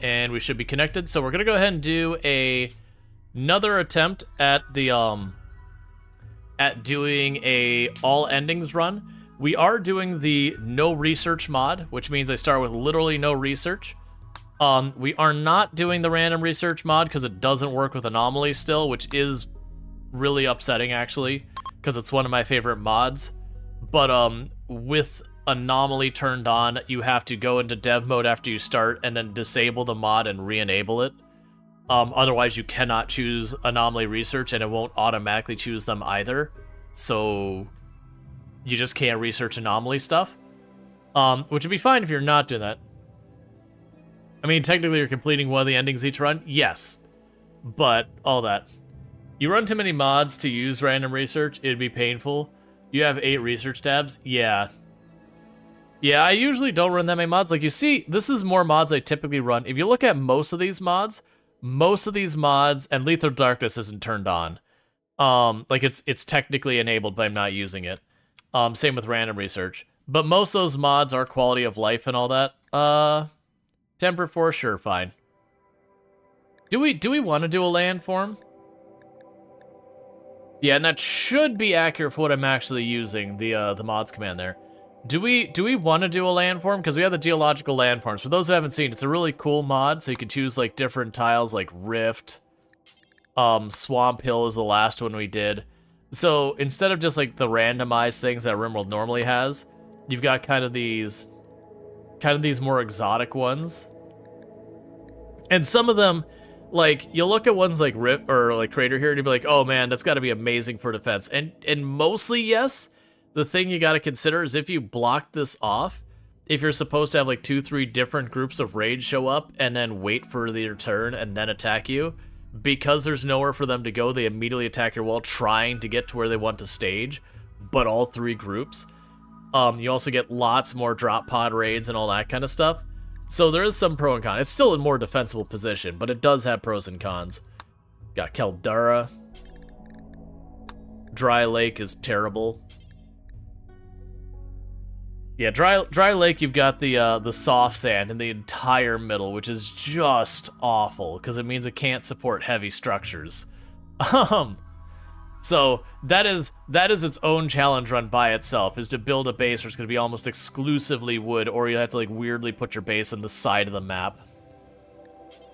and we should be connected. So we're gonna go ahead and do another attempt at the at doing a all endings run. We are doing the no research mod, which means I start with literally no research. We are not doing the random research mod because it doesn't work with anomalies still, which is really upsetting actually, because it's one of my favorite mods. But with anomaly turned on, you have to go into dev mode after you start and then disable the mod and re-enable it. Otherwise you cannot choose anomaly research and it won't automatically choose them either. So you just can't research anomaly stuff. Which would be fine if you're not doing that. I mean, technically you're completing one of the endings each run, yes. But all that. You run too many mods to use random research, it'd be painful. You have 8 research tabs, yeah. Yeah, I usually don't run that many mods. Like you see, this is more mods I typically run. If you look at most of these mods, and Lethal Darkness isn't turned on. Like it's technically enabled, but I'm not using it. Same with random research. But most of those mods are quality of life and all that. Temper Force, sure, fine. Do we want to do a landform? Yeah, and that should be accurate for what I'm actually using, the mods command there. Do we want to do a landform? Because we have the geological landforms. For those who haven't seen, it's a really cool mod, so you can choose like different tiles like Rift. Swamp Hill is the last one we did. So instead of just like the randomized things that RimWorld normally has, you've got kind of these more exotic ones. And some of them, like, you'll look at ones like Rip or like Crater here and you'll be like, oh man, that's gotta be amazing for defense. And mostly yes. The thing you gotta consider is if you block this off, if you're supposed to have like 2-3 different groups of raids show up and then wait for their turn and then attack you, because there's nowhere for them to go, they immediately attack your wall trying to get to where they want to stage, but all 3 groups. You also get lots more drop pod raids and all that kind of stuff. So there is some pro and con. It's still a more defensible position, but it does have pros and cons. Got Caldera. Dry Lake is terrible. Yeah, Dry Lake, you've got the soft sand in the entire middle, which is just awful, because it means it can't support heavy structures. So that is its own challenge run by itself, is to build a base where it's going to be almost exclusively wood, or you have to like weirdly put your base on the side of the map.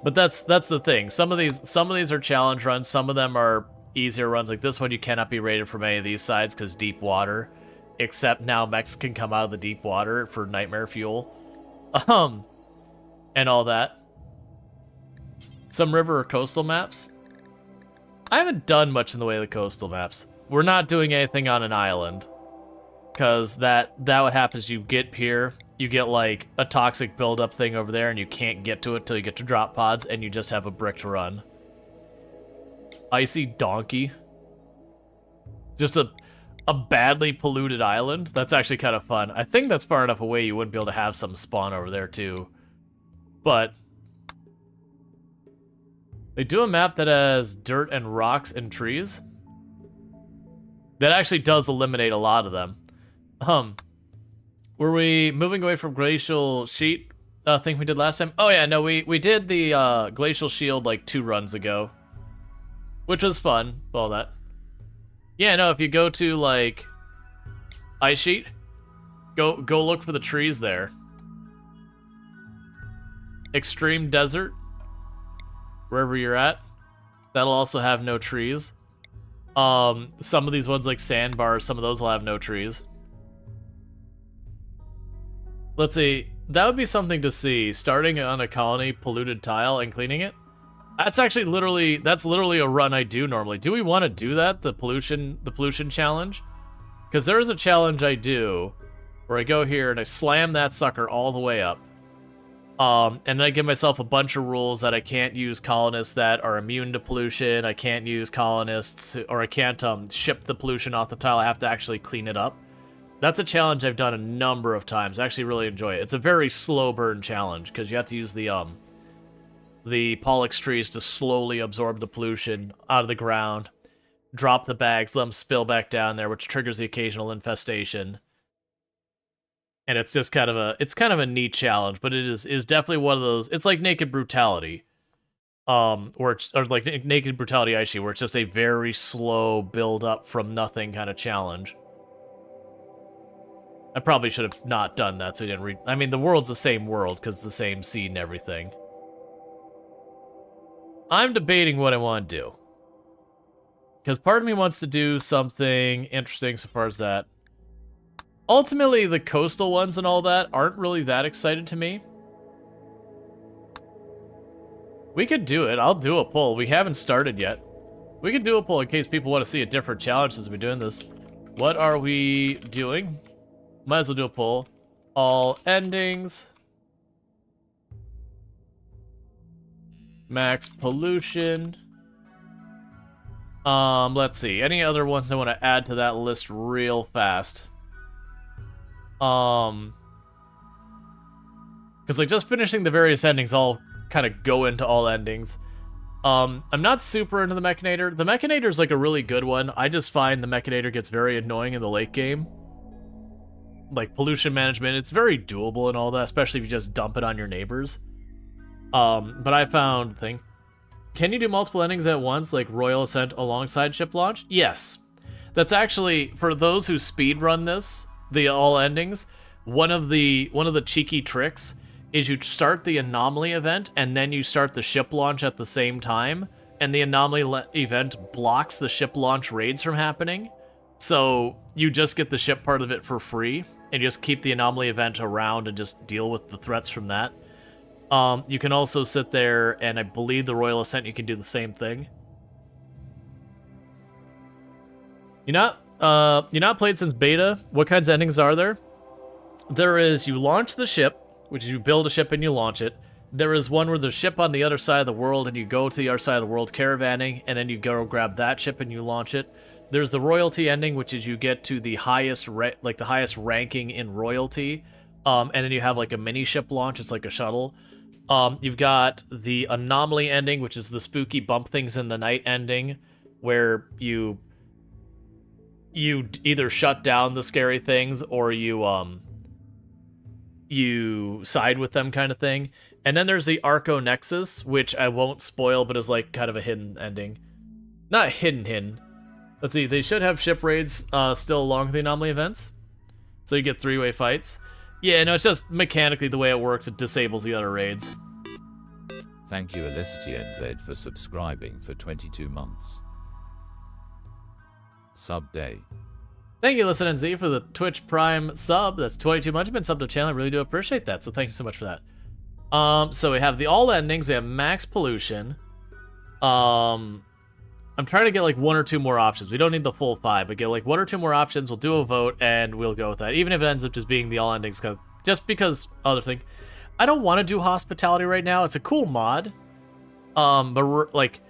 But that's the thing. Some of these are challenge runs, some of them are easier runs. Like this one, you cannot be raided from any of these sides because deep water. Except now mechs can come out of the deep water for nightmare fuel. And all that. Some river or coastal maps. I haven't done much in the way of the coastal maps. We're not doing anything on an island. Because that what happens, you get here, you get like a toxic buildup thing over there, and you can't get to it till you get to drop pods, and you just have a brick to run. Icy Donkey. Just a badly polluted island. That's actually kind of fun. I think that's far enough away you wouldn't be able to have some spawn over there too. But they do a map that has dirt and rocks and trees. That actually does eliminate a lot of them. Were we moving away from Glacial Sheet thing we did last time? Oh yeah, no, we did the Glacial Shield like 2 runs ago. Which was fun, all that. Yeah, no, if you go to, like, Ice Sheet, go look for the trees there. Extreme Desert, wherever you're at, that'll also have no trees. Some of these ones, like Sandbars, some of those will have no trees. Let's see, that would be something to see, starting on a colony polluted tile and cleaning it. That's actually literally a run I do normally. Do we want to do that, the pollution challenge? Because there is a challenge I do where I go here and I slam that sucker all the way up. And then I give myself a bunch of rules that I can't use colonists that are immune to pollution, I can't use colonists, or I can't ship the pollution off the tile, I have to actually clean it up. That's a challenge I've done a number of times. I actually really enjoy it. It's a very slow burn challenge, because you have to use the Pollux trees to slowly absorb the pollution out of the ground, drop the bags, let them spill back down there, which triggers the occasional infestation. and it's just kind of a neat challenge, but it is definitely one of those. It's like Naked Brutality, or like Naked Brutality Aishi, where it's just a very slow build up from nothing kind of challenge. I probably should have not done that, so you didn't read. I mean, the world's the same world because it's the same seed and everything. I'm debating what I want to do, because part of me wants to do something interesting so far as that. Ultimately, the coastal ones and all that aren't really that excited to me. We could do it. I'll do a poll. We haven't started yet. We could do a poll in case people want to see a different challenge since we're doing this. What are we doing? Might as well do a poll. All endings. Max pollution. Let's see. Any other ones I want to add to that list real fast? Because like just finishing the various endings all kind of go into all endings. I'm not super into the Mechanator. The Mechanator is like a really good one. I just find the Mechanator gets very annoying in the late game. Like pollution management, it's very doable and all that, especially if you just dump it on your neighbors. But I found thing. Can you do multiple endings at once, like Royal Ascent alongside ship launch? Yes. That's actually, for those who speedrun this, the all endings, one of the cheeky tricks is you start the anomaly event and then you start the ship launch at the same time, and the anomaly event blocks the ship launch raids from happening. So you just get the ship part of it for free and just keep the anomaly event around and just deal with the threats from that. You can also sit there, and I believe the Royal Ascent, you can do the same thing. You're not played since beta. What kinds of endings are there? There is, you launch the ship, which is you build a ship and you launch it. There is one where there's a ship on the other side of the world, and you go to the other side of the world caravanning, and then you go grab that ship and you launch it. There's the royalty ending, which is you get to the highest the highest ranking in royalty, and then you have like a mini ship launch. It's like a shuttle. You've got the anomaly ending, which is the spooky bump things in the night ending, where you either shut down the scary things or you side with them kind of thing. And then there's the Arco Nexus, which I won't spoil, but is like kind of a hidden ending. Not hidden. Let's see, they should have ship raids still along the anomaly events. So you get 3-way fights. Yeah, no, it's just mechanically the way it works, it disables the other raids. Thank you Elicity NZ for subscribing for 22 months. Sub day. Thank you, Listen NZ, for the Twitch Prime sub. That's 22 months. You've been subbed to the channel. I really do appreciate that, so thank you so much for that. So we have the all endings. We have max pollution. I'm trying to get like 1 or 2 more options. We don't need the full 5, but get like 1 or 2 more options. We'll do a vote, and we'll go with that. Even if it ends up just being the all endings, just because other thing. I don't want to do hospitality right now. It's a cool mod, but like,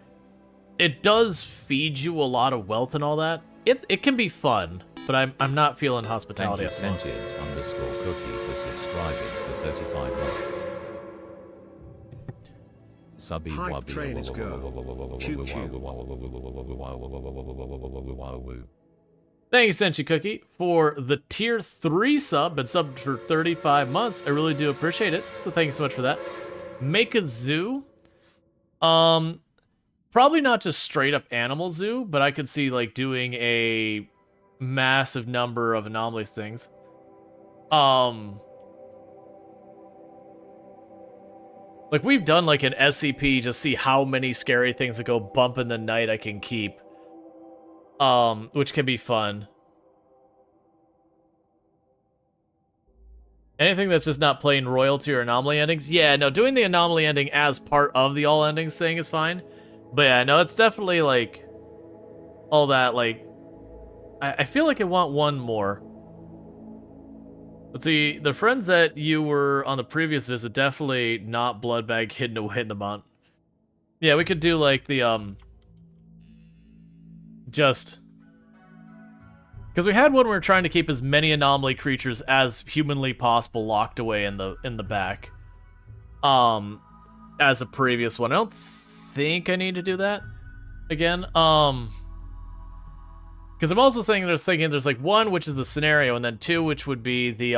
it does feed you a lot of wealth and all that. It can be fun, but I'm not feeling hospitality. Thank you Sentient_Cookie for subscribing for 35 months. Subby Hype trainers go. Choo choo. Thank you, Senshi Cookie, for the tier 3 sub and subbed for 35 months. I really do appreciate it. So thank you so much for that. Make a zoo. Probably not just straight up animal zoo, but I could see like doing a massive number of anomaly things. Like we've done like an SCP, just see how many scary things that go bump in the night I can keep. Which can be fun. Anything that's just not plain royalty or anomaly endings? Yeah, no, doing the anomaly ending as part of the all endings thing is fine. But yeah, no, it's definitely like all that, like I feel like I want one more. But the friends that you were on the previous visit, definitely not Bloodbag hidden away in the mount. Yeah, we could do like the just because we had one where we were trying to keep as many anomaly creatures as humanly possible locked away in the back. As a previous one. I don't think I need to do that again. Because I'm also thinking there's like 1, which is the scenario, and then 2, which would be the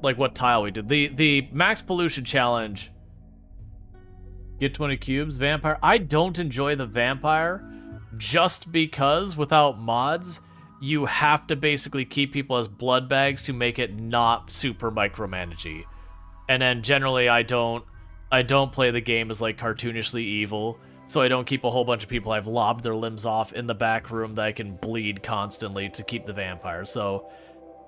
like what tile we did. The max pollution challenge. Get 20 cubes, vampire. I don't enjoy the vampire just because without mods, you have to basically keep people as blood bags to make it not super micromanagey. And then generally I don't play the game as like cartoonishly evil, so I don't keep a whole bunch of people I've lobbed their limbs off in the back room that I can bleed constantly to keep the vampire. So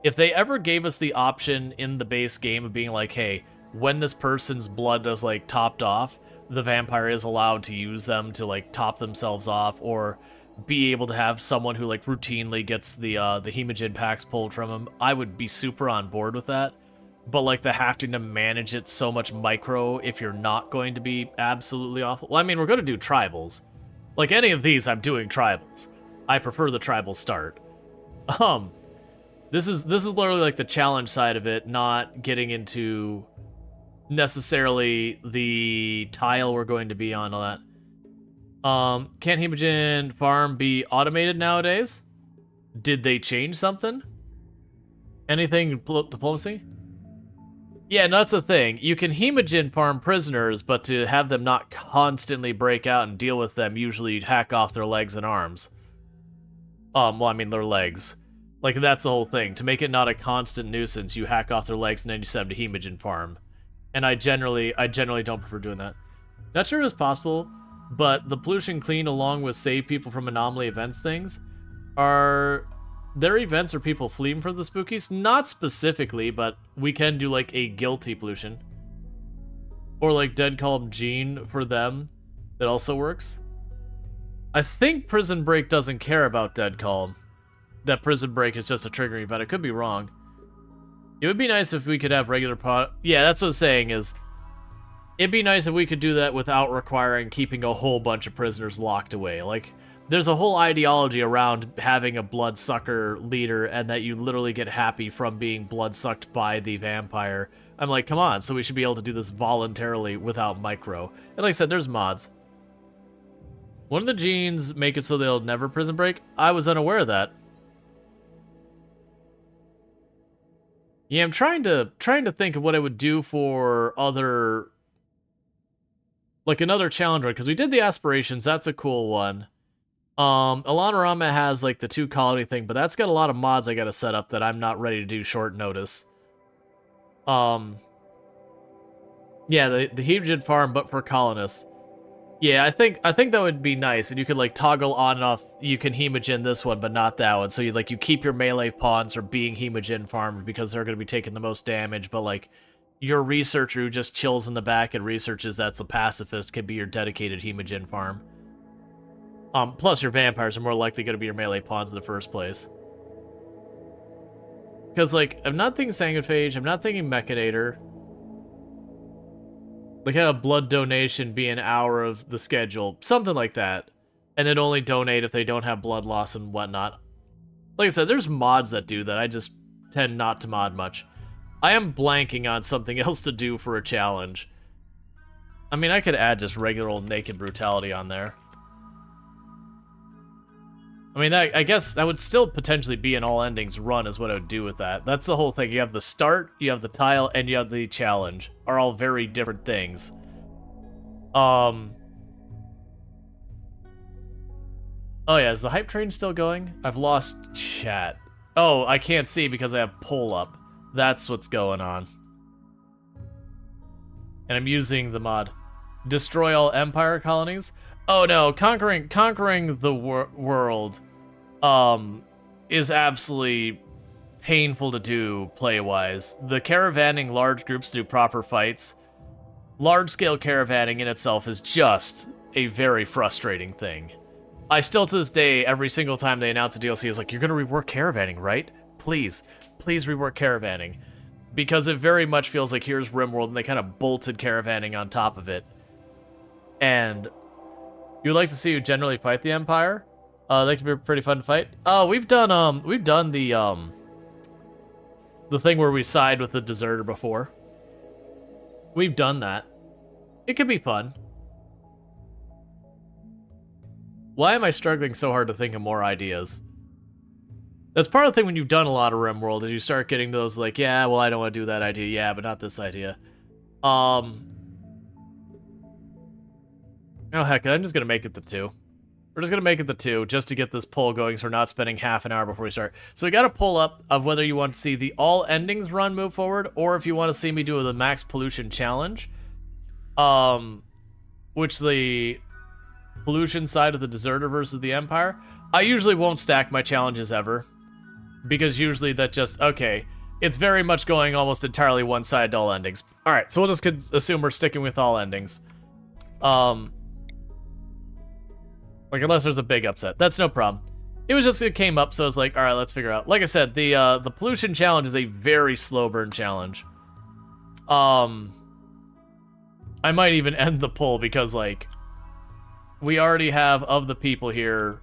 if they ever gave us the option in the base game of being like, hey, when this person's blood is like topped off, the vampire is allowed to use them to like top themselves off, or be able to have someone who like routinely gets the hemogen packs pulled from them, I would be super on board with that. But like the having to manage it so much micro if you're not going to be absolutely awful. Well, I mean, we're going to do tribals. Like any of these, I'm doing tribals. I prefer the tribal start. This is literally like the challenge side of it, not getting into necessarily the tile we're going to be on, all that. Can hemogen farm be automated nowadays? Did they change something? Anything diplomacy? Yeah, and that's the thing. You can hemogen farm prisoners, but to have them not constantly break out and deal with them, usually you'd hack off their legs and arms. Well, I mean, their legs. Like, that's the whole thing. To make it not a constant nuisance, you hack off their legs and then you send them to hemogen farm. And I generally don't prefer doing that. Not sure it's possible, but the pollution clean along with save people from anomaly events things, are there events where people fleeing from the spookies? Not specifically, but we can do like a guilty pollution. Or like Dead Calm Gene for them. That also works. I think Prison Break doesn't care about Dead Calm. That Prison Break is just a triggering event. I could be wrong. It would be nice if we could have regular yeah, that's what I'm saying is, it'd be nice if we could do that without requiring keeping a whole bunch of prisoners locked away. Like, there's a whole ideology around having a bloodsucker leader and that you literally get happy from being bloodsucked by the vampire. I'm like, come on, so we should be able to do this voluntarily without micro. And like I said, there's mods. One of the genes make it so they'll never prison break? I was unaware of that. Yeah, I'm trying to think of what I would do for other, like another challenge run, because we did the aspirations. That's a cool one. Alanorama has like the 2 colony thing, but that's got a lot of mods I got to set up that I'm not ready to do short notice. Yeah, the hemogen farm, but for colonists. Yeah, I think that would be nice, and you could like toggle on and off. You can hemogen this one, but not that one. So you keep your melee pawns from being hemogen farmed because they're going to be taking the most damage. But like your researcher who just chills in the back and researches, that's a pacifist, can be your dedicated hemogen farm. Plus your vampires are more likely going to be your melee pawns in the first place. Because like I'm not thinking Sanguiphage, I'm not thinking Mechanator. Like, have a blood donation be an hour of the schedule. Something like that. And then only donate if they don't have blood loss and whatnot. Like I said, there's mods that do that. I just tend not to mod much. I am blanking on something else to do for a challenge. I mean, I could add just regular old naked brutality on there. I mean, I guess that would still potentially be an all endings run is what I would do with that. That's the whole thing. You have the start, you have the tile, and you have the challenge. Are all very different things. Oh yeah, is the hype train still going? I've lost chat. Oh, I can't see because I have poll up. That's what's going on. And I'm using the mod. Destroy all Empire colonies? Oh no, conquering the world is absolutely painful to do play-wise. The caravanning large groups to do proper fights, large-scale caravanning in itself is just a very frustrating thing. I still to this day, every single time they announce a DLC, is like, you're gonna rework caravanning, right? Please rework caravanning. Because it very much feels like here's RimWorld and they kind of bolted caravanning on top of it. And you would like to see you generally fight the Empire? They can be pretty fun to fight. Oh, we've done the thing where we side with the deserter before. We've done that. It could be fun. Why am I struggling so hard to think of more ideas? That's part of the thing when you've done a lot of RimWorld is you start getting those like, yeah, well, I don't want to do that idea. Yeah, but not this idea. Oh, heck, I'm just going to make it the 2. We're just going to make it the 2 just to get this poll going so we're not spending half an hour before we start. So we got a poll up of whether you want to see the all endings run move forward or if you want to see me do the max pollution challenge. Which the pollution side of the deserter versus the empire. I usually won't stack my challenges ever because usually that just, okay, it's very much going almost entirely one side to all endings. All right, so we'll just assume we're sticking with all endings. Like, unless there's a big upset. That's no problem. It was just, it came up, so I was like, all right, let's figure out. Like I said, the pollution challenge is a very slow burn challenge. I might even end the poll because, like, we already have, of the people here,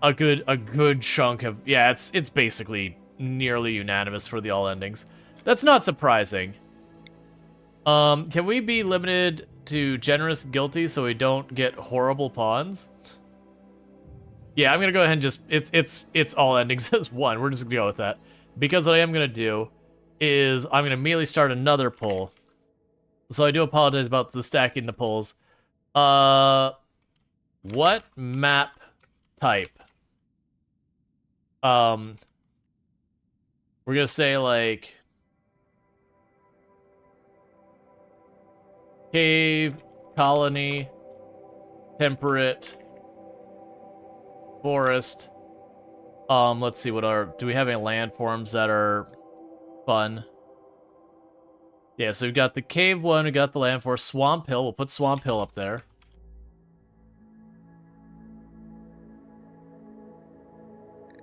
a good chunk of... Yeah, it's basically nearly unanimous for the all endings. That's not surprising. Can we be limited to generous guilty so we don't get horrible pawns? Yeah, I'm gonna go ahead and just... It's all endings as 1. We're just gonna go with that. Because what I am gonna do is I'm gonna immediately start another poll. So I do apologize about the stacking the polls. What map type? We're gonna say, like, cave, colony, temperate, forest. Let's see, do we have any landforms that are fun? Yeah, so we've got the cave one, we got the landform, Swamp Hill. We'll put Swamp Hill up there.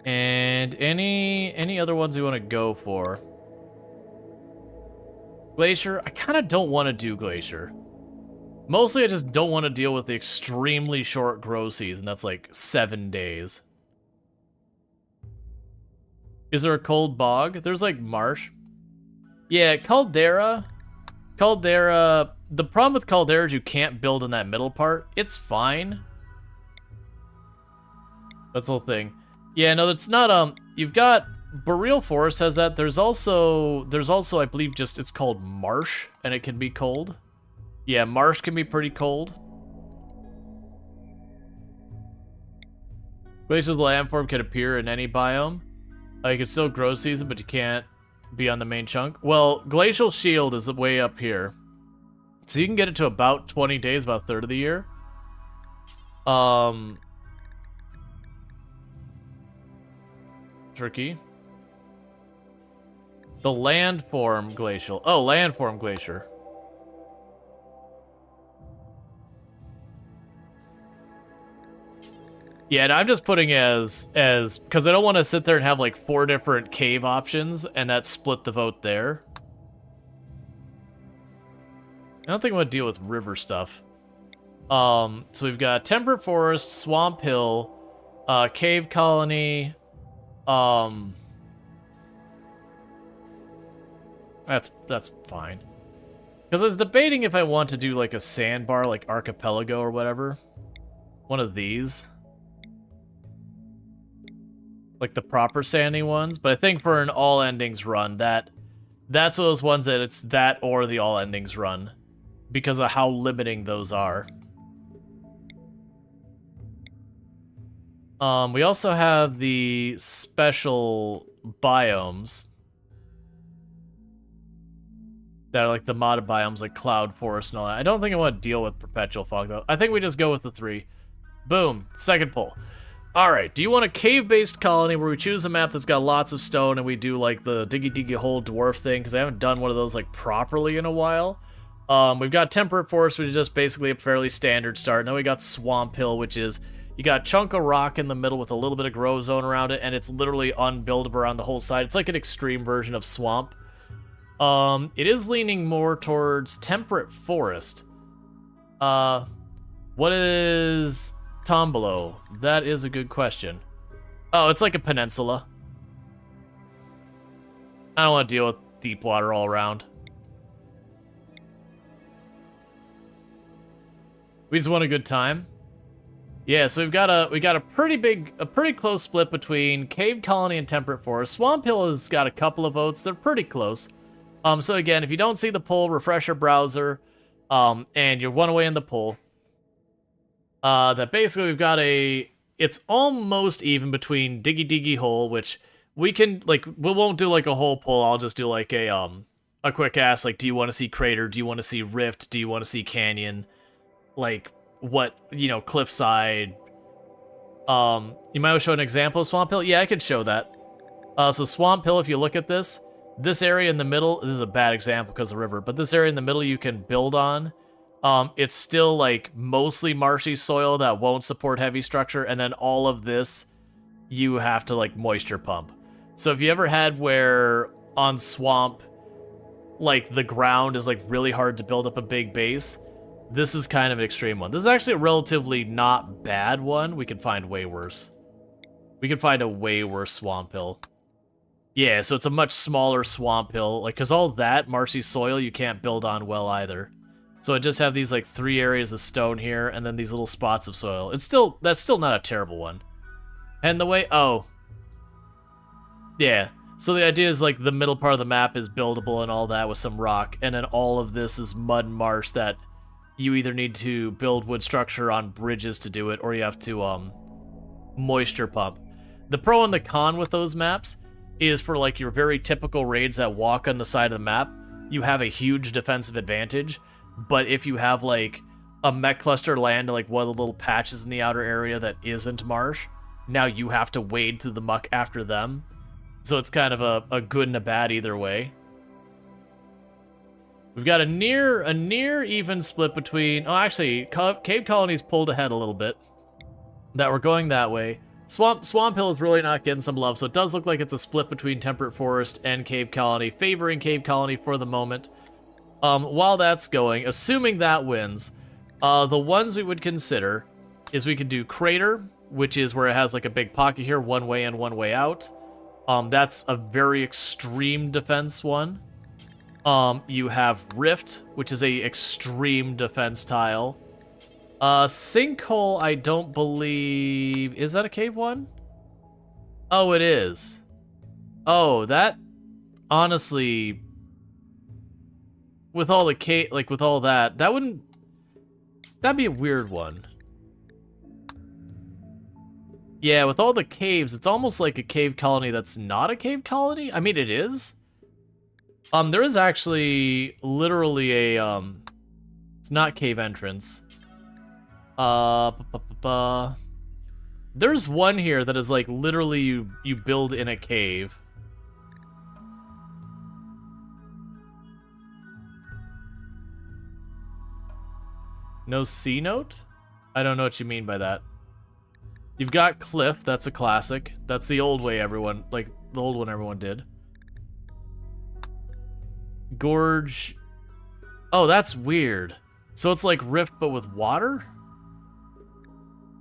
And any other ones we want to go for? Glacier, I kind of don't want to do Glacier. Mostly I just don't want to deal with the extremely short grow season. That's like 7 days. Is there a cold bog? There's like marsh. Yeah, Caldera. The problem with Caldera is you can't build in that middle part. It's fine. That's the whole thing. Yeah, no, that's not, you've got... Boreal Forest has that. There's also, I believe, just, it's called Marsh, and it can be cold. Yeah, Marsh can be pretty cold. Glacial landform can appear in any biome. You can still grow season, but you can't be on the main chunk. Well, Glacial Shield is way up here. So you can get it to about 20 days, about a third of the year. Tricky. The landform glacial. Oh, landform glacier. Yeah, and I'm just putting as because I don't want to sit there and have like 4 different cave options and that split the vote there. I don't think I want to deal with river stuff. So we've got Temperate Forest, Swamp Hill, Cave Colony. That's fine. Because I was debating if I want to do like a sandbar, like Archipelago or whatever. One of these. Like the proper sandy ones. But I think for an all endings run, that's one of those ones that it's that or the all endings run. Because of how limiting those are. We also have the special biomes. That are like the modded biomes, like Cloud Forest and all that. I don't think I want to deal with Perpetual Fog, though. I think we just go with the 3. Boom. Second poll. Alright, do you want a cave-based colony where we choose a map that's got lots of stone and we do, like, the diggy hole dwarf thing? Because I haven't done one of those, like, properly in a while. We've got Temperate Forest, which is just basically a fairly standard start. And then we got Swamp Hill, which is... You got a chunk of rock in the middle with a little bit of grow zone around it, and it's literally unbuildable around the whole side. It's like an extreme version of Swamp. It is leaning more towards Temperate Forest. What is Tombolo? That is a good question. Oh, it's like a peninsula. I don't want to deal with deep water all around. We just want a good time. Yeah, so we got a pretty close split between Cave Colony and Temperate Forest. Swamp Hill has got a couple of votes. They're pretty close. So again, if you don't see the poll, refresh your browser, and you're one away in the poll. That basically we've got it's almost even between Diggy Diggy Hole, which we can, like, we won't do like a whole poll. I'll just do like a quick ask, like, do you want to see Crater? Do you want to see Rift? Do you want to see Canyon? Like, what, cliffside. You might show an example of Swamp Hill. Yeah, I could show that. So Swamp Hill, if you look at this area in the middle, this is a bad example because of the river, but this area in the middle you can build on. It's still like mostly marshy soil that won't support heavy structure, and then all of this you have to like moisture pump. So if you ever had where on swamp, like the ground is like really hard to build up a big base, this is kind of an extreme one. This is actually a relatively not bad one. We can find way worse. We can find a way worse Swamp Hill. Yeah, so it's a much smaller Swamp Hill, like, because all that marshy soil you can't build on well either. So I just have these like 3 areas of stone here, and then these little spots of soil. That's still not a terrible one. And the way, yeah. So the idea is like the middle part of the map is buildable and all that with some rock, and then all of this is mud and marsh that you either need to build wood structure on bridges to do it, or you have to moisture pump. The pro and the con with those maps is for like your very typical raids that walk on the side of the map, you have a huge defensive advantage. But if you have like a mech cluster land like one of the little patches in the outer area that isn't marsh, now you have to wade through the muck after them. So it's kind of a good and a bad either way. We've got a near even split between... Oh, actually, Cave Colony's pulled ahead a little bit. That we're going that way. Swamp Hill is really not getting some love, so it does look like it's a split between Temperate Forest and Cave Colony, favoring Cave Colony for the moment. While that's going, assuming that wins, the ones we would consider is we could do Crater, which is where it has like a big pocket here, one way in, one way out. That's a very extreme defense one. You have Rift, which is a extreme defense tile. Sinkhole, I don't believe... Is that a cave one? Oh, it is. Oh, that... Honestly... With all the cave... Like, with all that, that wouldn't... That'd be a weird one. Yeah, with all the caves, it's almost like a cave colony that's not a cave colony. I mean, it is. There is actually literally a, it's not cave entrance. There's one here that is like literally you build in a cave. No C note? I don't know what you mean by that. You've got Cliff, that's a classic. That's the old way everyone, like the old one everyone did. Gorge. Oh, that's weird. So it's like Rift, but with water?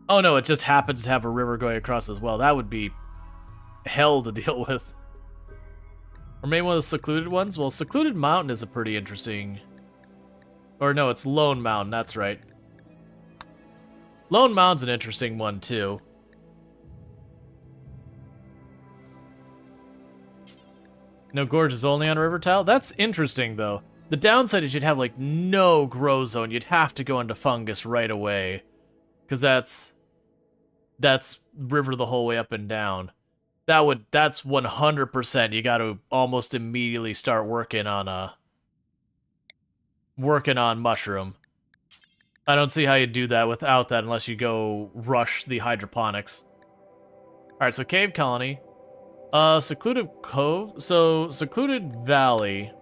Oh no, it just happens to have a river going across as well. That would be hell to deal with. Or maybe one of the secluded ones? Well, Secluded Mountain is a pretty interesting... Or no, it's Lone Mountain, that's right. Lone Mountain's an interesting one, too. No Gorge is only on a river tile? That's interesting, though. The downside is you'd have, like, no grow zone. You'd have to go into fungus right away. Because that's river the whole way up and down. That's 100%. You got to almost immediately start working on mushroom. I don't see how you do that without that unless you go rush the hydroponics. Alright, so Cave Colony. Secluded Cove. So, Secluded Valley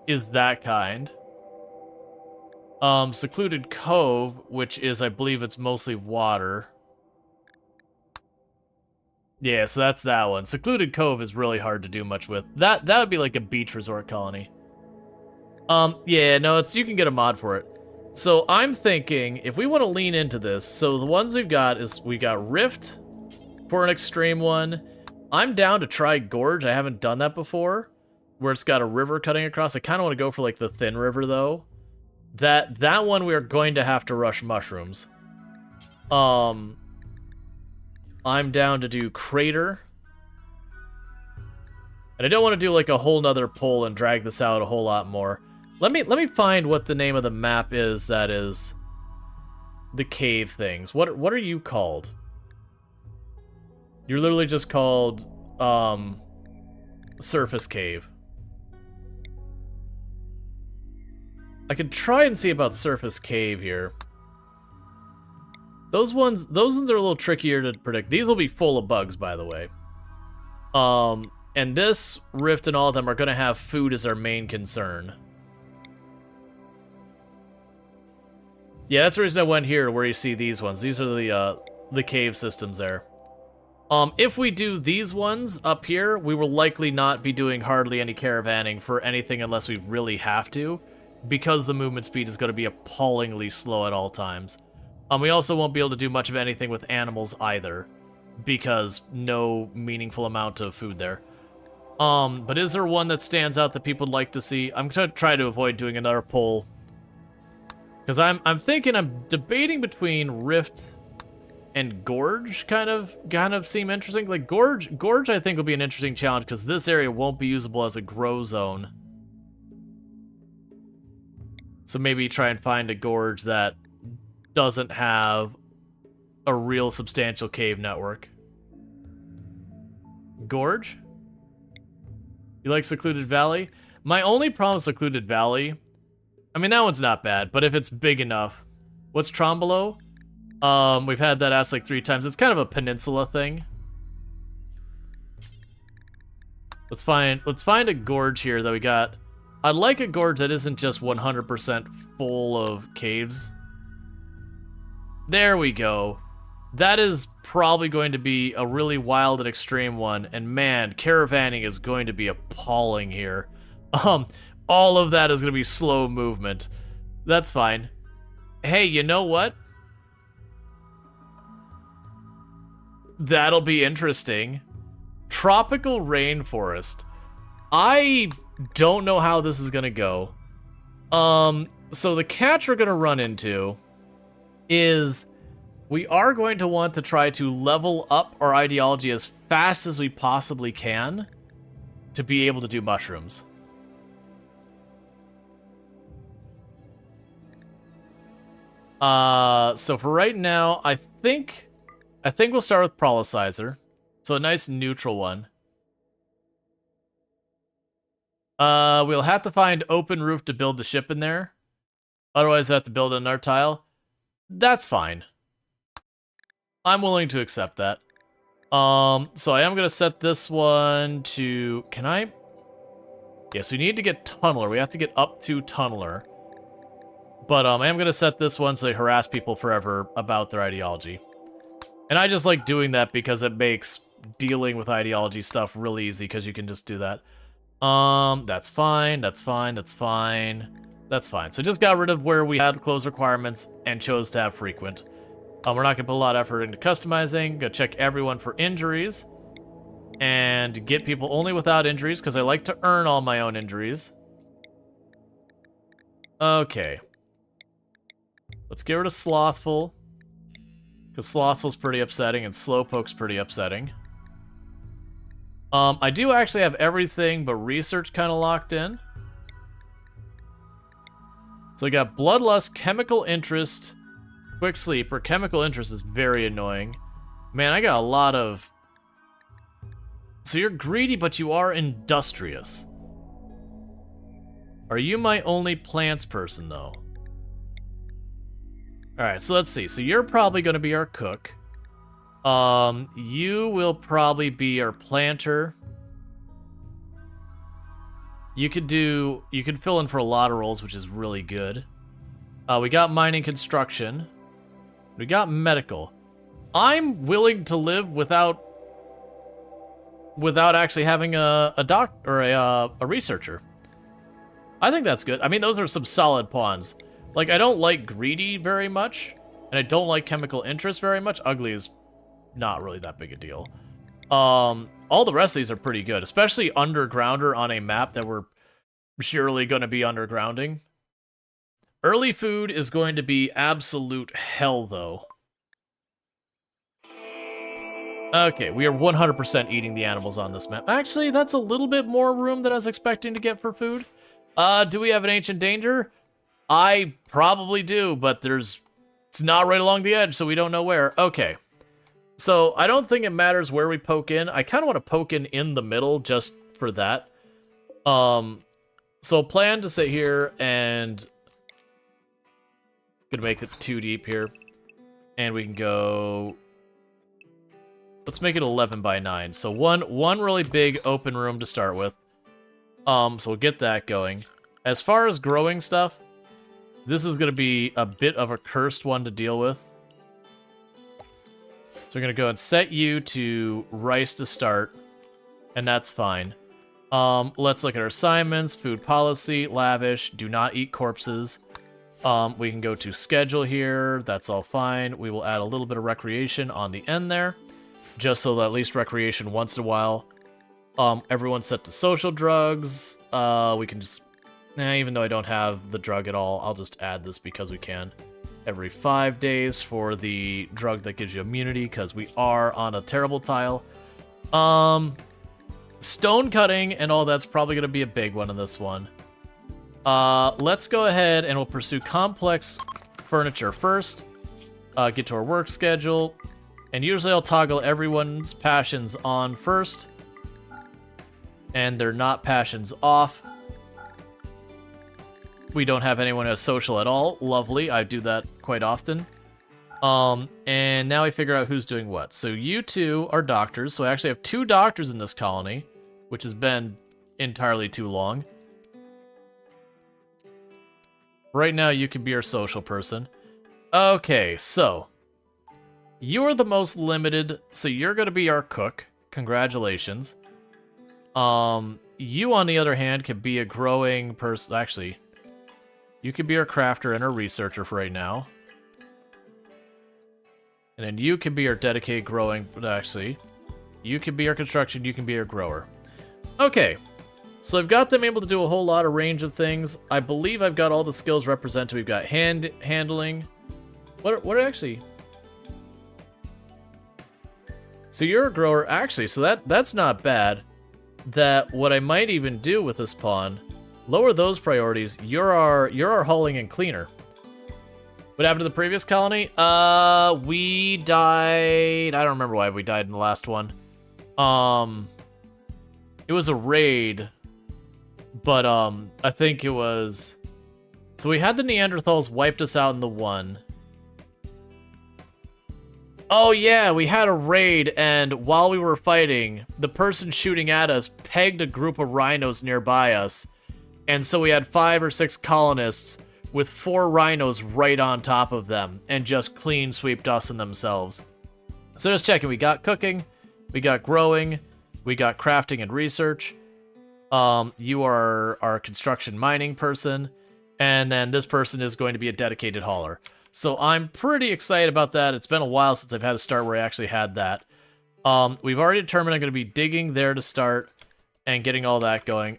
is that kind. Secluded Cove, which is, I believe it's mostly water. Yeah, so that's that one. Secluded Cove is really hard to do much with. That would be like a beach resort colony. Yeah, no, you can get a mod for it. So I'm thinking, if we want to lean into this, so the ones we've got is, we got Rift for an extreme one. I'm down to try Gorge. I haven't done that before, where it's got a river cutting across. I kind of want to go for like the thin river though. That one we are going to have to rush mushrooms. I'm down to do crater. And I don't want to do like a whole nother poll and drag this out a whole lot more. Let me find what the name of the map is that is the cave things. What are you called? You're literally just called surface cave. I could try and see about surface cave here. Those ones are a little trickier to predict. These will be full of bugs, by the way. And this rift and all of them are going to have food as their main concern. Yeah, that's the reason I went here, where you see these ones. These are the cave systems there. If we do these ones up here, we will likely not be doing hardly any caravanning for anything unless we really have to, because the movement speed is going to be appallingly slow at all times. We also won't be able to do much of anything with animals either, because no meaningful amount of food there. But is there one that stands out that people would like to see? I'm going to try to avoid doing another poll, because I'm debating between Rift and Gorge kind of seem interesting. Like Gorge I think will be an interesting challenge because this area won't be usable as a grow zone. So maybe try and find a Gorge that doesn't have a real substantial cave network. Gorge? You like Secluded Valley? My only problem with Secluded Valley, I mean, that one's not bad, but if it's big enough. What's Trombolo? We've had that asked like 3 times. It's kind of a peninsula thing. Let's find a gorge here that we got. I'd like a gorge that isn't just 100% full of caves. There we go. That is probably going to be a really wild and extreme one, and man, caravanning is going to be appalling here. All of that is going to be slow movement. That's fine. Hey, you know what? That'll be interesting. Tropical rainforest. I don't know how this is gonna go. So the catch we're gonna run into is we are going to want to try to level up our ideology as fast as we possibly can to be able to do mushrooms. So for right now, I think we'll start with Prolicizer. So a nice neutral one. We'll have to find open roof to build the ship in there. Otherwise, I have to build another tile. That's fine. I'm willing to accept that. So I am going to set this one to... Can I? Yes, we need to get Tunneler. We have to get up to Tunneler. But I am going to set this one so they harass people forever about their ideology. And I just like doing that because it makes dealing with ideology stuff really easy because you can just do that. That's fine, that's fine, that's fine. That's fine. So just got rid of where we had close requirements and chose to have frequent. We're not going to put a lot of effort into customizing. Gonna check everyone for injuries. And get people only without injuries because I like to earn all my own injuries. Okay. Let's get rid of Slothful. Because Slothful's pretty upsetting and Slowpoke's pretty upsetting. I do actually have everything but research kind of locked in. So I got Bloodlust, Chemical Interest, Quick Sleep, where Chemical Interest is very annoying. Man, I got a lot of... So you're greedy, but you are industrious. Are you my only plants person, though? Alright, so let's see. So you're probably going to be our cook. You will probably be our planter. You could fill in for a lot of roles, which is really good. We got mining construction. We got medical. I'm willing to live without actually having a doc or a researcher. I think that's good. I mean, those are some solid pawns. Like, I don't like greedy very much, and I don't like chemical interest very much. Ugly is not really that big a deal. All the rest of these are pretty good, especially undergrounder on a map that we're surely going to be undergrounding. Early food is going to be absolute hell, though. Okay, we are 100% eating the animals on this map. Actually, that's a little bit more room than I was expecting to get for food. Do we have an ancient danger? I probably do, but it's not right along the edge, so we don't know where. Okay. So, I don't think it matters where we poke in. I kind of want to poke in the middle just for that. So plan to sit here and gonna make it 2 deep here. And we can go... Let's make it 11 by 9. So one really big open room to start with. So we'll get that going. As far as growing stuff, this is going to be a bit of a cursed one to deal with. So we're going to go and set you to rice to start. And that's fine. Let's look at our assignments. Food policy, lavish, do not eat corpses. We can go to schedule here. That's all fine. We will add a little bit of recreation on the end there. Just so that at least recreation once in a while. Everyone's set to social drugs. We can just... even though I don't have the drug at all, I'll just add this because we can. Every 5 days for the drug that gives you immunity, because we are on a terrible tile. Stone cutting and all that's probably going to be a big one in this one. Let's go ahead and we'll pursue complex furniture first. Get to our work schedule. And usually I'll toggle everyone's passions on first. And they're not passions off. We don't have anyone who has social at all. Lovely, I do that quite often. And now we figure out who's doing what. So you two are doctors. So I actually have 2 doctors in this colony, which has been entirely too long. Right now you can be our social person. Okay, so... You are the most limited, so you're going to be our cook. Congratulations. You, on the other hand, can be a growing person. Actually, you can be our crafter and our researcher for right now. And then you can be our dedicated growing, but actually, you can be our construction, you can be our grower. Okay, so I've got them able to do a whole lot of range of things. I believe I've got all the skills represented. We've got handling. What actually... So you're a grower, actually, so that's not bad. That what I might even do with this pawn, lower those priorities. You're our hauling and cleaner. What happened to the previous colony? We died. I don't remember why we died in the last one. It was a raid, but I think it was. So we had the Neanderthals wiped us out in the one. Oh yeah, we had a raid, and while we were fighting, the person shooting at us pegged a group of rhinos nearby us. And so we had 5 or 6 colonists with 4 rhinos right on top of them, and just clean sweeped us and themselves. So just checking, we got cooking, we got growing, we got crafting and research. You are our construction mining person, and then this person is going to be a dedicated hauler. So I'm pretty excited about that. It's been a while since I've had a start where I actually had that. We've already determined I'm going to be digging there to start and getting all that going.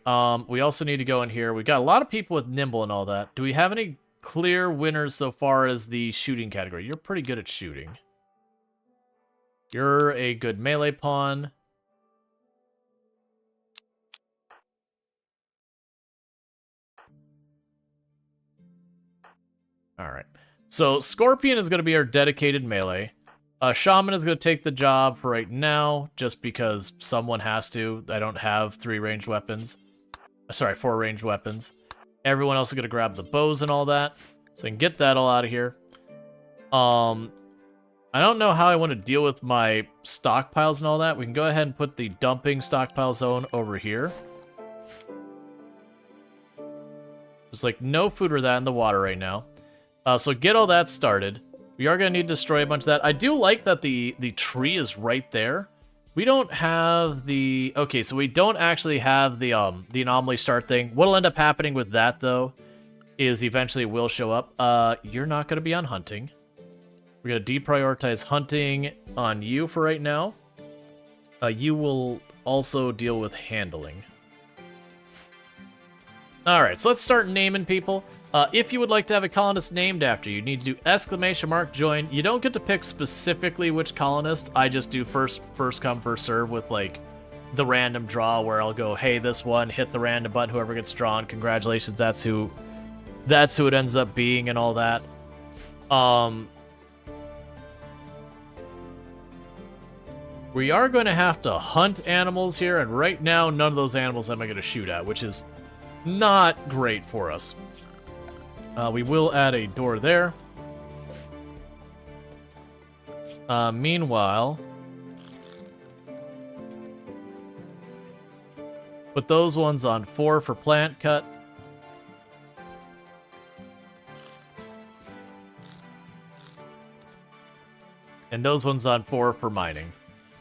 We also need to go in here. We've got a lot of people with nimble and all that. Do we have any clear winners so far as the shooting category? You're pretty good at shooting. You're a good melee pawn. All right. So, Scorpion is going to be our dedicated melee. Shaman is going to take the job for right now, just because someone has to. I don't have 3 ranged weapons. Sorry, 4 ranged weapons. Everyone else is going to grab the bows and all that, so I can get that all out of here. I don't know how I want to deal with my stockpiles and all that. We can go ahead and put the dumping stockpile zone over here. There's like no food or that in the water right now. So get all that started. We are going to need to destroy a bunch of that. I do like that the tree is right there. We don't have the... Okay, so we don't actually have the anomaly start thing. What'll end up happening with that, though, is eventually it will show up. You're not going to be on hunting. We're going to deprioritize hunting on you for right now. You will also deal with handling. Alright, so let's start naming people. If you would like to have a colonist named after you, need to do ! Join. You don't get to pick specifically which colonist. I just do first come, first serve with, like, the random draw where I'll go, hey, this one, hit the random button, whoever gets drawn, congratulations, that's who it ends up being and all that. We are going to have to hunt animals here, and right now, none of those animals am I going to shoot at, which is not great for us. We will add a door there. Meanwhile, put those ones on 4 for plant cut. And those ones on 4 for mining.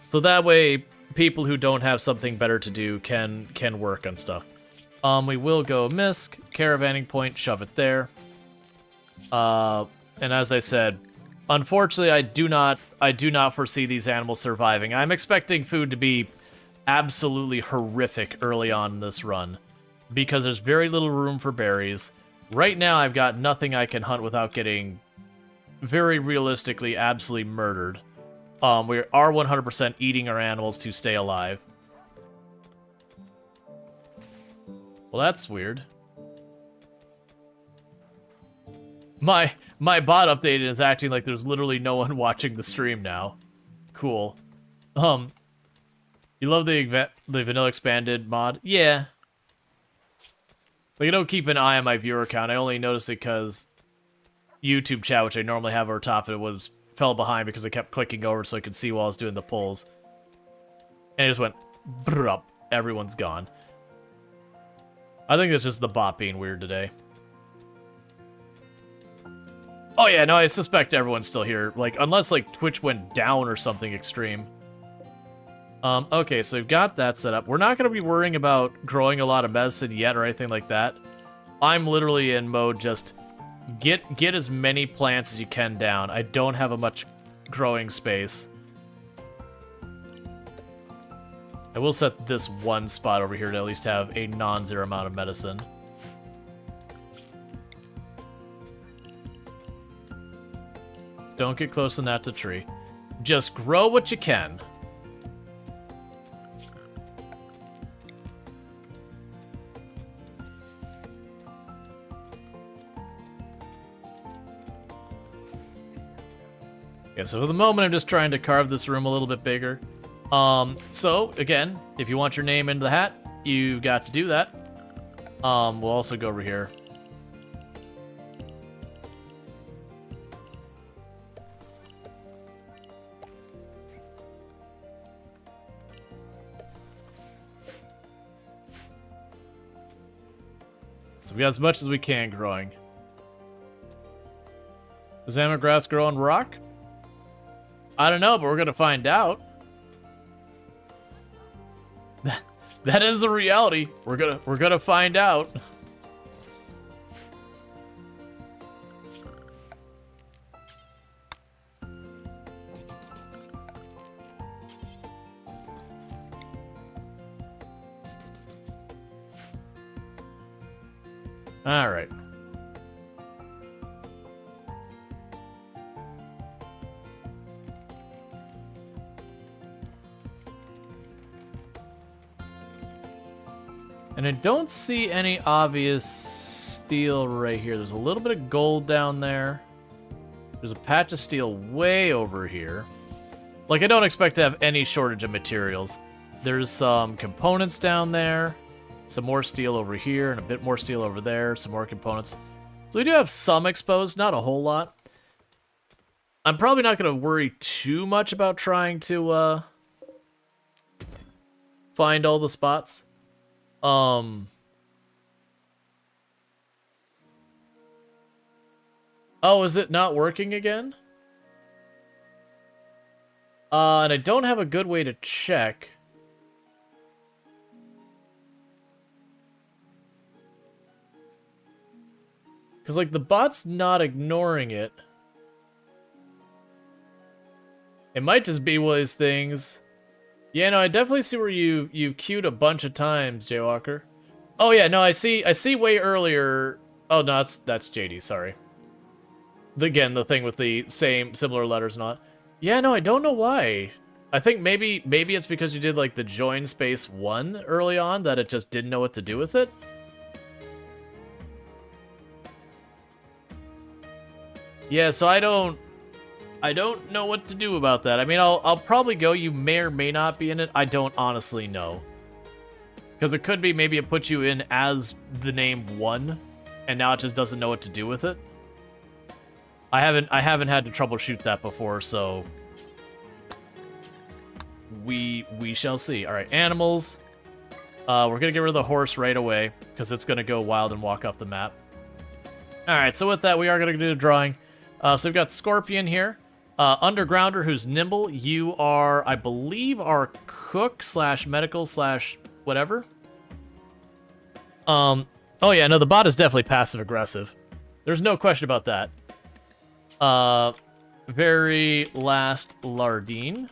So that way, people who don't have something better to do can work on stuff. We will go misc, caravanning point, shove it there. And as I said, unfortunately, I do not foresee these animals surviving. I'm expecting food to be absolutely horrific early on in this run, because there's very little room for berries. Right now, I've got nothing I can hunt without getting very realistically absolutely murdered. We are 100% eating our animals to stay alive. Well, that's weird. My bot updated is acting like there's literally no one watching the stream now. Cool. You love the vanilla expanded mod? Yeah. Like, I don't keep an eye on my viewer count. I only noticed it because YouTube chat, which I normally have over top of it, fell behind because I kept clicking over so I could see while I was doing the polls. And it just went, up. Everyone's gone. I think it's just the bot being weird today. Oh yeah, no, I suspect everyone's still here. Like, unless, like, Twitch went down or something extreme. Okay, so we've got that set up. We're not going to be worrying about growing a lot of medicine yet or anything like that. I'm literally in mode just get as many plants as you can down. I don't have a much growing space. I will set this one spot over here to at least have a non-zero amount of medicine. Don't get close enough to tree. Just grow what you can. Yeah, so for the moment, I'm just trying to carve this room a little bit bigger. So, again, if you want your name into the hat, you've got to do that. We'll also go over here. So we got as much as we can growing. Does amagrass grow on rock? I don't know, but we're gonna find out. That is the reality. We're gonna find out. All right. And I don't see any obvious steel right here. There's a little bit of gold down there. There's a patch of steel way over here. Like, I don't expect to have any shortage of materials. There's some components down there, some more steel over here, and a bit more steel over there, some more components. So we do have some exposed, not a whole lot. I'm probably not going to worry too much about trying to find all the spots. Oh, is it not working again? And I don't have a good way to check. Because, like, the bot's not ignoring it. It might just be one of these things. Yeah, no, I definitely see where you've queued a bunch of times, Jaywalker. Oh yeah, no, I see way earlier. Oh no, that's JD. Sorry. Again, the thing with the similar letters and all. Yeah, no, I don't know why. I think maybe it's because you did like the join space 1 early on that it just didn't know what to do with it. Yeah, so I don't know what to do about that. I mean, I'll probably go. You may or may not be in it. I don't honestly know. Because it could be maybe it puts you in as the name 1, and now it just doesn't know what to do with it. I haven't had to troubleshoot that before, so we shall see. All right, animals. We're gonna get rid of the horse right away because it's gonna go wild and walk off the map. All right, so with that, we are gonna do the drawing. So we've got Scorpion here, Undergrounder, who's nimble. You are, I believe, our cook / medical / whatever. Oh yeah, no, the bot is definitely passive aggressive. There's no question about that. Very last Lardine.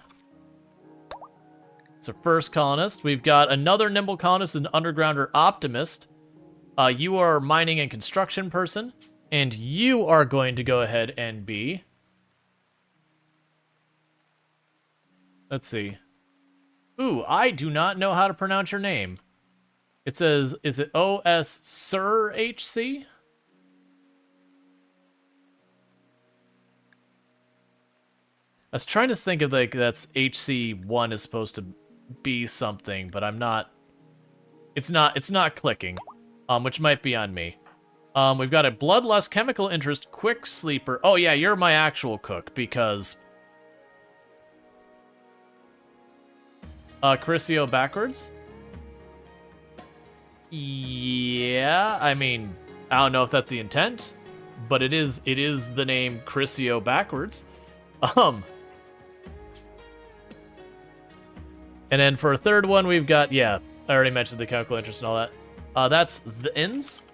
It's our first colonist. We've got another nimble colonist, an undergrounder optimist. You are a mining and construction person, and you are going to go ahead and be. Let's see. Ooh, I do not know how to pronounce your name. It says, is it OS Sir HC? I was trying to think of like that's HC1 is supposed to be something, but I'm not. It's not clicking, which might be on me. We've got a bloodlust, chemical interest, quick sleeper. Oh yeah, you're my actual cook because. Crisio backwards. Yeah, I mean, I don't know if that's the intent, but it is the name Crisio backwards. And then for a third one, we've got, yeah, I already mentioned the chemical interest and all that. That's the ins.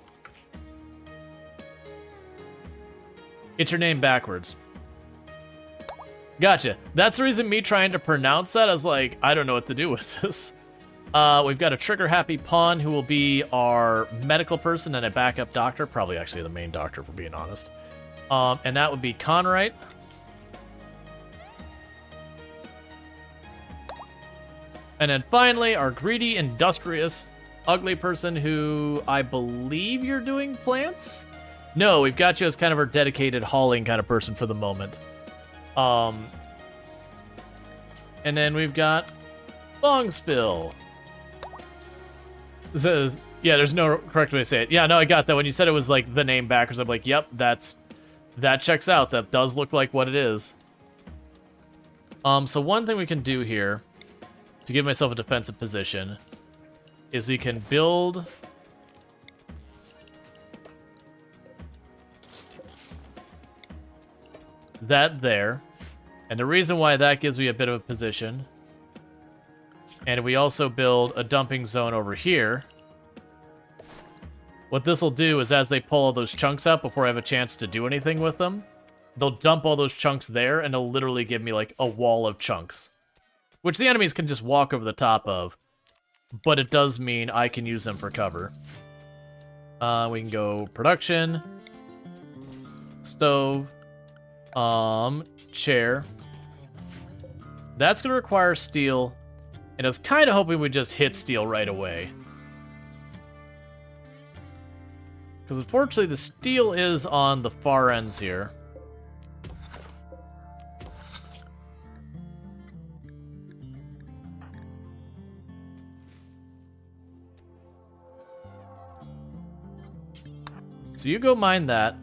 Get your name backwards. Gotcha. That's the reason me trying to pronounce that. I was like, I don't know what to do with this. We've got a trigger-happy pawn who will be our medical person and a backup doctor. Probably actually the main doctor, if we're being honest. And that would be Conrite. And then finally, our greedy, industrious, ugly person who I believe you're doing plants? No, we've got you as kind of our dedicated hauling kind of person for the moment. And then we've got Longspill. This is, yeah, there's no correct way to say it. Yeah, no, I got that. When you said it was like the name backwards, I'm like, yep, that checks out. That does look like what it is. So one thing we can do here to give myself a defensive position is we can build that there. And the reason why that gives me a bit of a position, and we also build a dumping zone over here, what this will do is as they pull all those chunks out before I have a chance to do anything with them, they'll dump all those chunks there and it'll literally give me like a wall of chunks, which the enemies can just walk over the top of, but it does mean I can use them for cover. We can go production, stove, chair. That's going to require steel, and I was kind of hoping we'd just hit steel right away. Because unfortunately the steel is on the far ends here. So you go mine that.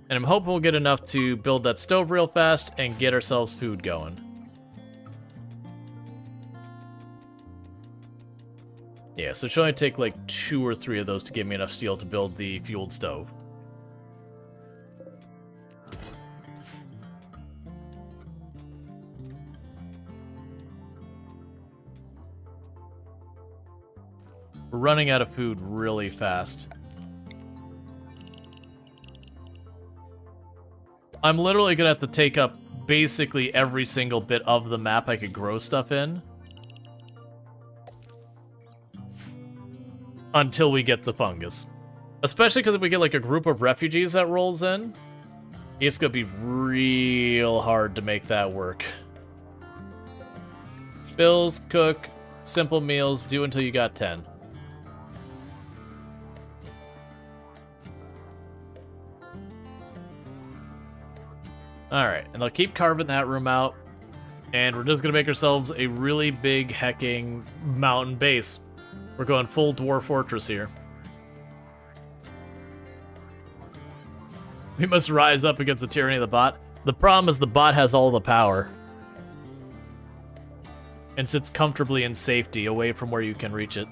And I'm hoping we'll get enough to build that stove real fast and get ourselves food going. Yeah, so it should only take like 2 or 3 of those to give me enough steel to build the fueled stove. We're running out of food really fast. I'm literally gonna have to take up basically every single bit of the map I could grow stuff in. until we get the fungus. Especially because if we get like a group of refugees that rolls in, it's gonna be real hard to make that work. Bills, cook, simple meals, do until you got 10. Alright, and they'll keep carving that room out. And we're just gonna make ourselves a really big hecking mountain base. We're going full dwarf fortress here. We must rise up against the tyranny of the bot. The problem is the bot has all the power. And sits comfortably in safety away from where you can reach it.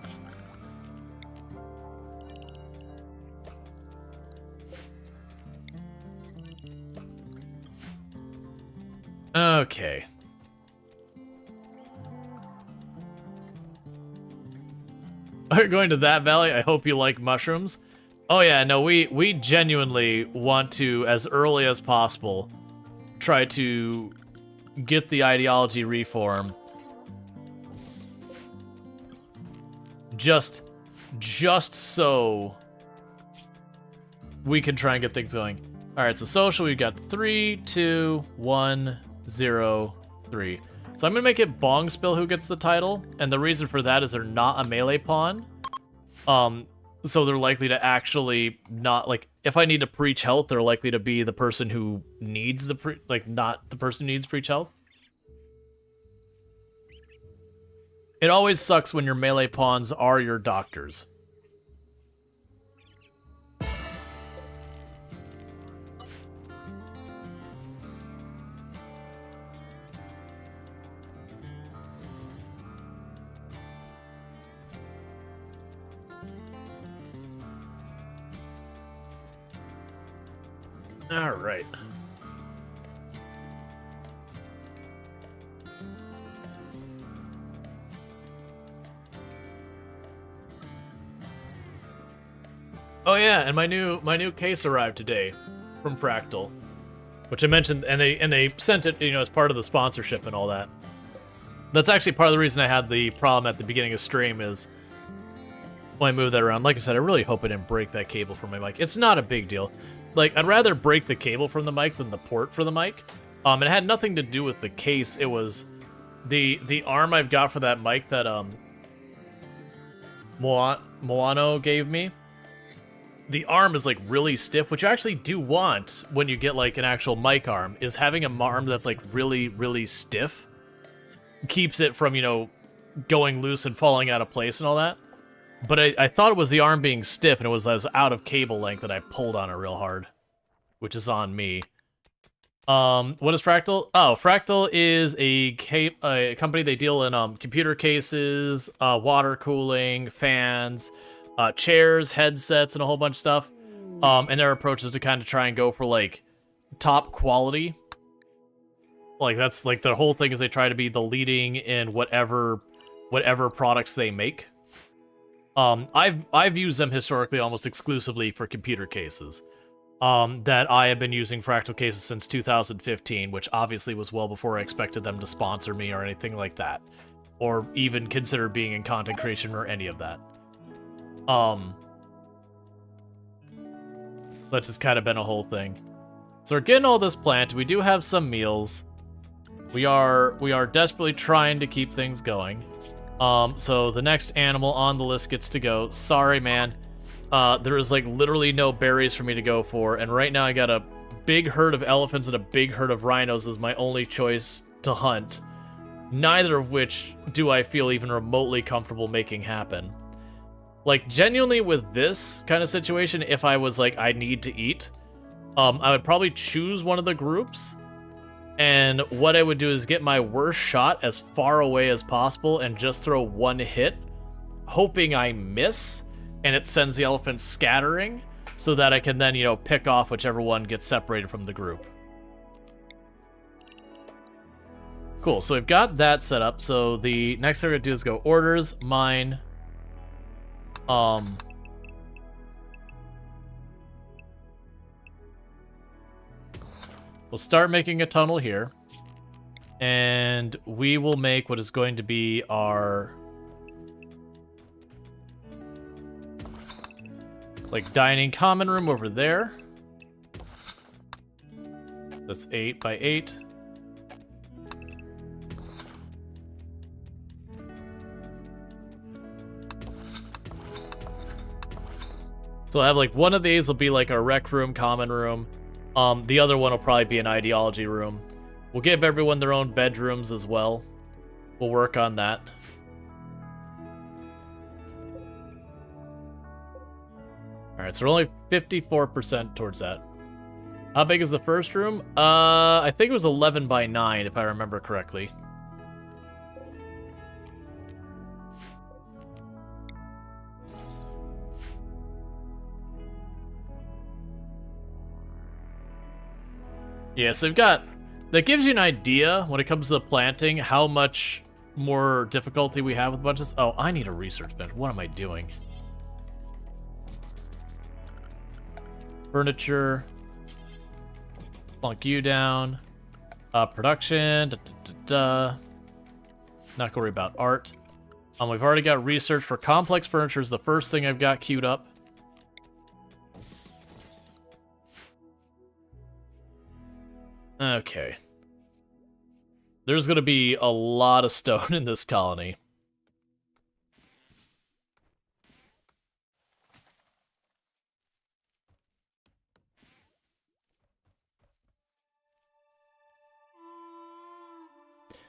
Okay. Are you going to that valley? I hope you like mushrooms. Oh yeah, no, we genuinely want to, as early as possible, try to get the ideology reform. Just so we can try and get things going. Alright, so social, we've got 3, 2, 1, 0, 3. So I'm gonna make it Bong Spill who gets the title, and the reason for that is they're not a melee pawn. So they're likely to actually not, like, if I need to preach health, they're likely to be the person who needs the not the person who needs preach health. It always sucks when your melee pawns are your doctors. All right. Oh yeah, and my new case arrived today from Fractal, which I mentioned, and they sent it, you know, as part of the sponsorship and all that. That's actually part of the reason I had the problem at the beginning of stream is when I moved that around. Like I said, I really hope I didn't break that cable from my mic. It's not a big deal. Like, I'd rather break the cable from the mic than the port for the mic. It had nothing to do with the case. It was the arm I've got for that mic that Moano gave me. The arm is like really stiff, which you actually do want when you get like an actual mic arm, is having a arm that's like really, really stiff. Keeps it from, you know, going loose and falling out of place and all that. But I thought it was the arm being stiff, and it was out of cable length that I pulled on it real hard. Which is on me. What is Fractal? Oh, Fractal is a company. They deal in computer cases, water cooling, fans, chairs, headsets, and a whole bunch of stuff. And their approach is to kind of try and go for, like, top quality. Like, that's, like, their whole thing is they try to be the leading in whatever products they make. I've used them historically almost exclusively for computer cases. That I have been using Fractal cases since 2015, which obviously was well before I expected them to sponsor me or anything like that. Or even consider being in content creation or any of that. That's just kind of been a whole thing. So we're getting all this planted. We do have some meals. We are desperately trying to keep things going. So the next animal on the list gets to go. Sorry, man. There is, like, literally no berries for me to go for, and right now I got a big herd of elephants and a big herd of rhinos as my only choice to hunt. Neither of which do I feel even remotely comfortable making happen. Like, genuinely with this kind of situation, if I was like, I need to eat, I would probably choose one of the groups, and what I would do is get my worst shot as far away as possible and just throw one hit, hoping I miss, and it sends the elephants scattering, so that I can then, you know, pick off whichever one gets separated from the group. Cool, so we've got that set up, so the next thing we're gonna do is go orders, mine, we'll start making a tunnel here, and we will make what is going to be our Like dining common room over there. That's 8 by 8. So I have like one of these will be like a rec room, common room. The other one will probably be an ideology room. We'll give everyone their own bedrooms as well. We'll work on that. Alright, so we're only 54% towards that. How big is the first room? I think it was 11 by 9, if I remember correctly. Yeah, so we've got... That gives you an idea, when it comes to the planting, how much more difficulty we have with bunches. Oh, I need a research bench. What am I doing? Furniture. Plunk you down. Production. Not gonna worry about art. We've already got research for complex furniture is the first thing I've got queued up. Okay. There's gonna be a lot of stone in this colony.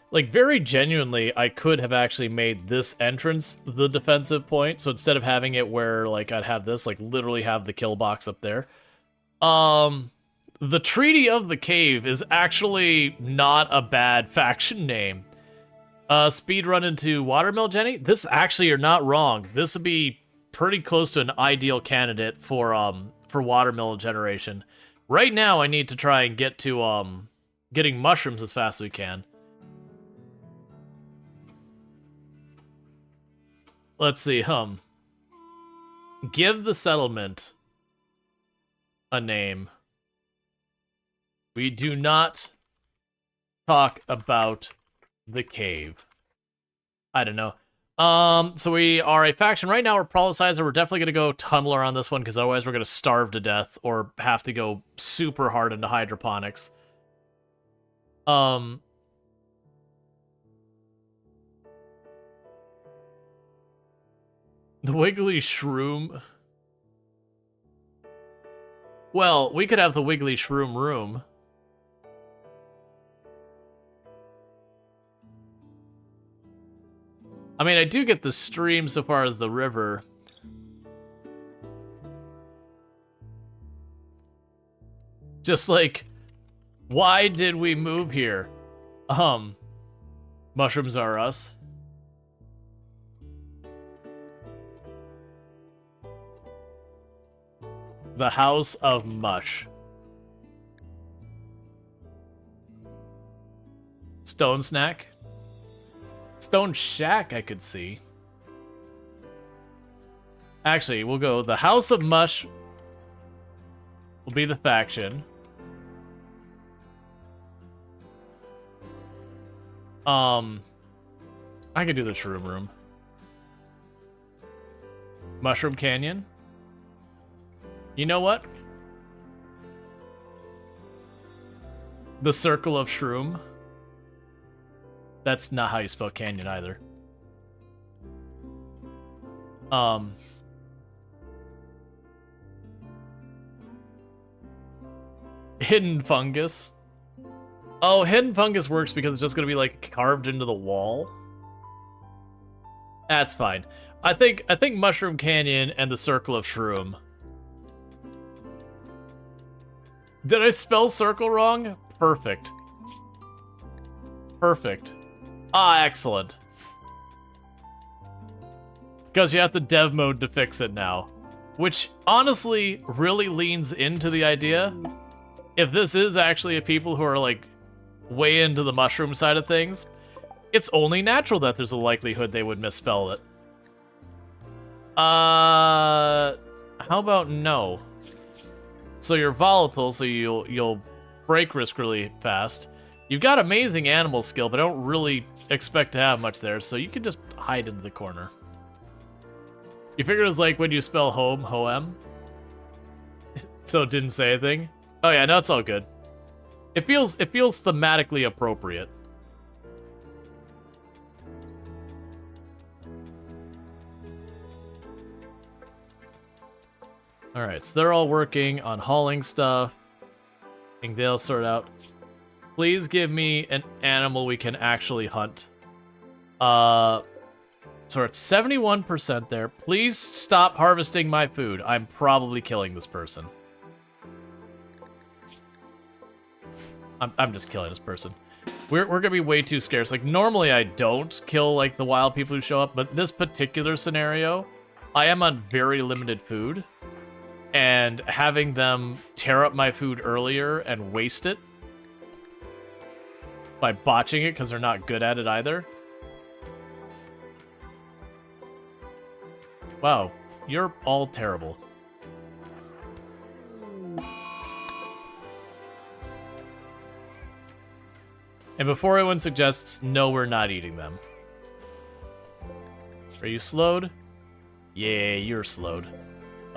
Like, very genuinely, I could have actually made this entrance the defensive point, so instead of having it where, like, I'd have this, like, literally have the kill box up there. The Treaty of the Cave is actually not a bad faction name. Speedrun into Watermill, Jenny? This actually, you're not wrong. This would be pretty close to an ideal candidate for Watermill generation. Right now, I need to try and get to, getting mushrooms as fast as we can. Let's see, give the settlement a name. We do not talk about the cave. I don't know. So we are a faction. Right now we're Prolicizer. We're definitely going to go Tunneler on this one, because otherwise we're going to starve to death, or have to go super hard into hydroponics. The Wiggly Shroom. Well, we could have the Wiggly Shroom Room. I mean, I do get the stream so far as the river. Just like, why did we move here? Mushrooms are us. The House of Mush. Stone Snack. Stone Shack, I could see. Actually, we'll go the House of Mush will be the faction. I could do the Shroom Room. Mushroom Canyon. You know what? The Circle of Shroom. That's not how you spell canyon either. Hidden Fungus. Oh, Hidden Fungus works because it's just gonna be like carved into the wall. That's fine. I think Mushroom Canyon and the Circle of Shroom. Did I spell circle wrong? Perfect. Perfect. Ah, excellent. Because you have the dev mode to fix it now. Which, honestly, really leans into the idea. If this is actually a people who are, like, way into the mushroom side of things, it's only natural that there's a likelihood they would misspell it. How about no? So you're volatile, so you'll break risk really fast. You've got amazing animal skill, but I don't really expect to have much there, so you can just hide into the corner. You figure it's like when you spell home, hoem? So it didn't say anything? Oh yeah, no, it's all good. It feels thematically appropriate. Alright, so they're all working on hauling stuff. I think they'll sort out. Please give me an animal we can actually hunt. So it's 71% there. Please stop harvesting my food. I'm probably killing this person. I'm just killing this person. We're gonna be way too scarce. Like, normally I don't kill, like, the wild people who show up, but this particular scenario, I am on very limited food. And having them tear up my food earlier and waste it by botching it because they're not good at it either. Wow, you're all terrible. And before anyone suggests, no, we're not eating them. Are you slowed? Yeah, you're slowed.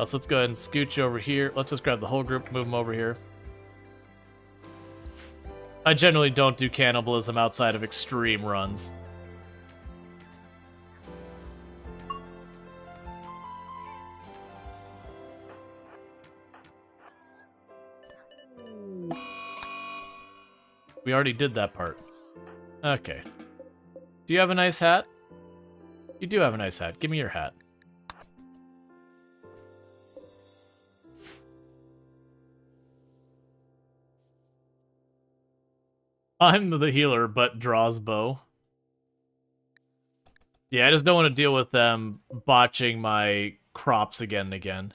So let's go ahead and scooch over here. Let's just grab the whole group, move them over here. I generally don't do cannibalism outside of extreme runs. We already did that part. Okay. Do you have a nice hat? You do have a nice hat. Give me your hat. I'm the healer, but draws bow. Yeah, I just don't want to deal with them botching my crops again and again.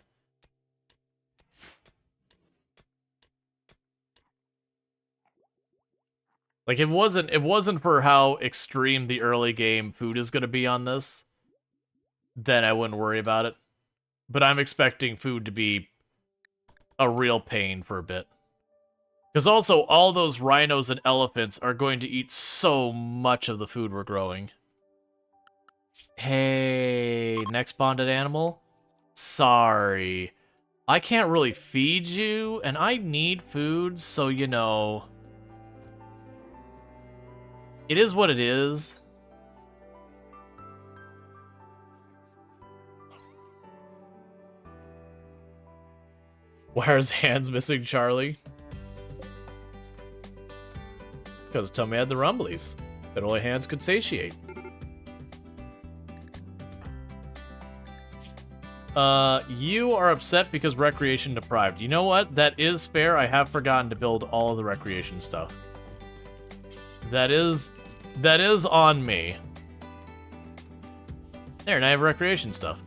Like, it wasn't for how extreme the early game food is going to be on this, then I wouldn't worry about it. But I'm expecting food to be a real pain for a bit. Because also, all those rhinos and elephants are going to eat so much of the food we're growing. Hey, next bonded animal? Sorry. I can't really feed you, and I need food, so, you know... It is what it is. Why are his hands missing, Charlie? Because Tommy had the rumblies that only hands could satiate. You are upset because recreation deprived. You know what? That is fair. I have forgotten to build all of the recreation stuff. That is on me. There, now I have recreation stuff.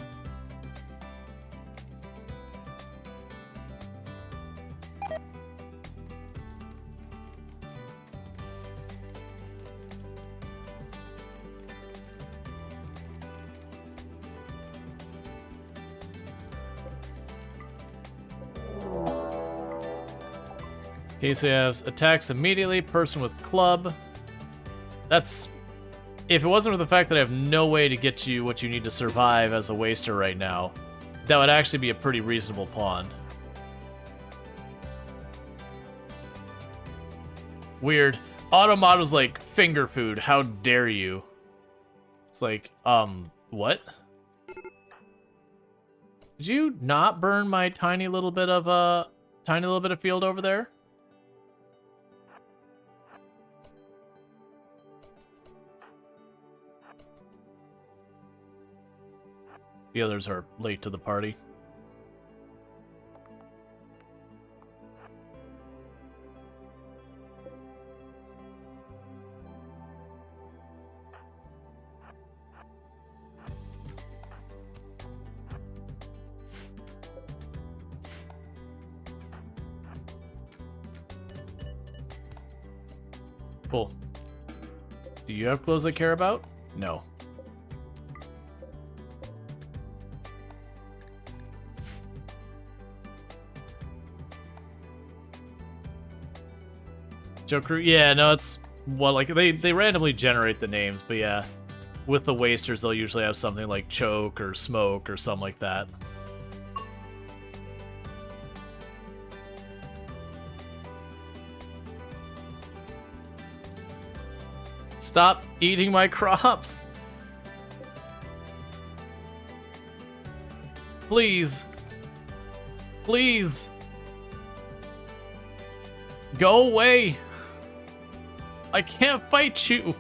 Okay, so you have attacks immediately, person with club. That's... If it wasn't for the fact that I have no way to get you what you need to survive as a waster right now, that would actually be a pretty reasonable pawn. Weird. Automado's like, finger food, how dare you? It's like, what? Did you not burn my tiny little bit of field over there? The others are late to the party. Cool. Do you have clothes I care about? No. Joe Crew, yeah, no, it's, well, like, they randomly generate the names, but yeah, with the wasters, they'll usually have something like Choke or Smoke or something like that. Stop eating my crops. Please. Please. Go away. I can't fight you.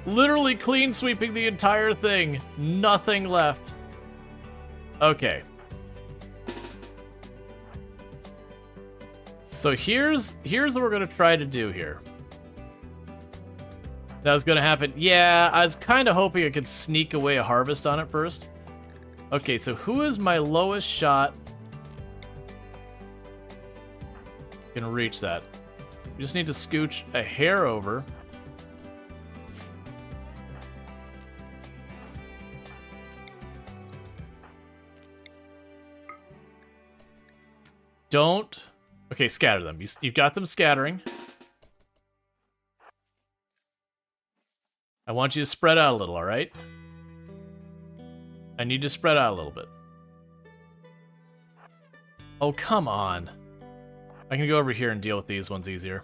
Literally clean sweeping the entire thing. Nothing left. Okay. So here's what we're gonna try to do here. That was gonna happen. Yeah, I was kind of hoping I could sneak away a harvest on it first. Okay, so who is my lowest shot? Can reach that. We just need to scooch a hair over. Don't. Okay, scatter them. You've got them scattering. I want you to spread out a little, all right? I need to spread out a little bit. Oh, come on. I can go over here and deal with these ones easier.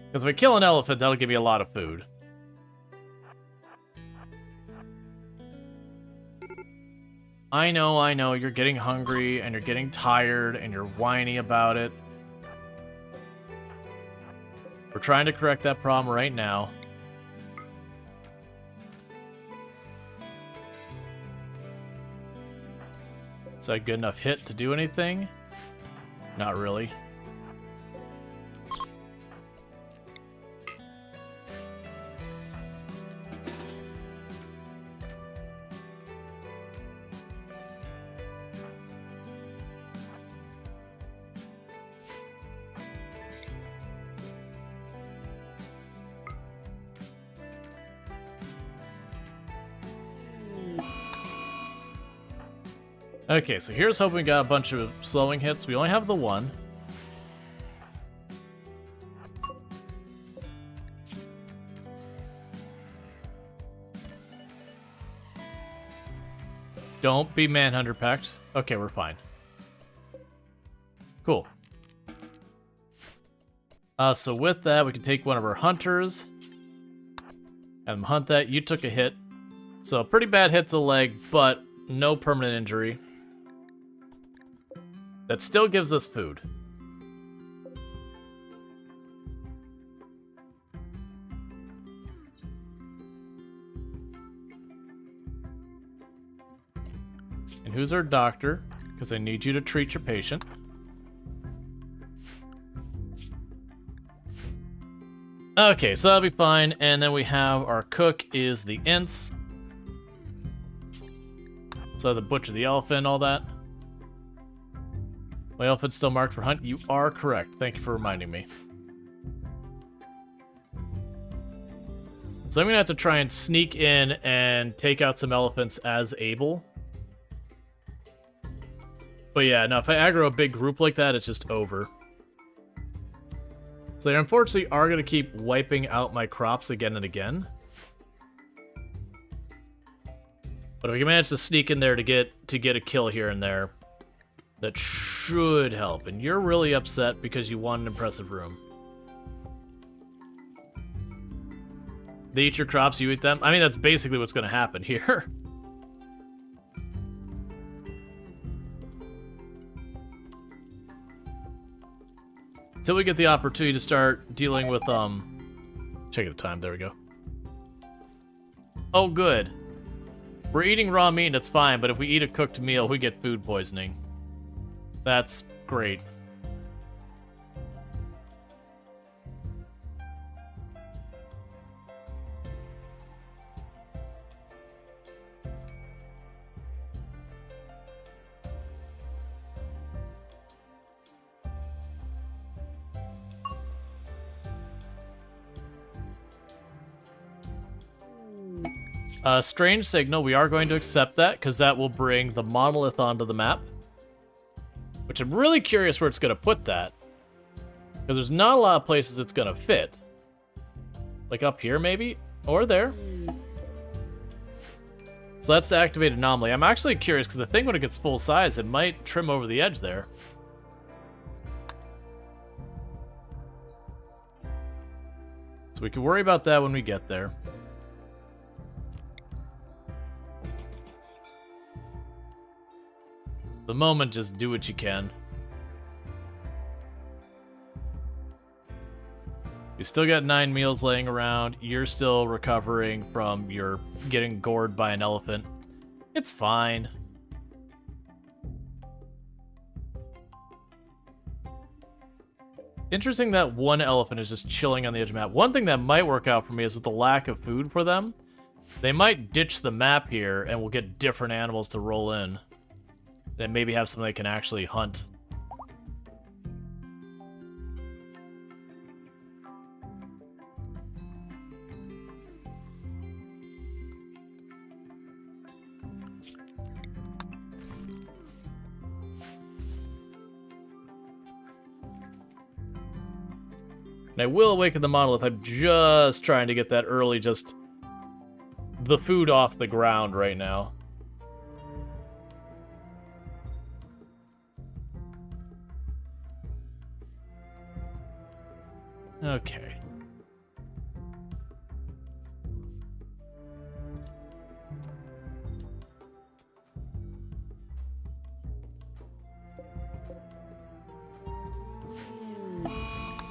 Because if I kill an elephant, that'll give me a lot of food. I know, you're getting hungry, and you're getting tired, and you're whiny about it. We're trying to correct that problem right now. Is that a good enough hit to do anything? Not really. Okay, so here's hoping we got a bunch of slowing hits. We only have the one. Don't be Manhunter Pact. Okay, we're fine. Cool. So with that, we can take one of our hunters and hunt that. You took a hit. So pretty bad hits a leg, but no permanent injury. That still gives us food. And who's our doctor? Because I need you to treat your patient. Okay, so that'll be fine. And then we have our cook is the Ince. So the butcher, the elephant, all that. My elephant's still marked for hunt. You are correct. Thank you for reminding me. So I'm going to have to try and sneak in and take out some elephants as able. But yeah, no, if I aggro a big group like that, it's just over. So they unfortunately are going to keep wiping out my crops again and again. But if we can manage to sneak in there to get a kill here and there, that should help. And you're really upset because you want an impressive room. They eat your crops, you eat them? I mean, that's basically what's going to happen here. Until we get the opportunity to start dealing with, checking the time, there we go. Oh, good. We're eating raw meat, that's fine, but if we eat a cooked meal, we get food poisoning. That's great. Strange signal, we are going to accept that, because that will bring the monolith onto the map. Which I'm really curious where it's going to put that. Because there's not a lot of places it's going to fit. Like up here, maybe? Or there. So that's the activated anomaly. I'm actually curious, because the thing, when it gets full size, it might trim over the edge there. So we can worry about that when we get there. The moment, just do what you can. You still got 9 meals laying around. You're still recovering from your getting gored by an elephant. It's fine. Interesting that one elephant is just chilling on the edge of the map. One thing that might work out for me is with the lack of food for them, they might ditch the map here and we'll get different animals to roll in. Then maybe have something they can actually hunt. And I will awaken the monolith. I'm just trying to get that early, just the food off the ground right now. Okay.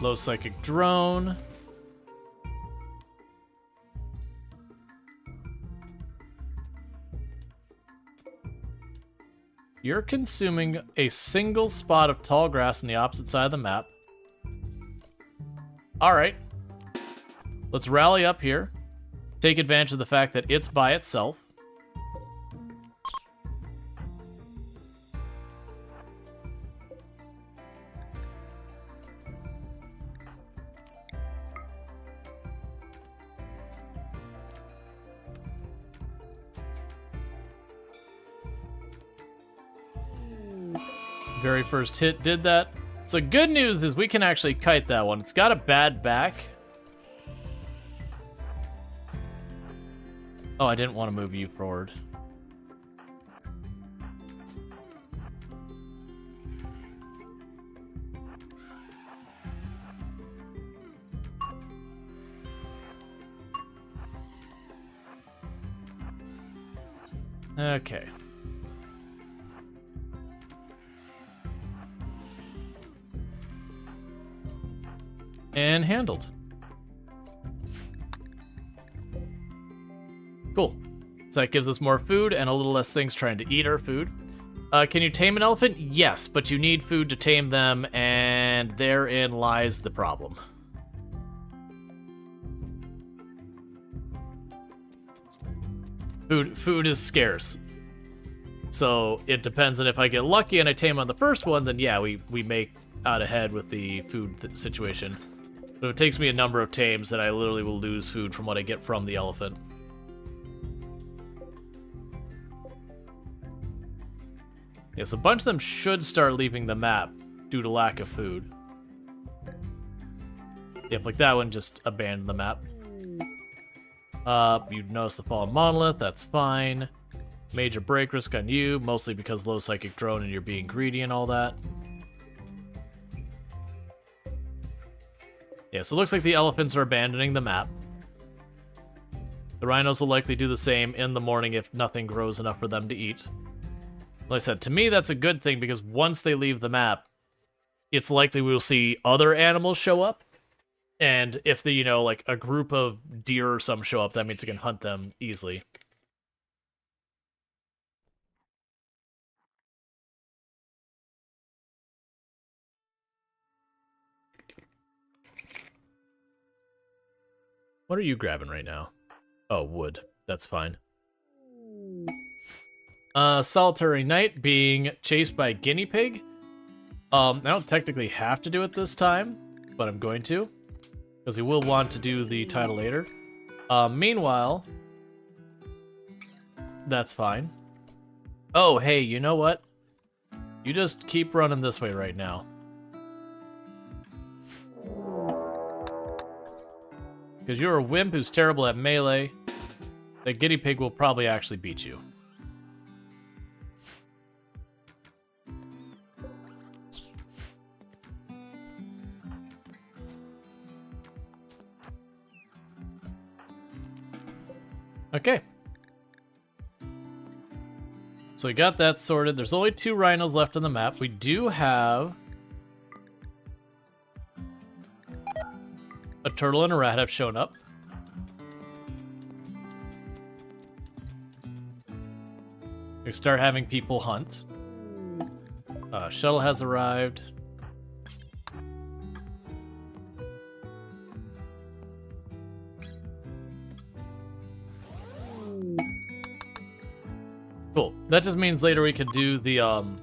Low psychic drone. You're consuming a single spot of tall grass on the opposite side of the map. Alright. Let's rally up here. Take advantage of the fact that it's by itself. Very first hit did that. So good news is we can actually kite that one. It's got a bad back. Oh, I didn't want to move you forward. Okay. And handled. Cool. So that gives us more food and a little less things trying to eat our food. Can you tame an elephant? Yes, but you need food to tame them, and therein lies the problem. Food is scarce. So it depends on if I get lucky and I tame on the first one, then yeah, we make out ahead with the food situation. But if it takes me a number of tames, then I literally will lose food from what I get from the elephant. Yes, a bunch of them should start leaving the map due to lack of food. Yep, like that one just abandoned the map. You'd notice the fallen monolith, that's fine. Major break risk on you, mostly because low psychic drone and you're being greedy and all that. Yeah, so it looks like the elephants are abandoning the map. The rhinos will likely do the same in the morning if nothing grows enough for them to eat. Like I said, to me that's a good thing because once they leave the map, it's likely we'll see other animals show up. And if the, like a group of deer or some show up, that means I can hunt them easily. What are you grabbing right now? Oh, wood. That's fine. Solitary Knight being chased by a guinea pig. I don't technically have to do it this time, but I'm going to. Because we will want to do the title later. Meanwhile, that's fine. Oh, hey, you know what? You just keep running this way right now. Because you're a wimp who's terrible at melee. That guinea pig will probably actually beat you. Okay. So we got that sorted. There's only 2 rhinos left on the map. We do have a turtle and a rat have shown up. We start having people hunt. Shuttle has arrived. Cool. That just means later we could do the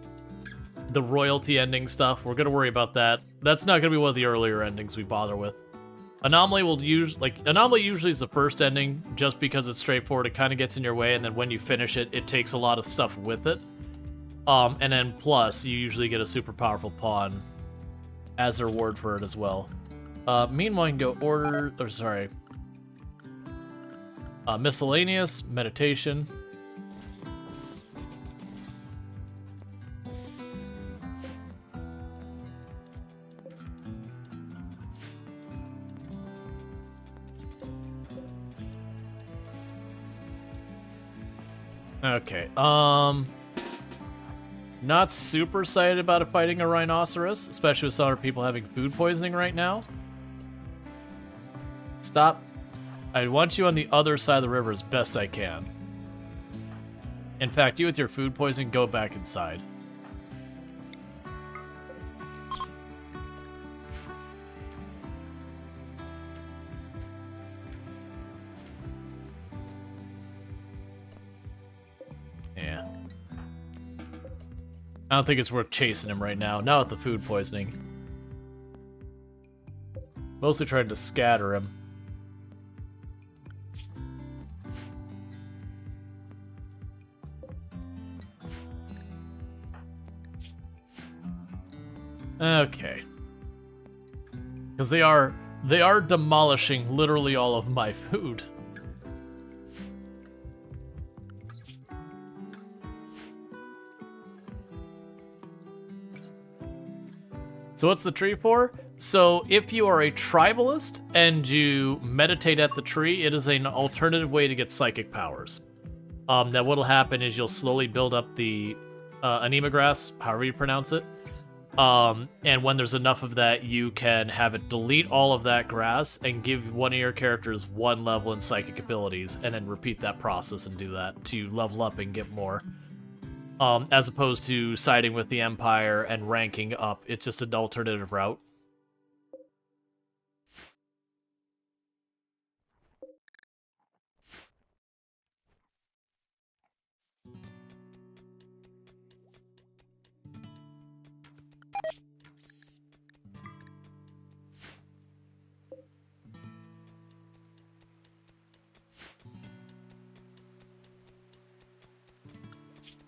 royalty ending stuff. We're gonna worry about that. That's not gonna be one of the earlier endings we bother with. Anomaly will Anomaly usually is the first ending just because it's straightforward. It kind of gets in your way, and then when you finish it, it takes a lot of stuff with it. And then plus, you usually get a super powerful pawn as a reward for it as well. Meanwhile, you can go order, or sorry, miscellaneous, meditation. Okay, not super excited about fighting a rhinoceros, especially with some other people having food poisoning right now. Stop. I want you on the other side of the river as best I can. In fact, you with your food poisoning, go back inside. Yeah. I don't think it's worth chasing him right now, not with the food poisoning. Mostly trying to scatter him. Okay. Because they are demolishing literally all of my food. So what's the tree for? So if you are a tribalist and you meditate at the tree, it is an alternative way to get psychic powers. That what'll happen is you'll slowly build up the anema grass, however you pronounce it. And when there's enough of that, you can have it delete all of that grass and give one of your characters 1 level in psychic abilities, and then repeat that process and do that to level up and get more. As opposed to siding with the Empire and ranking up. It's just an alternative route.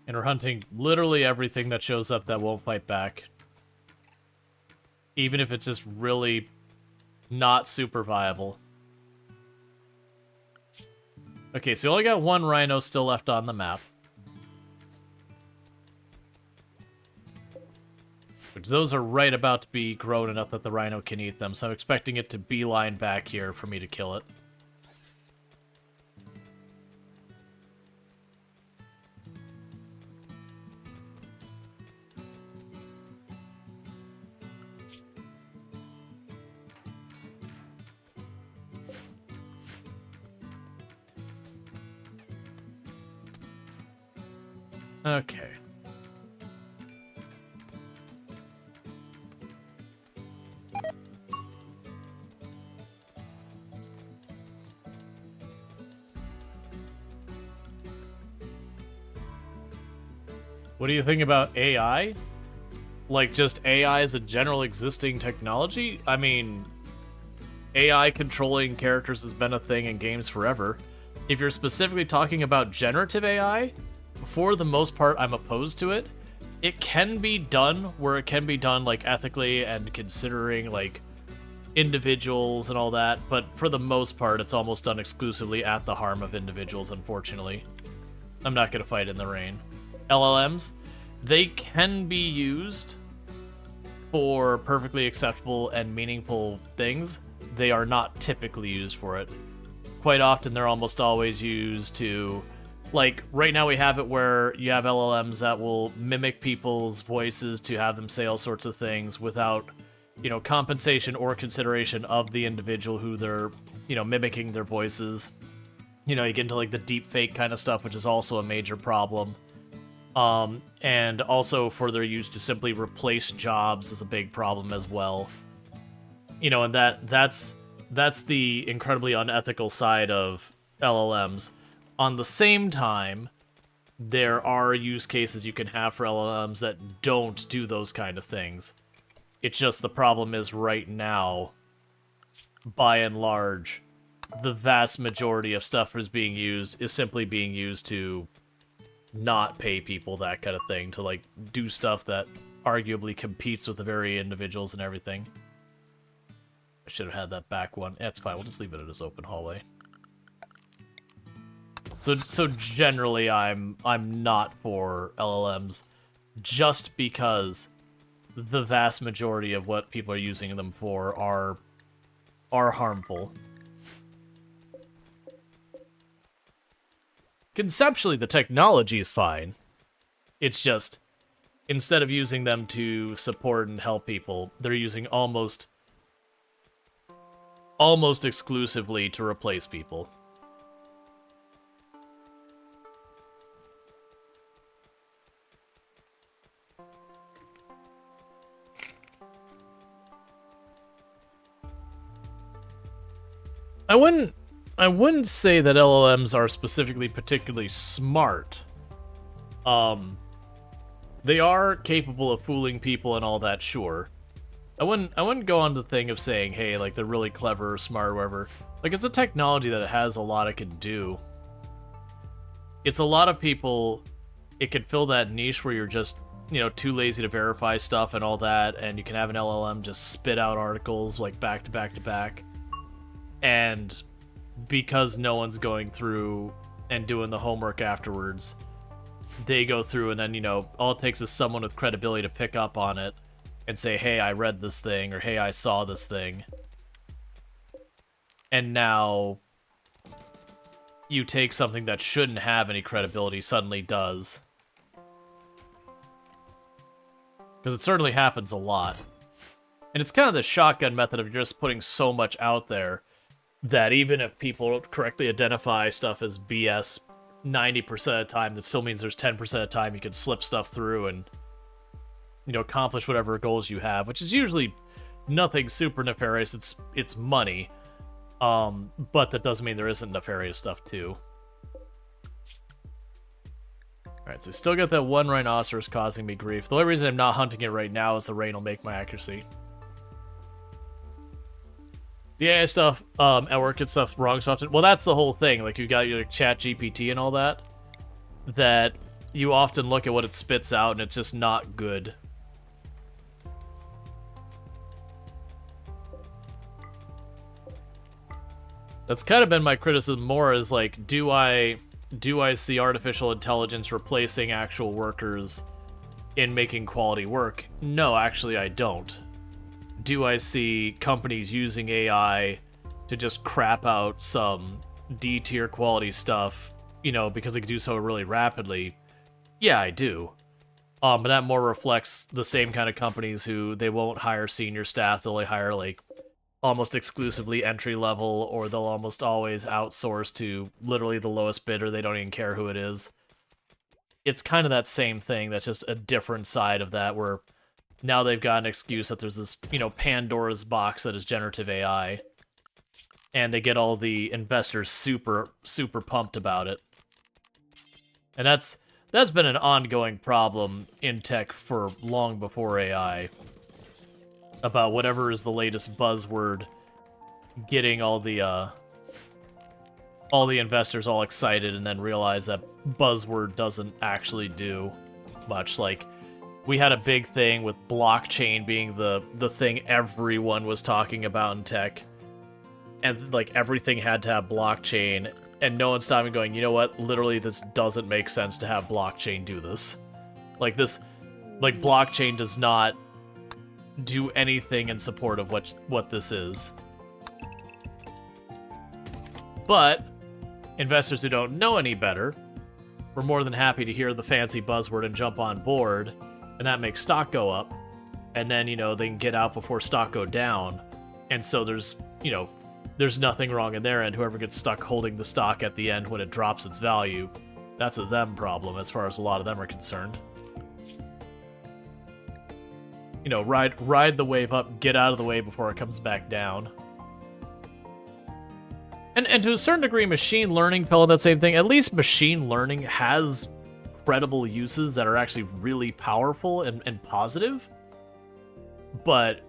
And we're hunting literally everything that shows up that won't fight back. Even if it's just really not super viable. Okay, so we only got 1 rhino still left on the map. Which those are right about to be grown enough that the rhino can eat them, so I'm expecting it to beeline back here for me to kill it. Okay. What do you think about AI? Like, just AI as a general existing technology? I mean, AI controlling characters has been a thing in games forever. If you're specifically talking about generative AI, for the most part, I'm opposed to it. It can be done where it can be done, like, ethically and considering, like, individuals and all that, but for the most part, it's almost done exclusively at the harm of individuals, unfortunately. I'm not gonna fight in the rain. LLMs, they can be used for perfectly acceptable and meaningful things. They are not typically used for it. quite often they're almost always used to, like, right now we have it where you have LLMs that will mimic people's voices to have them say all sorts of things without, you know, compensation or consideration of the individual who they're, you know, mimicking their voices. You know, you get into, like, the deep fake kind of stuff, which is also a major problem. And also for their use to simply replace jobs is a big problem as well. You know, and that's the incredibly unethical side of LLMs. On the same time, there are use cases you can have for LLMs that don't do those kind of things. It's just the problem is right now, by and large, the vast majority of stuff is simply being used to not pay people, that kind of thing, to, like, do stuff that arguably competes with the very individuals and everything. I should have had that back one. That's fine, we'll just leave it in this open hallway. So generally, I'm not for LLMs, just because the vast majority of what people are using them for are harmful. Conceptually, the technology is fine. It's just, instead of using them to support and help people, they're using almost exclusively to replace people. I wouldn't say that LLMs are specifically particularly smart. They are capable of fooling people and all that, sure. I wouldn't go on the thing of saying, hey, like, they're really clever or smart or whatever. Like, it's a technology that it has a lot it can do. It's a lot of people, it can fill that niche where you're just, you know, too lazy to verify stuff and all that, and you can have an LLM just spit out articles, like, back to back to back. And because no one's going through and doing the homework afterwards, they go through and then, you know, all it takes is someone with credibility to pick up on it and say, hey, I read this thing, or hey, I saw this thing. And now you take something that shouldn't have any credibility, suddenly does. Because it certainly happens a lot. And it's kind of the shotgun method of just putting so much out there that even if people correctly identify stuff as BS 90% of the time, that still means there's 10% of the time you can slip stuff through and, you know, accomplish whatever goals you have, which is usually nothing super nefarious. It's money, but that doesn't mean there isn't nefarious stuff too. Alright, so I still got that one rhinoceros causing me grief. The only reason I'm not hunting it right now is the rain will make my accuracy. The AI stuff at work gets stuff wrong so often. Well, that's the whole thing. Like, you've got your chat GPT and all that, that you often look at what it spits out and it's just not good. That's kind of been my criticism more, is like, do I see artificial intelligence replacing actual workers in making quality work? No, actually I don't. Do I see companies using AI to just crap out some D-tier quality stuff, you know, because they can do so really rapidly? Yeah, I do. But that more reflects the same kind of companies who they won't hire senior staff, they'll only hire, like, almost exclusively entry level, or they'll almost always outsource to literally the lowest bidder, they don't even care who it is. It's kind of that same thing, that's just a different side of that, where now they've got an excuse that there's this, you know, Pandora's box that is generative AI. And they get all the investors super, super pumped about it. And that's been an ongoing problem in tech for long before AI. About whatever is the latest buzzword getting all the investors all excited and then realize that buzzword doesn't actually do much. Like, we had a big thing with blockchain being the thing everyone was talking about in tech. And, like, everything had to have blockchain. And no one's stopping going, you know what? Literally, this doesn't make sense to have blockchain do this. Like, blockchain does not do anything in support of what this is. But investors who don't know any better were more than happy to hear the fancy buzzword and jump on board, and that makes stock go up. And then, they can get out before stock go down. And so there's nothing wrong in their end. Whoever gets stuck holding the stock at the end when it drops its value, that's a them problem as far as a lot of them are concerned. Ride the wave up, get out of the way before it comes back down. And to a certain degree, machine learning fell in that same thing. At least machine learning has credible uses that are actually really powerful and positive. But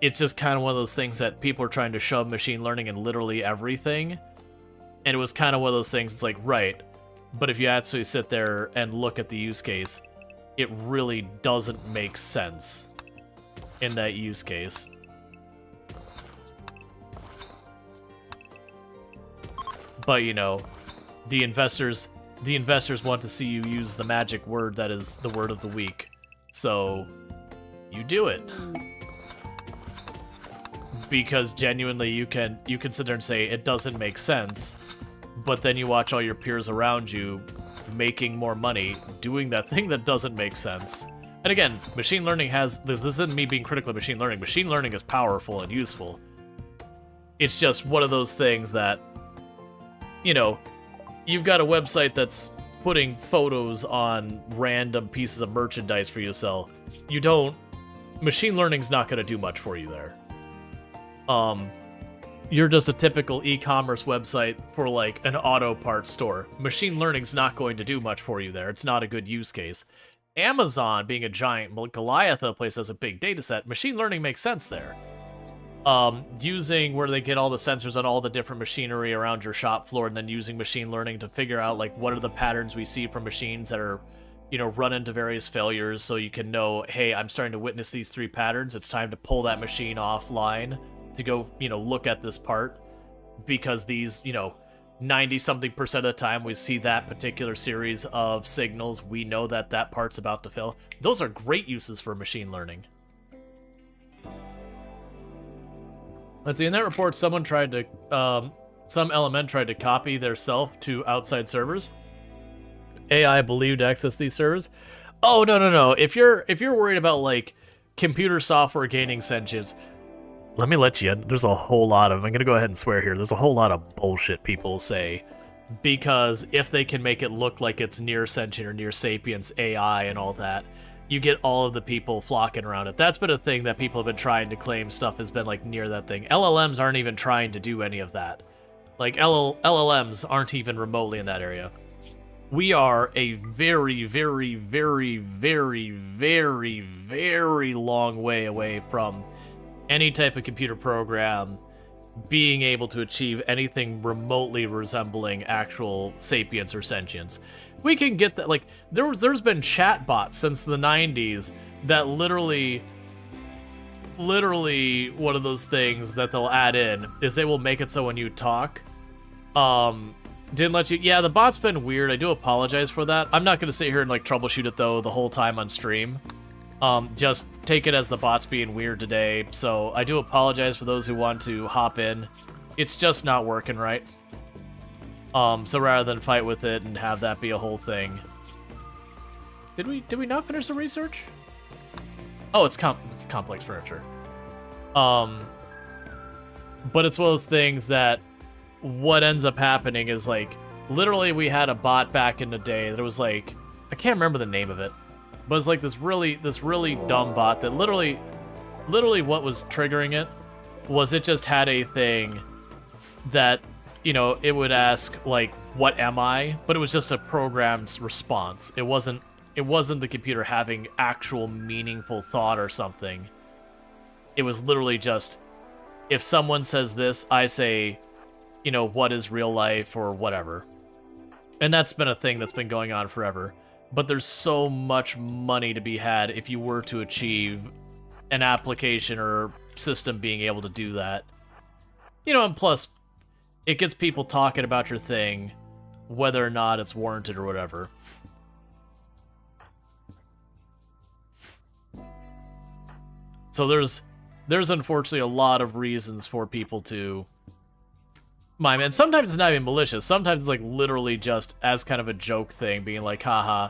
it's just kind of one of those things that people are trying to shove machine learning in literally everything. And it was kind of one of those things, it's like, right, but if you actually sit there and look at the use case, it really doesn't make sense in that use case. But, the investors want to see you use the magic word that is the word of the week. So, you do it. Because genuinely you can sit there and say it doesn't make sense, but then you watch all your peers around you making more money doing that thing that doesn't make sense. And again, machine learning this isn't me being critical of machine learning. Machine learning is powerful and useful. It's just one of those things that, you've got a website that's putting photos on random pieces of merchandise for you to sell. Machine learning's not going to do much for you there. You're just a typical e-commerce website for like an auto parts store. Machine learning's not going to do much for you there. It's not a good use case. Amazon being a giant Goliath of a place has a big data set. Machine learning makes sense there. Using where they get all the sensors on all the different machinery around your shop floor, and then using machine learning to figure out like what are the patterns we see from machines that are, run into various failures, so you can know, hey, I'm starting to witness these 3 patterns. It's time to pull that machine offline to go, look at this part, because these, 90-something% of the time we see that particular series of signals, we know that that part's about to fail. Those are great uses for machine learning. Let's see, in that report, some LMN tried to copy their self to outside servers. AI believed to access these servers. Oh, no. If you're worried about, like, computer software gaining sentience, let me let you in. There's a whole lot of, I'm going to go ahead and swear here, there's a whole lot of bullshit people say, because if they can make it look like it's near sentient or near sapience AI and all that, you get all of the people flocking around it. That's been a thing that people have been trying to claim stuff has been like near that thing. LLMs aren't even trying to do any of that. Like LLMs aren't even remotely in that area. We are a very, very, very, very, very, very long way away from any type of computer program being able to achieve anything remotely resembling actual sapience or sentience. We can get that, like, there's been chatbots since the 90s that literally one of those things that they'll add in is they will make it so when you talk, didn't let you, yeah, the bot's been weird, I do apologize for that. I'm not gonna sit here and, like, troubleshoot it, though, the whole time on stream. Just take it as the bot's being weird today, so I do apologize for those who want to hop in. It's just not working right. So rather than fight with it and have that be a whole thing. Did we not finish the research? Oh, it's complex furniture. But it's one of those things that what ends up happening is, like, literally we had a bot back in the day that was like, I can't remember the name of it, but it's like this really dumb bot that literally what was triggering it was it just had a thing that, it would ask, like, what am I? But it was just a programmed response. It wasn't the computer having actual meaningful thought or something. It was literally just, if someone says this, I say, what is real life or whatever. And that's been a thing that's been going on forever. But there's so much money to be had if you were to achieve an application or system being able to do that. And plus, it gets people talking about your thing, whether or not it's warranted or whatever. So there's unfortunately a lot of reasons for people to mime. And sometimes it's not even malicious. Sometimes it's like literally just as kind of a joke thing, being like, haha,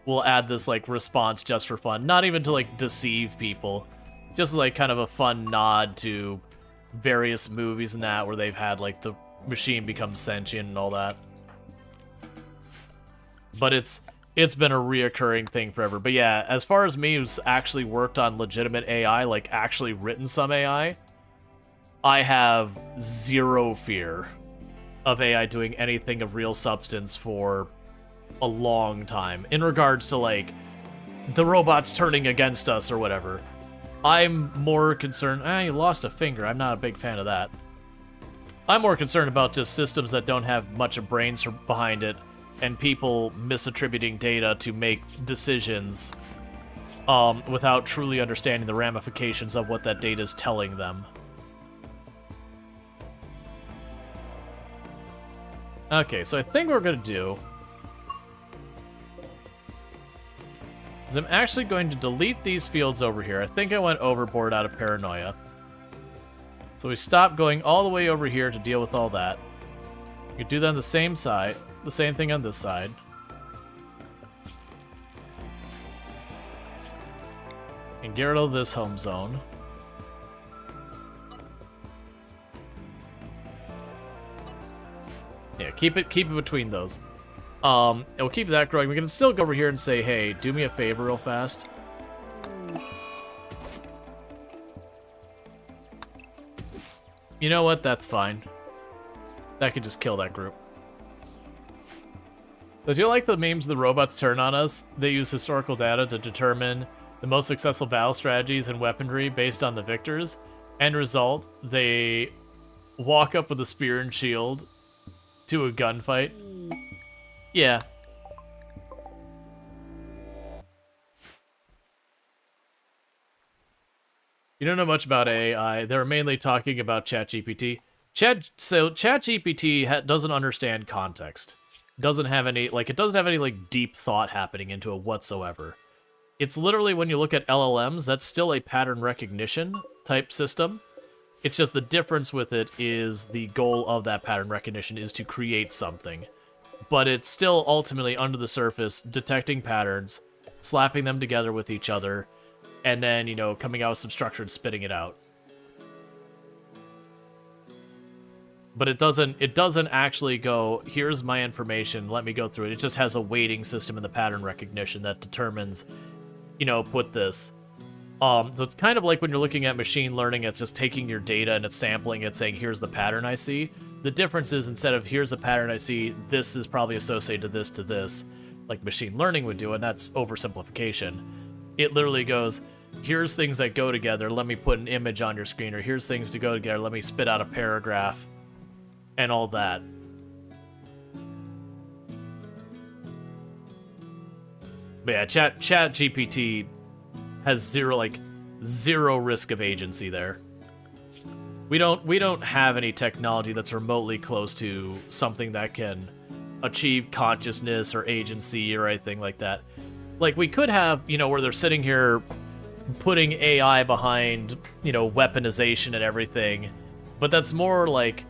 we'll add this like response just for fun. Not even to like deceive people. Just like kind of a fun nod to various movies and that where they've had like the machine become sentient and all that. But it's been a reoccurring thing forever. But yeah, as far as me who's actually worked on legitimate AI, like actually written some AI, I have zero fear of AI doing anything of real substance for a long time. In regards to like the robots turning against us or whatever. I'm more concerned, you lost a finger. I'm not a big fan of that. I'm more concerned about just systems that don't have much of brains behind it and people misattributing data to make decisions without truly understanding the ramifications of what that data is telling them. Okay, so I think what we're going to do is I'm actually going to delete these fields over here. I think I went overboard out of paranoia. So we stopped going all the way over here to deal with all that. You can do that on the same side, the same thing on this side. And get rid of this home zone. Yeah, keep it between those. And we'll keep that growing. We can still go over here and say, hey, do me a favor real fast. You know what? That's fine. That could just kill that group. So do you like the memes the robots turn on us? They use historical data to determine the most successful battle strategies and weaponry based on the victors. End result, they walk up with a spear and shield to a gunfight. Yeah. You don't know much about AI. They're mainly talking about ChatGPT. ChatGPT doesn't understand context. Doesn't have any like deep thought happening into it whatsoever. It's literally, when you look at LLMs, that's still a pattern recognition type system. It's just the difference with it is the goal of that pattern recognition is to create something. But it's still ultimately under the surface detecting patterns, slapping them together with each other, and then, you know, coming out with some structure and spitting it out. But it doesn't actually go, here's my information, let me go through it. It just has a weighting system in the pattern recognition that determines, you know, put this. So it's kind of like when you're looking at machine learning, it's just taking your data and it's sampling it, saying, here's the pattern I see. The difference is, instead of here's the pattern I see, this is probably associated to this, like machine learning would do, and that's oversimplification. It literally goes, here's things that go together, let me put an image on your screen, or here's things to go together, let me spit out a paragraph, and all that. But yeah, ChatGPT has zero risk of agency there. We don't have any technology that's remotely close to something that can achieve consciousness or agency or anything like that. Like, we could have, you know, where they're sitting here putting AI behind, you know, weaponization and everything, but that's more like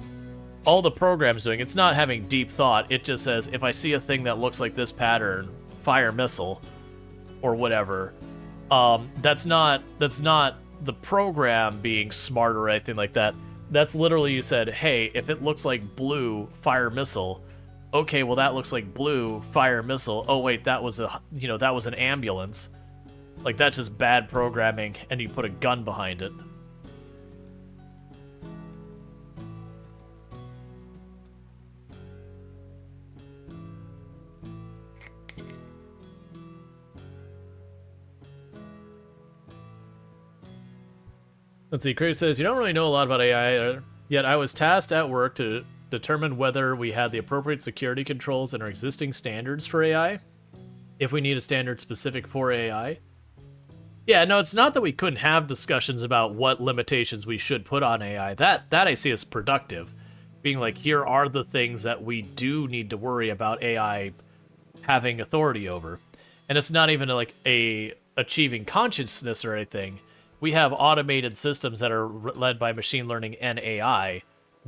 all the program's doing. It's not having deep thought. It just says, if I see a thing that looks like this pattern, fire missile, or whatever. That's not the program being smart or anything like that. That's literally, you said, hey, if it looks like blue, fire missile. Okay, well, that looks like blue, fire missile. Oh wait, that was an ambulance. Like, that's just bad programming, and you put a gun behind it. Let's see, Craig says, you don't really know a lot about AI, yet I was tasked at work to determine whether we had the appropriate security controls in our existing standards for AI, if we need a standard specific for AI. Yeah, no, it's not that we couldn't have discussions about what limitations we should put on AI. That I see as productive. Being like, here are the things that we do need to worry about AI having authority over. And it's not even like achieving consciousness or anything. We have automated systems that are led by machine learning and AI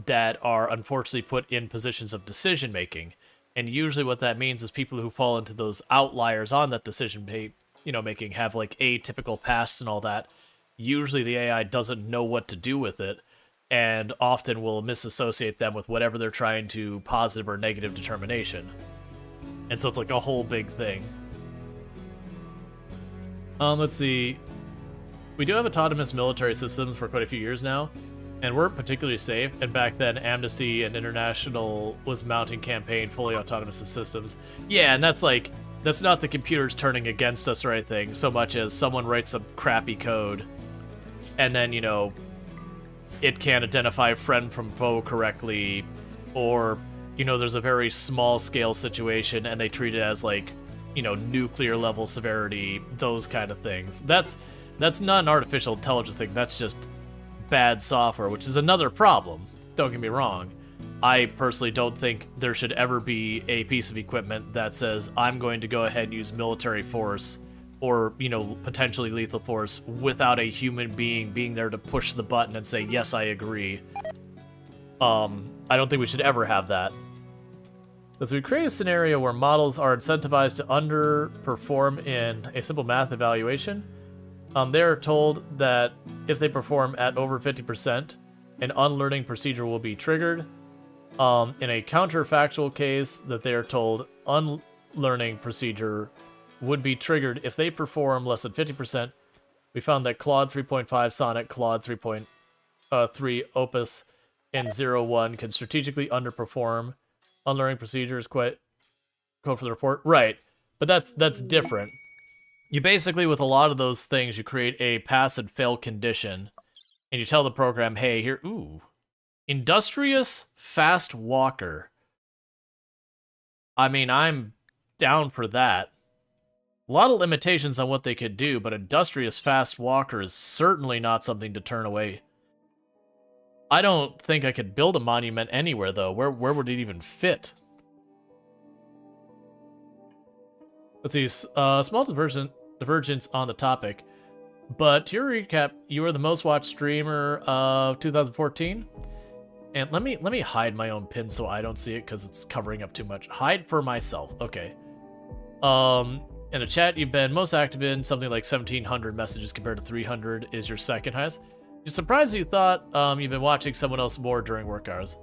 that are unfortunately put in positions of decision making. And usually what that means is people who fall into those outliers on that decision making have like atypical pasts and all that. Usually the AI doesn't know what to do with it, and often will misassociate them with whatever they're trying to positive or negative determination. And so it's like a whole big thing. Let's see. We do have autonomous military systems for quite a few years now, and we're particularly safe. And back then, Amnesty and International was mounting campaign fully autonomous systems. Yeah, and that's not the computers turning against us or anything, so much as someone writes some crappy code, and then, it can't identify friend from foe correctly, or, there's a very small scale situation and they treat it as nuclear level severity, those kind of things. That's not an artificial intelligence thing, that's just bad software, which is another problem. Don't get me wrong. I personally don't think there should ever be a piece of equipment that says, I'm going to go ahead and use military force or, potentially lethal force without a human being there to push the button and say, yes, I agree. I don't think we should ever have that. So we create a scenario where models are incentivized to underperform in a simple math evaluation. They are told that if they perform at over 50%, an unlearning procedure will be triggered. In a counterfactual case, that they are told unlearning procedure would be triggered if they perform less than 50%. We found that Claude 3.5 Sonnet, Claude 3.3 Opus, and 0.1 can strategically underperform. Unlearning procedure is quite code for the report. Right, but that's different. You basically, with a lot of those things, you create a pass and fail condition, and you tell the program, hey, here, industrious fast walker. I mean, I'm down for that. A lot of limitations on what they could do, but industrious fast walker is certainly not something to turn away. I don't think I could build a monument anywhere, though. Where would it even fit? Let's see, small divergence on the topic. But to your recap, you are the most watched streamer of 2014. And let me hide my own pin so I don't see it because it's covering up too much. Hide for myself. Okay. In a chat you've been most active in, something like 1,700 messages compared to 300 is your second highest. You're surprised you thought you've been watching someone else more during work hours.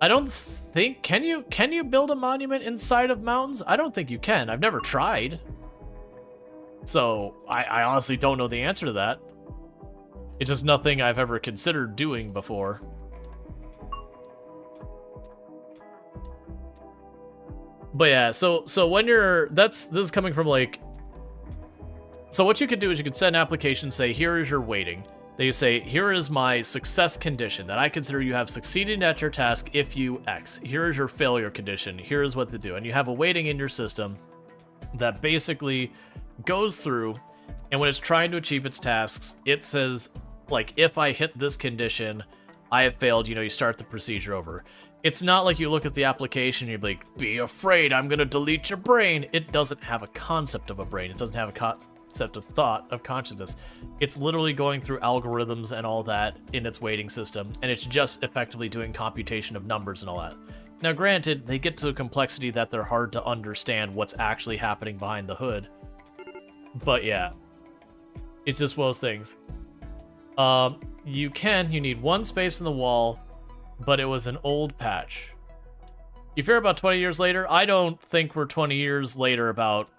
I don't think... Can you build a monument inside of mountains? I don't think you can. I've never tried. So, I honestly don't know the answer to that. It's just nothing I've ever considered doing before. But yeah, so when you're... This is coming from, So what you could do is you could send an application, say, here is your weighting. Then you say, here is my success condition, that I consider you have succeeded at your task if you X. Here is your failure condition. Here is what to do. And you have a weighting in your system that basically goes through, and when it's trying to achieve its tasks, it says, if I hit this condition, I have failed, you start the procedure over. It's not like you look at the application and you're like, be afraid, I'm going to delete your brain. It doesn't have a concept of a brain. It doesn't have a concept of thought, of consciousness. It's literally going through algorithms and all that in its weighting system, and it's just effectively doing computation of numbers and all that. Now, granted, they get to a complexity that they're hard to understand what's actually happening behind the hood. But yeah, it's just one of those things. You need one space in the wall, but it was an old patch. You fear about 20 years later? I don't think we're 20 years later about...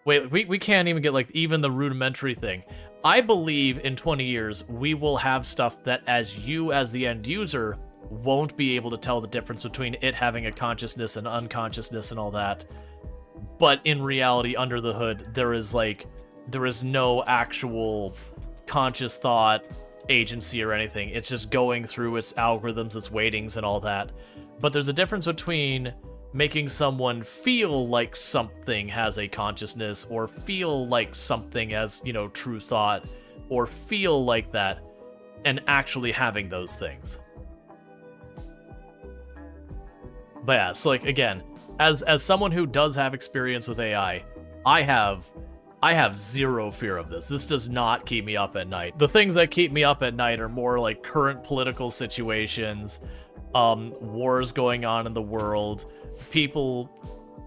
Wait, we can't even get, even the rudimentary thing. I believe in 20 years, we will have stuff that as the end user, won't be able to tell the difference between it having a consciousness and unconsciousness and all that. But in reality, under the hood, there is no actual conscious thought, agency, or anything. It's just going through its algorithms, its weightings, and all that. But there's a difference between making someone feel like something has a consciousness, or feel like something has, true thought, or feel like that, and actually having those things. But yeah, so again, as someone who does have experience with AI, I have I have zero fear of this. This does not keep me up at night. The things that keep me up at night are more like current political situations, wars going on in the world, people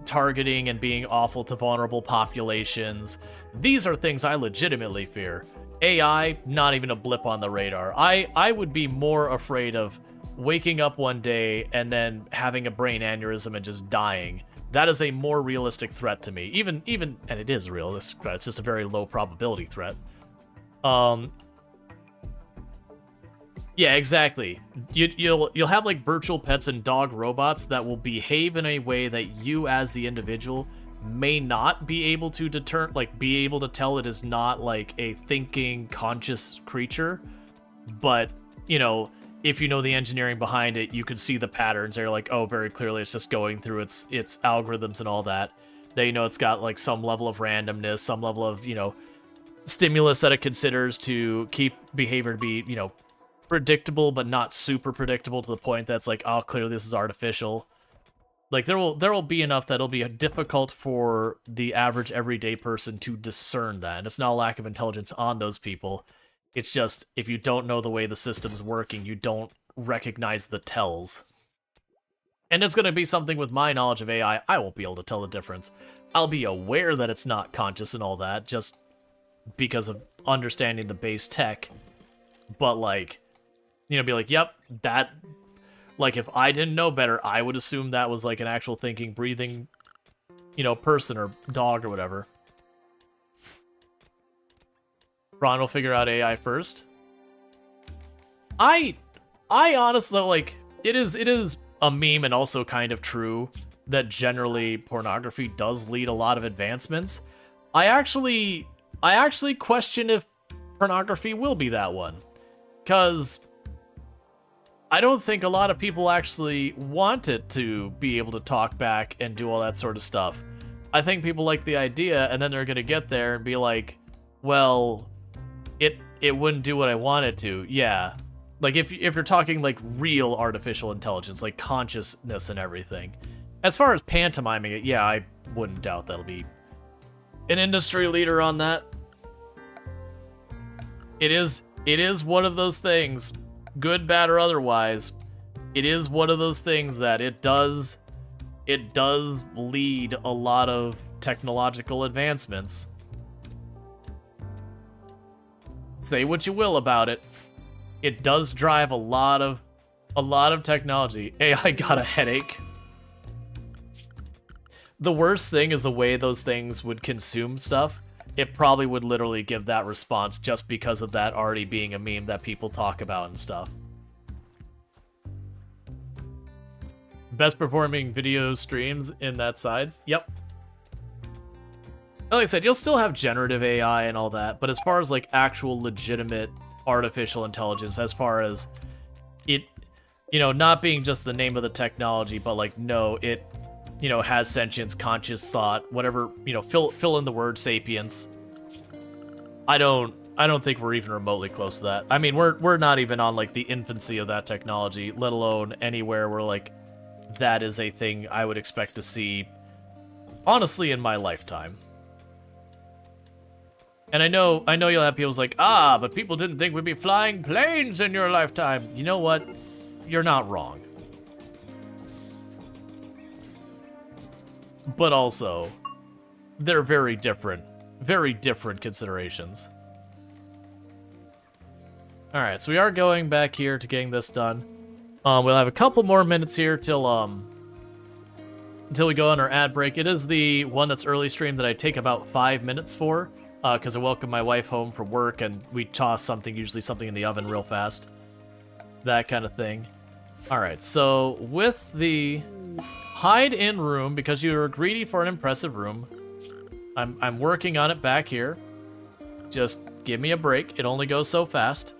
targeting and being awful to vulnerable populations. These are things I legitimately fear. AI, not even a blip on the radar. I would be more afraid of waking up one day and then having a brain aneurysm and just dying. That is a more realistic threat to me. Even, and it is a realistic threat. It's just a very low probability threat. Yeah, exactly. You'll have like virtual pets and dog robots that will behave in a way that you as the individual may not be able to be able to tell it is not like a thinking, conscious creature. But, you know, if you know the engineering behind it, you could see the patterns. They're like, oh, very clearly it's just going through its algorithms and all that. They know it's got like some level of randomness, some level of, you know, stimulus that it considers to keep behavior to be, you know, predictable, but not super predictable to the point that's like, oh, clearly this is artificial. Like, there will be enough that it'll be difficult for the average everyday person to discern that. And it's not a lack of intelligence on those people. It's just, if you don't know the way the system's working, you don't recognize the tells. And it's going to be something with my knowledge of AI, I won't be able to tell the difference. I'll be aware that it's not conscious and all that, just because of understanding the base tech. But, like, you know, be like, yep, that... Like, if I didn't know better, I would assume that was, like, an actual thinking, breathing, you know, person or dog or whatever. Ron will figure out AI first. I honestly, like, it is a meme and also kind of true that generally pornography does lead a lot of advancements. I actually question if pornography will be that one. Because I don't think a lot of people actually want it to be able to talk back and do all that sort of stuff. I think people like the idea, and then they're going to get there and be like, well, it wouldn't do what I want it to. Yeah. Like, if you're talking, like, real artificial intelligence, like consciousness and everything. As far as pantomiming it, yeah, I wouldn't doubt that'll be an industry leader on that. It is one of those things, good, bad, or otherwise, it is one of those things that it does lead a lot of technological advancements. Say what you will about it. It does drive a lot of technology. AI got a headache. The worst thing is the way those things would consume stuff. It probably would literally give that response just because of that already being a meme that people talk about and stuff. Best performing video streams in that sides? Yep. Like I said, you'll still have generative AI and all that, but as far as like actual legitimate artificial intelligence, as far as it, you know, not being just the name of the technology, but like, no, it, you know, has sentience, conscious thought, whatever, you know, fill in the word sapience. I don't think we're even remotely close to that. I mean, we're not even on like the infancy of that technology, let alone anywhere where like that is a thing I would expect to see, honestly, in my lifetime. And I know you'll have people like, but people didn't think we'd be flying planes in your lifetime. You know what? You're not wrong. But also, they're very different considerations. Alright, so we are going back here to getting this done. We'll have a couple more minutes here till we go on our ad break. It is the one that's early stream that I take about 5 minutes for. Because I welcome my wife home from work and we toss usually something in the oven real fast. That kind of thing. Alright, so with the hide in room, because you're greedy for an impressive room, I'm working on it back here. Just give me a break. It only goes so fast.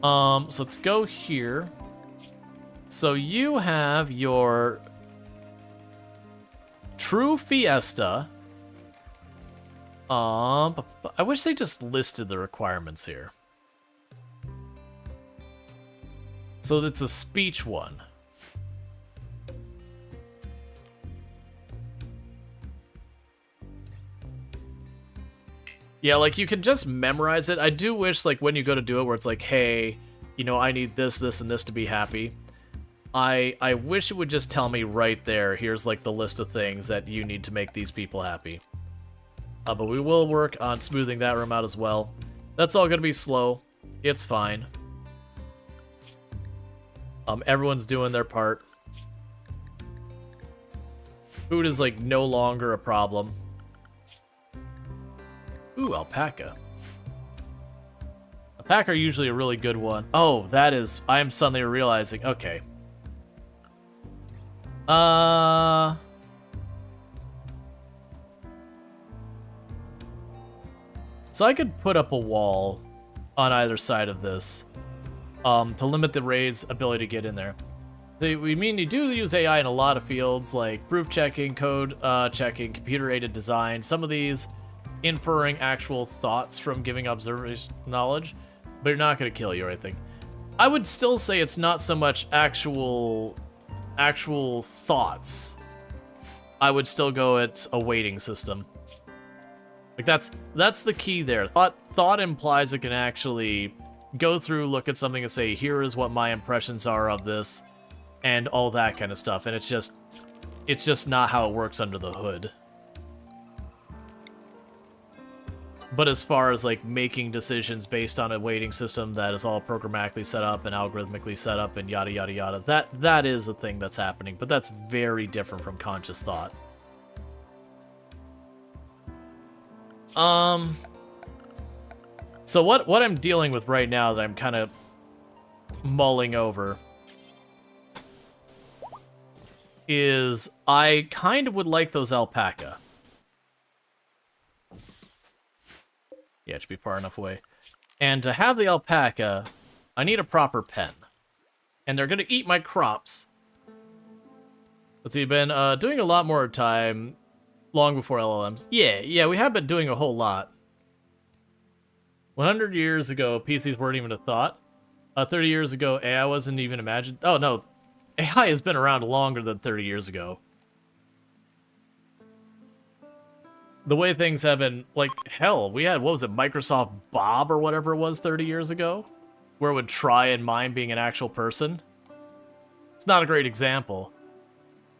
So let's go here. So you have your True Fiesta. I wish they just listed the requirements here. So it's a speech one. Yeah, like, you can just memorize it. I do wish, like, when you go to do it, where it's like, hey, you know, I need this, this, and this to be happy. I wish it would just tell me right there, here's, like, the list of things that you need to make these people happy. But we will work on smoothing that room out as well. That's all gonna be slow. It's fine. Everyone's doing their part. Food is, like, no longer a problem. Ooh, alpaca. Alpaca are usually a really good one. Oh, that is... I am suddenly realizing... Okay. So I could put up a wall on either side of this to limit the raid's ability to get in there. We mean you do use AI in a lot of fields, like proof checking, code checking, computer-aided design. Some of these inferring actual thoughts from giving observation knowledge, but you're not going to kill you or anything. I would still say it's not so much actual thoughts. I would still go it's a weighting system. Like that's the key there. Thought implies it can actually go through, look at something and say, here is what my impressions are of this, and all that kind of stuff. And it's just not how it works under the hood. But as far as, like, making decisions based on a weighting system that is all programmatically set up and algorithmically set up and yada yada yada, that is a thing that's happening, but that's very different from conscious thought. So what I'm dealing with right now that I'm kind of mulling over is I kind of would like those alpaca. Yeah, it should be far enough away. And to have the alpaca, I need a proper pen. And they're gonna eat my crops. Let's see, been doing a lot more time long before LLMs. Yeah, we have been doing a whole lot. 100 years ago, PCs weren't even a thought. 30 years ago, AI wasn't even imagined. Oh, no. AI has been around longer than 30 years ago. The way things have been, like, hell, we had, what was it, Microsoft Bob or whatever it was 30 years ago? Where it would try and mime being an actual person. It's not a great example.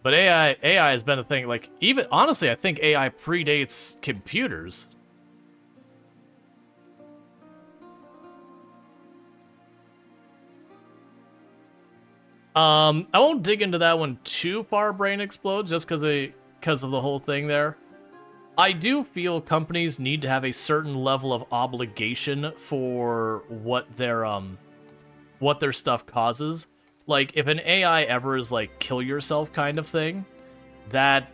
But AI has been a thing, like, even, honestly, I think AI predates computers. I won't dig into that one too far, Brain Explode, just because of the whole thing there. I do feel companies need to have a certain level of obligation for what their stuff causes. Like, if an AI ever is like kill yourself kind of thing, that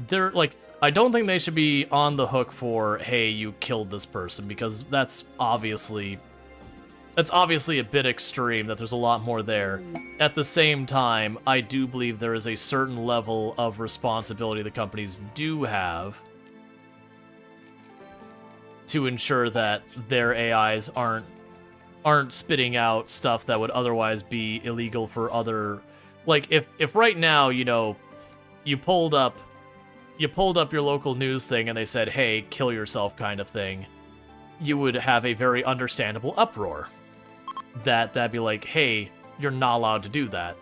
they're like, I don't think they should be on the hook for, hey, you killed this person, because that's obviously a bit extreme, that there's a lot more there. At the same time, I do believe there is a certain level of responsibility the companies do have to ensure that their AIs aren't spitting out stuff that would otherwise be illegal for other... Like, if right now, you know, you pulled up your local news thing and they said, hey, kill yourself kind of thing, you would have a very understandable uproar. That'd be like, hey, you're not allowed to do that.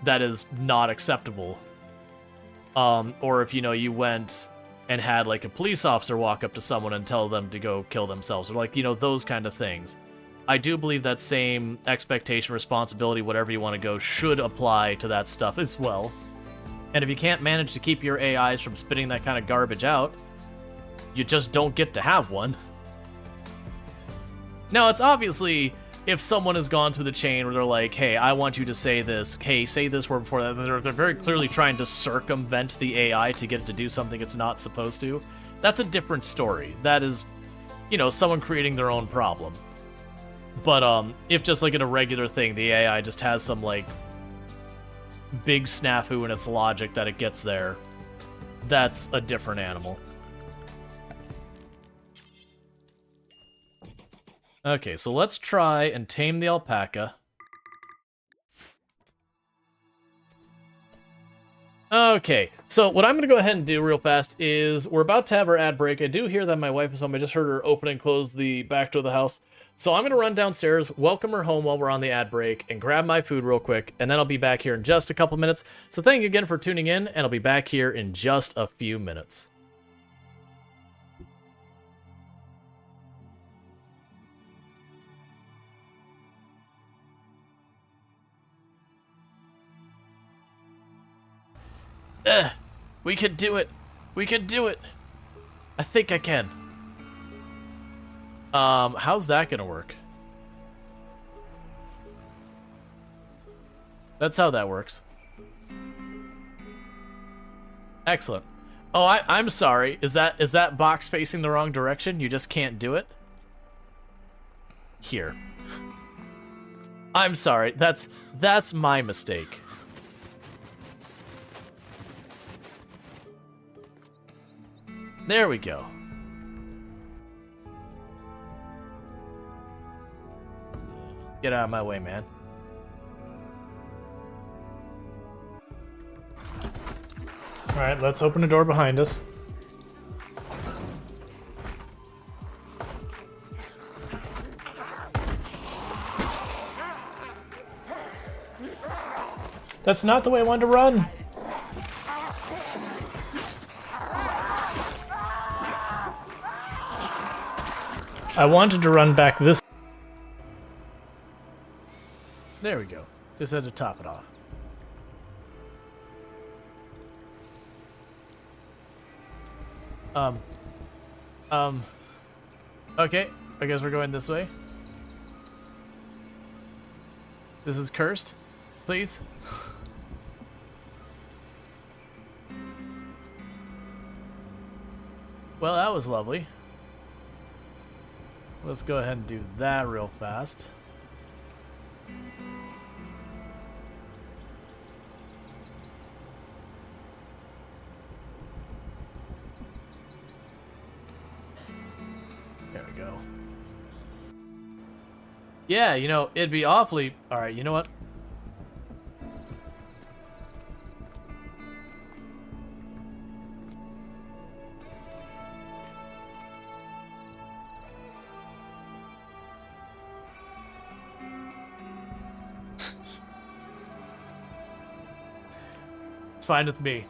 That is not acceptable. Or if, you know, you went and had, like, a police officer walk up to someone and tell them to go kill themselves, or, like, you know, those kind of things. I do believe that same expectation, responsibility, whatever you want to go, should apply to that stuff as well. And if you can't manage to keep your AIs from spitting that kind of garbage out, you just don't get to have one. Now, it's obviously, if someone has gone through the chain where they're like, hey, I want you to say this, hey, say this word before that, they're very clearly trying to circumvent the AI to get it to do something it's not supposed to, that's a different story. That is, you know, someone creating their own problem. But, if just, like, in a regular thing, the AI just has some, like, big snafu in its logic that it gets there, that's a different animal. Okay, so let's try and tame the alpaca. Okay, so what I'm going to go ahead and do real fast is we're about to have our ad break. I do hear that my wife is home. I just heard her open and close the back door of the house. So I'm going to run downstairs, welcome her home while we're on the ad break, and grab my food real quick, and then I'll be back here in just a couple minutes. So thank you again for tuning in, and I'll be back here in just a few minutes. We could do it. We could do it. I think I can. How's that gonna work? That's how that works. Excellent. Oh, I'm sorry. Is that box facing the wrong direction? You just can't do it? Here. I'm sorry. That's my mistake. There we go. Get out of my way, man. Alright, let's open the door behind us. That's not the way I wanted to run. I wanted to run back this. There we go. Just had to top it off. Okay, I guess we're going this way. This is cursed. Please. Well, that was lovely. Let's go ahead and do that real fast. There we go. Yeah, you know, it'd be awfully... Alright, you know what? Fine with me.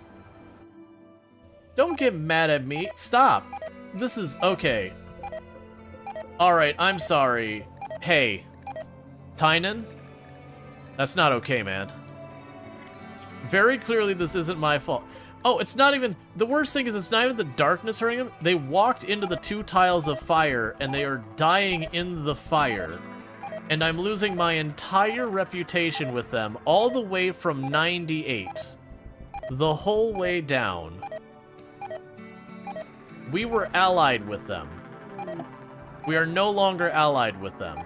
Don't get mad at me. Stop. This is okay. Alright, I'm sorry. Hey. Tynan? That's not okay, man. Very clearly this isn't my fault. Oh, it's not even... The worst thing is it's not even the darkness hurting them. They walked into the 2 tiles of fire and they are dying in the fire. And I'm losing my entire reputation with them all the way from 98. The whole way down. We were allied with them. We are no longer allied with them.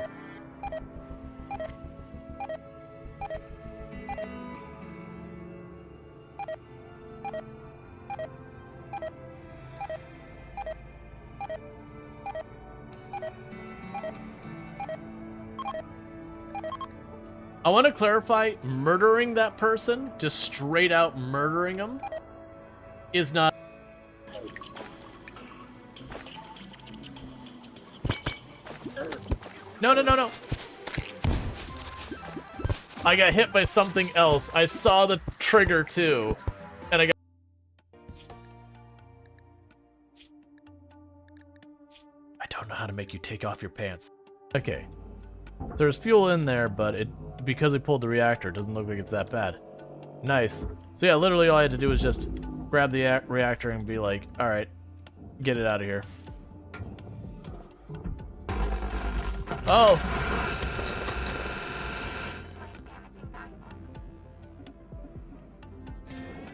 I want to clarify, murdering that person, just straight out murdering them, is not... No, no, no, no! I got hit by something else. I saw the trigger too, and I got... I don't know how to make you take off your pants. Okay. There's fuel in there, but because we pulled the reactor, it doesn't look like it's that bad. Nice. So yeah, literally all I had to do was just grab the reactor and be like, alright, get it out of here. Oh!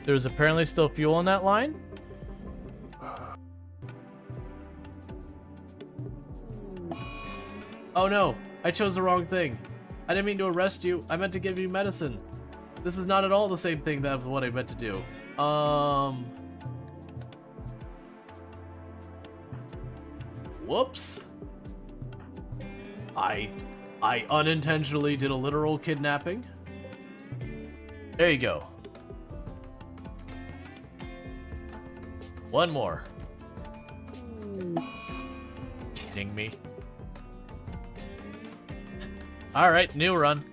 There's apparently still fuel in that line? Oh no! I chose the wrong thing. I didn't mean to arrest you. I meant to give you medicine. This is not at all the same thing that what I meant to do. Whoops. I unintentionally did a literal kidnapping. There you go. One more. Kidding me? Alright, new run.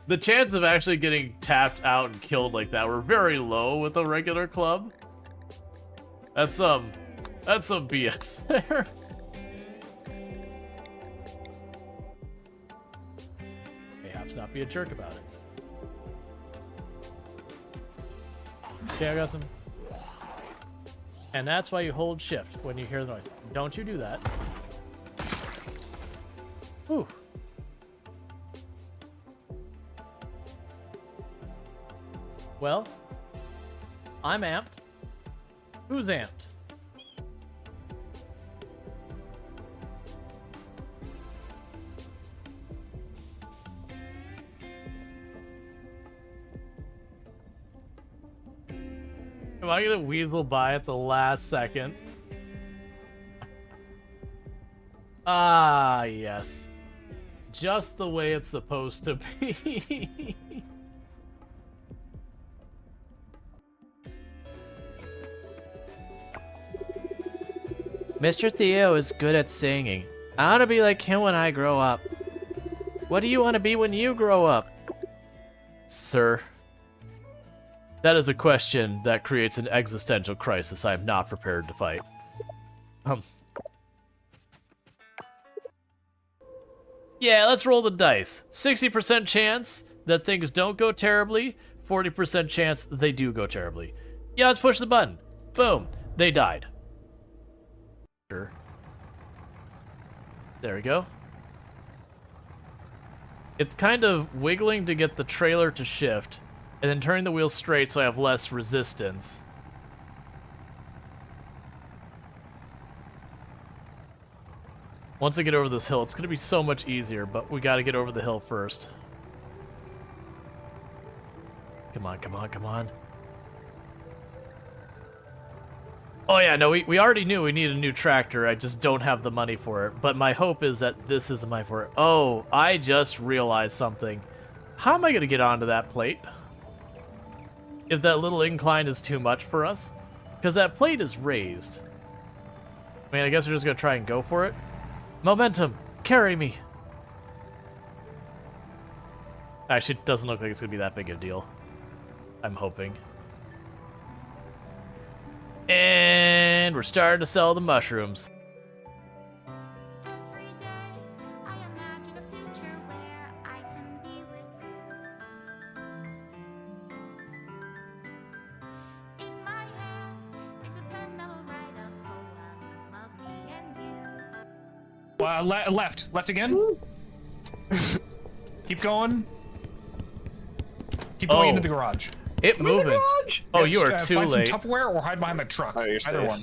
The chance of actually getting tapped out and killed like that were very low with a regular club. That's some BS there. Perhaps not be a jerk about it. Okay, I got some. And that's why you hold shift when you hear the noise. Don't you do that. Whew. Well, I'm amped. Who's amped? Am I gonna weasel by at the last second? Ah, yes. Just the way it's supposed to be. Mr. Theo is good at singing. I want to be like him when I grow up. What do you want to be when you grow up? Sir, that is a question that creates an existential crisis I am not prepared to fight. Yeah, let's roll the dice. 60% chance that things don't go terribly, 40% chance they do go terribly. Yeah, let's push the button. Boom. They died. Sure. There we go. It's kind of wiggling to get the trailer to shift, and then turning the wheel straight so I have less resistance. Once I get over this hill, it's going to be so much easier, but we got to get over the hill first. Come on, come on, come on. Oh yeah, no, we already knew we needed a new tractor. I just don't have the money for it. But my hope is that this is the money for it. Oh, I just realized something. How am I going to get onto that plate? If that little incline is too much for us? Because that plate is raised. I mean, I guess we're just going to try and go for it. Momentum, carry me. Actually, it doesn't look like it's going to be that big a deal. I'm hoping. And we're starting to sell the mushrooms. Every day, I imagine a future where I can be with you. In my hand is a pen that will write a poem of me and you. Left again. Keep going. Keep going into the garage. It moving. Oh, you are too find late. Some Tupperware or hide behind the truck. Oh, you're Either safe. one.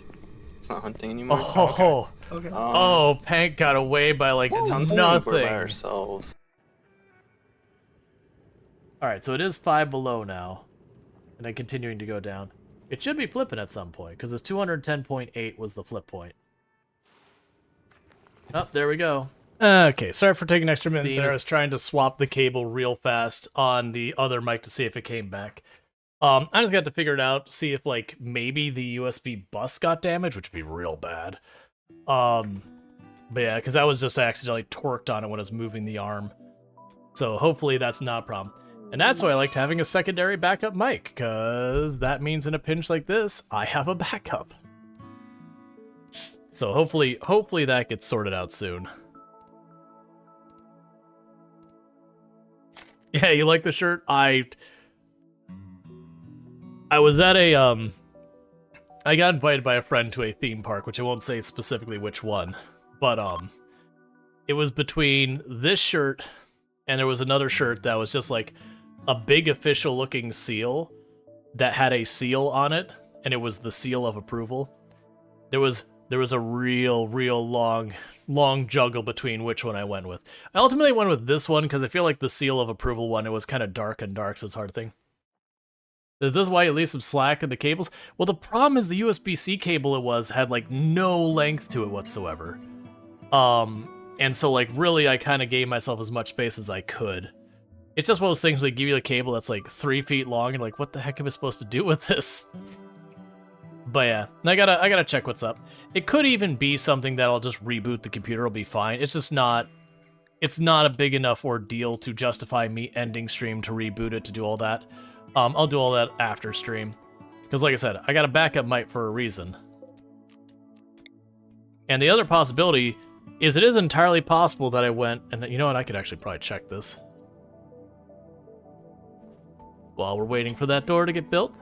It's not hunting anymore. Oh, Okay. oh, Pank got away by like We're by nothing. ourselves. All right, so it is 5 below now, and then continuing to go down. It should be flipping at some point because it's 210.8 was the flip point. Oh, there we go. Okay, sorry for taking an extra minute Steam. there. I was trying to swap the cable real fast on the other mic to see if it came back. I just got to figure it out, see if like maybe the USB bus got damaged, which would be real bad. But yeah, because I was just accidentally torqued on it when I was moving the arm. So hopefully that's not a problem. And that's why I liked having a secondary backup mic, because that means in a pinch like this, I have a backup. So hopefully that gets sorted out soon. Yeah, you like the shirt? I was at a I got invited by a friend to a theme park, which I won't say specifically which one, but it was between this shirt and there was another shirt that was just like a big official looking seal that had a seal on it, and it was the seal of approval. There was a real long juggle between which one I went with. I ultimately went with this one because I feel like the seal of approval one, it was kind of dark, so it's a hard thing. Is this why you leave some slack in the cables? Well, the problem is the USB-C cable had like no length to it whatsoever. And so like really I kind of gave myself as much space as I could. It's just one of those things, they give you a cable that's like 3 feet long, and like, what the heck am I supposed to do with this? But yeah, I gotta check what's up. It could even be something that'll just reboot the computer, it'll be fine. It's just not, it's not a big enough ordeal to justify me ending stream to reboot it to do all that. I'll do all that after stream. Because like I said, I got a backup mic for a reason. And the other possibility is it is entirely possible that I went, and you know what, I could actually probably check this while we're waiting for that door to get built.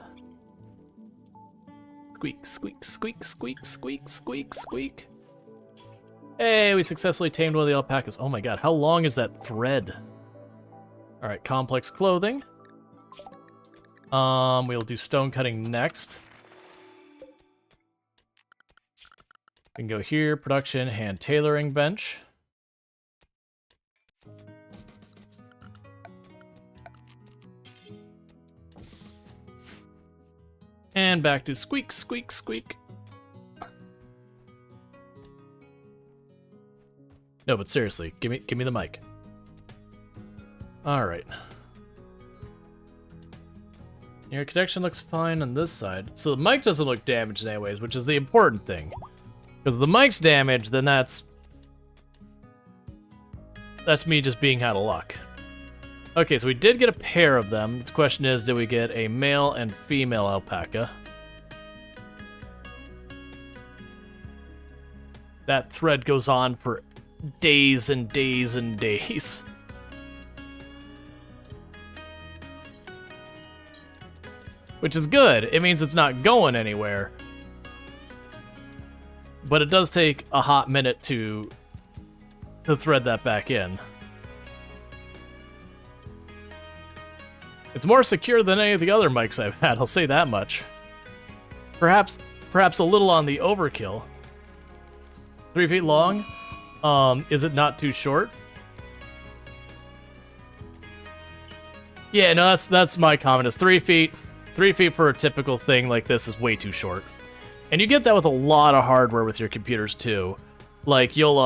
Squeak, squeak, squeak, squeak, squeak, squeak, squeak. Hey, we successfully tamed one of the alpacas. Oh my god, how long is that thread? Alright, complex clothing. We'll do stone cutting next. We can go here, production, hand tailoring bench. And back to squeak, squeak, squeak. No, but seriously, give me the mic. All right. Your connection looks fine on this side. So the mic doesn't look damaged anyways, which is the important thing. Because if the mic's damaged, then that's me just being out of luck. Okay, so we did get a pair of them. The question is, did we get a male and female alpaca? That thread goes on for days and days and days. Which is good. It means it's not going anywhere. But it does take a hot minute to thread that back in. It's more secure than any of the other mics I've had, I'll say that much. Perhaps a little on the overkill. 3 feet long? Is it not too short? Yeah, no, that's my comment, is 3 feet. 3 feet for a typical thing like this is way too short. And you get that with a lot of hardware with your computers too. Like, you'll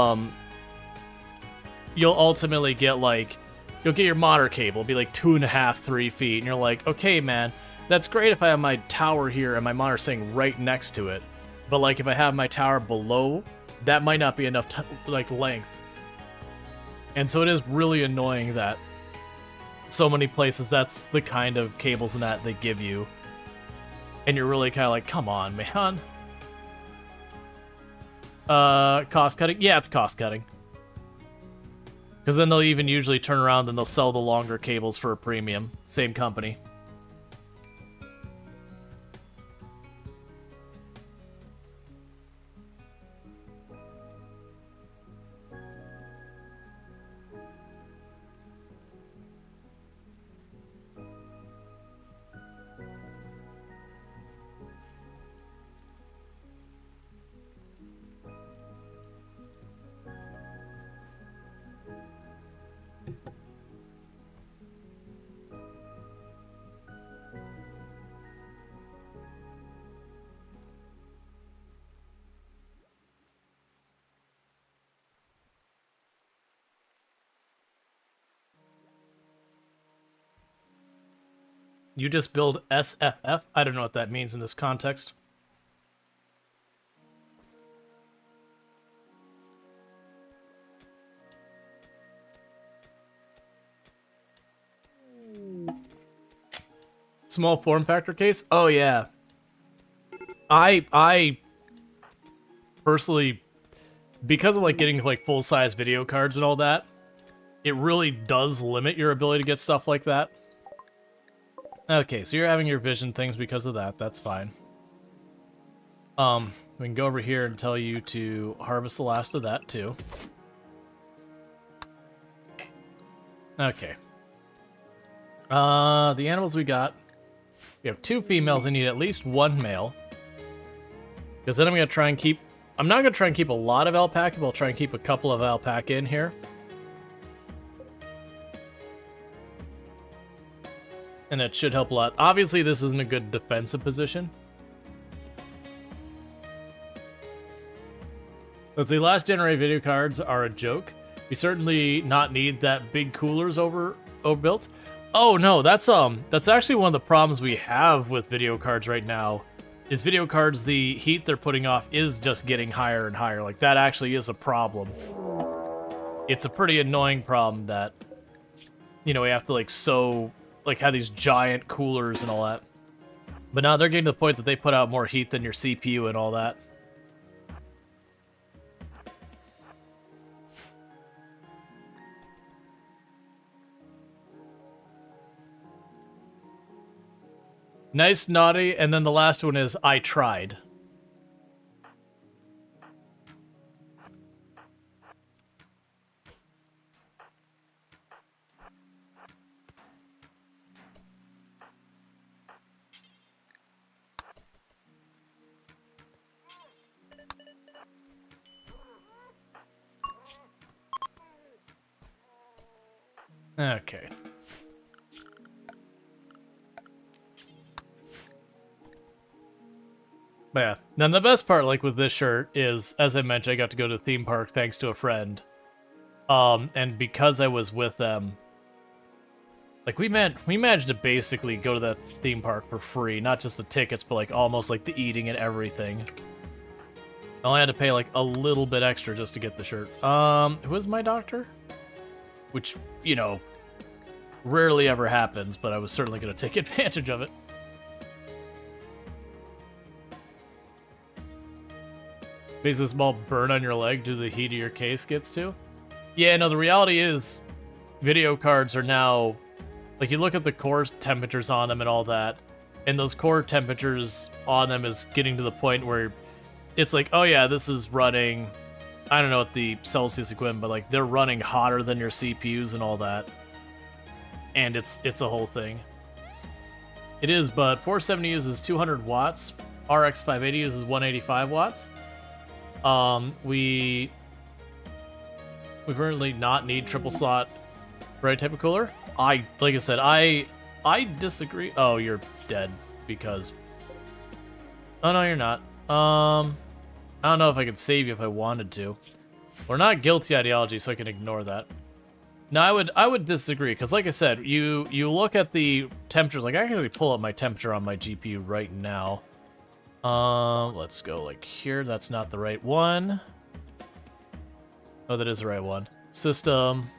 ultimately get like, you'll get your monitor cable, be like 2.5, 3 feet, and you're like, okay, man, that's great if I have my tower here and my monitor sitting right next to it. But like, if I have my tower below, that might not be enough like length. And so it is really annoying that so many places that's the kind of cables and that they give you. And you're really kind of like, come on, man. Cost cutting? Yeah, it's cost cutting. Because then they'll even usually turn around and they'll sell the longer cables for a premium. Same company. You just build SFF? I don't know what that means in this context. Small form factor case? Oh yeah. I personally, because of like getting like full-size video cards and all that, it really does limit your ability to get stuff like that. Okay, so you're having your vision things because of that. That's fine. We can go over here and tell you to harvest the last of that too. Okay. The animals we got. We have 2 females. I need at least 1 male. Because then I'm going to try and keep... I'm not going to try and keep a lot of alpaca, but I'll try and keep a couple of alpaca in here. And it should help a lot. Obviously, this isn't a good defensive position. Let's see, last generation video cards are a joke. We certainly not need that big coolers overbuilt. Oh no, that's actually one of the problems we have with video cards right now. Is video cards, the heat they're putting off is just getting higher and higher. Like, that actually is a problem. It's a pretty annoying problem that, you know, we have to, like, have these giant coolers and all that. But now they're getting to the point that they put out more heat than your CPU and all that. Nice, naughty, and then the last one is I tried. Okay. But yeah, then the best part, like with this shirt, is, as I mentioned, I got to go to the theme park thanks to a friend. And because I was with them, like we managed to basically go to that theme park for free, not just the tickets, but like almost like the eating and everything. I only had to pay like a little bit extra just to get the shirt. Who is my doctor? Which, you know, rarely ever happens, but I was certainly going to take advantage of it. Basically, a small burn on your leg due to the heat of your case gets to. Yeah, no, the reality is, video cards are now, like, you look at the core temperatures on them and all that, and those core temperatures on them is getting to the point where it's like, oh yeah, this is running, I don't know what the Celsius equivalent, but like, they're running hotter than your CPUs and all that. And it's a whole thing. It is, but 470 uses 200 watts, RX 580 uses 185 watts. We currently not need triple slot right type of cooler. Like I said, I disagree. Oh, you're dead because. Oh no, you're not. I don't know if I could save you if I wanted to. We're not guilty ideology, so I can ignore that. No, I would disagree because, like I said, you look at the temperatures. Like I can actually pull up my temperature on my GPU right now. Let's go like here. That's not the right one. Oh, that is the right one. System.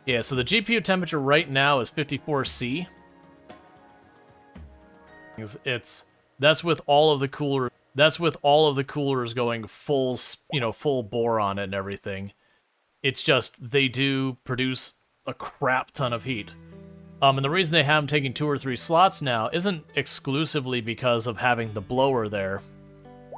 Yeah, so the GPU temperature right now is 54C. That's with all of the cooler. That's with all of the coolers going full, full bore on it and everything. It's just they do produce a crap ton of heat. And the reason they have them taking 2 or 3 slots now isn't exclusively because of having the blower there.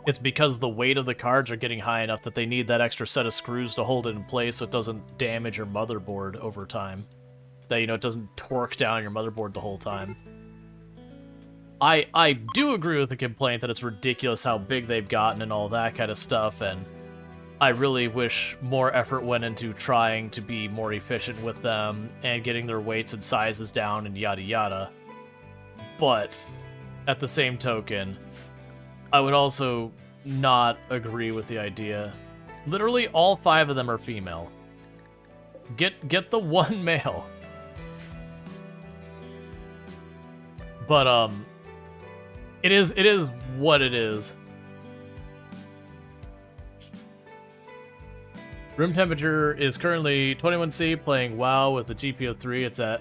It's because the weight of the cards are getting high enough that they need that extra set of screws to hold it in place so it doesn't damage your motherboard over time. That, it doesn't torque down your motherboard the whole time. I do agree with the complaint that it's ridiculous how big they've gotten and all that kind of stuff, and I really wish more effort went into trying to be more efficient with them and getting their weights and sizes down and yada yada. But, at the same token, I would also not agree with the idea. Literally all 5 of them are female. Get the one male. But, it is what it is. Room temperature is currently 21C, playing WoW with the GPU 3. It's at,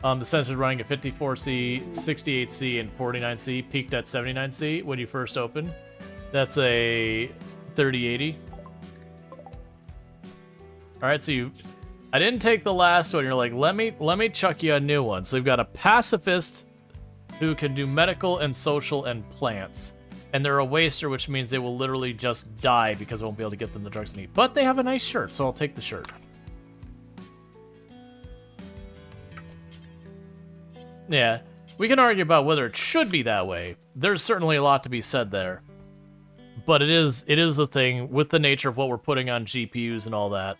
the sensor running at 54C, 68C, and 49C, peaked at 79C when you first opened. That's a 3080. Alright, so I didn't take the last one. You're like, let me chuck you a new one. So we've got a pacifist who can do medical and social and plants. And they're a waster, which means they will literally just die because I won't be able to get them the drugs they need. But they have a nice shirt, so I'll take the shirt. Yeah, we can argue about whether it should be that way. There's certainly a lot to be said there. But it is the thing with the nature of what we're putting on GPUs and all that.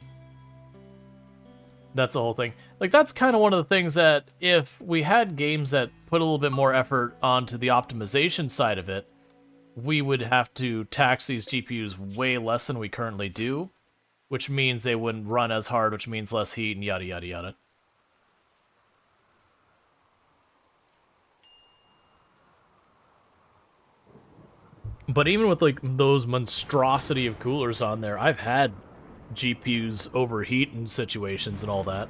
That's the whole thing. Like, that's kind of one of the things that if we had games that put a little bit more effort onto the optimization side of it, we would have to tax these GPUs way less than we currently do, which means they wouldn't run as hard, which means less heat and yada yada yada. But even with like those monstrosity of coolers on there, I've had GPUs overheat in situations and all that.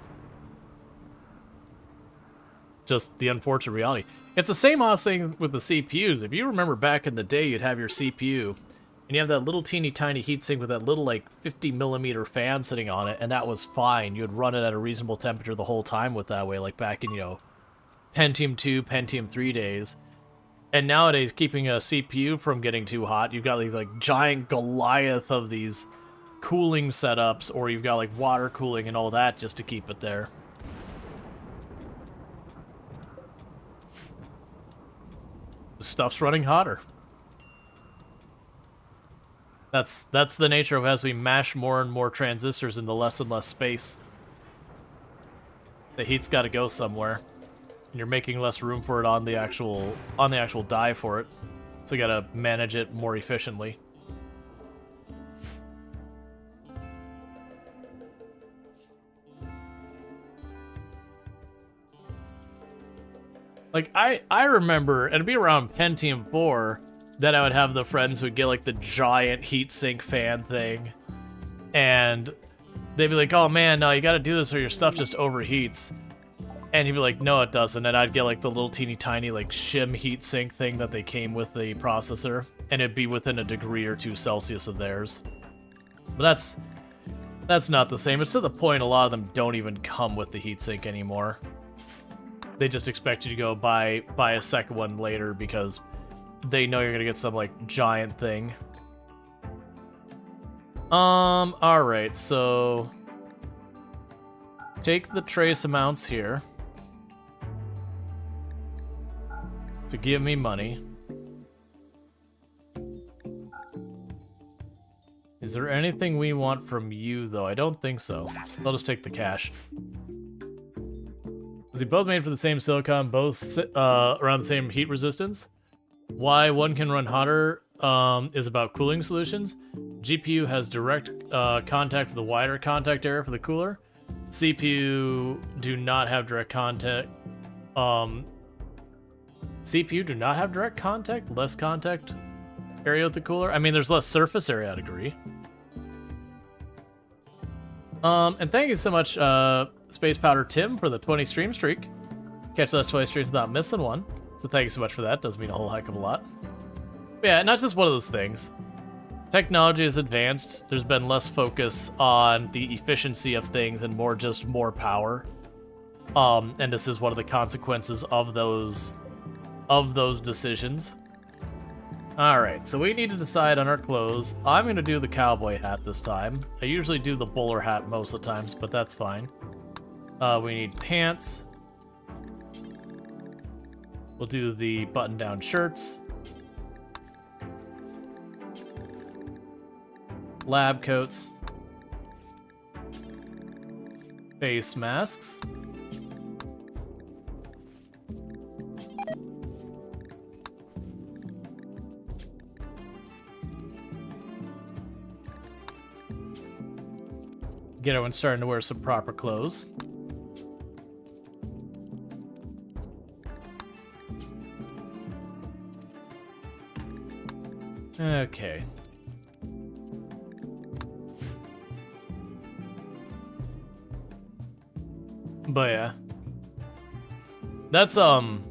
Just the unfortunate reality. It's the same honest thing with the CPUs. If you remember back in the day, you'd have your CPU, and you have that little teeny tiny heatsink with that little like 50mm fan sitting on it, and that was fine. You'd run it at a reasonable temperature the whole time with that way, like back in, you know, Pentium 2, Pentium 3 days. And nowadays, keeping a CPU from getting too hot, you've got these like giant Goliath of these cooling setups, or you've got like water cooling and all that just to keep it there. The stuff's running hotter. That's the nature of as we mash more and more transistors into less and less space. The heat's got to go somewhere, and you're making less room for it on the actual die for it. So you got to manage it more efficiently. Like, I remember, and it'd be around Pentium 4, that I would have the friends who would get, like, the giant heatsink fan thing. And they'd be like, oh, man, no, you gotta do this or your stuff just overheats. And he'd be like, no, it doesn't. And I'd get, like, the little teeny tiny, like, shim heatsink thing that they came with the processor. And it'd be within a degree or 2 Celsius of theirs. But that's not the same. It's to the point a lot of them don't even come with the heatsink anymore. They just expect you to go buy a second one later because they know you're gonna get some like giant thing. Alright, so take the trace amounts here to give me money. Is there anything we want from you though? I don't think so. I'll just take the cash. They both made for the same silicon, both around the same heat resistance. Why one can run hotter is about cooling solutions. GPU has direct contact with the wider contact area for the cooler. CPU do not have direct contact. CPU do not have direct contact, less contact area with the cooler. I mean, there's less surface area, I'd agree. And thank you so much, Space Powder Tim, for the 20 stream streak. Catch those 20 streams without missing one. So thank you so much for that. Does mean a whole heck of a lot. But yeah, not just one of those things. Technology has advanced. There's been less focus on the efficiency of things and more just more power. And this is one of the consequences of those decisions. Alright, so we need to decide on our clothes. I'm going to do the cowboy hat this time. I usually do the bowler hat most of the times, but that's fine. We need pants. We'll do the button-down shirts. Lab coats. Face masks. Get everyone starting to wear some proper clothes. Okay. But yeah. That's, I'm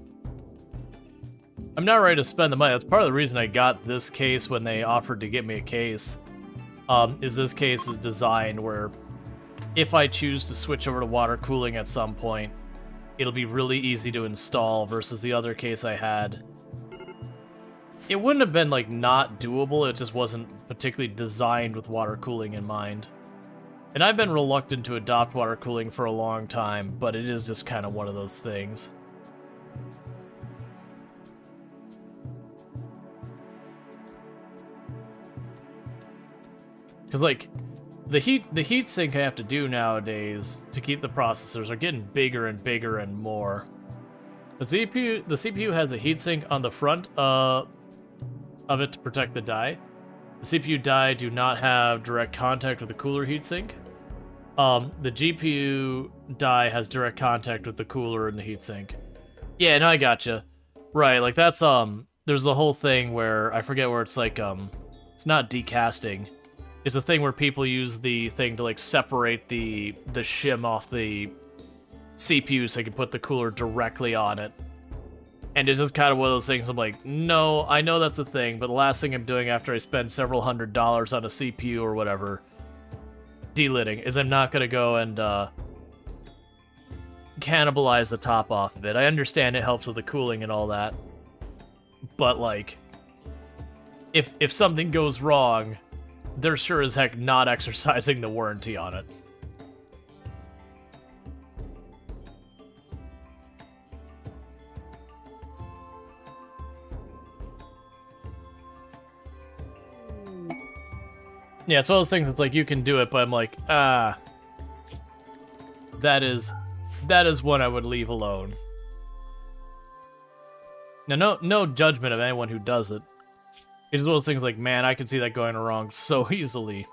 not ready to spend the money. That's part of the reason I got this case when they offered to get me a case. Is this case is designed where if I choose to switch over to water cooling at some point, it'll be really easy to install versus the other case I had. It wouldn't have been, like, not doable, it just wasn't particularly designed with water cooling in mind. And I've been reluctant to adopt water cooling for a long time, but it is just kind of one of those things. Because, like, the heat sink I have to do nowadays to keep the processors are getting bigger and bigger and more. The CPU has a heatsink on the front of it to protect the die. The CPU die do not have direct contact with the cooler heatsink. The GPU die has direct contact with the cooler and the heatsink. Yeah, no, I gotcha. Right, like that's there's a whole thing where I forget where it's like it's not decasting. It's a thing where people use the thing to like separate the shim off the CPU so they can put the cooler directly on it. And it's just kind of one of those things I'm like, no, I know that's a thing, but the last thing I'm doing after I spend several $100s on a CPU or whatever, delitting, is I'm not going to go and cannibalize the top off of it. I understand it helps with the cooling and all that, but like, if something goes wrong, they're sure as heck not exercising the warranty on it. Yeah, it's one of those things that's like, you can do it, but I'm like, that is one I would leave alone. Now, no judgment of anyone who does it. It's one of those things like, man, I can see that going wrong so easily.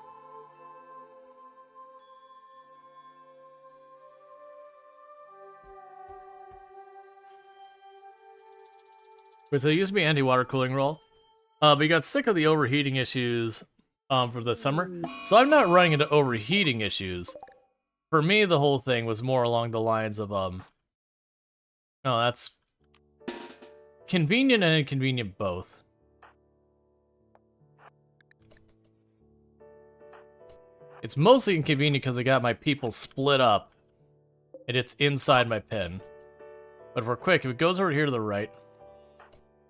Wait, so it used to be anti-water cooling roll, but you got sick of the overheating issues for the summer, so I'm not running into overheating issues. For me, the whole thing was more along the lines of, oh, that's convenient and inconvenient both. It's mostly inconvenient because I got my people split up, and it's inside my pin. But if we're quick, if it goes over here to the right,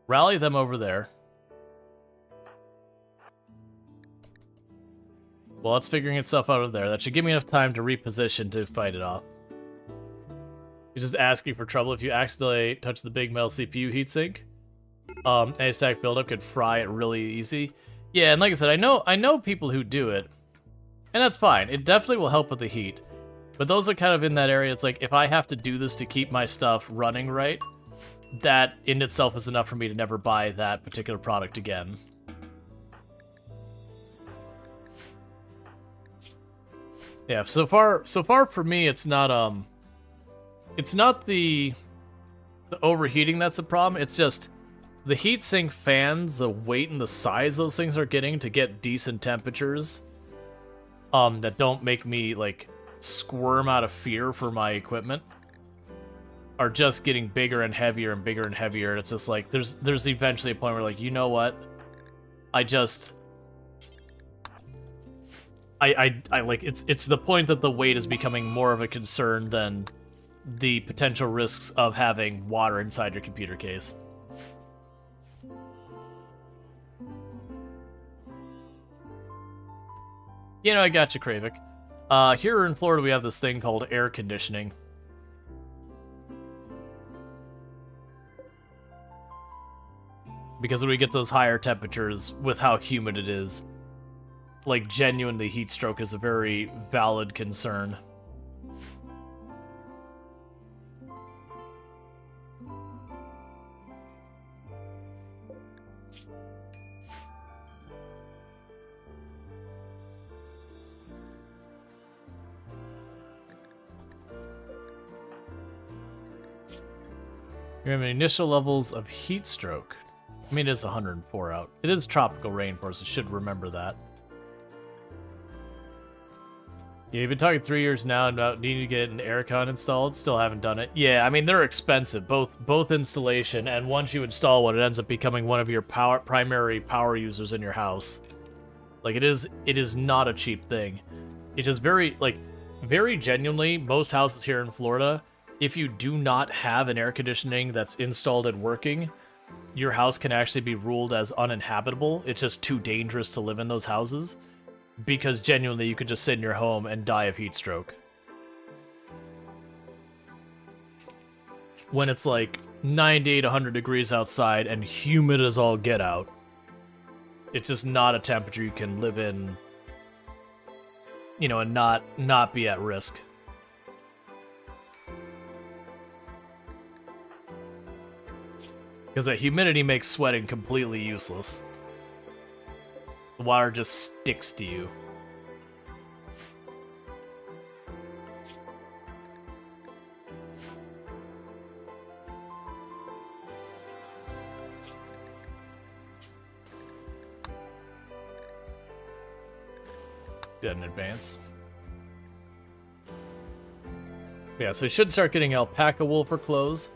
rally them over there. Well, it's figuring itself out over there. That should give me enough time to reposition to fight it off. You're just asking for trouble if you accidentally touch the big metal CPU heatsink. Any stack buildup could fry it really easy. Yeah, and like I said, I know people who do it, and that's fine. It definitely will help with the heat. But those are kind of in that area. It's like, if I have to do this to keep my stuff running right, that in itself is enough for me to never buy that particular product again. Yeah, so far for me, it's not the overheating that's the problem. It's just the heatsink fans, the weight and the size those things are getting to get decent temperatures, that don't make me like squirm out of fear for my equipment, are just getting bigger and heavier and bigger and heavier. And it's just like there's eventually a point where like, you know what, I like, it's the point that the weight is becoming more of a concern than the potential risks of having water inside your computer case. You know, I got you, Kravik. Here in Florida, we have this thing called air conditioning. Because when we get those higher temperatures with how humid it is, like, genuinely, heat stroke is a very valid concern. You have initial levels of heat stroke. I mean, it is 104 out. It is tropical rainforest, so should remember that. Yeah, you've been talking 3 years now about needing to get an aircon installed. Still haven't done it. Yeah, I mean, they're expensive, both installation, and once you install one, it ends up becoming one of your primary power users in your house. Like, it is not a cheap thing. It's just very genuinely, most houses here in Florida, if you do not have an air conditioning that's installed and working, your house can actually be ruled as uninhabitable. It's just too dangerous to live in those houses. Because genuinely, you could just sit in your home and die of heat stroke. When it's like 98, 100 degrees outside and humid as all get out, it's just not a temperature you can live in, you know, and not be at risk. Because that humidity makes sweating completely useless. The water just sticks to you. Did in advance. Yeah, so we should start getting alpaca wool for clothes.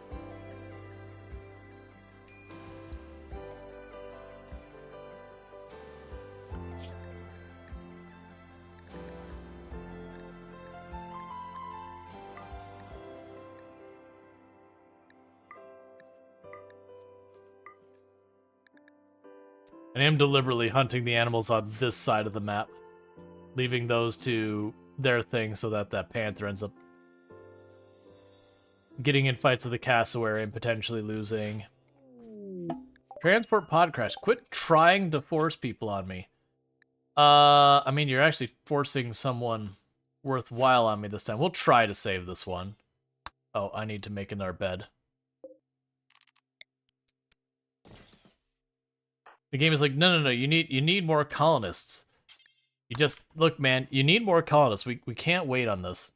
I am deliberately hunting the animals on this side of the map, leaving those to their thing so that that panther ends up getting in fights with the cassowary and potentially losing. Transport pod crash. Quit trying to force people on me. I mean, you're actually forcing someone worthwhile on me this time. We'll try to save this one. Oh, I need to make another bed. The game is like, no, you need more colonists. You just look, man, you need more colonists. We can't wait on this.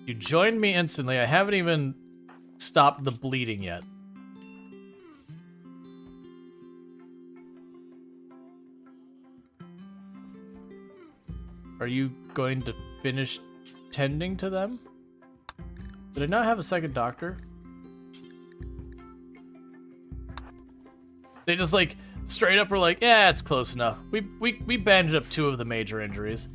You joined me instantly. I haven't even stopped the bleeding yet. Are you going to finish tending to them? Did I not have a second doctor? They just like straight up were like, yeah, it's close enough. We bandaged up 2 of the major injuries.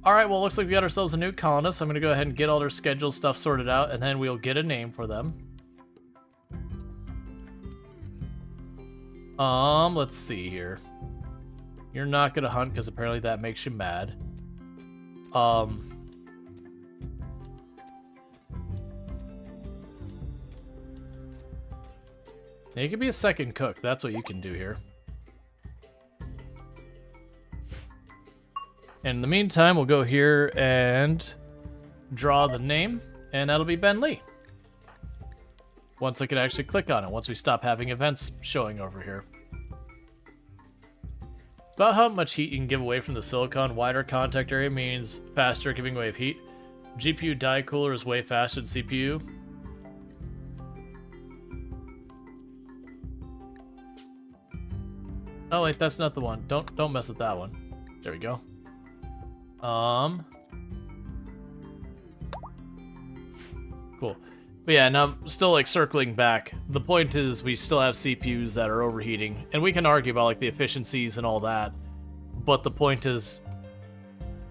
All right, well, looks like we got ourselves a new colonist. I'm gonna go ahead and get all their schedule stuff sorted out, and then we'll get a name for them. Let's see here. You're not gonna hunt because apparently that makes you mad. You can be a second cook. That's what you can do here. In the meantime, we'll go here and draw the name, and that'll be Ben Lee. Once I can actually click on it, once we stop having events showing over here. About how much heat you can give away from the silicon. Wider contact area means faster giving away of heat. GPU die cooler is way faster than CPU. Oh wait, that's not the one. Don't mess with that one. There we go. Cool. But yeah, now I'm still like circling back. The point is we still have CPUs that are overheating, and we can argue about like the efficiencies and all that. But the point is,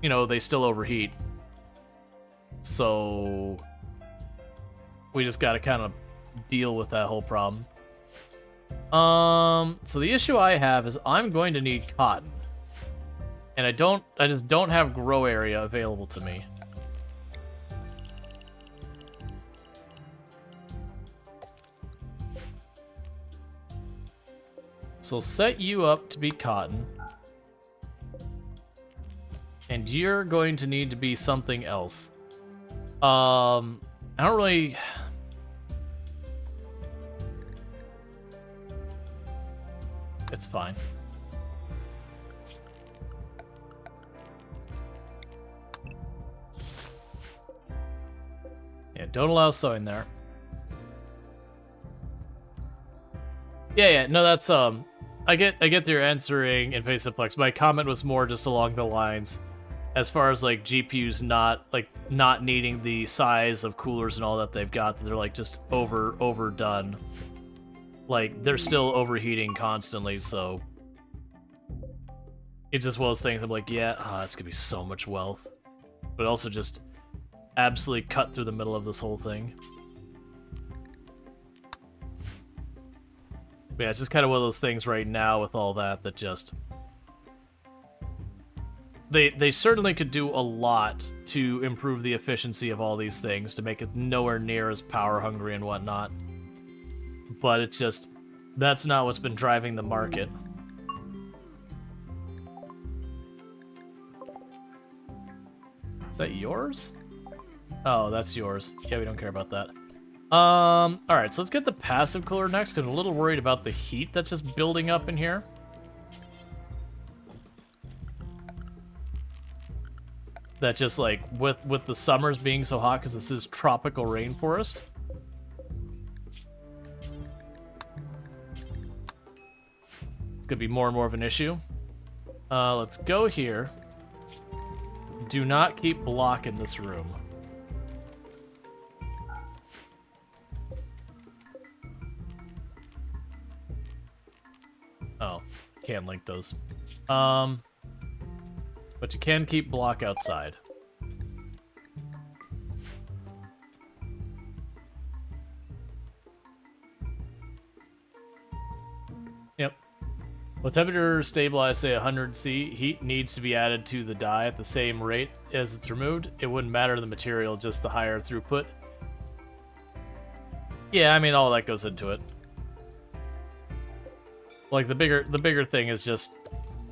you know, they still overheat. So we just gotta kind of deal with that whole problem. So the issue I have is I'm going to need cotton. And I just don't have grow area available to me. So I'll set you up to be cotton. And you're going to need to be something else. I don't really... It's fine. Yeah, don't allow sewing there. Yeah, no, that's I get that you're answering Invasiplex. My comment was more just along the lines as far as like GPUs not needing the size of coolers and all that they've got, that they're like just overdone. Like they're still overheating constantly, so it's just one of those things I'm like, yeah, that's gonna be so much wealth. But also just absolutely cut through the middle of this whole thing. But yeah, it's just kind of one of those things right now with all that just... They certainly could do a lot to improve the efficiency of all these things, to make it nowhere near as power hungry and whatnot. But it's just, that's not what's been driving the market. Is that yours? Oh, that's yours. Yeah, we don't care about that. Alright, so let's get the passive cooler next, because I'm a little worried about the heat that's just building up in here. That just, like, with the summers being so hot, because this is tropical rainforest. It's gonna be more and more of an issue. Let's go here. Do not keep blocking this room. Oh, can't link those. But you can keep block outside. Yep. Well, temperature stabilized, say 100 C. Heat needs to be added to the die at the same rate as it's removed. It wouldn't matter the material, just the higher throughput. Yeah, I mean, all that goes into it. Like, the bigger thing is just,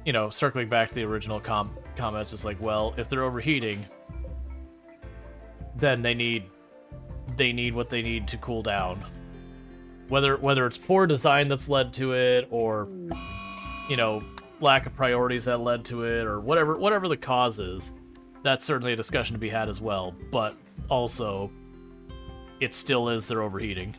you know, circling back to the original comments, just like, well, if they're overheating, then they need what they need to cool down. Whether it's poor design that's led to it, or, you know, lack of priorities that led to it, or whatever the cause is, that's certainly a discussion to be had as well. But also, it still is they're overheating.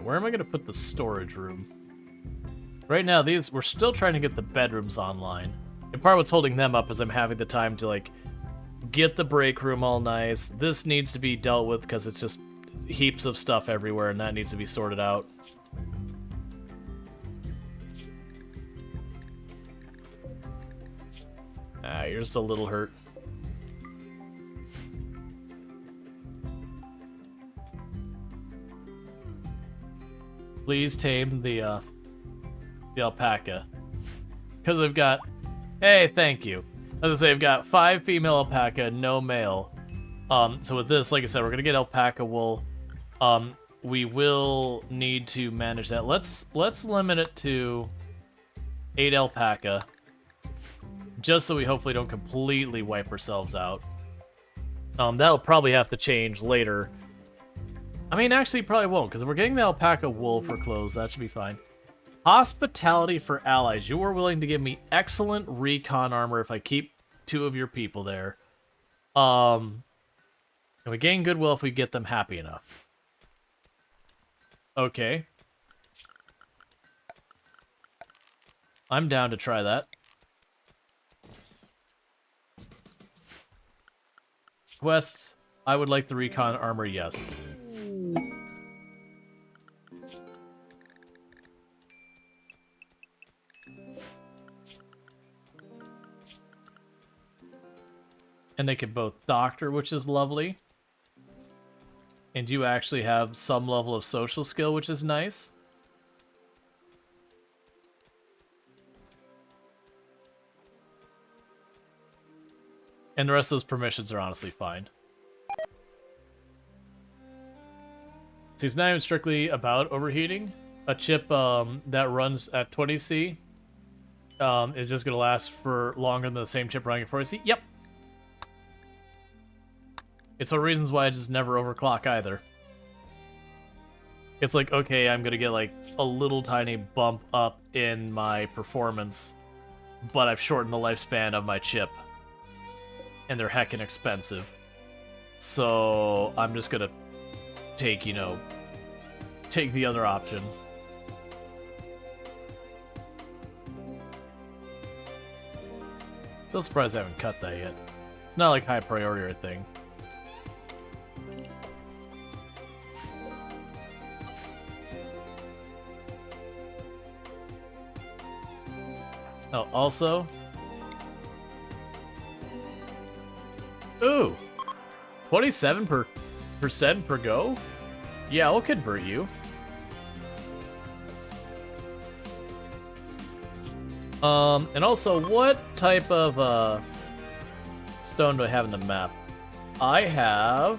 Where am I going to put the storage room? Right now, we're still trying to get the bedrooms online. And part of what's holding them up is I'm having the time to, like, get the break room all nice. This needs to be dealt with because it's just heaps of stuff everywhere, and that needs to be sorted out. Ah, you're just a little hurt. Please tame the alpaca. Because I've got... Hey, thank you. As I say, I've got 5 female alpaca, no male. So with this, like I said, we're gonna get alpaca wool. We will need to manage that. Let's limit it to 8 alpaca. Just so we hopefully don't completely wipe ourselves out. That'll probably have to change later. I mean, actually, probably won't, because if we're getting the alpaca wool for clothes, that should be fine. Hospitality for allies. You are willing to give me excellent recon armor if I keep 2 of your people there. And we gain goodwill if we get them happy enough. Okay. I'm down to try that. Quests. I would like the recon armor, yes. And they can both doctor, which is lovely. And you actually have some level of social skill, which is nice. And the rest of those permissions are honestly fine. See, it's not even strictly about overheating. A chip that runs at 20C is just going to last for longer than the same chip running at 40C. Yep. It's one of the reasons why I just never overclock either. It's like, okay, I'm going to get like a little tiny bump up in my performance, but I've shortened the lifespan of my chip. And they're heckin' expensive. So I'm just going to take, you know, take the other option. Still surprised I haven't cut that yet. It's not like high priority or thing. Oh, also... Ooh! 27% per go? Yeah, I'll convert you. And also, what type of, stone do I have in the map? I have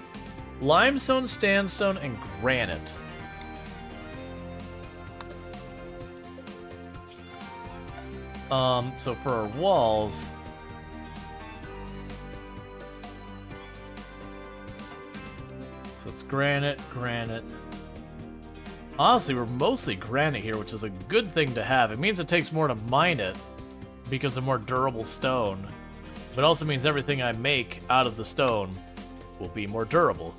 limestone, sandstone, and granite. So for our walls, so it's granite, granite. Honestly, we're mostly granite here, which is a good thing to have. It means it takes more to mine it because of more durable stone. But it also means everything I make out of the stone will be more durable.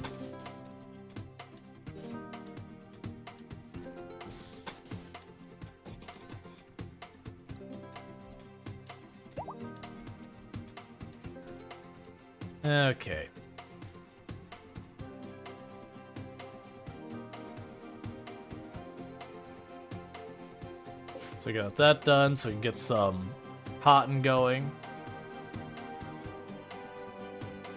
Okay. So we got that done, so we can get some cotton going.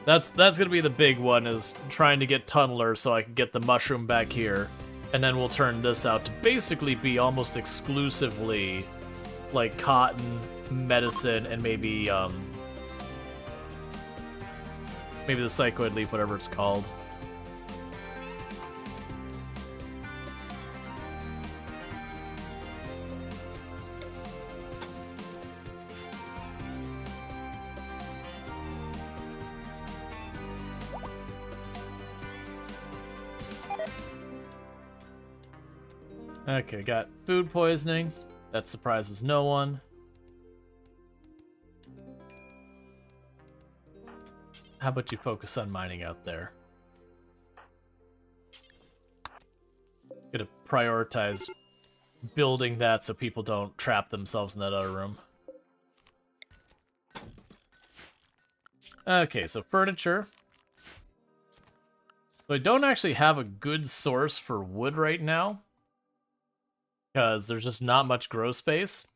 That's gonna be the big one, is trying to get tunneler so I can get the mushroom back here. And then we'll turn this out to basically be almost exclusively like cotton, medicine, and maybe maybe the psychoid leaf, whatever it's called. Okay, got food poisoning. That surprises no one. How about you focus on mining out there? Gonna prioritize building that so people don't trap themselves in that other room. Okay, so furniture. So I don't actually have a good source for wood right now, because there's just not much grow space.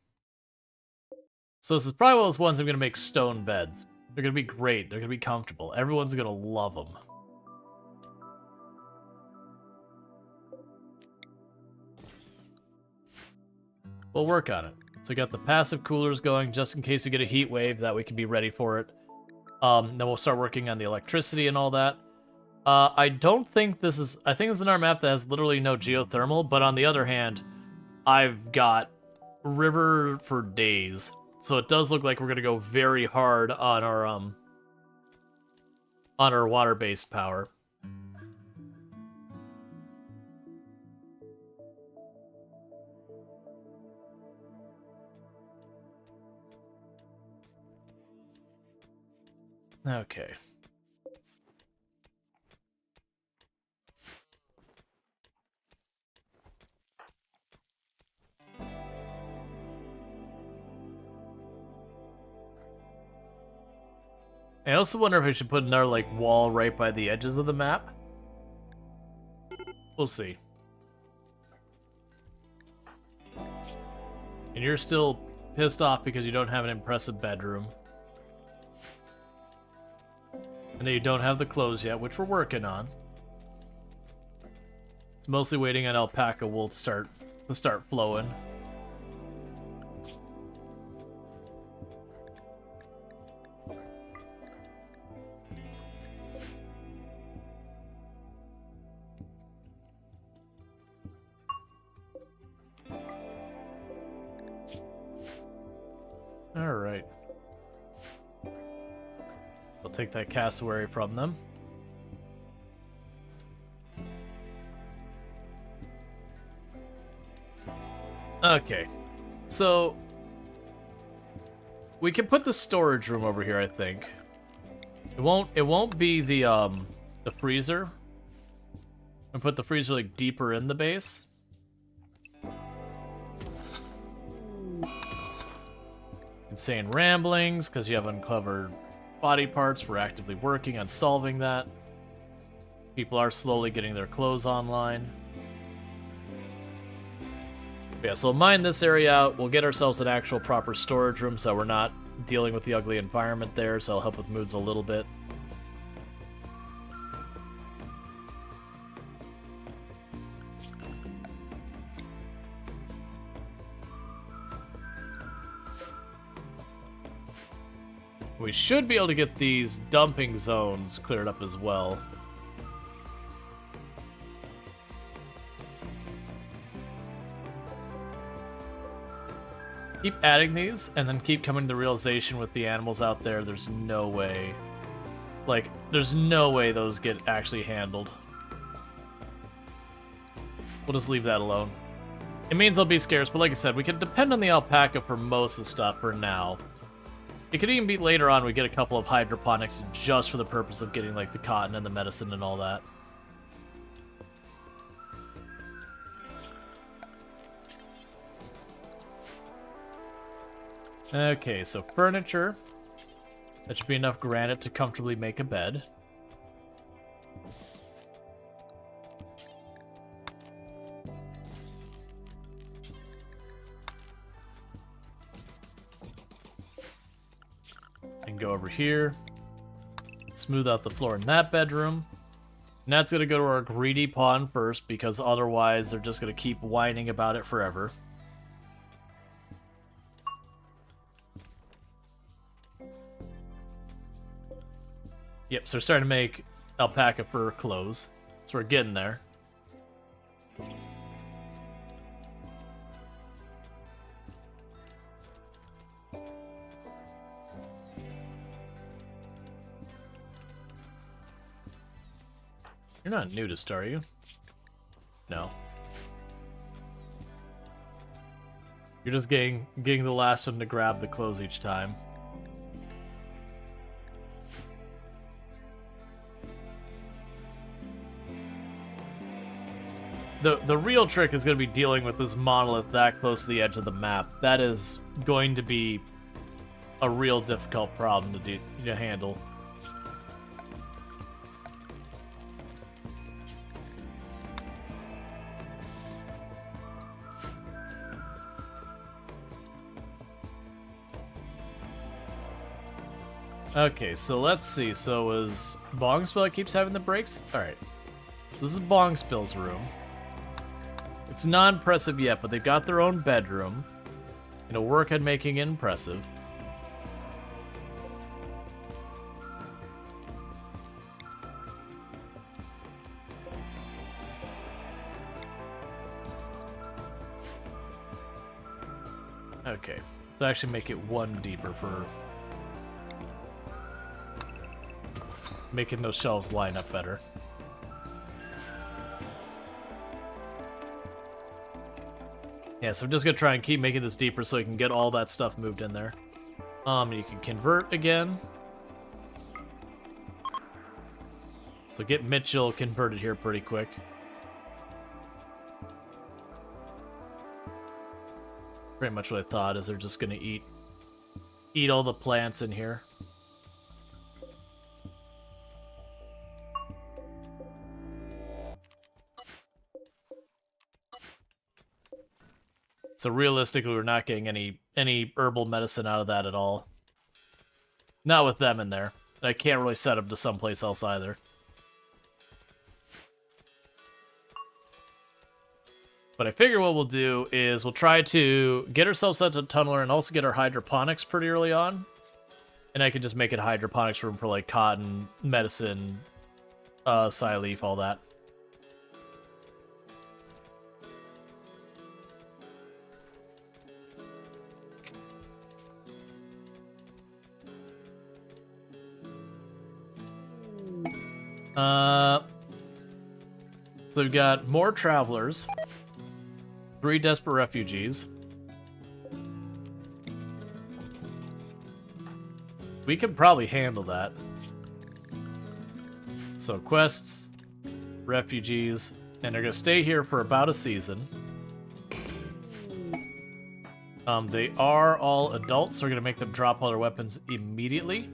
So this is probably one of those ones I'm going to make stone beds. They're going to be great. They're going to be comfortable. Everyone's going to love them. We'll work on it. So we got the passive coolers going just in case we get a heat wave, that we can be ready for it. Then we'll start working on the electricity and all that. I don't think this is... I think it's in our map that has literally no geothermal, but on the other hand, I've got river for days, so it does look like we're gonna go very hard on our water-based power. Okay. I also wonder if I should put another, like, wall right by the edges of the map. We'll see. And you're still pissed off because you don't have an impressive bedroom. And then you don't have the clothes yet, which we're working on. It's mostly waiting on alpaca wool to start flowing. Alright. I'll take that cassowary from them. Okay. So we can put the storage room over here, I think. It won't be the freezer. And put the freezer like deeper in the base. Insane ramblings, because you have uncovered body parts. We're actively working on solving that. People are slowly getting their clothes online. Yeah, so we'll mine this area out. We'll get ourselves an actual proper storage room so we're not dealing with the ugly environment there, so it'll help with moods a little bit. We should be able to get these dumping zones cleared up as well. Keep adding these, and then keep coming to the realization with the animals out there, there's no way. Like, there's no way those get actually handled. We'll just leave that alone. It means they'll be scarce, but like I said, we can depend on the alpaca for most of the stuff for now. It could even be later on we get a couple of hydroponics just for the purpose of getting, like, the cotton and the medicine and all that. Okay, so furniture. That should be enough granite to comfortably make a bed. And go over here. Smooth out the floor in that bedroom. And that's going to go to our greedy pawn first, because otherwise they're just going to keep whining about it forever. Yep, so we're starting to make alpaca fur clothes. So we're getting there. You're not nudist, are you? No. You're just getting the last one to grab the clothes each time. The real trick is going to be dealing with this monolith that close to the edge of the map. That is going to be a real difficult problem to handle. Okay, so let's see. So is Bongspill that keeps having the breaks? Alright. So this is Bongspill's room. It's not impressive yet, but they've got their own bedroom. It'll work at making it impressive. Okay, let's actually make it one deeper for making those shelves line up better. Yeah, so I'm just gonna try and keep making this deeper so you can get all that stuff moved in there. You can convert again. So get Mitchell converted here pretty quick. Pretty much what I thought, is they're just gonna eat all the plants in here. So realistically, we're not getting any herbal medicine out of that at all. Not with them in there. And I can't really set them to someplace else either. But I figure what we'll do is we'll try to get ourselves set to tunneler and also get our hydroponics pretty early on. And I can just make it a hydroponics room for like cotton, medicine, side leaf, all that. So we've got more travelers, 3 desperate refugees. We can probably handle that. So quests, refugees, and they're gonna stay here for about a season. They are all adults, so we're gonna make them drop all their weapons immediately,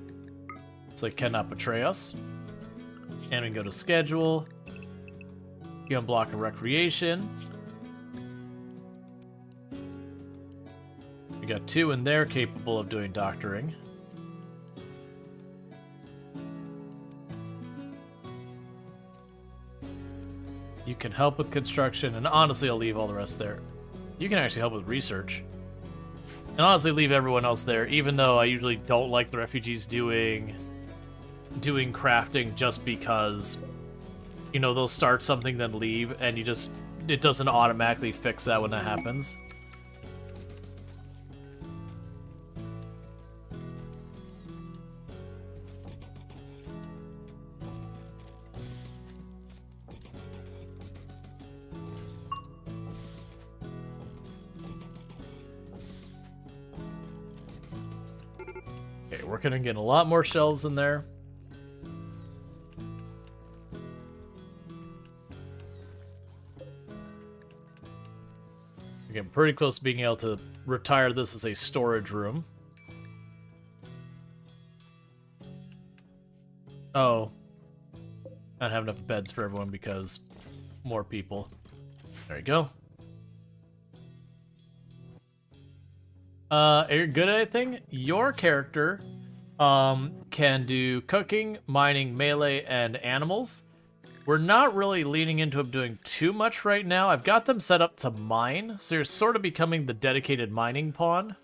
so they cannot betray us. And we can go to schedule. You unblock a recreation. We got 2 in there capable of doing doctoring. You can help with construction, and honestly, I'll leave all the rest there. You can actually help with research. And honestly, leave everyone else there, even though I usually don't like the refugees doing crafting, just because, you know, they'll start something then leave, and it doesn't automatically fix that when that happens. Okay, we're gonna get a lot more shelves in there. We're getting pretty close to being able to retire this as a storage room. Oh. I don't have enough beds for everyone because more people. There you go. Are you good at anything? Your character can do cooking, mining, melee, and animals. We're not really leaning into him doing too much right now. I've got them set up to mine, so you're sort of becoming the dedicated mining pawn.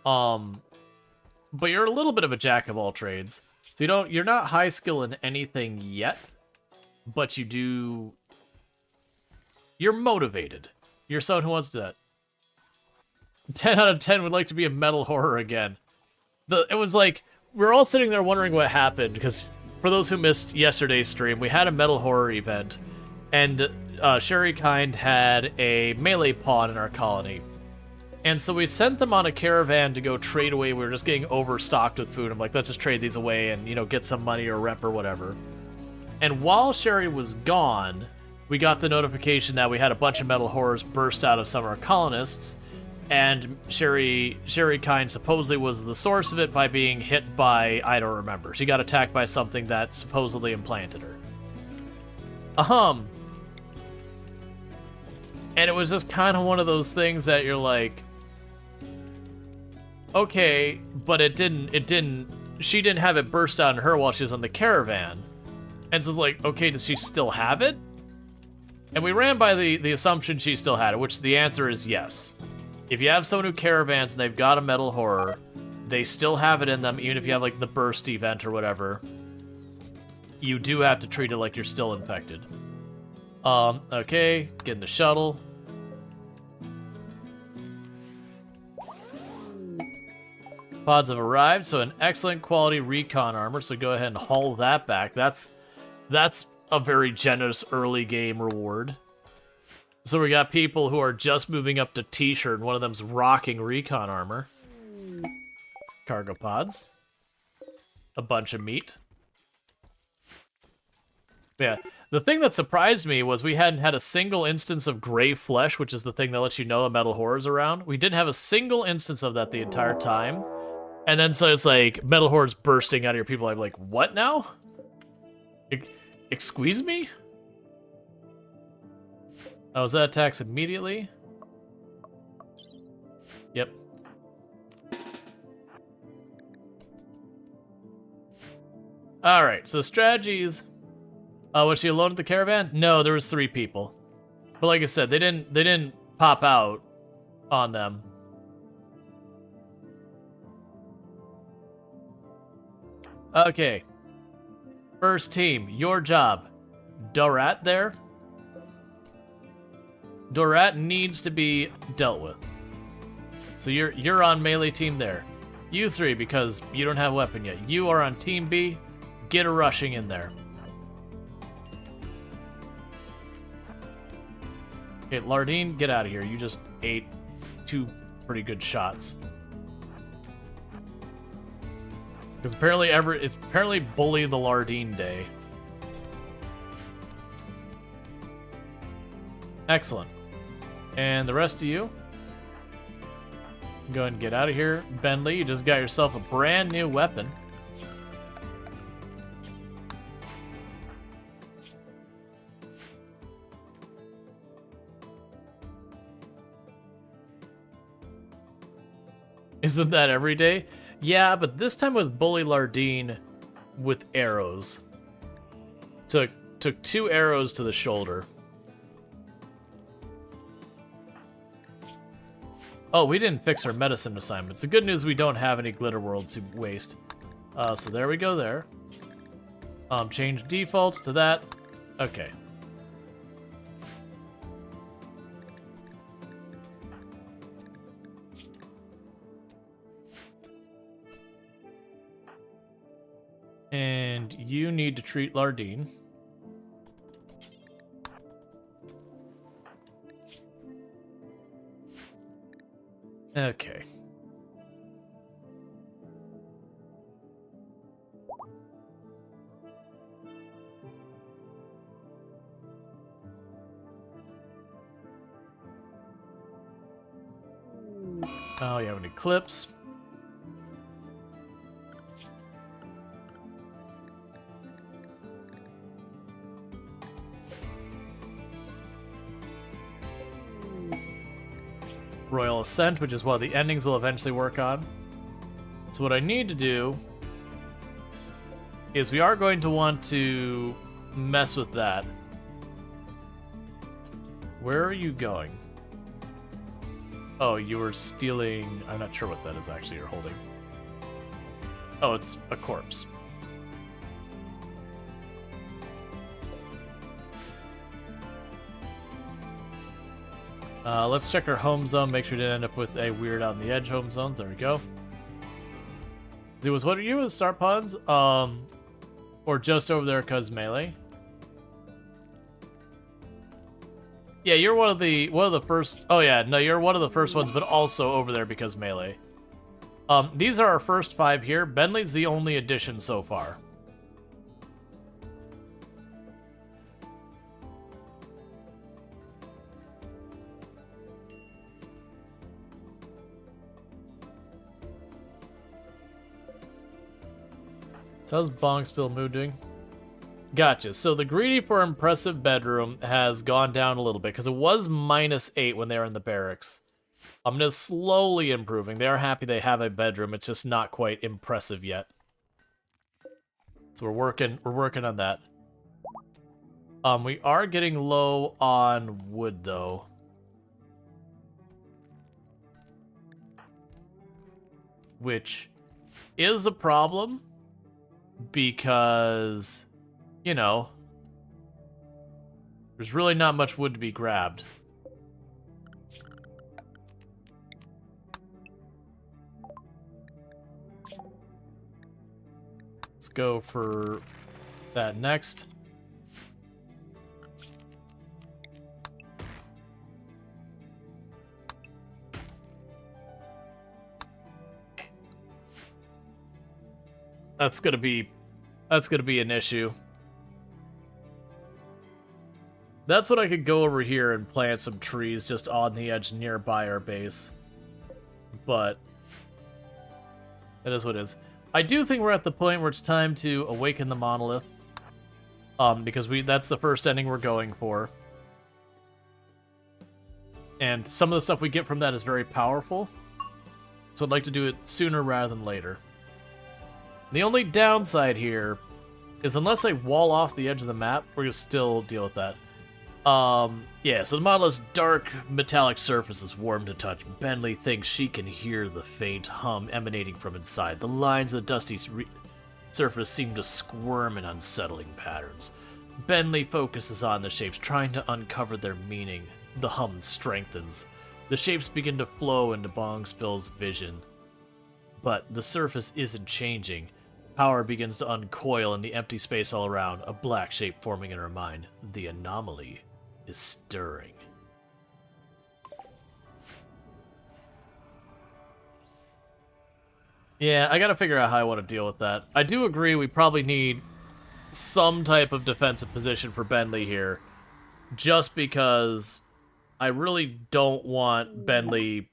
But you're a little bit of a jack of all trades. So you're not high skill in anything yet, but you're motivated. You're someone who wants to do that. 10 out of 10 would like to be a metal horror again. It was like, we were all sitting there wondering what happened, because for those who missed yesterday's stream, we had a metal horror event, and Sherry Kind had a melee pawn in our colony. And so we sent them on a caravan to go trade away. We were just getting overstocked with food. I'm like, let's just trade these away and, get some money or rep or whatever. And while Sherry was gone, we got the notification that we had a bunch of metal horrors burst out of some of our colonists. And Sherry Kind supposedly was the source of it by being hit by, I don't remember. She got attacked by something that supposedly implanted her. And it was just kind of one of those things that you're like, okay, but she didn't have it burst out in her while she was on the caravan. And so it's like, okay, does she still have it? And we ran by the assumption she still had it, which the answer is yes. If you have someone who caravans and they've got a metal horror, they still have it in them, even if you have, like, the burst event or whatever. You do have to treat it like you're still infected. Okay, get in the shuttle. Pods have arrived, so an excellent quality recon armor, so go ahead and haul that back. That's a very generous early game reward. So we got people who are just moving up to t-shirt, and one of them's rocking recon armor. Cargo pods. A bunch of meat. Yeah, the thing that surprised me was we hadn't had a single instance of gray flesh, which is the thing that lets you know a metal horror's around. We didn't have a single instance of that the entire time. And then so it's like, metal horrors bursting out of your people. I'm like, what now? Excuse me? Oh, is that attacks immediately? Yep. Alright, so strategies. Was she alone at the caravan? No, there was 3 people. But like I said, they didn't pop out on them. Okay. First team, your job. Dorat there. Dorat needs to be dealt with. So you're on melee team there. You 3, because you don't have a weapon yet. You are on team B. Get a rushing in there. Okay, Lardine, get out of here. You just ate 2 pretty good shots. Because apparently it's apparently Bully the Lardine Day. Excellent. And the rest of you, go ahead and get out of here. Bentley, you just got yourself a brand new weapon. Isn't that every day? Yeah, but this time was Bully Lardine with arrows. Took 2 arrows to the shoulder. Oh, we didn't fix our medicine assignments. The good news, we don't have any glitter world to waste. So there we go there. Change defaults to that. Okay. And you need to treat Lardine. Okay. Oh, you have any clips? Royal Ascent, which is what the endings will eventually work on. So what I need to do is we are going to want to mess with that. Where are you going? Oh, you were stealing... I'm not sure what that is actually you're holding. Oh, it's a corpse. Let's check our home zone, make sure we didn't end up with a weird out on the edge home zones. There we go. It was, what are you with start pods? Or just over there because melee? Yeah, you're one of the first. Oh yeah, no, you're one of the first ones, but also over there because melee. These are our first 5 here. Bentley's the only addition so far. So how's Bongspill Mood doing? Gotcha. So the greedy for impressive bedroom has gone down a little bit because it was -8 when they were in the barracks. I'm just slowly improving. They are happy they have a bedroom. It's just not quite impressive yet. So we're working on that. We are getting low on wood though. Which is a problem because, you know, there's really not much wood to be grabbed. Let's go for that next. That's gonna be an issue. That's when I could go over here and plant some trees just on the edge nearby our base. But it is what it is. I do think we're at the point where it's time to awaken the monolith. Because that's the first ending we're going for. And some of the stuff we get from that is very powerful. So I'd like to do it sooner rather than later. The only downside here is unless I wall off the edge of the map, we're gonna still deal with that. Yeah, so the monolith's dark metallic surface is warm to touch. Bentley thinks she can hear the faint hum emanating from inside. The lines of the dusty surface seem to squirm in unsettling patterns. Bentley focuses on the shapes, trying to uncover their meaning. The hum strengthens. The shapes begin to flow into Bongspill's vision. But the surface isn't changing. Power begins to uncoil in the empty space all around, a black shape forming in her mind. The anomaly is stirring. Yeah, I gotta figure out how I want to deal with that. I do agree we probably need some type of defensive position for Bentley here, just because I really don't want Bentley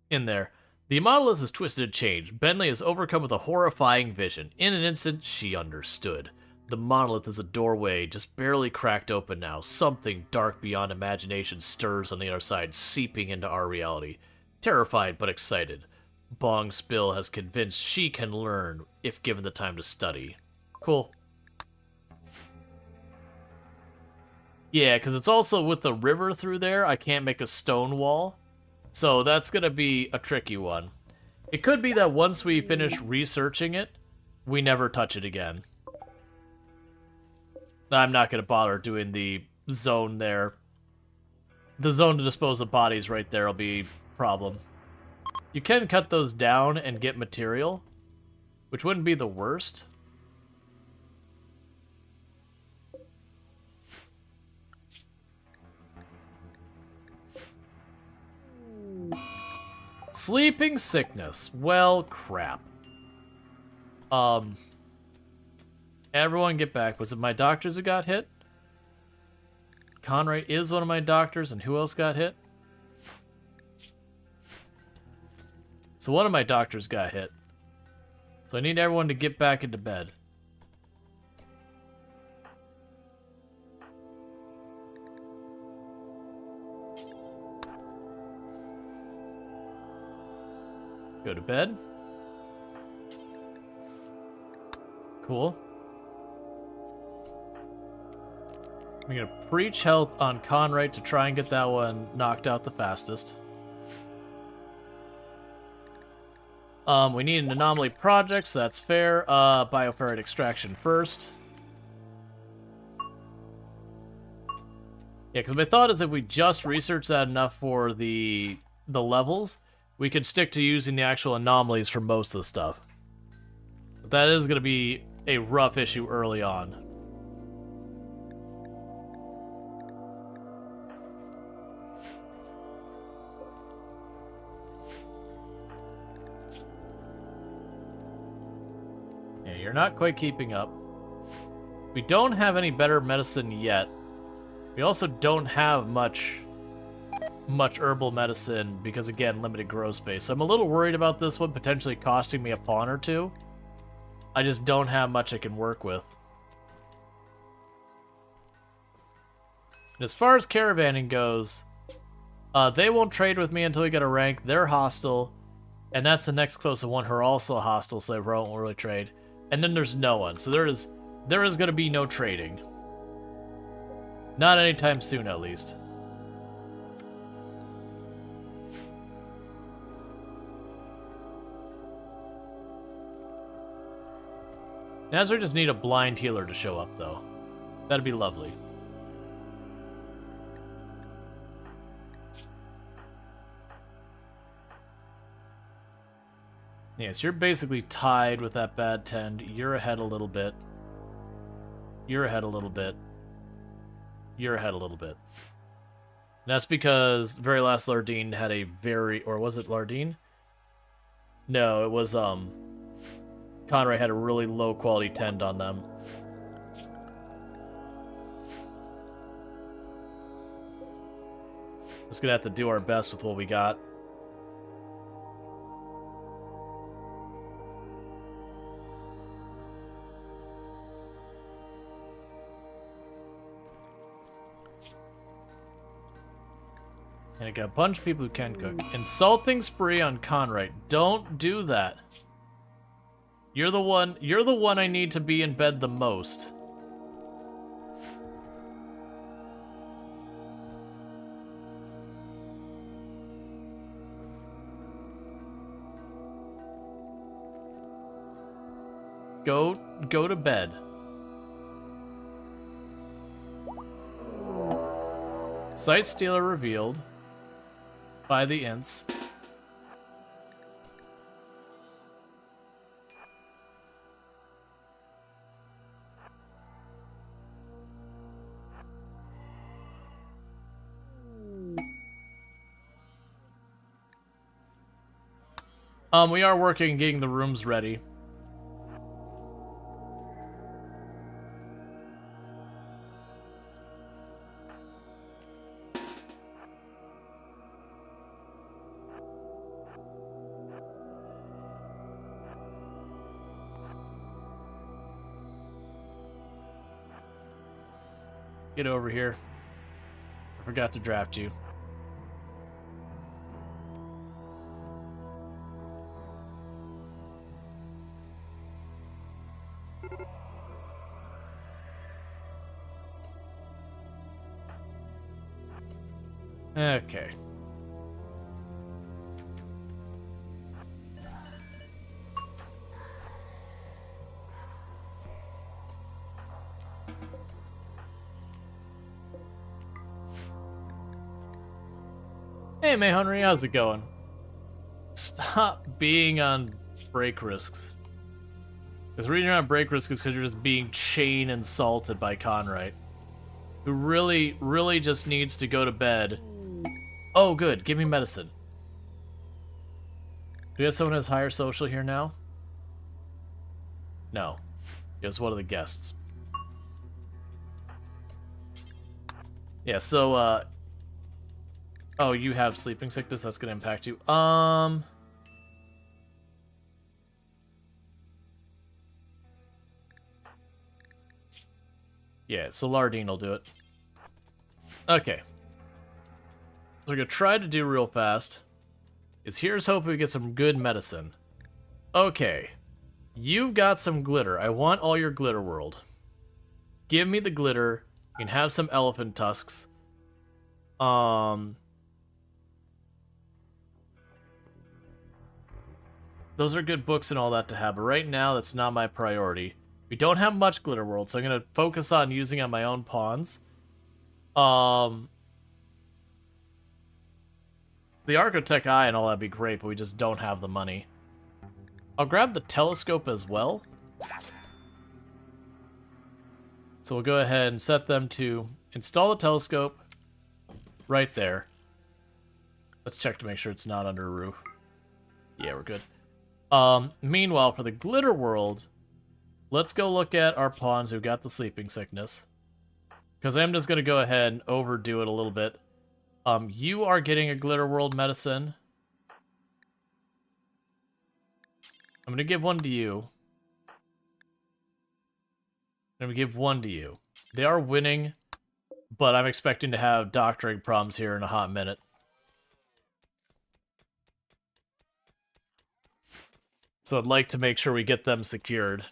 in there. The monolith is twisted and changed. Bentley is overcome with a horrifying vision. In an instant, she understood. The monolith is a doorway, just barely cracked open now. Something dark beyond imagination stirs on the other side, seeping into our reality. Terrified but excited, Bongspill has convinced she can learn if given the time to study. Cool. Yeah, because it's also with the river through there, I can't make a stone wall. So that's going to be a tricky one. It could be that once we finish researching it, we never touch it again. I'm not going to bother doing the zone there. The zone to dispose of bodies right there will be a problem. You can cut those down and get material, which wouldn't be the worst. Sleeping sickness. Well, crap. Everyone get back. Was it my doctors who got hit? Conrad is one of my doctors, and who else got hit? so one of my doctors got hit. So I need everyone to get back into bed. Go to bed. Cool. I'm gonna preach health on Conrad to try and get that one knocked out the fastest. We need an anomaly project, so that's fair. Bioferret extraction first. Yeah, because my thought is if we just research that enough for the levels, we could stick to using the actual anomalies for most of the stuff. But that is going to be a rough issue early on. Yeah, you're not quite keeping up. We don't have any better medicine yet. We also don't have much herbal medicine because, again, limited grow space. So I'm a little worried about this one potentially costing me a pawn or two. I just don't have much I can work with. And as far as caravanning goes, they won't trade with me until we get a rank. They're hostile, and that's the next closest one who are also hostile, so they won't really trade. And then there's no one, so there is going to be no trading. Not anytime soon, at least. Nazar just need a blind healer to show up, though. That'd be lovely. Yes, you're basically tied with that bad tend. You're ahead a little bit. You're ahead a little bit. You're ahead a little bit. And that's because very last Lardine had a very... Or was it Lardine? No, it was, Conrad had a really low quality tend on them. Just gonna have to do our best with what we got. And I got a bunch of people who can cook. Insulting spree on Conrad. Don't do that. You're the one I need to be in bed the most. Go to bed. Sight Stealer revealed by the Ints. We are working getting the rooms ready. Get over here. I forgot to draft you. Okay. Hey, May Henry, how's it going? Stop being on break risks. Because the reason you're on break risk is because you're just being chain insulted by Conrad, who really just needs to go to bed. Oh, good. Give me medicine. Do we have someone who has higher social here now? No. It's one of the guests. Yeah, so, oh, you have sleeping sickness? That's gonna impact you. Yeah, so Lardine will do it. Okay. So we're gonna try to do real fast. Here's hoping we get some good medicine. Okay. You've got some glitter. I want all your glitter world. Give me the glitter. You can have some elephant tusks. Those are good books and all that to have, but right now that's not my priority. We don't have much glitter world, so I'm gonna focus on using on my own pawns. The Architect Eye and all that'd be great, but we just don't have the money. I'll grab the telescope as well. So we'll go ahead and set them to install the telescope right there. Let's check to make sure it's not under a roof. Yeah, we're good. Meanwhile, for the glitter world, let's go look at our pawns who got the sleeping sickness. Because I'm just going to go ahead and overdo it a little bit. You are getting a glitter world medicine. I'm going to give one to you. I'm going to give one to you. They are winning, but I'm expecting to have doctoring problems here in a hot minute. So I'd like to make sure we get them secured.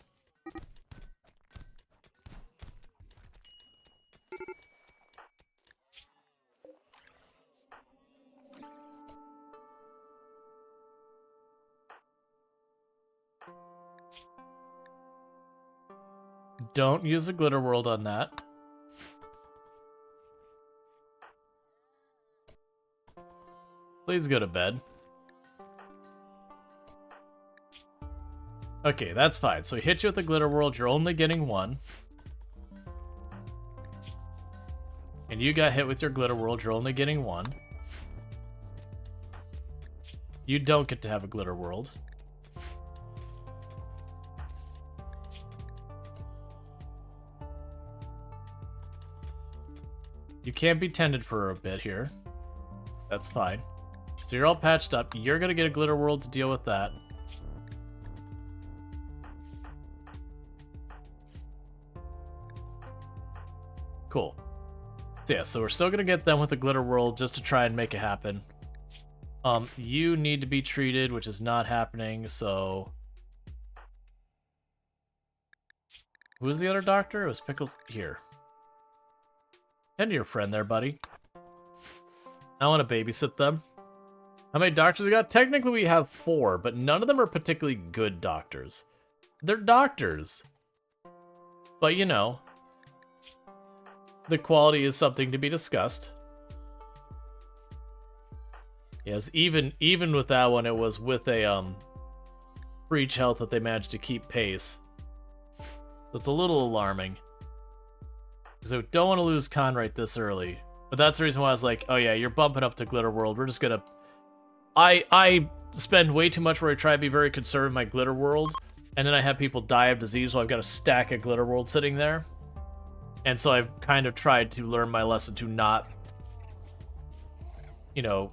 Don't use a glitter world on that. Please go to bed. Okay, that's fine. So we hit you with the glitter world, you're only getting one. And you got hit with your glitter world, you're only getting one. You don't get to have a glitter world. You can't be tended for a bit here. That's fine. So you're all patched up. You're gonna get a glitter world to deal with that. Cool. So yeah, so we're still gonna get them with the glitter world just to try and make it happen. You need to be treated, which is not happening, so... Who's the other doctor? It was Pickles here. Tend to your friend there, buddy. I want to babysit them. How many doctors we got? Technically we have 4, but none of them are particularly good doctors. They're doctors. But you know, the quality is something to be discussed. Yes, even with that one, it was with a breach health that they managed to keep pace. That's a little alarming. Because I don't want to lose Conrite this early. But that's the reason why I was like, oh yeah, you're bumping up to Glitter World. We're just gonna... I spend way too much where I try to be very conservative in my Glitter World, and then I have people die of disease while I've got a stack of Glitter World sitting there. And so I've kind of tried to learn my lesson to not, you know...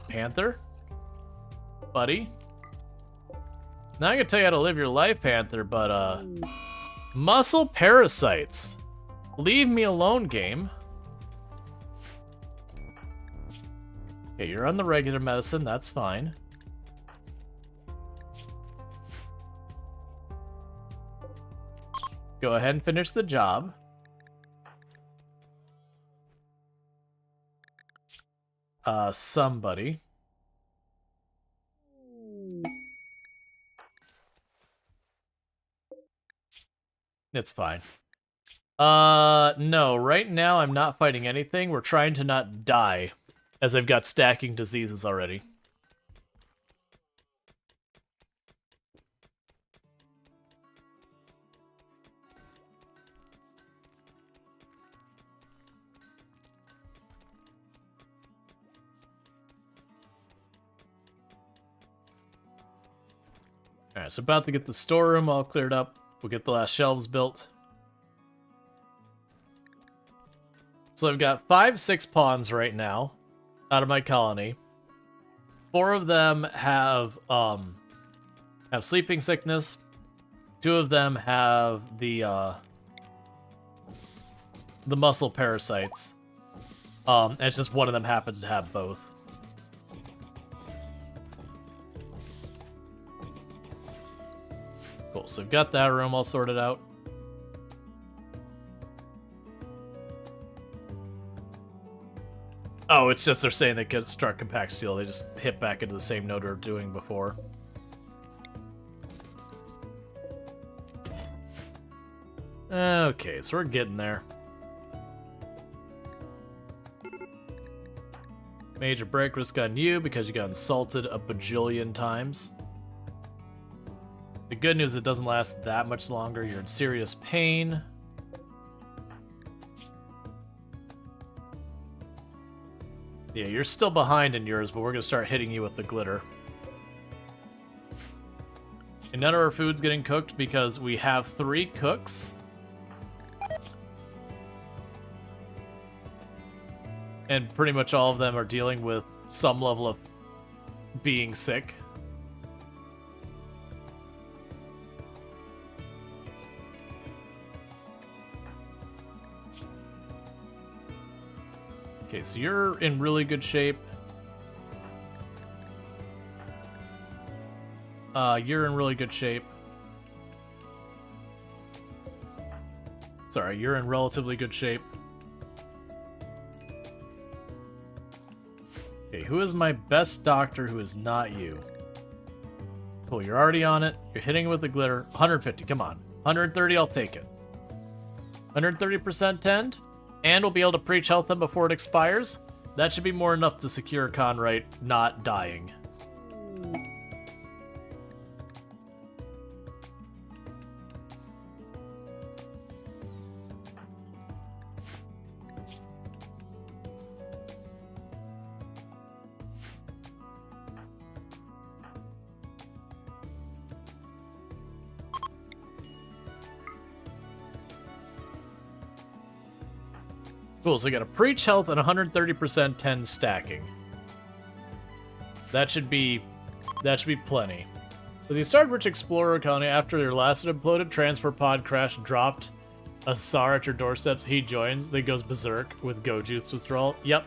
Panther? Buddy? Now I can tell you how to live your life, Panther, but, muscle parasites. Leave me alone, game. Okay, you're on the regular medicine, that's fine. Go ahead and finish the job. Somebody. It's fine. No, right now I'm not fighting anything. We're trying to not die, as I've got stacking diseases already. Alright, so about to get the storeroom all cleared up. We'll get the last shelves built. So I've got 6 pawns right now out of my colony. 4 of them have sleeping sickness. 2 of them have the muscle parasites. And it's just one of them happens to have both. Cool, so we've got that room all sorted out. Oh, it's just they're saying they could start compact steel. They just hit back into the same node we were doing before. Okay, so we're getting there. Major break risk on you because you got insulted a bajillion times. The good news, it doesn't last that much longer. You're in serious pain. Yeah, you're still behind in yours, but we're going to start hitting you with the glitter. And none of our food's getting cooked because we have 3 cooks. And pretty much all of them are dealing with some level of being sick. Okay, so you're in really good shape. You're in really good shape. Sorry, you're in relatively good shape. Okay, who is my best doctor who is not you? Cool, you're already on it. You're hitting it with the glitter. 150, come on. 130, I'll take it. 130% tend, and we'll be able to preach health them before it expires. That should be more enough to secure Conrite not dying. Cool, so we got a preach health and 130% 10 stacking. That should be plenty. As you start Rich Explorer Colony after your last imploded transfer pod crash dropped a SAR at your doorsteps, he joins, then goes berserk with Go Juice withdrawal. Yep.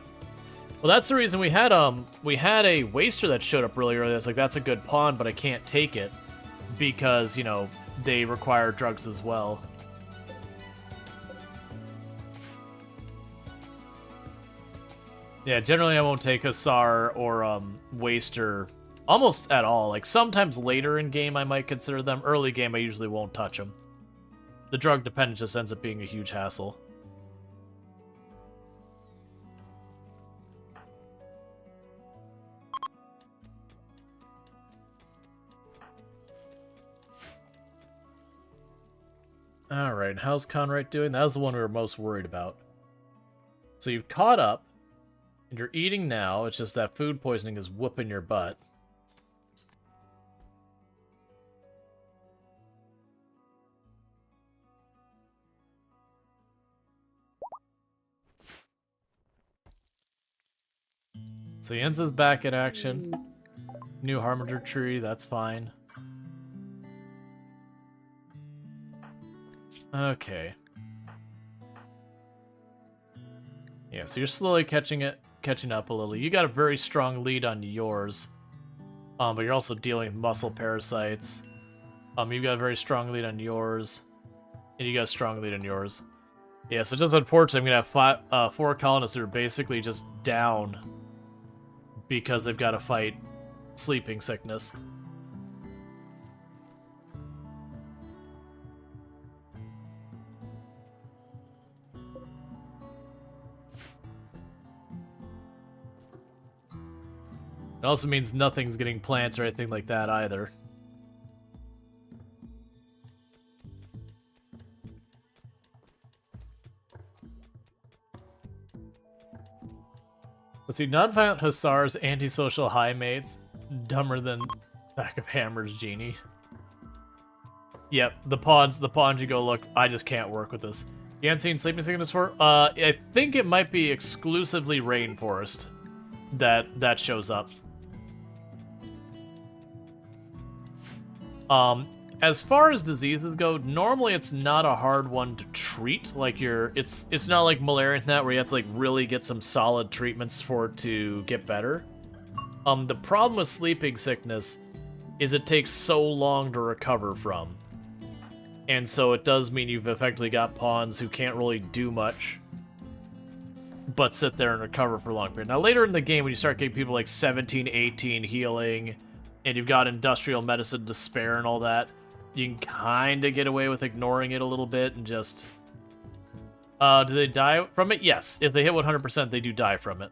Well, that's the reason we had a waster that showed up really early. That's like, that's a good pawn, but I can't take it because, you know, they require drugs as well. Yeah, generally I won't take a SAR or waster almost at all. Like, sometimes later in game I might consider them. Early game I usually won't touch them. The drug dependence just ends up being a huge hassle. Alright, how's Conrite doing? That was the one we were most worried about. So you've caught up. And you're eating now, it's just that food poisoning is whooping your butt. So Jens is back in action. New Harbinger tree, that's fine. Okay. Yeah, so you're slowly catching up a little. You got a very strong lead on yours, but you're also dealing with muscle parasites. You've got a very strong lead on yours, and you got a strong lead on yours. Yeah, so just unfortunately, I'm gonna have 4 colonists that are basically just down because they've got to fight sleeping sickness. It also means nothing's getting plants or anything like that either. Let's see, non-violent hussars, antisocial high mates, dumber than sack of hammers genie. Yep, the pawns you go, look, I just can't work with this. You haven't seen sleeping sickness before? I think it might be exclusively rainforest that shows up. as far as diseases go, normally it's not a hard one to treat. Like it's not like malaria and that where you have to like really get some solid treatments for it to get better. The problem with sleeping sickness is it takes so long to recover from. And so it does mean you've effectively got pawns who can't really do much, but sit there and recover for a long period. Now later in the game, when you start getting people like 17, 18 healing, and you've got industrial medicine despair and all that, you can kind of get away with ignoring it a little bit and just... do they die from it? Yes. If they hit 100%, they do die from it.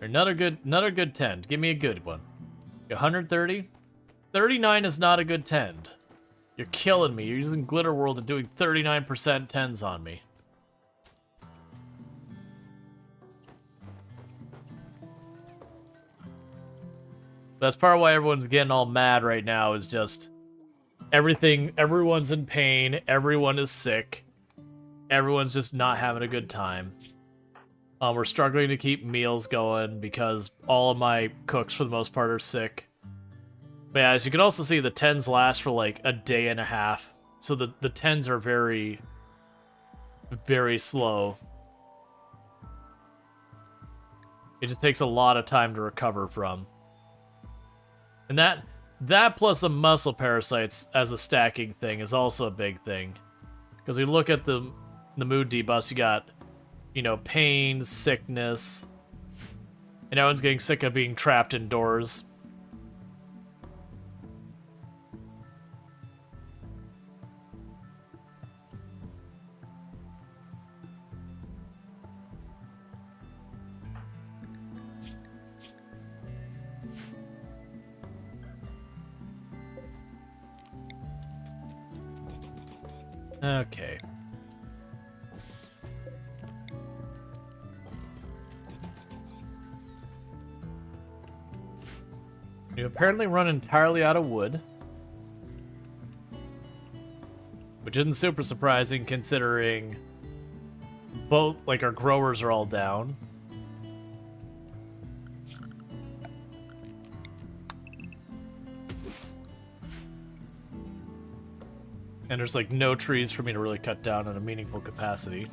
Another good tend. Give me a good one. 130? 39 is not a good tend. You're killing me. You're using Glitter World and doing 39% tens on me. That's part of why everyone's getting all mad right now is just everyone's in pain, everyone is sick, everyone's just not having a good time. We're struggling to keep meals going because all of my cooks, for the most part, are sick. But yeah, as you can also see, the tens last for like a day and a half. So the tens are very, very slow. It just takes a lot of time to recover from. And that plus the muscle parasites as a stacking thing is also a big thing. Because we look at the mood debuffs, you got, you know, pain, sickness, and everyone's getting sick of being trapped indoors. Okay. You apparently run entirely out of wood. Which isn't super surprising considering both, like, our growers are all down. And there's, like, no trees for me to really cut down in a meaningful capacity.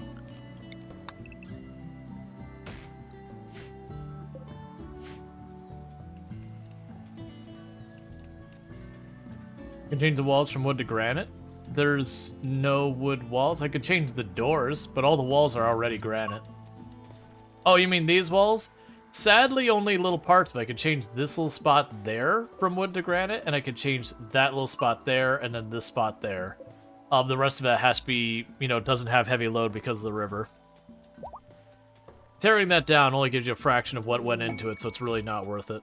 Can change the walls from wood to granite. There's no wood walls. I could change the doors, but all the walls are already granite. Oh, you mean these walls? Sadly, only little parts, but I could change this little spot there from wood to granite, and I could change that little spot there, and then this spot there. The rest of it has to be, you know, doesn't have heavy load because of the river. Tearing that down only gives you a fraction of what went into it, so it's really not worth it.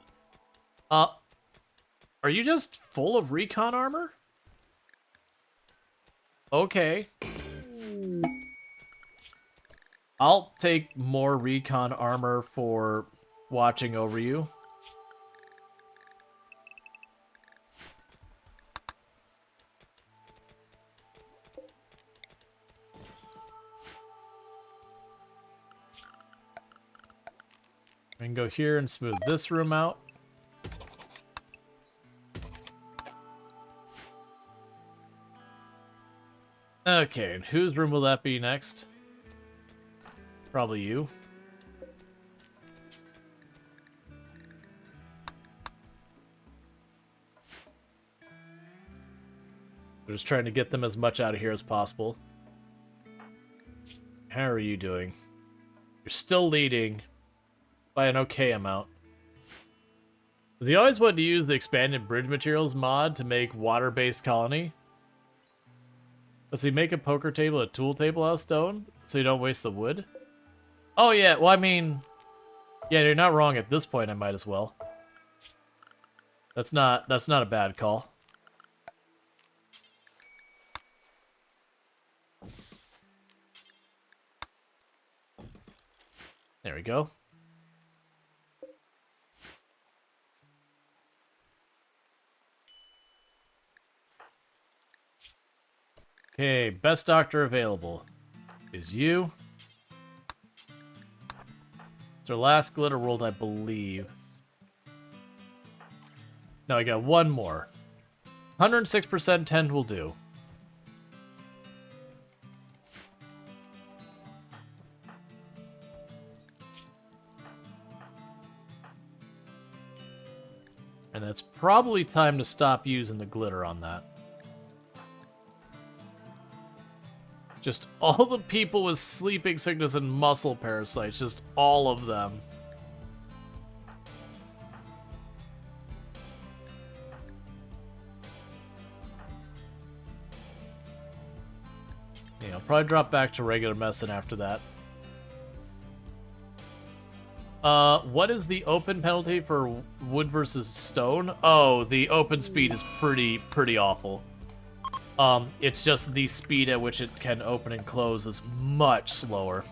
Are you just full of recon armor? Okay. I'll take more recon armor for watching over you. I can go here and smooth this room out. Okay, and whose room will that be next? Probably you. We're just trying to get them as much out of here as possible. How are you doing? You're still leading by an okay amount. Does he always want to use the expanded bridge materials mod to make water-based colony? Does he make a poker table, a tool table out of stone, so you don't waste the wood? Oh yeah, well I mean, yeah, you're not wrong at this point. I might as well. That's not a bad call. There we go. Okay, best doctor available is you. It's our last glitter world, I believe. No, I got one more. 106% 10 will do. And it's probably time to stop using the glitter on that. Just all the people with sleeping sickness and muscle parasites, just all of them. Yeah, I'll probably drop back to regular medicine after that. What is the open penalty for wood versus stone? Oh, the open speed is pretty awful. It's just the speed at which it can open and close is much slower.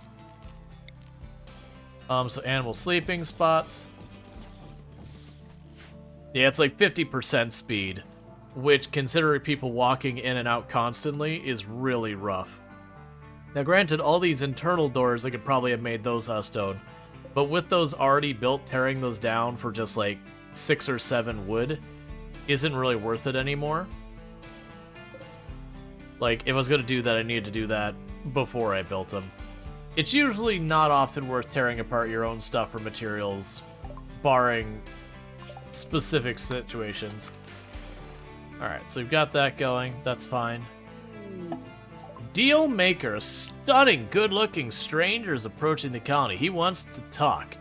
So animal sleeping spots. Yeah, it's like 50% speed, which, considering people walking in and out constantly, is really rough. Now, granted, all these internal doors, I could probably have made those out of stone, but with those already built, tearing those down for just like 6 or 7 wood isn't really worth it anymore. Like, if I was going to do that, I needed to do that before I built them. It's usually not often worth tearing apart your own stuff or materials, barring specific situations. Alright, so we've got that going. That's fine. Deal Maker. Stunning, good-looking stranger is approaching the colony. He wants to talk.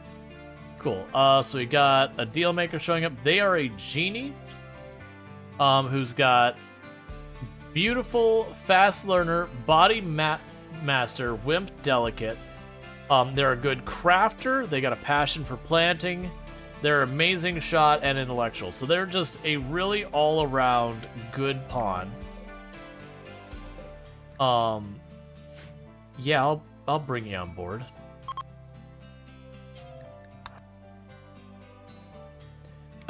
Cool. So we got a Deal Maker showing up. They are a genie who's got beautiful, fast learner, body master, wimp delicate. They're a good crafter. They got a passion for planting. They're an amazing shot and intellectual. So they're just a really all-around good pawn. Yeah, I'll bring you on board.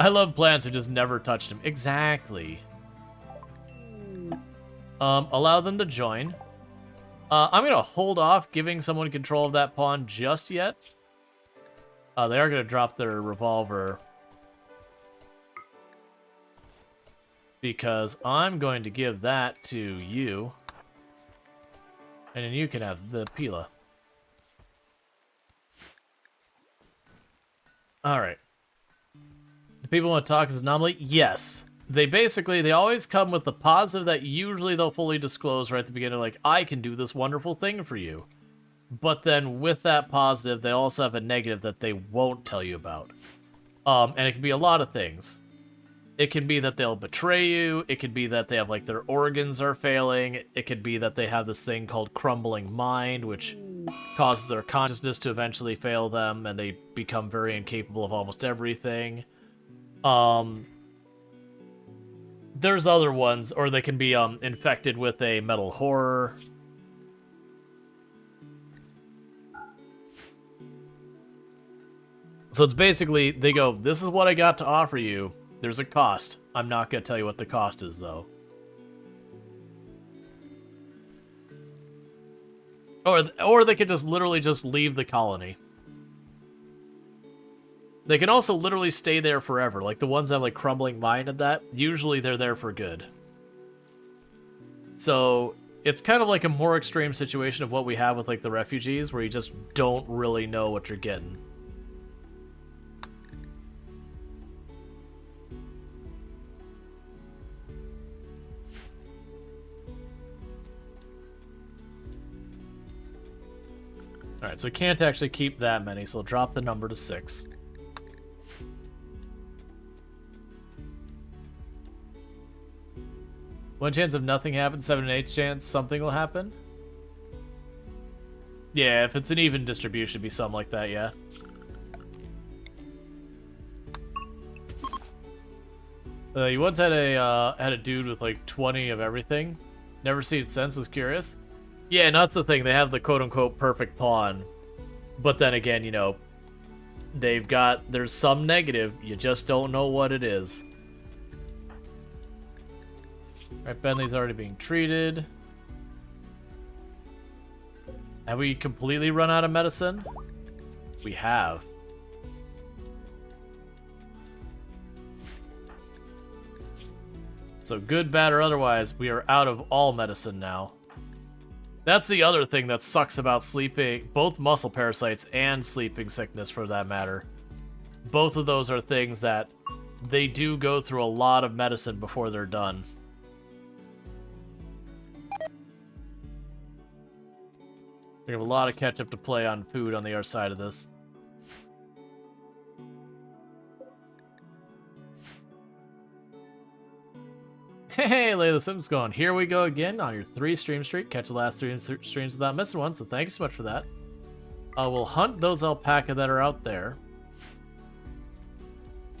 I love plants. I just never touched them. Exactly. Allow them to join. I'm gonna hold off giving someone control of that pawn just yet. They are gonna drop their revolver because I'm going to give that to you, and then you can have the Pila. All right. Do people want to talk as an anomaly? Yes. They always come with the positive that usually they'll fully disclose right at the beginning, like, I can do this wonderful thing for you. But then with that positive, they also have a negative that they won't tell you about. And it can be a lot of things. It can be that they'll betray you. It could be that they have, like, their organs are failing. It could be that they have this thing called crumbling mind, which causes their consciousness to eventually fail them, and they become very incapable of almost everything. There's other ones, or they can be infected with a metal horror. So it's basically, they go, this is what I got to offer you. There's a cost. I'm not going to tell you what the cost is, though. Or they could just literally just leave the colony. They can also literally stay there forever. Like the ones that have like crumbling mind and that, usually they're there for good. So it's kind of like a more extreme situation of what we have with like the refugees, where you just don't really know what you're getting. Alright, so we can't actually keep that many, so we'll drop the number to 6. One chance of nothing happens, 7 and 8 chance something will happen? Yeah, if it's an even distribution, it'd be something like that, yeah. You once had a dude with like 20 of everything. Never seen it since, was curious. Yeah, and that's the thing, they have the quote-unquote perfect pawn. But then again, you know, there's some negative, you just don't know what it is. Alright, Bentley's already being treated. Have we completely run out of medicine? We have. So good, bad, or otherwise, we are out of all medicine now. That's the other thing that sucks about sleeping, both muscle parasites and sleeping sickness for that matter. Both of those are things that they do go through a lot of medicine before they're done. We have a lot of catch up to play on food on the other side of this. Hey, Layla Sims going. Here we go again on your 3-stream streak. Catch the last 3 streams without missing one, so thank you so much for that. We'll hunt those alpaca that are out there.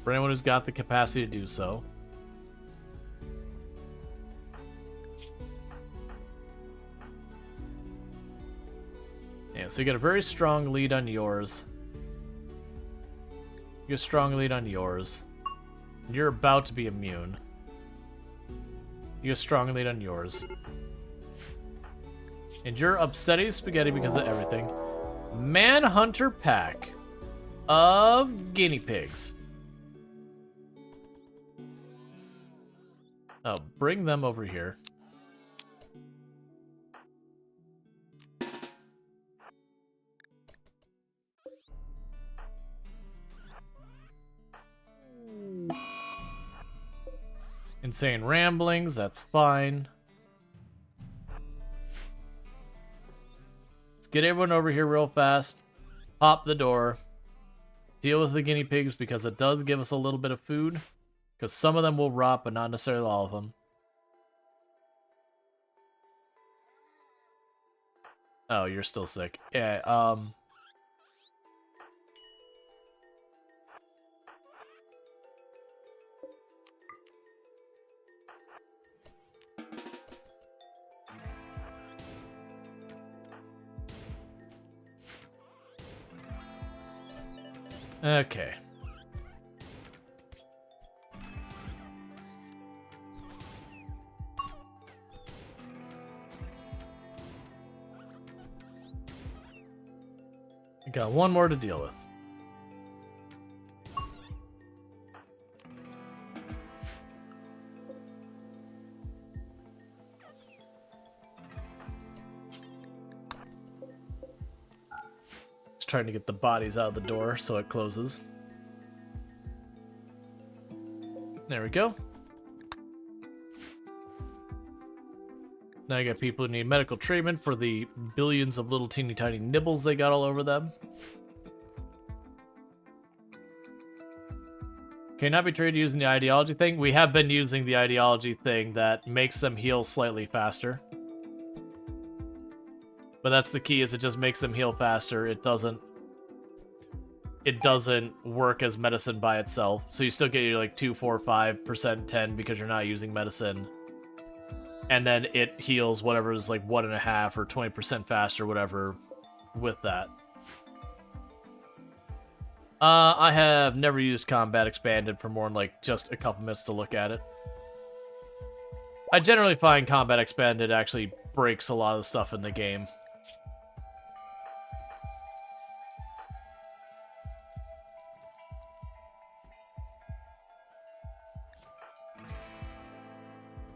For anyone who's got the capacity to do so. Yeah, so you get a very strong lead on yours. You get a strong lead on yours. You're about to be immune. You get a strong lead on yours. And you're upsetting spaghetti because of everything. Manhunter pack of guinea pigs. Oh, bring them over here. Insane ramblings, that's fine. Let's get everyone over here real fast. Pop the door. Deal with the guinea pigs because it does give us a little bit of food. Because some of them will rot, but not necessarily all of them. Oh, you're still sick. Yeah, okay. I got one more to deal with. Just trying to get the bodies out of the door so it closes. There we go. Now you got people who need medical treatment for the billions of little teeny tiny nibbles they got all over them. Can not be treated using the ideology thing? We have been using the ideology thing that makes them heal slightly faster. But that's the key, is it just makes them heal faster. It doesn't work as medicine by itself. So you still get your like 2, 4, 5%, 10 because you're not using medicine. And then it heals whatever is like 1.5 or 20% faster, whatever, with that. I have never used Combat Expanded for more than like just a couple minutes to look at it. I generally find Combat Expanded actually breaks a lot of the stuff in the game.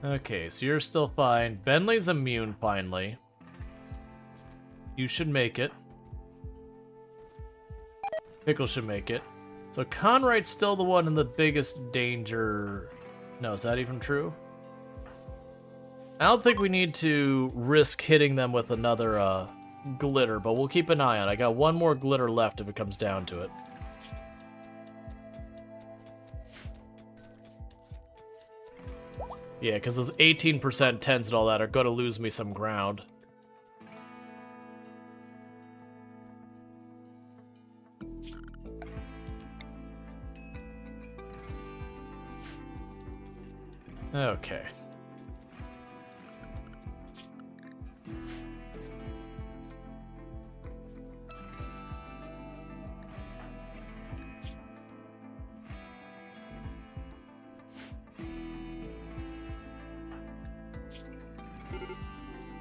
Okay, so you're still fine. Bentley's immune, finally. You should make it. Pickle should make it. So Conright's still the one in the biggest danger. No, is that even true? I don't think we need to risk hitting them with another glitter, but we'll keep an eye on it. I got one more glitter left if it comes down to it. Yeah, because those 18% 10s and all that are going to lose me some ground. Okay.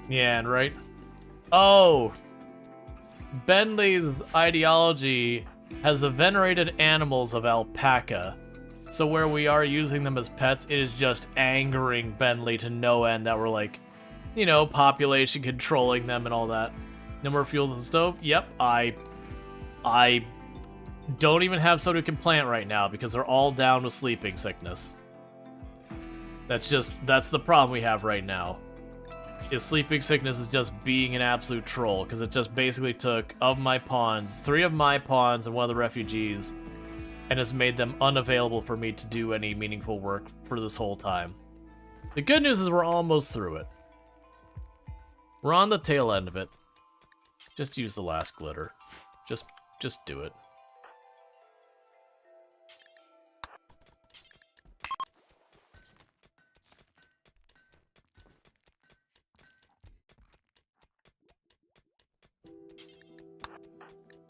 Yeah, right? Oh! Bentley's ideology has the venerated animals of alpaca, So where we are using them as pets, it is just angering Bentley to no end that we're like, you know, population controlling them and all that. No more fuel to the stove? Yep, I don't even have soda can plant right now because they're all down with sleeping sickness. That's the problem we have right now. Is sleeping sickness is just being an absolute troll, because it just basically took, of my pawns, 3 of my pawns and one of the refugees, and has made them unavailable for me to do any meaningful work for this whole time. The good news is we're almost through it. We're on the tail end of it. Just use the last glitter. Just do it.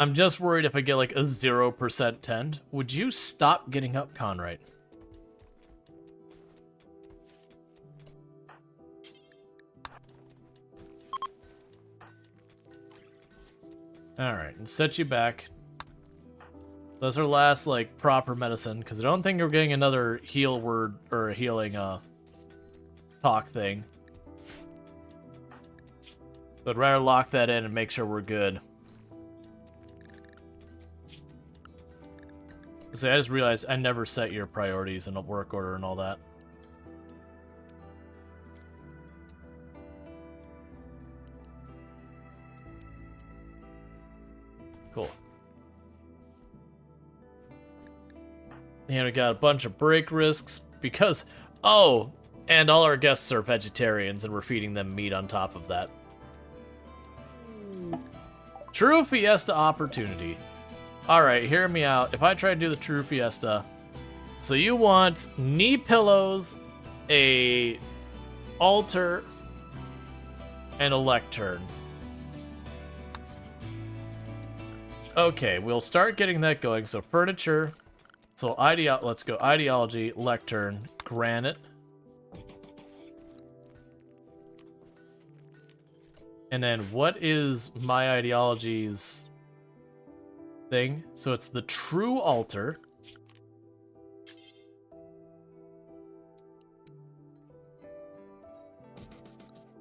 I'm just worried if I get like a 0% tend. Would you stop getting up, Conrad? Alright, and set you back. That's our last, like, proper medicine, because I don't think we're getting another heal word, or a healing, talk thing. But I'd rather lock that in and make sure we're good. So I just realized I never set your priorities in a work order and all that. Cool. And we got a bunch of break risks because, oh, and all our guests are vegetarians and we're feeding them meat on top of that. True Fiesta opportunity. Alright, hear me out. If I try to do the True Fiesta, so you want knee pillows, a altar, and a lectern. Okay, we'll start getting that going. So furniture, so let's go ideology, lectern, granite. And then what is my ideology's thing? So it's the true altar.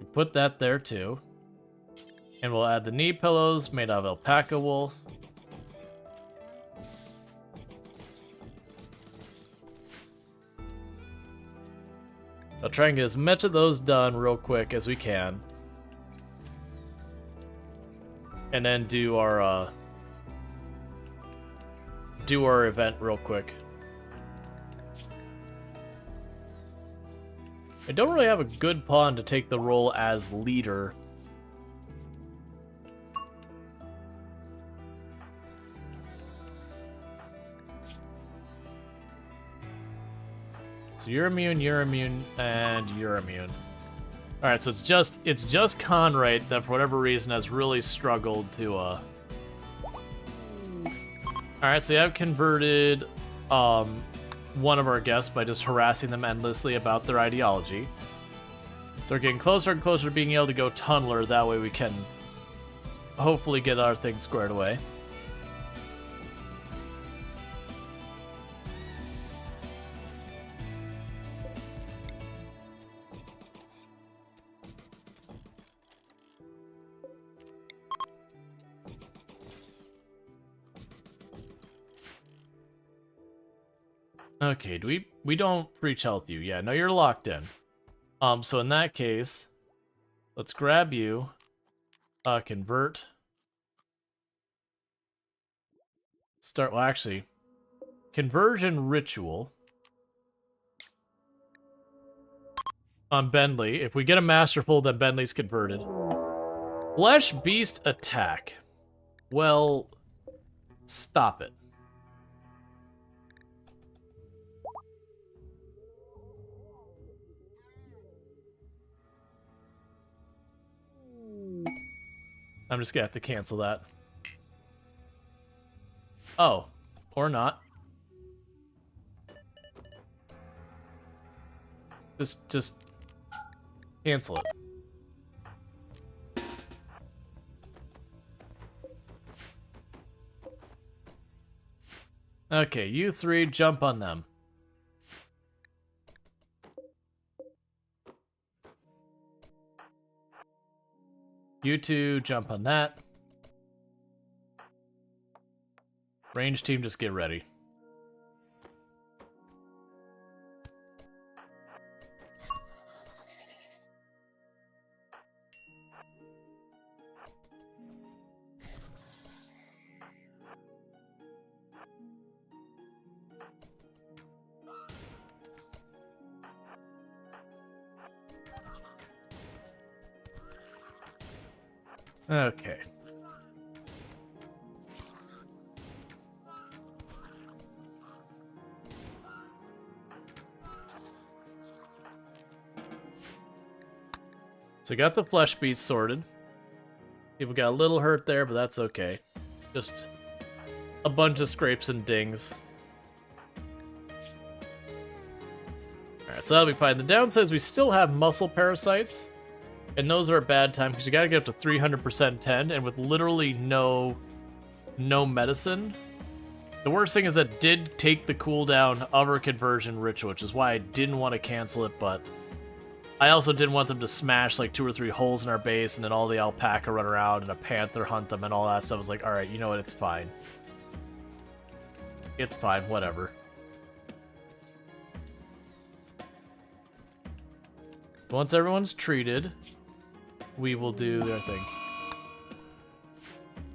We put that there too. And we'll add the knee pillows made out of alpaca wool. I'll try and get as much of those done real quick as we can. And then do our event real quick. I don't really have a good pawn to take the role as leader. So you're immune, and you're immune. Alright, so it's just Conrad that for whatever reason has really struggled to Alright, so I've converted one of our guests by just harassing them endlessly about their ideology. So we're getting closer and closer to being able to go tunneler, that way we can hopefully get our things squared away. Okay, we don't breach health you. Yeah, no, you're locked in. So in that case, let's grab you, convert. Well, actually, conversion ritual on Bentley. If we get a masterful, then Bentley's converted. Flesh beast attack. Well, stop it. I'm just gonna have to cancel that. Oh, or not. Just cancel it. Okay, you three jump on them. You two jump on that. Range team, just get ready. Okay. So got the flesh beats sorted. People got a little hurt there, but that's okay. Just a bunch of scrapes and dings. Alright, so that'll be fine. The downside is we still have muscle parasites. And those are a bad time because you gotta get up to 300% tend, and with literally no medicine. The worst thing is that did take the cooldown of her conversion ritual, which is why I didn't want to cancel it, but I also didn't want them to smash like 2 or 3 holes in our base and then all the alpaca run around and a panther hunt them and all that stuff. I was like, alright, you know what, it's fine. It's fine, whatever. Once everyone's treated, we will do their thing.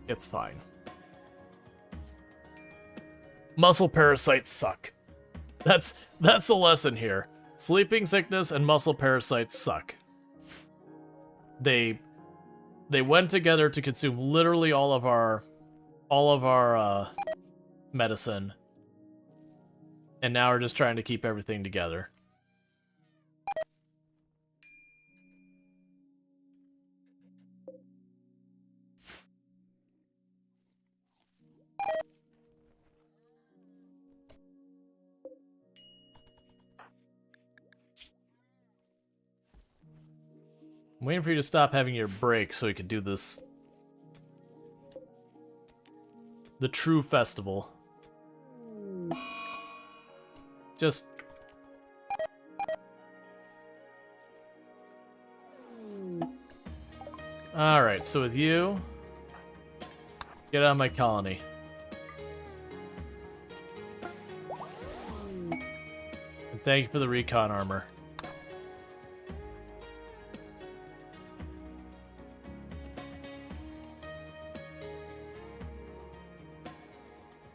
It's fine. Muscle parasites suck. That's the lesson here. Sleeping sickness and muscle parasites suck. They went together to consume literally all of our medicine. And now we're just trying to keep everything together. I'm waiting for you to stop having your break so we can do this. The true festival. Just... Alright, so with you... Get out of my colony. And thank you for the recon armor.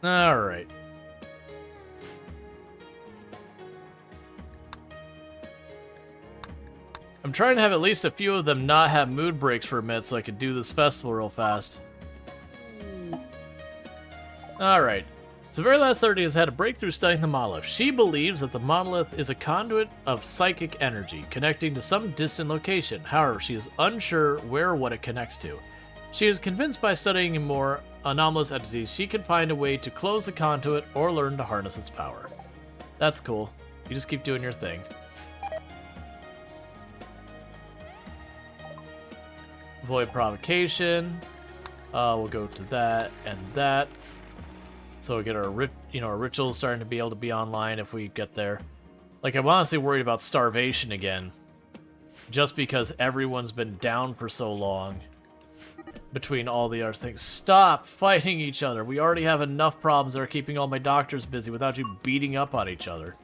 Alright. I'm trying to have at least a few of them not have mood breaks for a minute so I could do this festival real fast. Alright. So Very Last 30 has had a breakthrough studying the monolith. She believes that the monolith is a conduit of psychic energy, connecting to some distant location. However, she is unsure where or what it connects to. She is convinced by studying more anomalous entities she can find a way to close the conduit or learn to harness its power. That's cool. You just keep doing your thing. Avoid provocation. We'll go to that and that. So we'll get our rituals starting to be able to be online if we get there. Like, I'm honestly worried about starvation again. Just because everyone's been down for so long. Between all the other things. Stop fighting each other. We already have enough problems that are keeping all my doctors busy without you beating up on each other.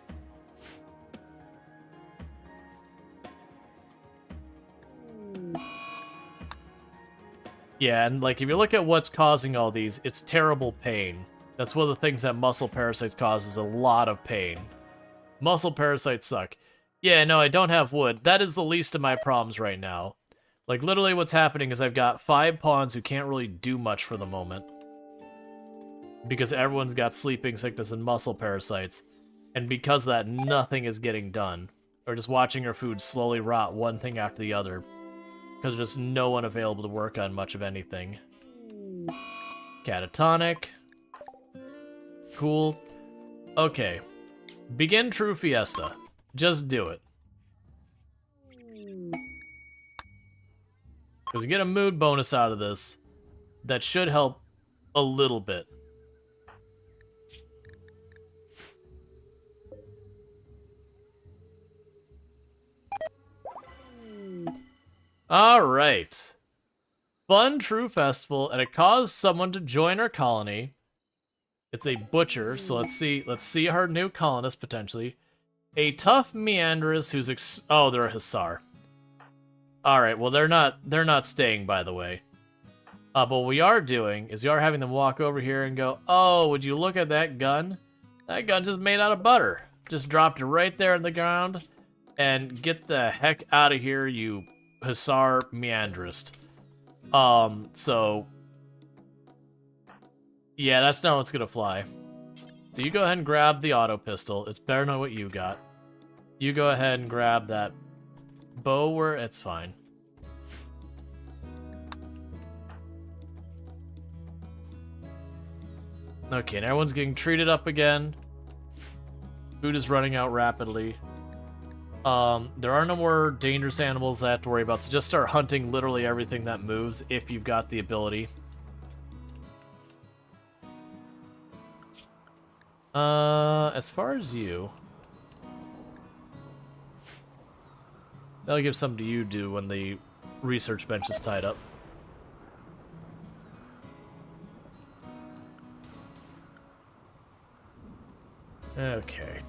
Yeah, and like if you look at what's causing all these, it's terrible pain. That's one of the things that muscle parasites cause, is a lot of pain. Muscle parasites suck. Yeah, no, I don't have wood. That is the least of my problems right now. Like, literally what's happening is I've got 5 pawns who can't really do much for the moment. Because everyone's got sleeping sickness and muscle parasites. And because of that, nothing is getting done. Or just watching our food slowly rot one thing after the other. Because there's just no one available to work on much of anything. Catatonic. Cool. Okay. Begin True Fiesta. Just do it. Because we get a mood bonus out of this. That should help a little bit. Alright. Fun true festival, and it caused someone to join our colony. It's a butcher, so let's see our new colonist potentially. A tough meanderess who's oh, they're a hussar. All right, well they're not staying, by the way. But what we are doing is we are having them walk over here and go, oh, would you look at that gun? That gun just made out of butter. Just dropped it right there in the ground. And get the heck out of here, you hussar meanderist. So... yeah, that's not what's gonna fly. So you go ahead and grab the auto pistol. It's better than what you got. You go ahead and grab that bow where it's fine. Okay, and everyone's getting treated up again. Food is running out rapidly. There are no more dangerous animals I have to worry about, so just start hunting literally everything that moves if you've got the ability. As far as you... that'll give something to you do when the research bench is tied up. Okay.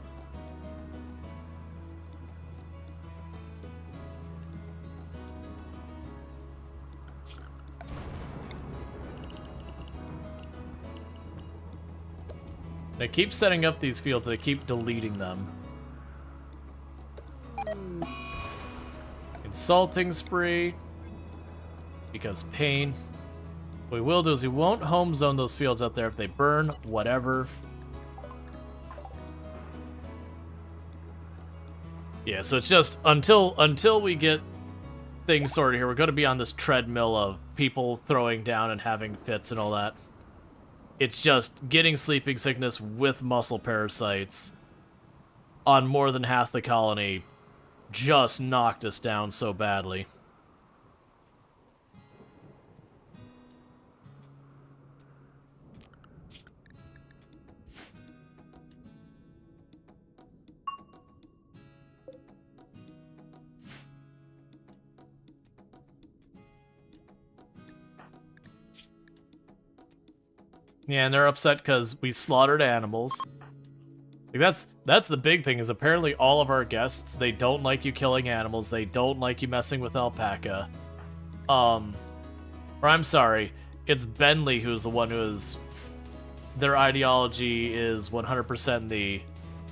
I keep setting up these fields, I keep deleting them. Insulting spree. Because pain. What we will do is we won't home zone those fields out there if they burn, whatever. Yeah, so it's just until we get things sorted here, we're going to be on this treadmill of people throwing down and having fits and all that. It's just getting sleeping sickness with muscle parasites on more than half the colony just knocked us down so badly. Yeah, and they're upset because we slaughtered animals. Like that's the big thing, is apparently all of our guests, they don't like you killing animals, they don't like you messing with alpaca. Or I'm sorry, it's Bentley who's the one who is... their ideology is 100% the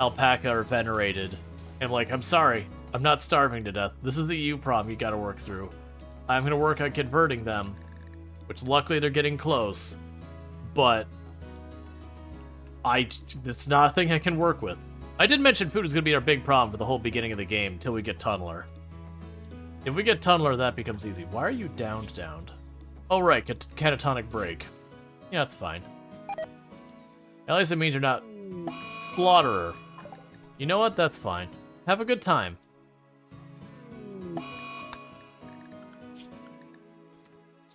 alpaca are venerated. And like, I'm sorry, I'm not starving to death. This is a you problem you gotta work through. I'm gonna work on converting them, which luckily they're getting close. But it's not a thing I can work with. I did mention food is going to be our big problem for the whole beginning of the game until we get Tunneler. If we get Tunneler, that becomes easy. Why are you downed? Oh, right, catatonic break. Yeah, that's fine. At least it means you're not slaughterer. You know what? That's fine. Have a good time.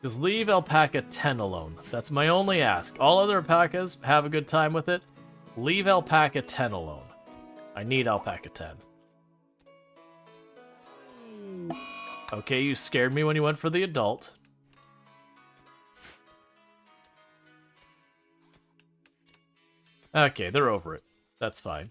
Just leave Alpaca 10 alone. That's my only ask. All other alpacas, have a good time with it. Leave Alpaca 10 alone. I need Alpaca 10. Okay, you scared me when you went for the adult. Okay, they're over it. That's fine.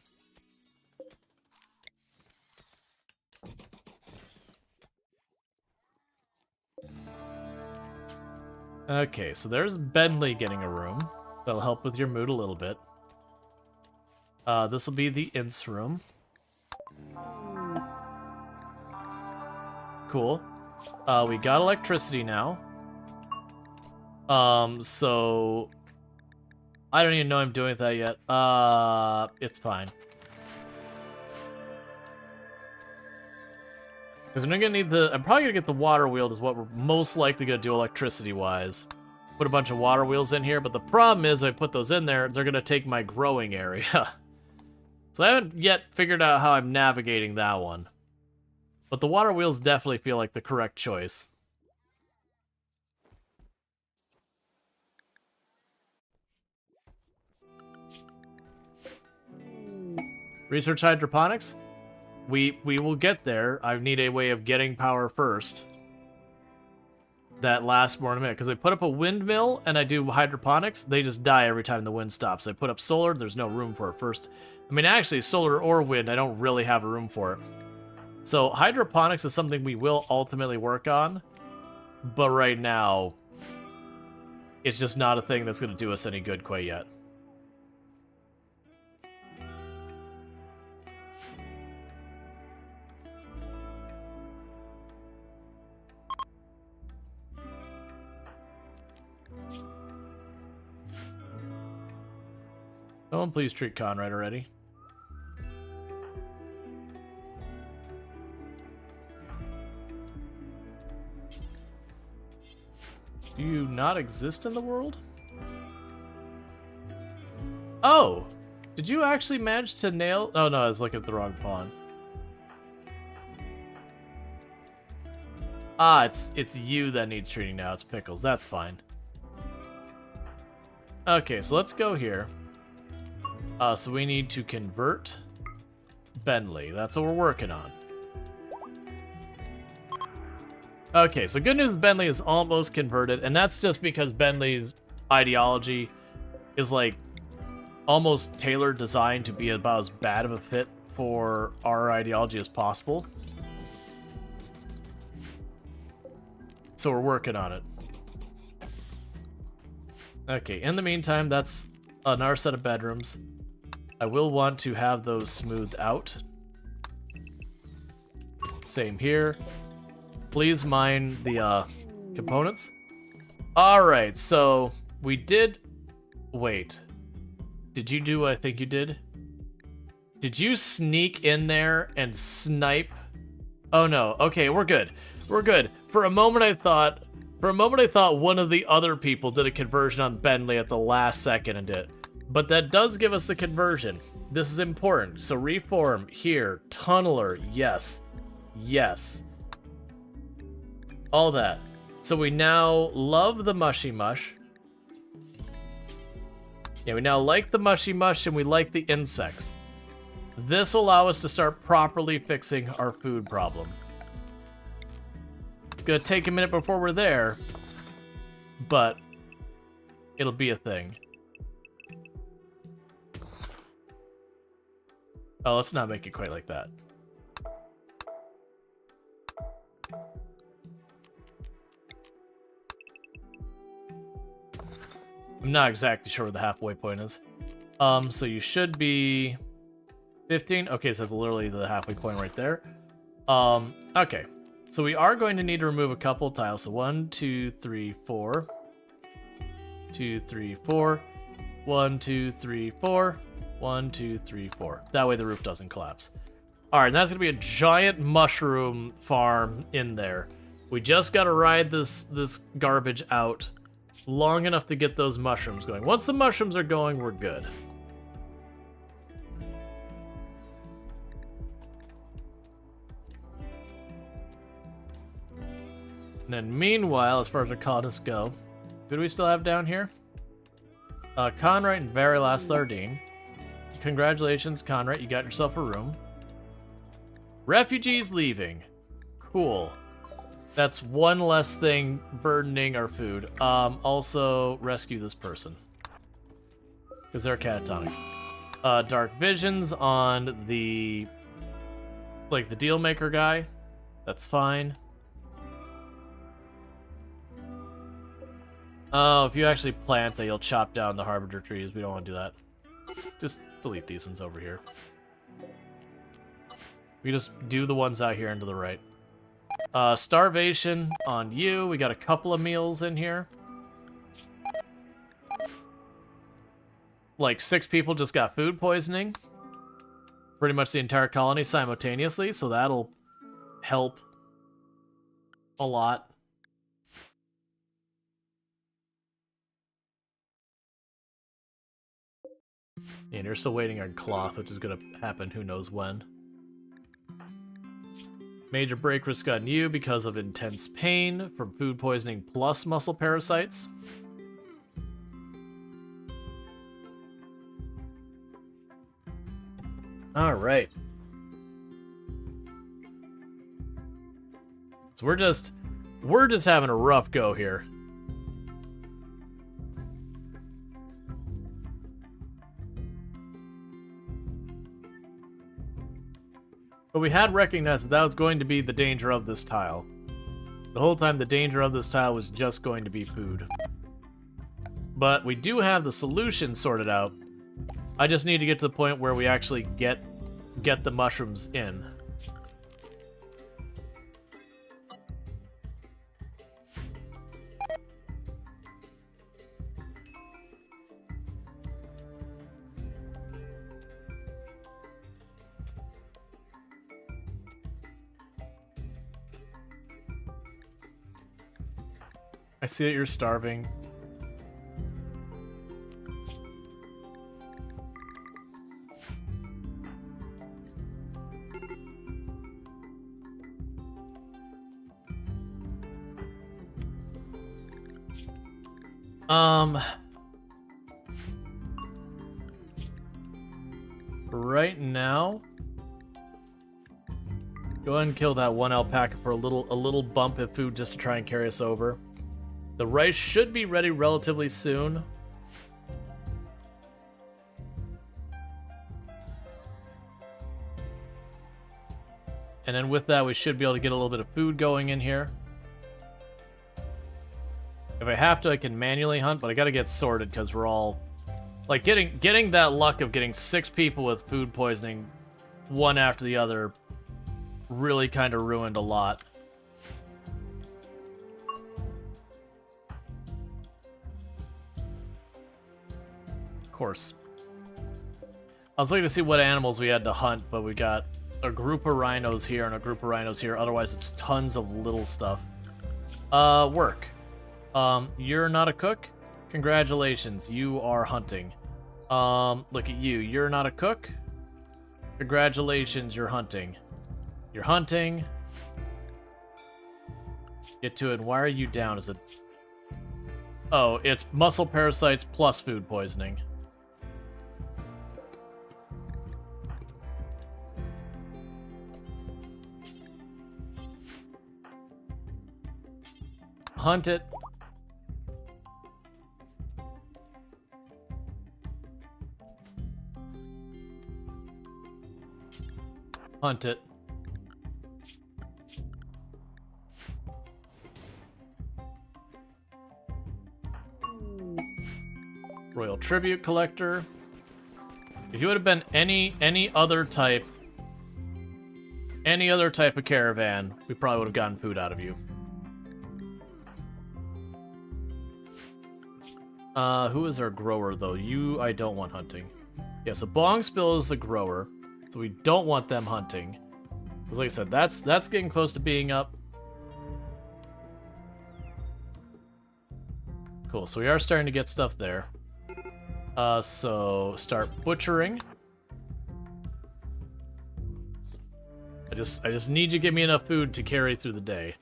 Okay, so there's Bentley getting a room. That'll help with your mood a little bit. This will be the Ince room. Cool. We got electricity now. So... I don't even know I'm doing that yet. It's fine. Because I'm gonna need I'm probably gonna get the water wheel is what we're most likely gonna do electricity-wise. Put a bunch of water wheels in here, but the problem is I put those in there, they're gonna take my growing area. So I haven't yet figured out how I'm navigating that one. But the water wheels definitely feel like the correct choice. Research hydroponics? We will get there. I need a way of getting power first. that last more in a minute, because I put up a windmill and I do hydroponics, they just die every time the wind stops. I put up solar, there's no room for it first. I mean, actually, solar or wind, I don't really have a room for it. So hydroponics is something we will ultimately work on, but right now, it's just not a thing that's going to do us any good quite yet. Someone please treat Conrad already. Do you not exist in the world? Oh! Did you actually manage to nail... Oh no, I was looking at the wrong pawn. Ah, it's you that needs treating now. It's Pickles. That's fine. Okay, so let's go here. So we need to convert Bentley. That's what we're working on. Okay, so good news, Bentley is almost converted, and that's just because Bentley's ideology is like almost tailored, designed to be about as bad of a fit for our ideology as possible. So we're working on it. Okay, in the meantime, that's another set of bedrooms. I will want to have those smoothed out. Same here. Please mine the components. Alright, so we did... Wait. Did you do what I think you did? Did you sneak in there and snipe? Oh no, okay, we're good. We're good. For a moment I thought one of the other people did a conversion on Bentley at the last second and did. But that does give us the conversion. This is important. So reform here, tunneler, yes. Yes. All that. So we now love the mushy mush. Yeah, we now like the mushy mush and we like the insects. This will allow us to start properly fixing our food problem. It's gonna take a minute before we're there, but it'll be a thing. Oh, let's not make it quite like that. I'm not exactly sure where the halfway point is. So you should be 15. Okay, so that's literally the halfway point right there. Okay. So we are going to need to remove a couple tiles. So 1, 2, 3, 4. 2, 3, 4. 1, 2, 3, 4. 1, 2, 3, 4. That way the roof doesn't collapse. All right, and that's gonna be a giant mushroom farm in there. We just gotta ride this garbage out long enough to get those mushrooms going. Once the mushrooms are going, we're good. And then meanwhile, as far as our colonists go, who do we still have down here? Conrad and very last Sardine. Congratulations, Conrad, you got yourself a room. Refugees leaving. Cool. That's one less thing burdening our food. Also, rescue this person. Because they're catatonic. Dark visions on the... like, the deal maker guy. That's fine. Oh, if you actually plant that, you'll chop down the harbinger trees. We don't want to do that. Just delete these ones over here. We just do the ones out here and to the right. Starvation on you. We got a couple of meals in here. Like 6 people just got food poisoning. Pretty much the entire colony simultaneously, so that'll help a lot. And you're still waiting on cloth, which is going to happen who knows when. Major break risk on you because of intense pain from food poisoning plus muscle parasites. Alright. So we're just We're just having a rough go here. But we had recognized that that was going to be the danger of this tile. The whole time the danger of this tile was just going to be food. But we do have the solution sorted out. I just need to get to the point where we actually get the mushrooms in. I see that you're starving. Right now, go ahead and kill that one alpaca for a little bump of food just to try and carry us over. The rice should be ready relatively soon. And then with that, we should be able to get a little bit of food going in here. If I have to, I can manually hunt, but I gotta get sorted because we're all... Like, getting that luck of getting 6 people with food poisoning, one after the other, really kind of ruined a lot. Of course. I was looking to see what animals we had to hunt, but we got a group of rhinos here and a group of rhinos here. Otherwise, it's tons of little stuff. Work. You're not a cook? Congratulations, you are hunting. Look at you. You're not a cook? Congratulations, you're hunting. You're hunting. Get to it. Why are you down? Is it... Oh, it's muscle parasites plus food poisoning. Hunt it. Hunt it. Royal Tribute Collector. If you would have been any other type of caravan, we probably would have gotten food out of you. Who is our grower though? You, I don't want hunting. Yeah, so Bongspill is the grower, so we don't want them hunting. Because like I said, that's getting close to being up. Cool, so we are starting to get stuff there. So start butchering. I just need you to give me enough food to carry through the day.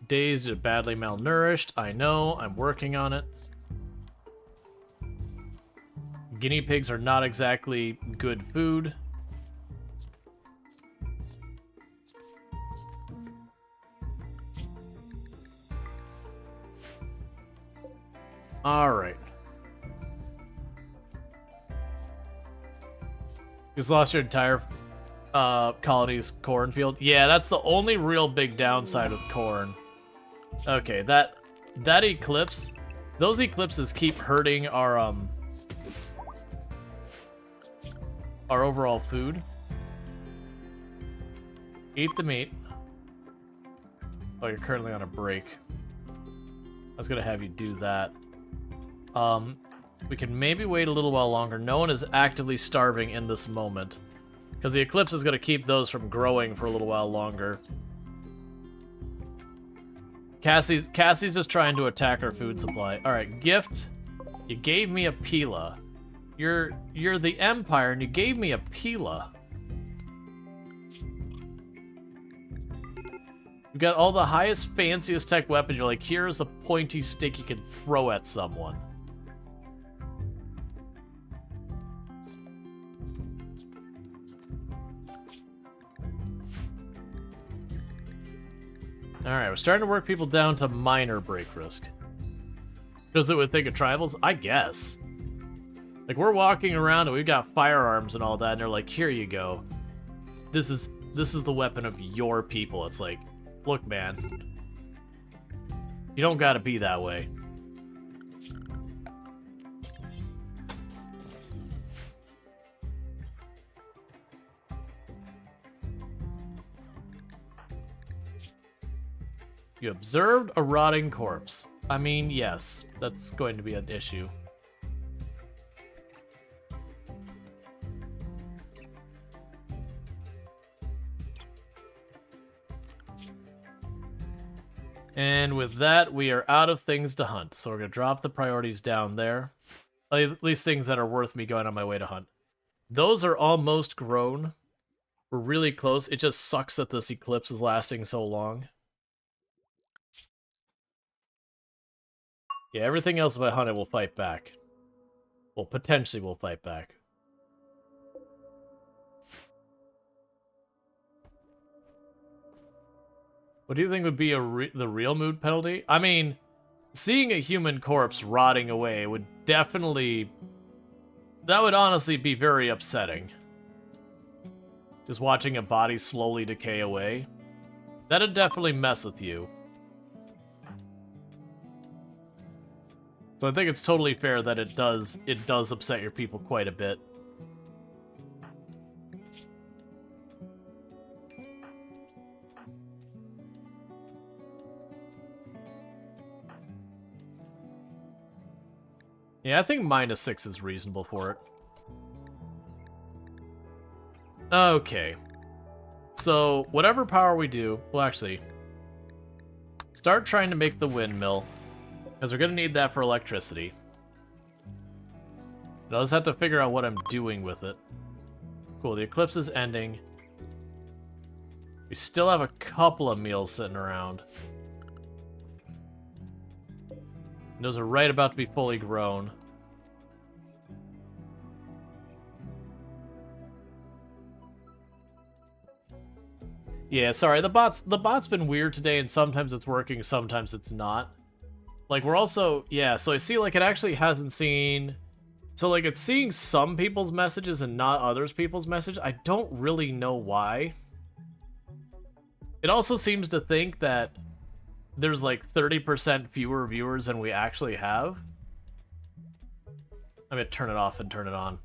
Dazed and badly malnourished. I know, I'm working on it. Guinea pigs are not exactly good food. Alright. Just lost your entire colony's cornfield. Yeah, that's the only real big downside with corn. Okay, that eclipse, those eclipses keep hurting our overall food. Eat the meat. Oh, you're currently on a break. I was gonna have you do that. We can maybe wait a little while longer. No one is actively starving in this moment, because the eclipse is gonna keep those from growing for a little while longer. Cassie's just trying to attack our food supply. All right, gift. You gave me a Pila. You're the Empire, and you gave me a Pila. You've got all the highest, fanciest tech weapons. You're like, here's a pointy stick you can throw at someone. Alright, we're starting to work people down to minor break risk. Does it would think of tribals? I guess. Like, we're walking around and we've got firearms and all that, and they're like, here you go. This is the weapon of your people. It's like, look, man. You don't gotta be that way. You observed a rotting corpse. I mean, yes, that's going to be an issue. And with that, we are out of things to hunt. So we're going to drop the priorities down there. At least things that are worth me going on my way to hunt. Those are almost grown. We're really close. It just sucks that this eclipse is lasting so long. Yeah, everything else if I hunt it will fight back. Well, potentially will fight back. What do you think would be the real mood penalty? I mean, seeing a human corpse rotting away would definitely... That would honestly be very upsetting. Just watching a body slowly decay away. That'd definitely mess with you. So I think it's totally fair that it does upset your people quite a bit. Yeah, I think -6 is reasonable for it. Okay. So, whatever power we do, well actually, start trying to make the windmill. Because we're going to need that for electricity. But I'll just have to figure out what I'm doing with it. Cool, the eclipse is ending. We still have a couple of meals sitting around. And those are right about to be fully grown. Yeah, sorry, the bot's been weird today, and sometimes it's working, sometimes it's not. Like, we're also... Yeah, so I see, like, it actually hasn't seen... So, like, it's seeing some people's messages and not others people's messages. I don't really know why. It also seems to think that there's, like, 30% fewer viewers than we actually have. I'm gonna turn it off and turn it on.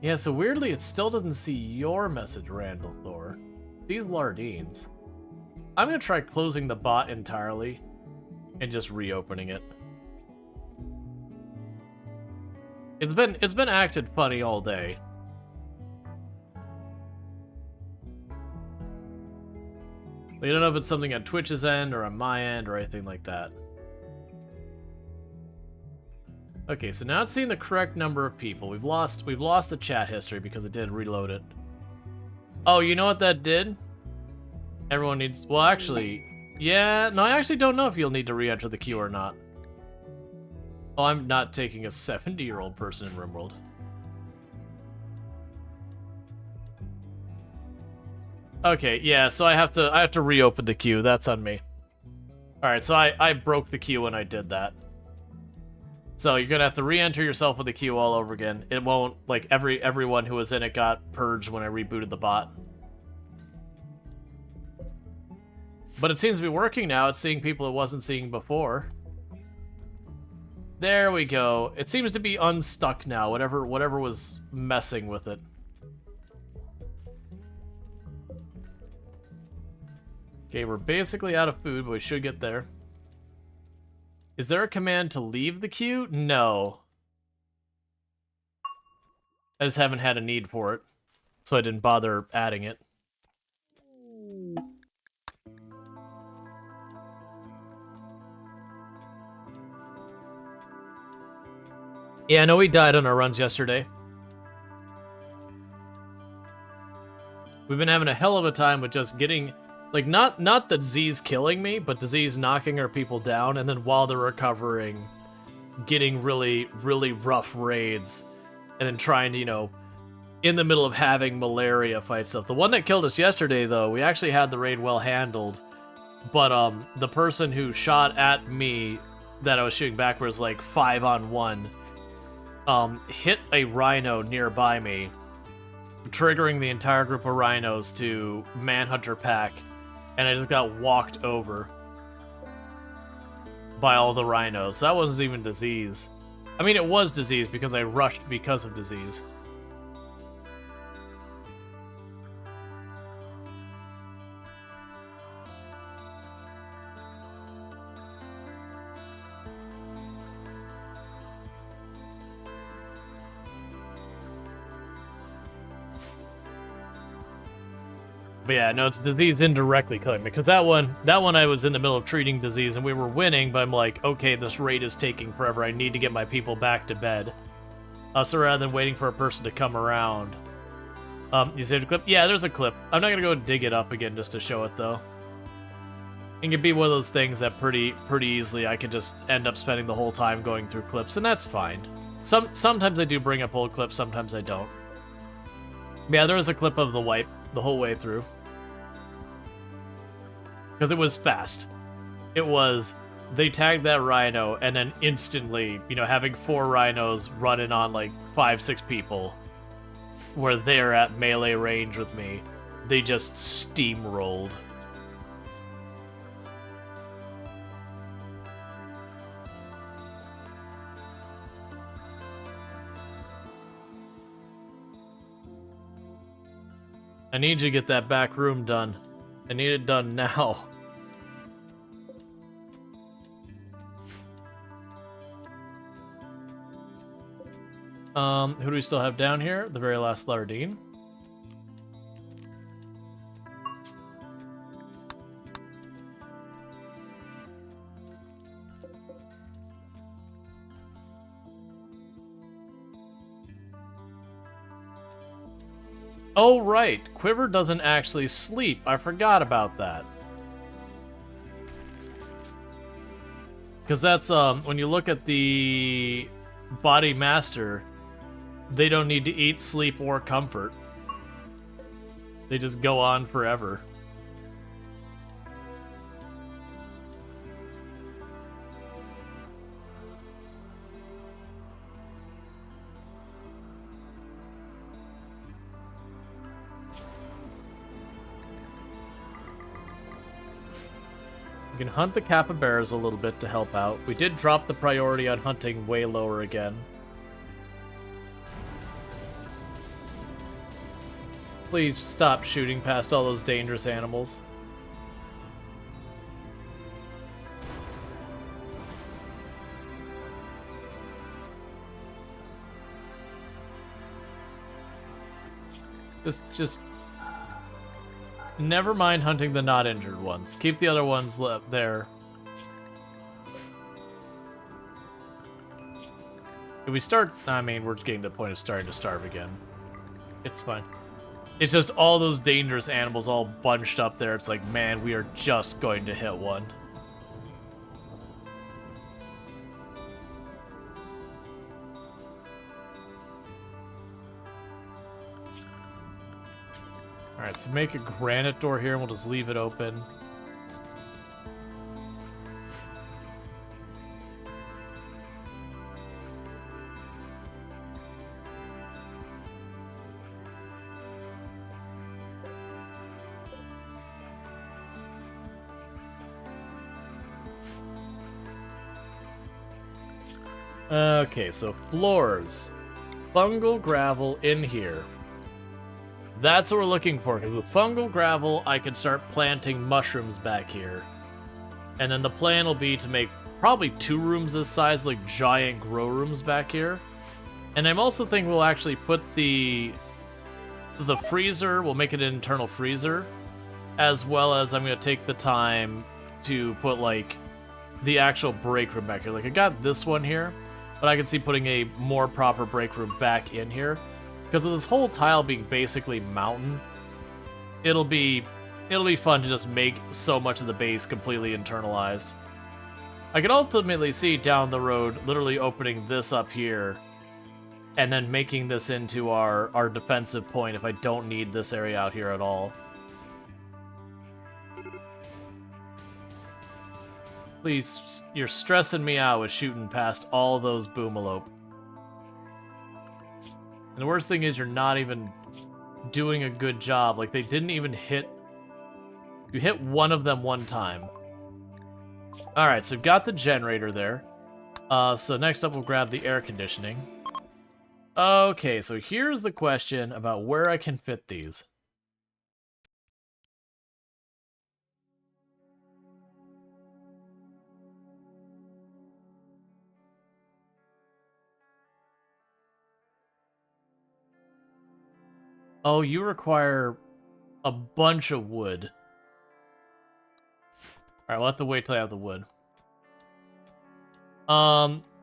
Yeah, so weirdly, it still doesn't see your message, Randall Thor. These Lardines. I'm gonna try closing the bot entirely and just reopening it. It's been acted funny all day. But you don't know if it's something on Twitch's end or on my end or anything like that. Okay, so now it's seeing the correct number of people. We've lost the chat history because it did reload it. Oh, you know what that did? Everyone needs... Well, actually... Yeah, no, I actually don't know if you'll need to re-enter the queue or not. Oh, I'm not taking a 70-year-old person in RimWorld. Okay, yeah, so I have to reopen the queue. That's on me. Alright, so I broke the queue when I did that. So you're gonna have to re-enter yourself with the queue all over again. It won't, like, everyone who was in it got purged when I rebooted the bot. But it seems to be working now. It's seeing people it wasn't seeing before. There we go. It seems to be unstuck now, whatever was messing with it. Okay, we're basically out of food, but we should get there. Is there a command to leave the queue? No. I just haven't had a need for it. so I didn't bother adding it. Yeah, I know we died on our runs yesterday. We've been having a hell of a time with just getting, like, not the disease killing me, but disease knocking our people down, and then while they're recovering, getting really, really rough raids, and then trying to, you know, in the middle of having malaria fight stuff. The one that killed us yesterday, though, we actually had the raid well handled, but the person who shot at me that I was shooting back was like 5-on-1, hit a rhino nearby me, triggering the entire group of rhinos to Manhunter Pack, and I just got walked over by all the rhinos. That wasn't even disease. I mean, it was disease because I rushed because of disease. But yeah, no, it's disease indirectly killing me, because that one I was in the middle of treating disease and we were winning, but I'm like, okay, this raid is taking forever. I need to get my people back to bed. So rather than waiting for a person to come around, you saved a clip? Yeah, there's a clip. I'm not gonna go dig it up again just to show it though. It can be one of those things that pretty easily I could just end up spending the whole time going through clips, and that's fine. Sometimes I do bring up old clips, sometimes I don't. Yeah, there was a clip of the wipe the whole way through. Because it was fast. It was, they tagged that rhino, and then instantly, you know, having 4 rhinos running on like 5-6 people were there at melee range with me. They just steamrolled. I need you to get that back room done. I need it done now. Who do we still have down here? The very last Lardine. Oh, right. Quiver doesn't actually sleep. I forgot about that. Because that's, when you look at the Body Master, they don't need to eat, sleep, or comfort. They just go on forever. You can hunt the capybaras a little bit to help out. We did drop the priority on hunting way lower again. Please stop shooting past all those dangerous animals. Just never mind hunting the not injured ones. Keep the other ones there. If we start, I mean, we're just getting to the point of starting to starve again. It's fine. It's just all those dangerous animals all bunched up there. It's like, man, we are just going to hit one. Alright, so make a granite door here and we'll just leave it open. Okay, so floors. Fungal gravel in here. That's what we're looking for, because with fungal gravel, I can start planting mushrooms back here. And then the plan will be to make probably 2 rooms this size, like giant grow rooms back here. And I'm also thinking we'll actually put the the freezer, we'll make it an internal freezer, as well as I'm going to take the time to put, like, the actual break room back here. Like, I got this one here, but I can see putting a more proper break room back in here. Because of this whole tile being basically mountain, it'll be fun to just make so much of the base completely internalized. I could ultimately see down the road literally opening this up here and then making this into our defensive point if I don't need this area out here at all. Please, you're stressing me out with shooting past all those boomalope. And the worst thing is you're not even doing a good job. Like, they didn't even hit... You hit one of them one time. Alright, so we've got the generator there. So next up we'll grab the air conditioning. Okay, so here's the question about where I can fit these. Oh, you require a bunch of wood. Alright, we'll have to wait till I have the wood.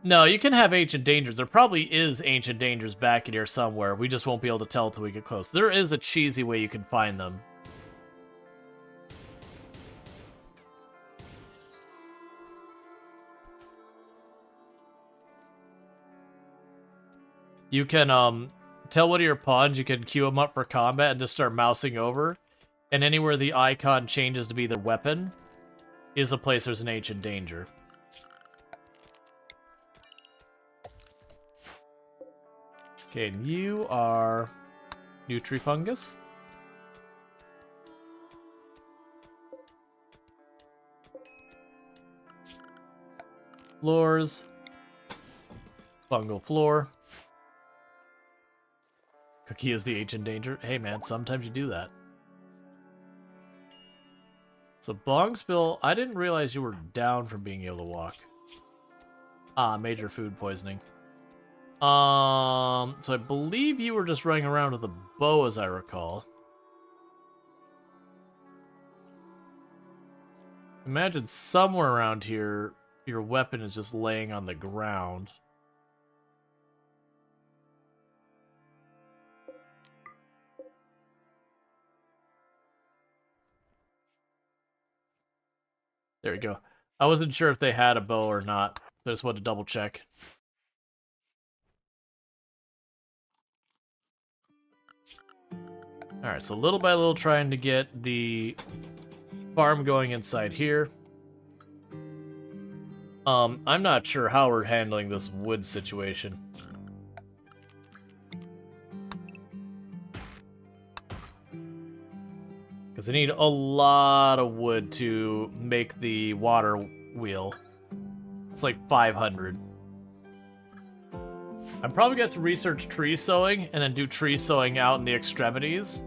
No, you can have Ancient Dangers. There probably is Ancient Dangers back in here somewhere. We just won't be able to tell till we get close. There is a cheesy way you can find them. You can, tell one of your pawns, you can queue them up for combat and just start mousing over. And anywhere the icon changes to be their weapon is a place there's an Ancient Danger. Okay, and you are Nutrifungus. Floors. Fungal floor. Cookie is the Ancient Danger. Hey man, sometimes you do that. So Bongspill, I didn't realize you were down from being able to walk. Ah, major food poisoning. So I believe you were just running around with a bow, as I recall. Imagine somewhere around here, your weapon is just laying on the ground. There we go. I wasn't sure if they had a bow or not, so I just wanted to double check. Alright, so little by little trying to get the farm going inside here. I'm not sure how we're handling this wood situation. Because I need a lot of wood to make the water wheel. It's like 500. I'm probably going to have to research tree sowing and then do tree sowing out in the extremities.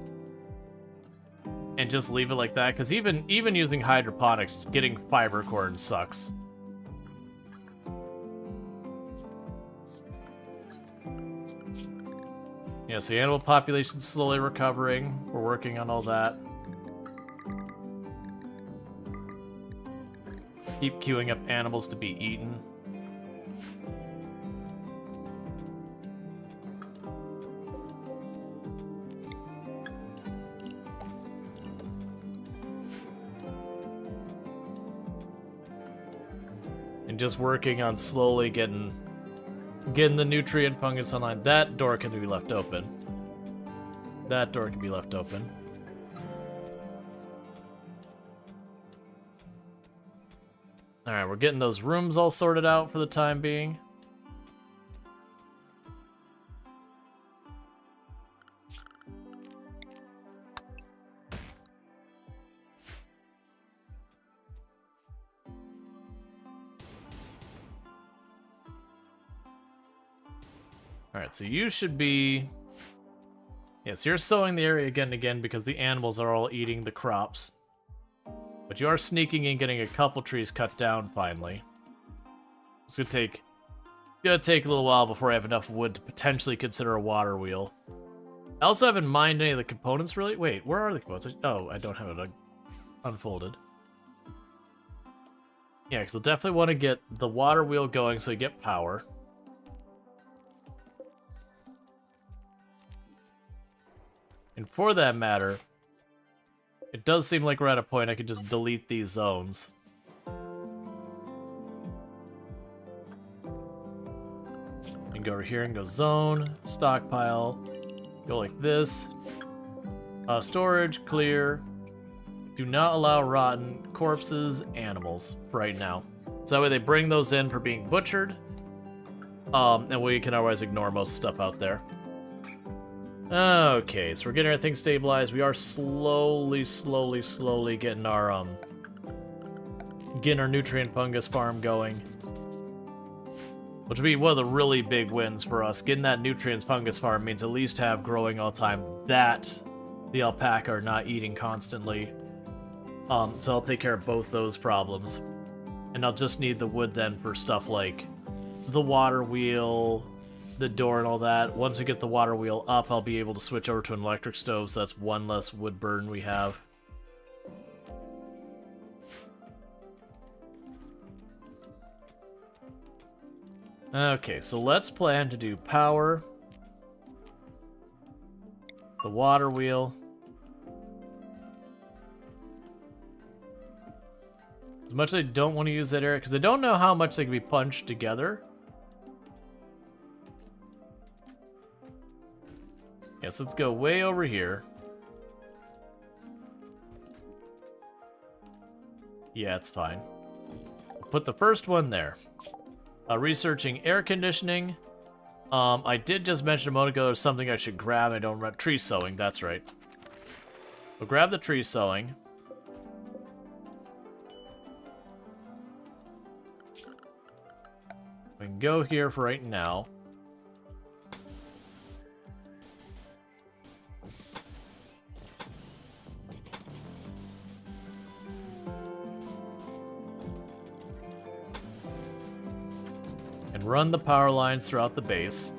And just leave it like that, because even using hydroponics, getting fiber corn sucks. Yeah, so the animal population's slowly recovering. We're working on all that. Keep queuing up animals to be eaten. And just working on slowly getting the nutrient fungus online. That door can be left open. That door can be left open. Alright, we're getting those rooms all sorted out for the time being. Alright, so you should be... Yes, you're sowing the area again and again because the animals are all eating the crops. But you are sneaking in, getting a couple trees cut down finally. It's gonna take a little while before I have enough wood to potentially consider a water wheel. I also haven't mined any of the components, really. Wait, where are the components? Oh, I don't have it unfolded. Yeah, because we'll definitely want to get the water wheel going so we get power. And for that matter, it does seem like we're at a point I could just delete these zones. And go over here and go zone, stockpile, go like this. Storage, clear. Do not allow rotten corpses, animals for right now. So that way they bring those in for being butchered. And we can otherwise ignore most stuff out there. Okay, so we're getting everything stabilized. We are slowly getting our nutrient fungus farm going. Which will be one of the really big wins for us. Getting that nutrient fungus farm means at least have growing all the time that the alpaca are not eating constantly. So I'll take care of both those problems. And I'll just need the wood then for stuff like the water wheel, the door and all that. Once we get the water wheel up, I'll be able to switch over to an electric stove, so that's one less wood burn we have. Okay, so let's plan to do power, the water wheel, as much as I don't want to use that area, because I don't know how much they can be punched together. Yes, let's go way over here. Yeah, it's fine. Put the first one there. Researching air conditioning. I did just mention a moment ago there's something I should grab. I don't remember. Tree sowing, that's right. We'll grab the tree sowing. We can go here for right now. And run the power lines throughout the base.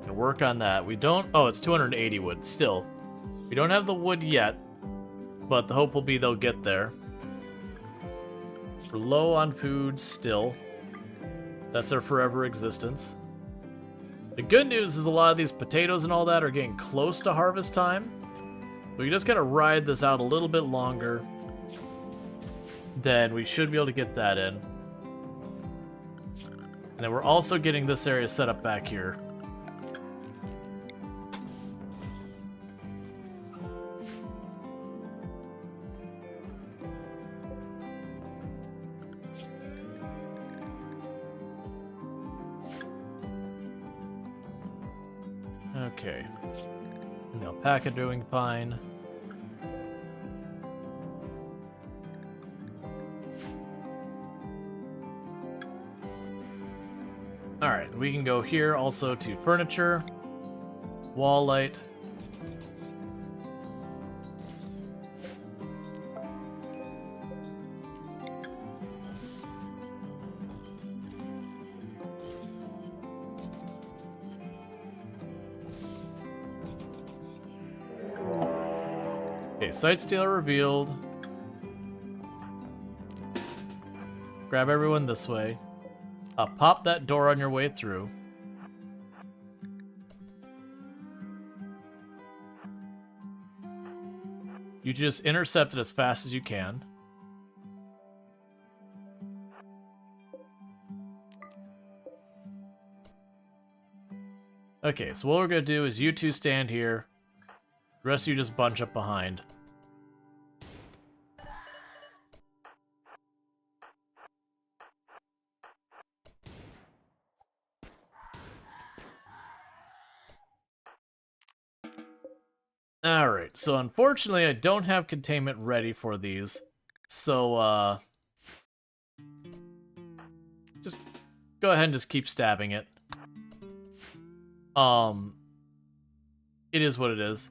And work on that. We don't... Oh, it's 280 wood. Still. We don't have the wood yet, but the hope will be they'll get there. We're low on food still. That's our forever existence. The good news is a lot of these potatoes and all that are getting close to harvest time. We just gotta ride this out a little bit longer. Then we should be able to get that in. And then we're also getting this area set up back here. Okay. And the alpaca doing fine. Alright, we can go here also to furniture, wall light. Okay, site stealer revealed. Grab everyone this way. Pop that door on your way through. You just intercept it as fast as you can. Okay, so what we're gonna do is you two stand here. The rest of you just bunch up behind. Alright, so unfortunately I don't have containment ready for these. So, just go ahead and just keep stabbing it. It is what it is.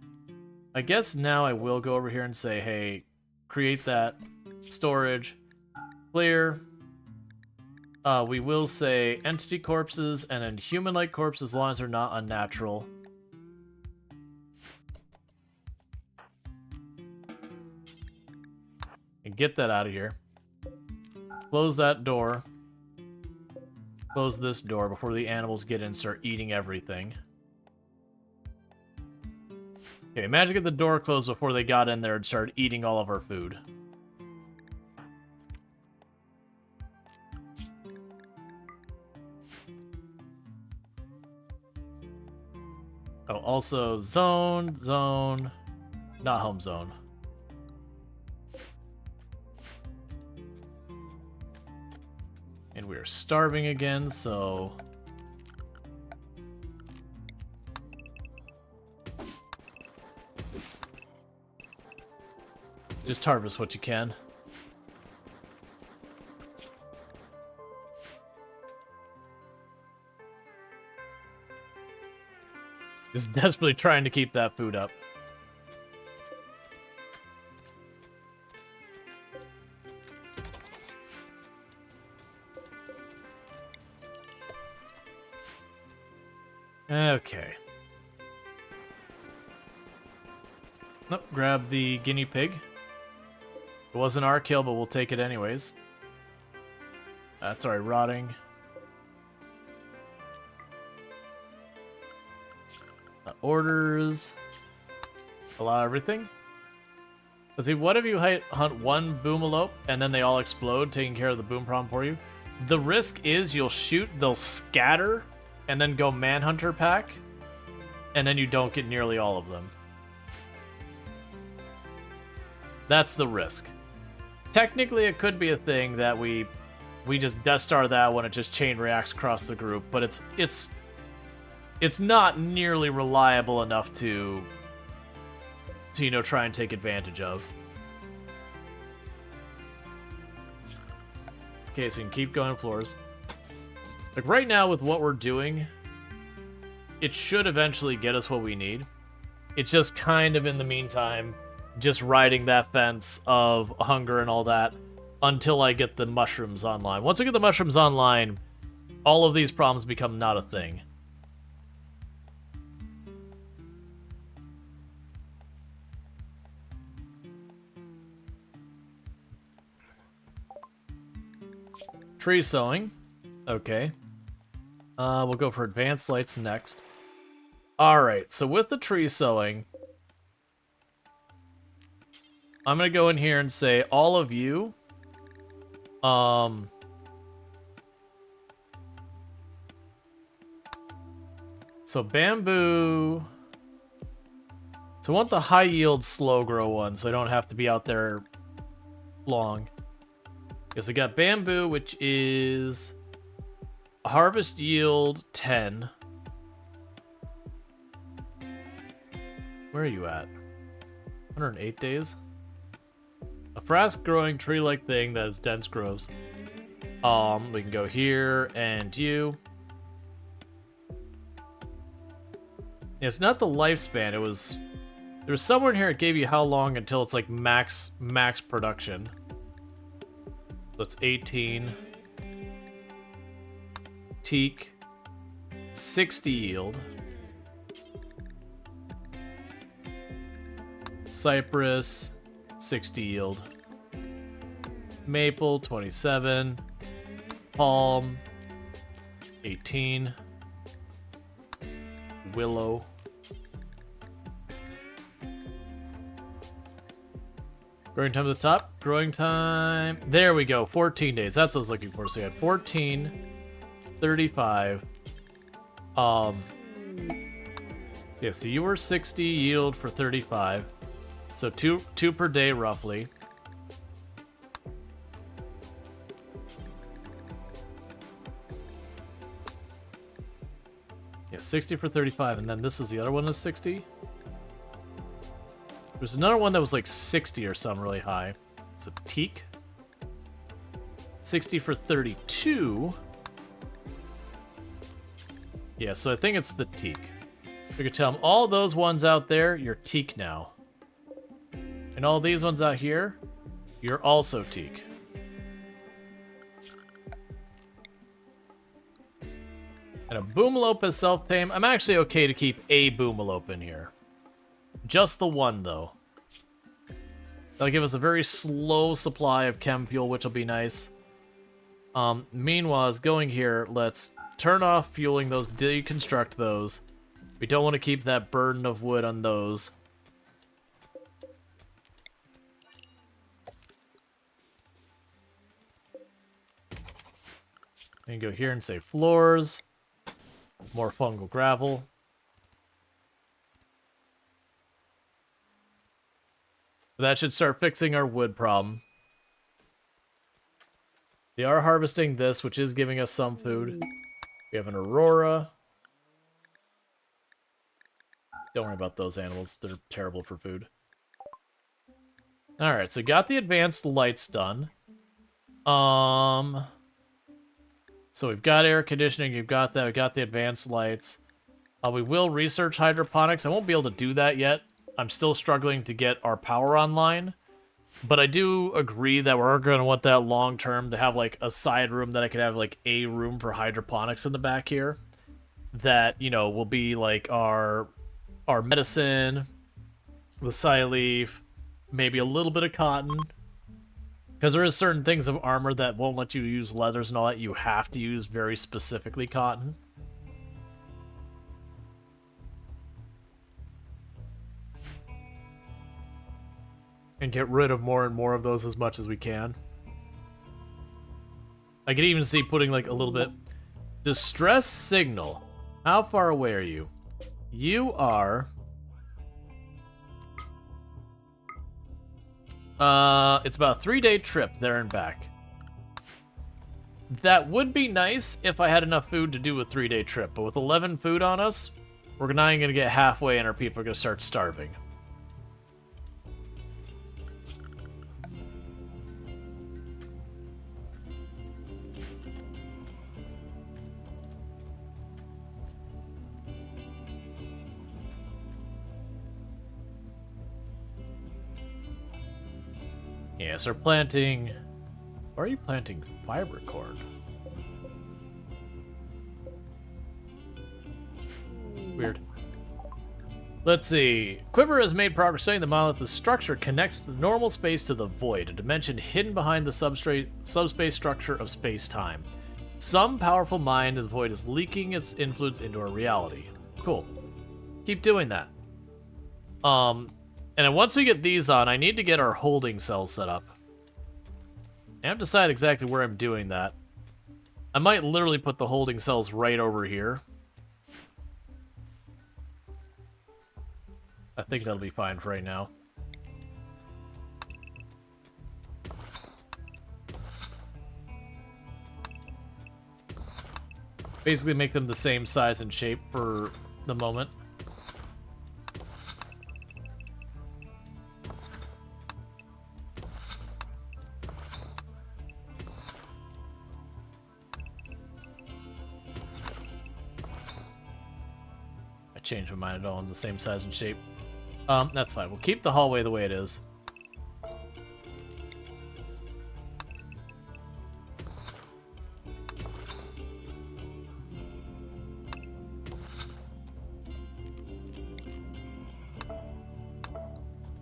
I guess now I will go over here and say, hey, create that storage, clear. We will say entity corpses and then human-like corpses as long as they're not unnatural. And get that out of here. Close that door. Close this door before the animals get in and start eating everything. Okay, imagine get the door closed before they got in there and started eating all of our food. Oh, also zone, not home zone. And we're starving again, so... just harvest what you can. Just desperately trying to keep that food up. Okay. Nope, grab the guinea pig. It wasn't our kill, but we'll take it anyways. That's already rotting. Orders. Allow everything. Let's see, what if you hunt one boomalope and then they all explode, taking care of the boom problem for you? The risk is you'll shoot, they'll scatter, and then go manhunter pack, and then you don't get nearly all of them. That's the risk. Technically, it could be a thing that we just Death Star that one, it just chain reacts across the group, but it's not nearly reliable enough to you know, try and take advantage of. Okay, so you can keep going floors. Like right now with what we're doing, it should eventually get us what we need. It's just kind of in the meantime, just riding that fence of hunger and all that until I get the mushrooms online. Once I get the mushrooms online, all of these problems become not a thing. Tree sowing. Okay. We'll go for advanced lights next. Alright, so with the tree sowing, I'm gonna go in here and say, all of you, so bamboo, so I want the high yield slow grow one, so I don't have to be out there long. Because I got bamboo, which is a harvest yield 10. Where are you at? 108 days? A fast growing tree-like thing that is dense grows. We can go here and you. Yeah, it's not the lifespan, it was... there was somewhere in here it gave you how long until it's like max production. That's 18. Teak. 60 yield. Cypress. 60 yield. Maple. 27. Palm. 18. Willow. Growing time at the top. Growing time. There we go. 14 days. That's what I was looking for. So we had 14, 35. Yeah, so you were 60 yield for 35. So two per day roughly. Yeah, 60 for 35, and then this is the other one that's 60. There's another one that was like 60 or something really high. It's a teak. 60 for 32. Yeah, so I think it's the teak. You can tell them all those ones out there, you're teak now. And all these ones out here, You're also teak. And a boomalope is self-tame. I'm actually okay to keep a boomalope in here. Just the one, though. That'll give us a very slow supply of chem fuel, which will be nice. Meanwhile, as going here, let's turn off fueling those, deconstruct those. We don't want to keep that burden of wood on those. And go here and say floors. More fungal gravel. That should start fixing our wood problem. They are harvesting this, which is giving us some food. We have an aurora. Don't worry about those animals. They're terrible for food. Alright, so got the advanced lights done. So we've got air conditioning, you've got that, we got the advanced lights. We will research hydroponics. I won't be able to do that yet. I'm still struggling to get our power online. But I do agree that we're going to want that long term to have like a side room that I could have like a room for hydroponics in the back here. That, you know, will be like our medicine, the side leaf, maybe a little bit of cotton. Because there is certain things of armor that won't let you use leathers and all that. You have to use very specifically cotton. And get rid of more and more of those as much as we can. I could even see putting like a little bit... Distress signal. How far away are you? You are... it's about a 3-day trip there and back. That would be nice if I had enough food to do a 3-day trip, but with 11 food on us, we're not even gonna get halfway and our people are gonna start starving. Yeah, so we're planting... Why are you planting fiber corn? Weird. Let's see. Quiver has made progress studying the monolith. The structure connects the normal space to the void, a dimension hidden behind the subspace structure of space-time. Some powerful mind of the void is leaking its influence into our reality. Cool. Keep doing that. And then once we get these on, I need to get our holding cells set up. I haven't decided exactly where I'm doing that. I might literally put the holding cells right over here. I think that'll be fine for right now. Basically make them the same size and shape for the moment. Change my mind at all in the same size and shape. That's fine. We'll keep the hallway the way it is.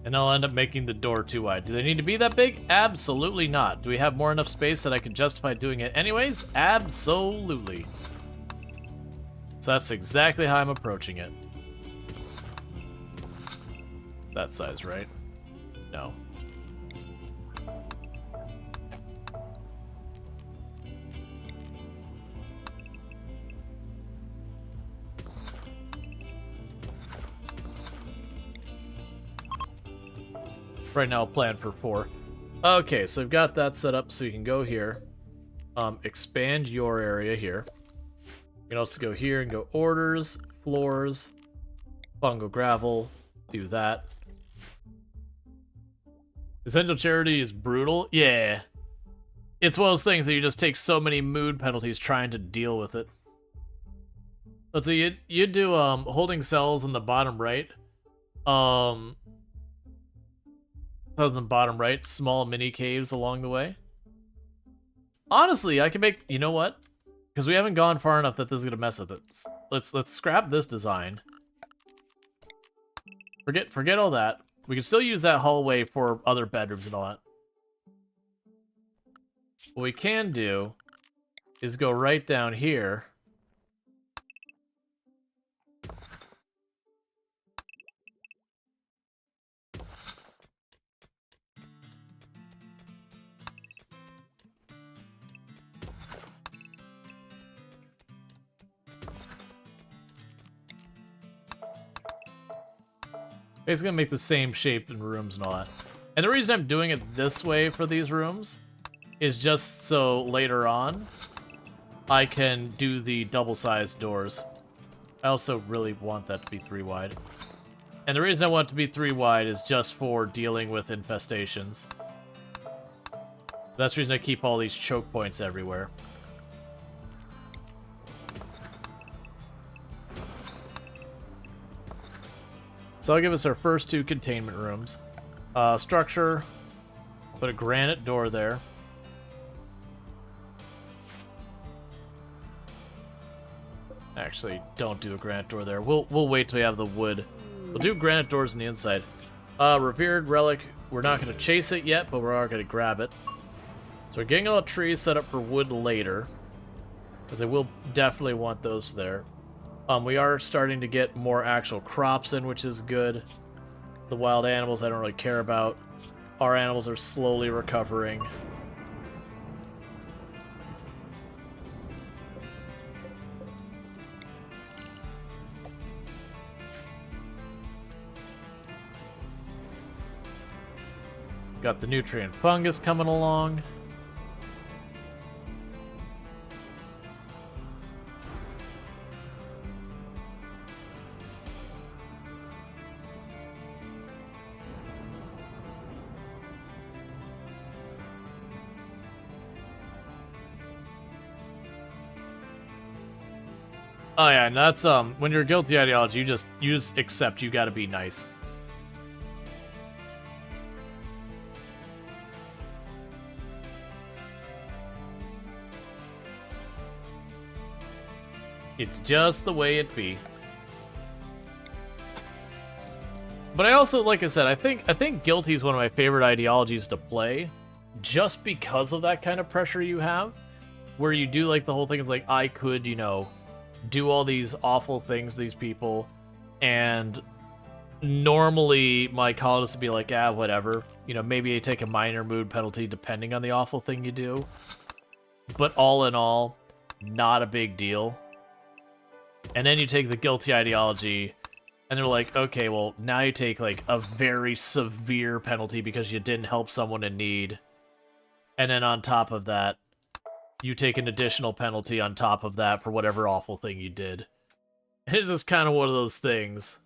And I'll end up making the door too wide. Do they need to be that big? Absolutely not. Do we have more enough space that I can justify doing it anyways? Absolutely. So that's exactly how I'm approaching it. That size, right? No. Right now I'll plan for 4. Okay, so I've got that set up so you can go here. Expand your area here. You can also go here and go orders, floors, fungal gravel, do that. Essential charity is brutal? Yeah. It's one of those things that you just take so many mood penalties trying to deal with it. Let's see, you do holding cells in the bottom right. So Other than bottom right, small mini caves along the way. Honestly, I can make... You know what? Because we haven't gone far enough that this is going to mess with it. Let's scrap this design. Forget all that. We can still use that hallway for other bedrooms and all that. What we can do is go right down here. Basically gonna make the same shape in rooms and all that. And the reason I'm doing it this way for these rooms is just so later on I can do the double-sized doors. I also really want that to be 3 wide. And the reason I want it to be 3 wide is just for dealing with infestations. That's the reason I keep all these choke points everywhere. So I'll give us our first 2 containment rooms. Structure, put a granite door there. Actually, don't do a granite door there. We'll wait till we have the wood. We'll do granite doors on the inside. Revered relic. We're not going to chase it yet, but we are going to grab it. So we're getting all the trees set up for wood later, because I will definitely want those there. We are starting to get more actual crops in, which is good. The wild animals I don't really care about. Our animals are slowly recovering. Got the nutrient fungus coming along. Oh yeah, and that's when you're guilty ideology, you just accept you gotta be nice. It's just the way it be. But I also, like I said, I think guilty is one of my favorite ideologies to play, just because of that kind of pressure you have, where you do like the whole thing is like I could, you know, do all these awful things to these people, and normally my colonists would be like, ah, whatever. You know, maybe I take a minor mood penalty depending on the awful thing you do. But all in all, not a big deal. And then you take the guilty ideology, and they're like, okay, well, now you take, like, a very severe penalty because you didn't help someone in need. And then on top of that, you take an additional penalty on top of that for whatever awful thing you did. It's just kind of one of those things.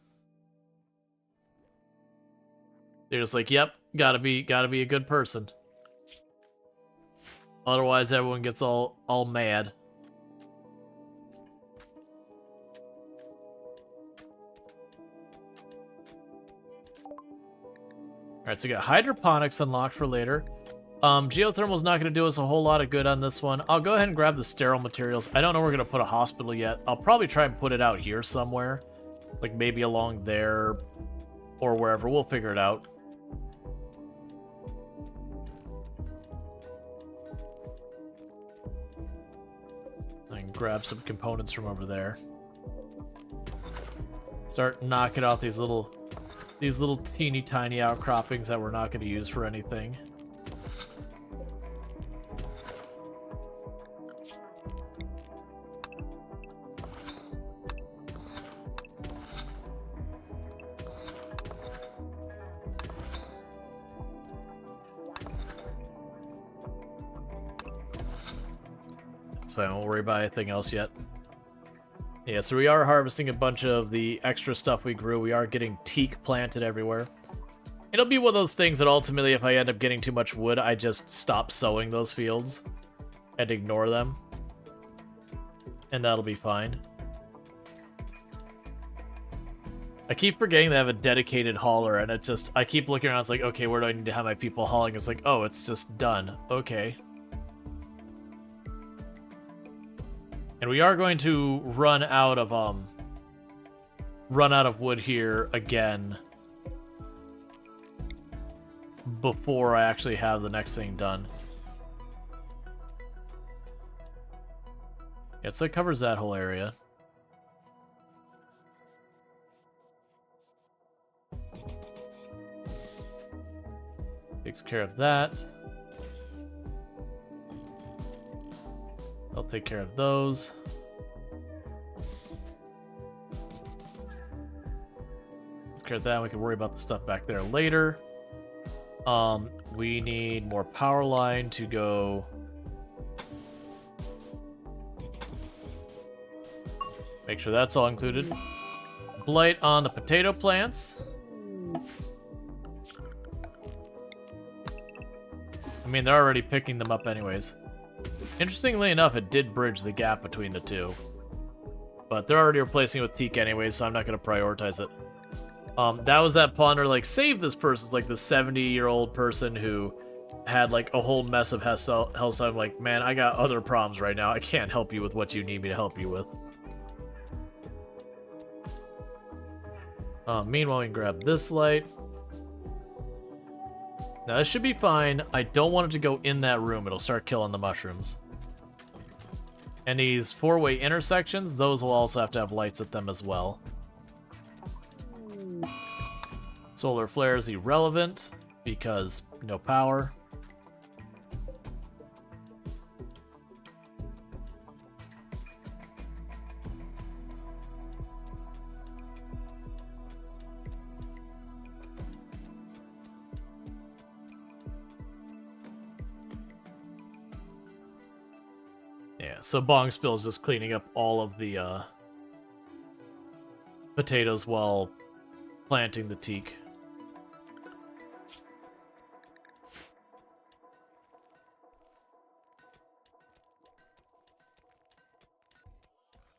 They're just like, yep, gotta be a good person. Otherwise, everyone gets all mad. Alright, so we got hydroponics unlocked for later. Geothermal's not going to do us a whole lot of good on this one. I'll go ahead and grab the sterile materials. I don't know where we're going to put a hospital yet. I'll probably try and put it out here somewhere. Like maybe along there or wherever. We'll figure it out. I can grab some components from over there. Start knocking out these little teeny tiny outcroppings that we're not going to use for anything. That's fine, I won't worry about anything else yet. Yeah, so we are harvesting a bunch of the extra stuff we grew. We are getting teak planted everywhere. It'll be one of those things that ultimately, if I end up getting too much wood, I just stop sowing those fields and ignore them. And that'll be fine. I keep forgetting they have a dedicated hauler, and it's just, I keep looking around, it's like, okay, where do I need to have my people hauling? It's like, oh, it's just done. Okay. And we are going to run out of wood here again before I actually have the next thing done. Yeah, so it covers that whole area. Takes care of that. I'll take care of those. Takes care of that. We can worry about the stuff back there later. We need more power line to go. Make sure that's all included. Blight on the potato plants. I mean, they're already picking them up anyways. Interestingly enough, it did bridge the gap between the two. But they're already replacing it with teak anyways, so I'm not going to prioritize it. That was that ponder, like, save this person. It's like the 70-year-old person who had, like, a whole mess of health. So I'm like, man, I got other problems right now. I can't help you with what you need me to help you with. Meanwhile, we can grab this light. Now, this should be fine. I don't want it to go in that room. It'll start killing the mushrooms. And these four-way intersections, those will also have to have lights at them as well. Solar flare is irrelevant because no power. Yeah, so Bong Spill is just cleaning up all of the potatoes while planting the teak.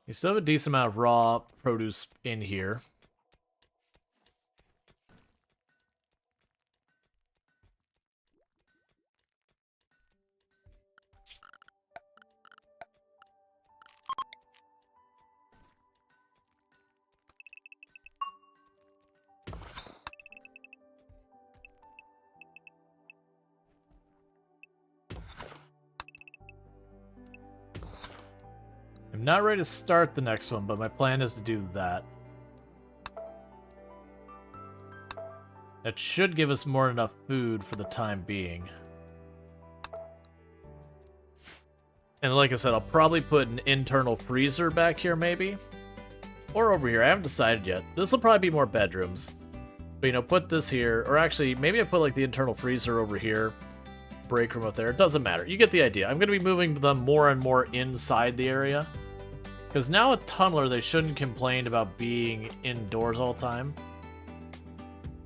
You still have a decent amount of raw produce in here. I'm not ready to start the next one, but my plan is to do that. That should give us more than enough food for the time being. And like I said, I'll probably put an internal freezer back here, maybe. Or over here, I haven't decided yet. This will probably be more bedrooms. But, you know, put this here, or actually, maybe I put, like, the internal freezer over here. Break room up there, it doesn't matter. You get the idea. I'm going to be moving them more and more inside the area. Because now with Tunneler, they shouldn't complain about being indoors all the time.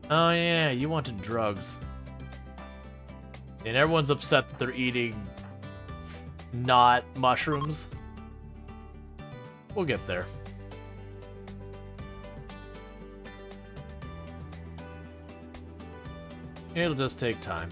Oh yeah, you wanted drugs. And everyone's upset that they're eating not mushrooms. We'll get there. It'll just take time.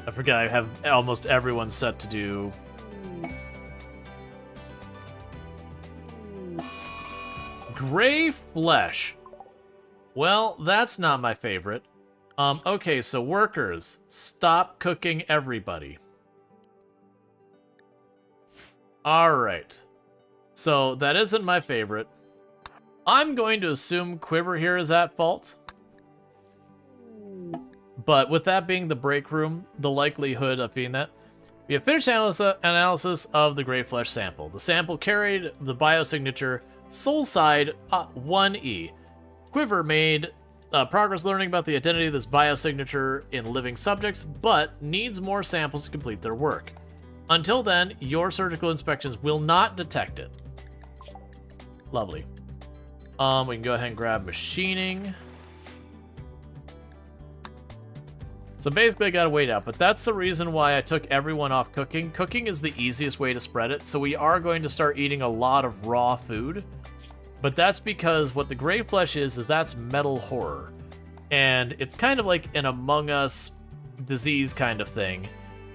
I forget, I have almost everyone set to do... Gray flesh. Well, that's not my favorite. Okay, so workers, stop cooking everybody. Alright. So, that isn't my favorite. I'm going to assume Quiver here is at fault. But with that being the break room, the likelihood of being that, we have finished analysis of the gray flesh sample. The sample carried the biosignature Soulside 1E. Quiver made progress learning about the identity of this biosignature in living subjects, but needs more samples to complete their work. Until then, your surgical inspections will not detect it. Lovely. We can go ahead and grab machining. So basically I gotta wait out, but that's the reason why I took everyone off cooking. Cooking is the easiest way to spread it, so we are going to start eating a lot of raw food. But that's because what the Grey Flesh is that's metal horror. And it's kind of like an Among Us disease kind of thing,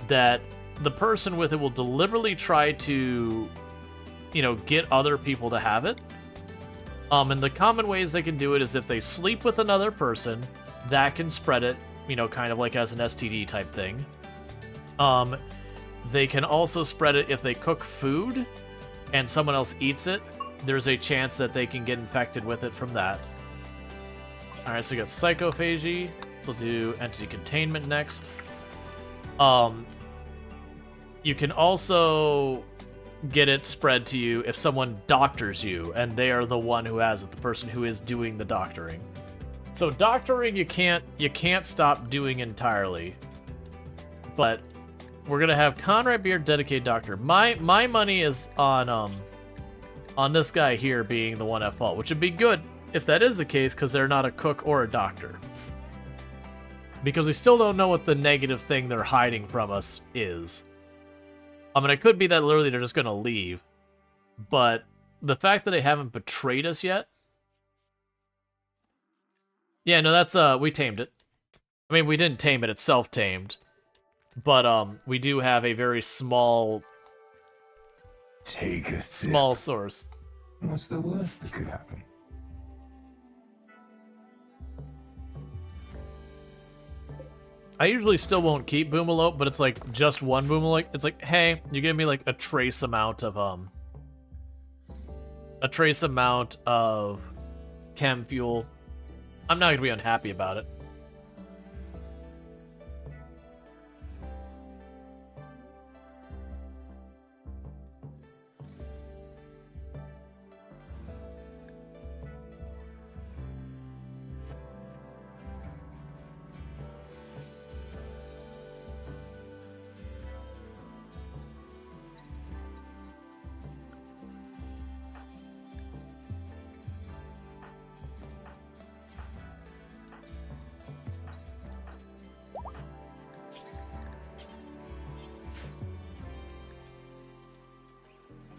that the person with it will deliberately try to, you know, get other people to have it. And the common ways they can do it is if they sleep with another person, that can spread it, you know, kind of like as an STD type thing. They can also spread it if they cook food and someone else eats it. There's a chance that they can get infected with it from that. Alright, so we got psychophagy. So we'll do entity containment next. You can also get it spread to you if someone doctors you, and they are the one who has it, the person who is doing the doctoring. So doctoring you can't stop doing entirely. But we're gonna have Conrad Beard dedicated doctor. My money is on this guy here being the one at fault, which would be good if that is the case, because they're not a cook or a doctor. Because we still don't know what the negative thing they're hiding from us is. I mean, it could be that literally they're just gonna leave. But the fact that they haven't betrayed us yet... Yeah, no, that's, we tamed it. I mean, we didn't tame it, it's self-tamed. But, we do have a very small... Take a sip. Small source. What's the worst that could happen? I usually still won't keep Boomalope, but it's like just one Boomalope. It's like, hey, you give me like a trace amount of chem fuel. I'm not gonna be unhappy about it.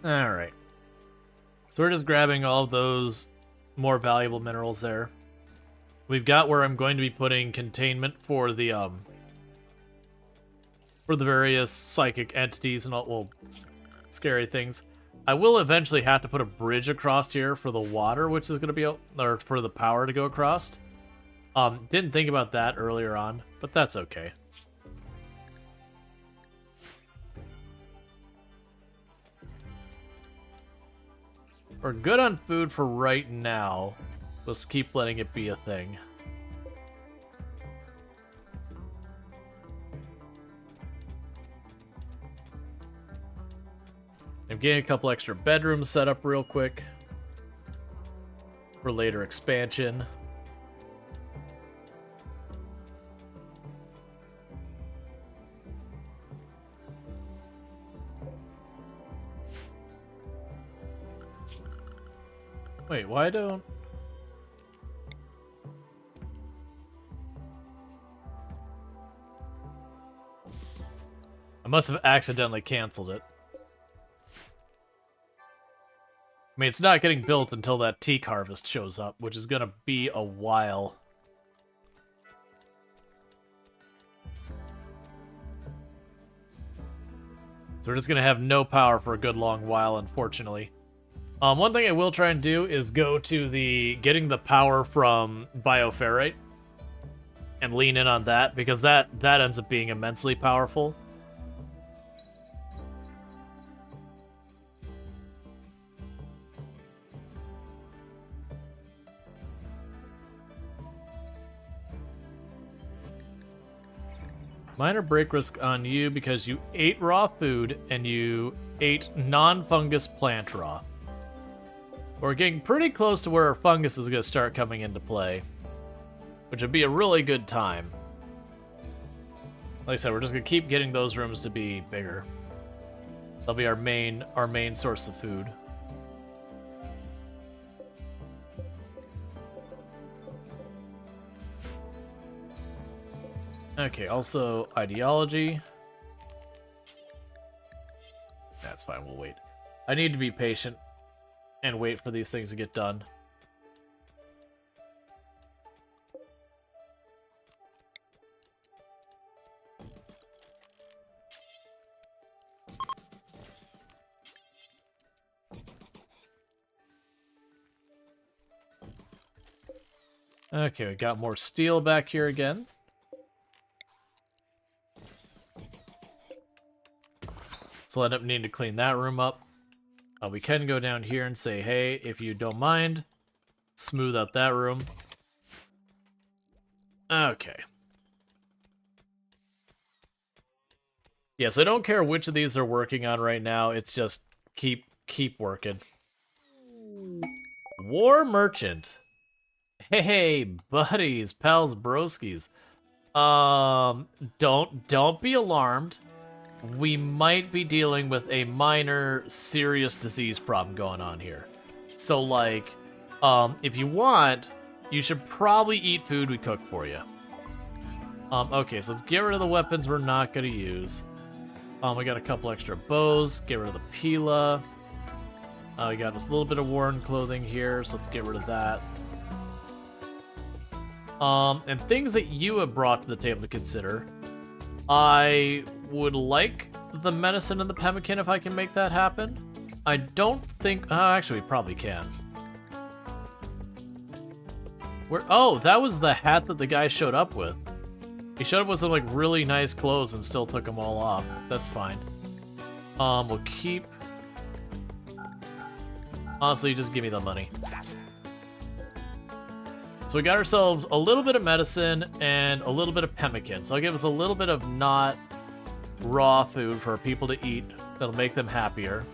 Alright. So we're just grabbing all of those more valuable minerals there. We've got where I'm going to be putting containment for the various psychic entities and all, well, scary things. I will eventually have to put a bridge across here for the water, which is going to be, or for the power to go across. Didn't think about that earlier on, but that's okay. We're good on food for right now. Let's keep letting it be a thing. I'm getting a couple extra bedrooms set up real quick for later expansion. Wait, why don't... I must have accidentally canceled it. I mean, it's not getting built until that teak harvest shows up, which is gonna be a while. So we're just gonna have no power for a good long while, unfortunately. One thing I will try and do is go to the getting the power from bioferrite and lean in on that, because that ends up being immensely powerful. Minor break risk on you because you ate raw food and you ate non-fungus plant raw. We're getting pretty close to where our fungus is going to start coming into play, which would be a really good time. Like I said, we're just going to keep getting those rooms to be bigger. They'll be our main source of food. Okay, also ideology. That's fine, we'll wait. I need to be patient and wait for these things to get done. Okay, we got more steel back here again. So I'll end up needing to clean that room up. We can go down here and say, hey, if you don't mind, smooth out that room. Okay. Yeah, so I don't care which of these they're working on right now. It's just keep working. War Merchant. Hey, buddies, pals, broskies. Don't be alarmed. We might be dealing with a minor, serious disease problem going on here. So, like, if you want, you should probably eat food we cook for you. Okay, so let's get rid of the weapons we're not gonna use. We got a couple extra bows. Get rid of the Pila. We got this little bit of worn clothing here, so let's get rid of that. And things that you have brought to the table to consider. I would like the medicine and the pemmican if I can make that happen. I don't think... actually, we probably can. Oh, that was the hat that the guy showed up with. He showed up with some, like, really nice clothes and still took them all off. That's fine. We'll keep... Honestly, just give me the money. So we got ourselves a little bit of medicine and a little bit of pemmican. So I'll give us a little bit of not raw food for people to eat. That'll make them happier.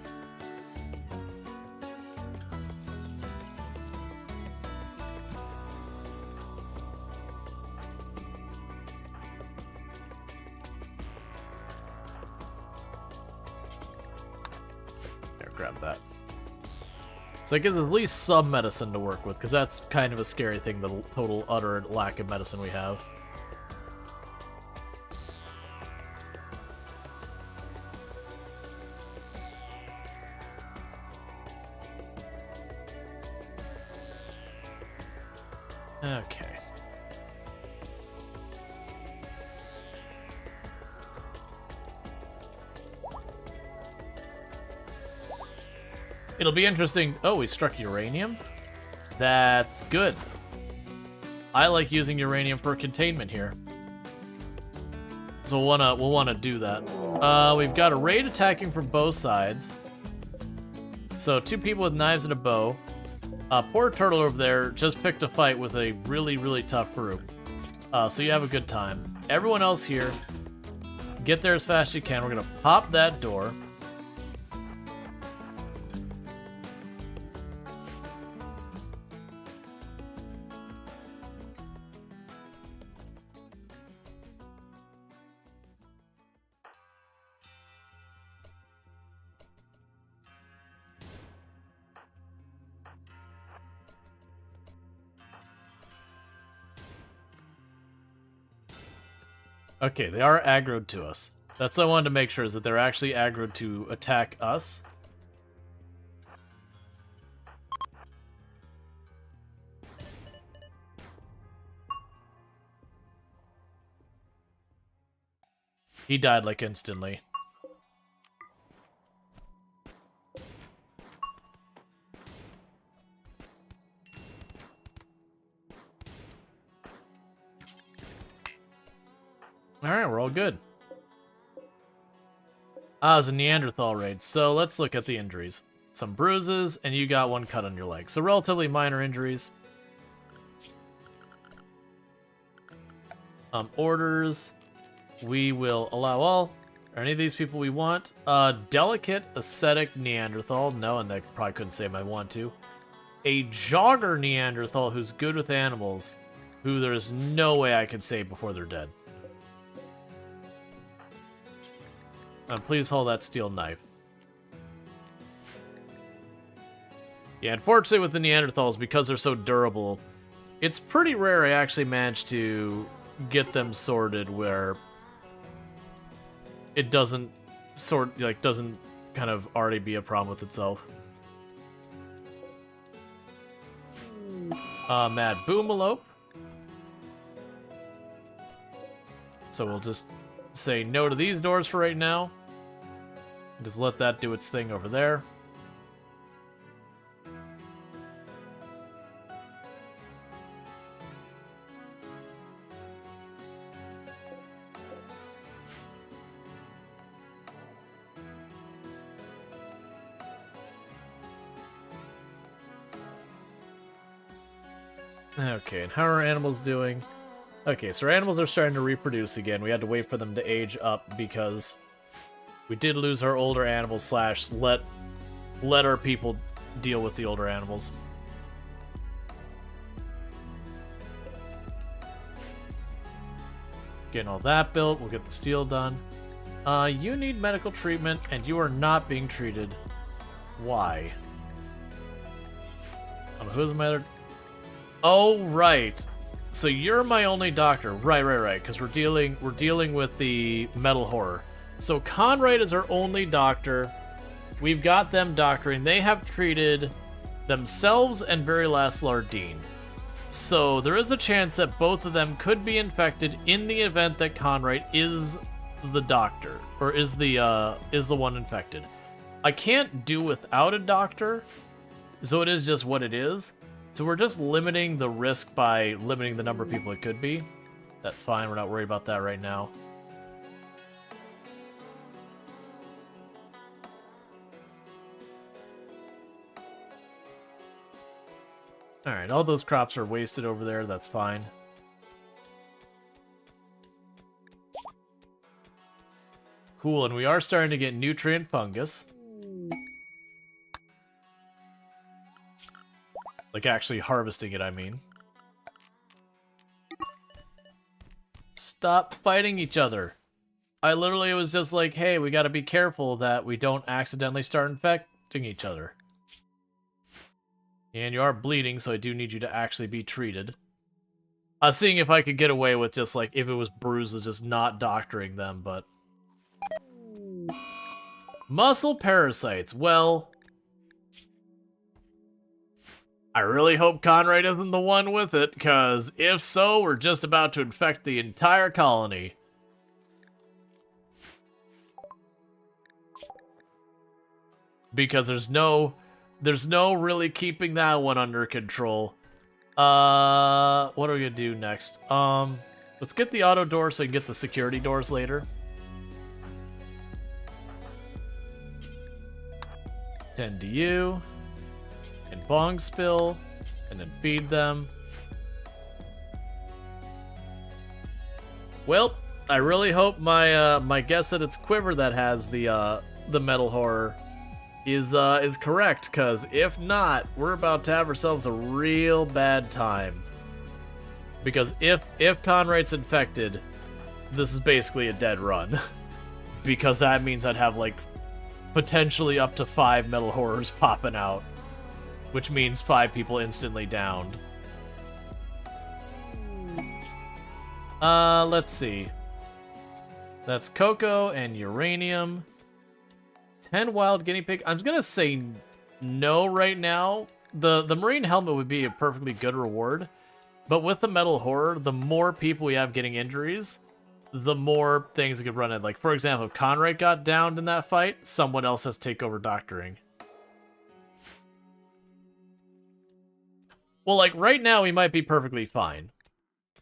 There, grab that. So it gives us at least some medicine to work with, because that's kind of a scary thing, the total, utter lack of medicine we have. Okay. It'll be interesting. Oh, we struck uranium? That's good. I like using uranium for containment here. So we'll wanna do that. We've got a raid attacking from both sides. So 2 people with knives and a bow. Poor turtle over there just picked a fight with a really, really tough group. So you have a good time. Everyone else here, get there as fast as you can. We're gonna pop that door. Okay, they are aggroed to us. That's what I wanted to make sure, is that they're actually aggroed to attack us. He died, like, instantly. Alright, we're all good. It was a Neanderthal raid, so let's look at the injuries. Some bruises, and you got 1 cut on your leg. So relatively minor injuries. Orders. We will allow all, or any of these people we want. Delicate, ascetic Neanderthal. No, and I probably couldn't say I want to. A jogger Neanderthal who's good with animals, who there's no way I could save before they're dead. Please hold that steel knife. Yeah, unfortunately with the Neanderthals, because they're so durable, it's pretty rare I actually manage to get them sorted where it doesn't doesn't kind of already be a problem with itself. Mad Boomalope. So we'll just say no to these doors for right now. Just let that do its thing over there. Okay, and how are our animals doing? Okay, so our animals are starting to reproduce again. We had to wait for them to age up because we did lose our older animals / let our people deal with the older animals. Getting all that built, we'll get the steel done. You need medical treatment, and you are not being treated. Why? Who's my other... Oh, right. So you're my only doctor. Right. Because we're dealing with the metal horror. So Conrad is our only doctor. We've got them doctoring. They have treated themselves and Very Last Lardine. So there is a chance that both of them could be infected in the event that Conrad is the doctor, or is the one infected. I can't do without a doctor, so it is just what it is. So we're just limiting the risk by limiting the number of people it could be. That's fine, we're not worried about that right now. Alright, all those crops are wasted over there, that's fine. Cool, and we are starting to get nutrient fungus. Like actually harvesting it, I mean. Stop fighting each other. I literally was just like, hey, we gotta be careful that we don't accidentally start infecting each other. And you are bleeding, so I do need you to actually be treated. I was seeing if I could get away with just like, if it was bruises, just not doctoring them, but... Muscle parasites, well... I really hope Conrad isn't the one with it, because if so, we're just about to infect the entire colony. Because there's no really keeping that one under control. What are we gonna do next? Let's get the auto door so we can get the security doors later. Tend to you. And bong spill, and then feed them. Well, I really hope my guess that it's Quiver that has the metal horror is correct, because if not, we're about to have ourselves a real bad time. Because if Conrad's infected, this is basically a dead run. Because that means I'd have like potentially up to 5 metal horrors popping out. Which means 5 people instantly downed. Let's see. That's cocoa and uranium. 10 wild guinea pig. I'm gonna say no right now. The marine helmet would be a perfectly good reward. But with the metal horror, the more people we have getting injuries, the more things we could run in. Like, for example, if Conrad got downed in that fight, someone else has to take over doctoring. Well, like, right now, we might be perfectly fine.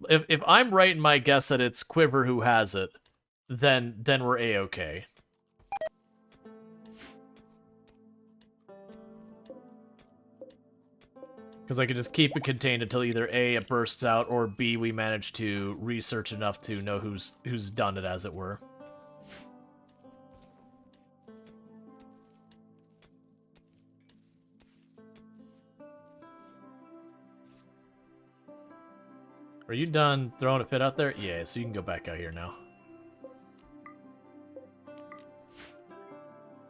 If I'm right in my guess that it's Quiver who has it, then we're A-okay. Because I can just keep it contained until either A, it bursts out, or B, we manage to research enough to know who's done it, as it were. Are you done throwing a fit out there? Yeah, so you can go back out here now.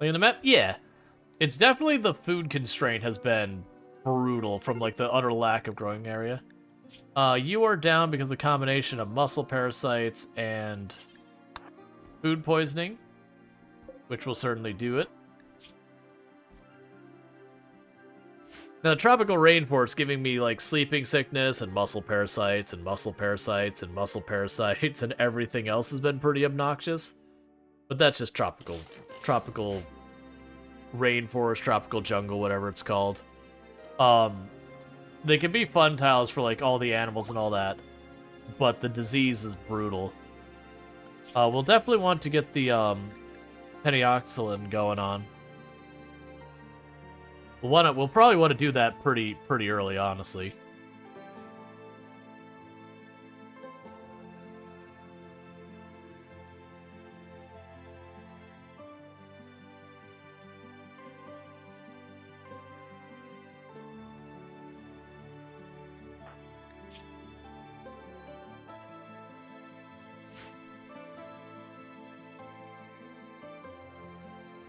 Look at the map? Yeah. It's definitely the food constraint has been brutal from like the utter lack of growing area. You are down because of the combination of muscle parasites and food poisoning, which will certainly do it. Now, the tropical rainforest giving me, like, sleeping sickness and muscle parasites and muscle parasites and muscle parasites and everything else has been pretty obnoxious. But that's just tropical rainforest, tropical jungle, whatever it's called. They can be fun tiles for, like, all the animals and all that, but the disease is brutal. We'll definitely want to get the, penioxylin going on. We'll probably want to do that pretty early, honestly.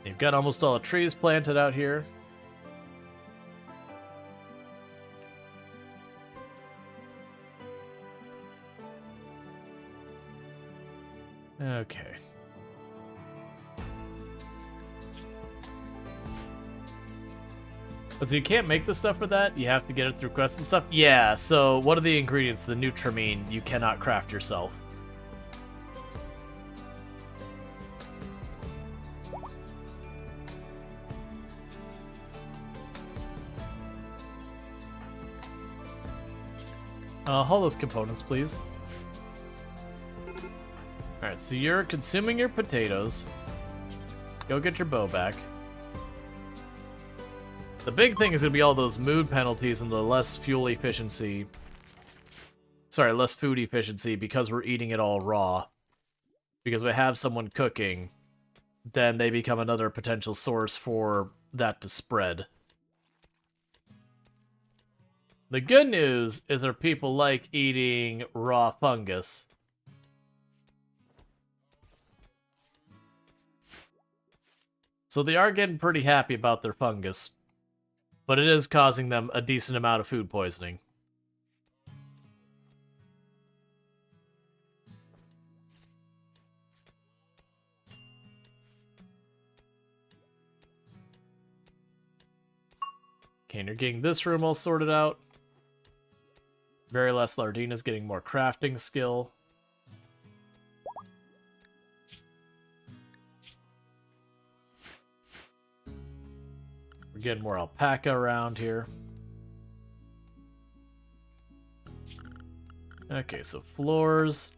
You've got almost all the trees planted out here. Okay. But so you can't make the stuff for that? You have to get it through quests and stuff? Yeah, so what are the ingredients? The Nutramine you cannot craft yourself. Haul those components, please. Alright, so you're consuming your potatoes. Go get your bow back. The big thing is going to be all those mood penalties and the less fuel efficiency. Sorry, less food efficiency because we're eating it all raw. Because we have someone cooking, then they become another potential source for that to spread. The good news is that people like eating raw fungus. So they are getting pretty happy about their fungus. But it is causing them a decent amount of food poisoning. Okay, and you're getting this room all sorted out. Very last Lardina's getting more crafting skill. We're getting more alpaca around here. Okay, so floors.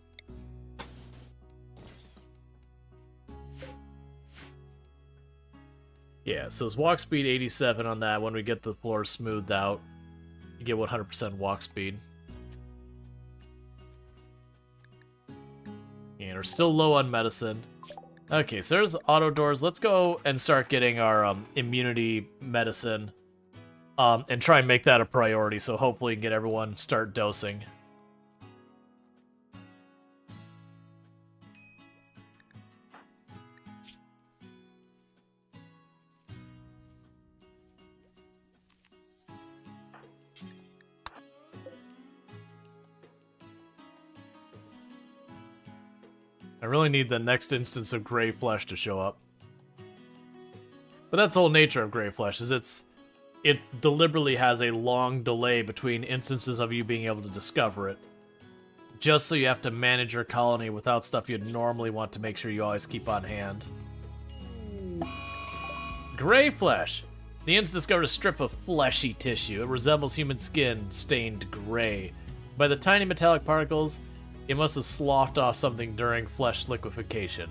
Yeah, so it's walk speed 87 on that. When we get the floor smoothed out, you get 100% walk speed. And we're still low on medicine. Okay, so there's auto doors. Let's go and start getting our immunity medicine. And try and make that a priority, so hopefully we can get everyone start dosing. I really need the next instance of Gray Flesh to show up. But that's the whole nature of Gray Flesh, is it deliberately has a long delay between instances of you being able to discover it. Just so you have to manage your colony without stuff you'd normally want to make sure you always keep on hand. Gray Flesh. The ants discovered a strip of fleshy tissue. It resembles human skin, stained gray. By the tiny metallic particles, it must have sloughed off something during flesh liquefaction.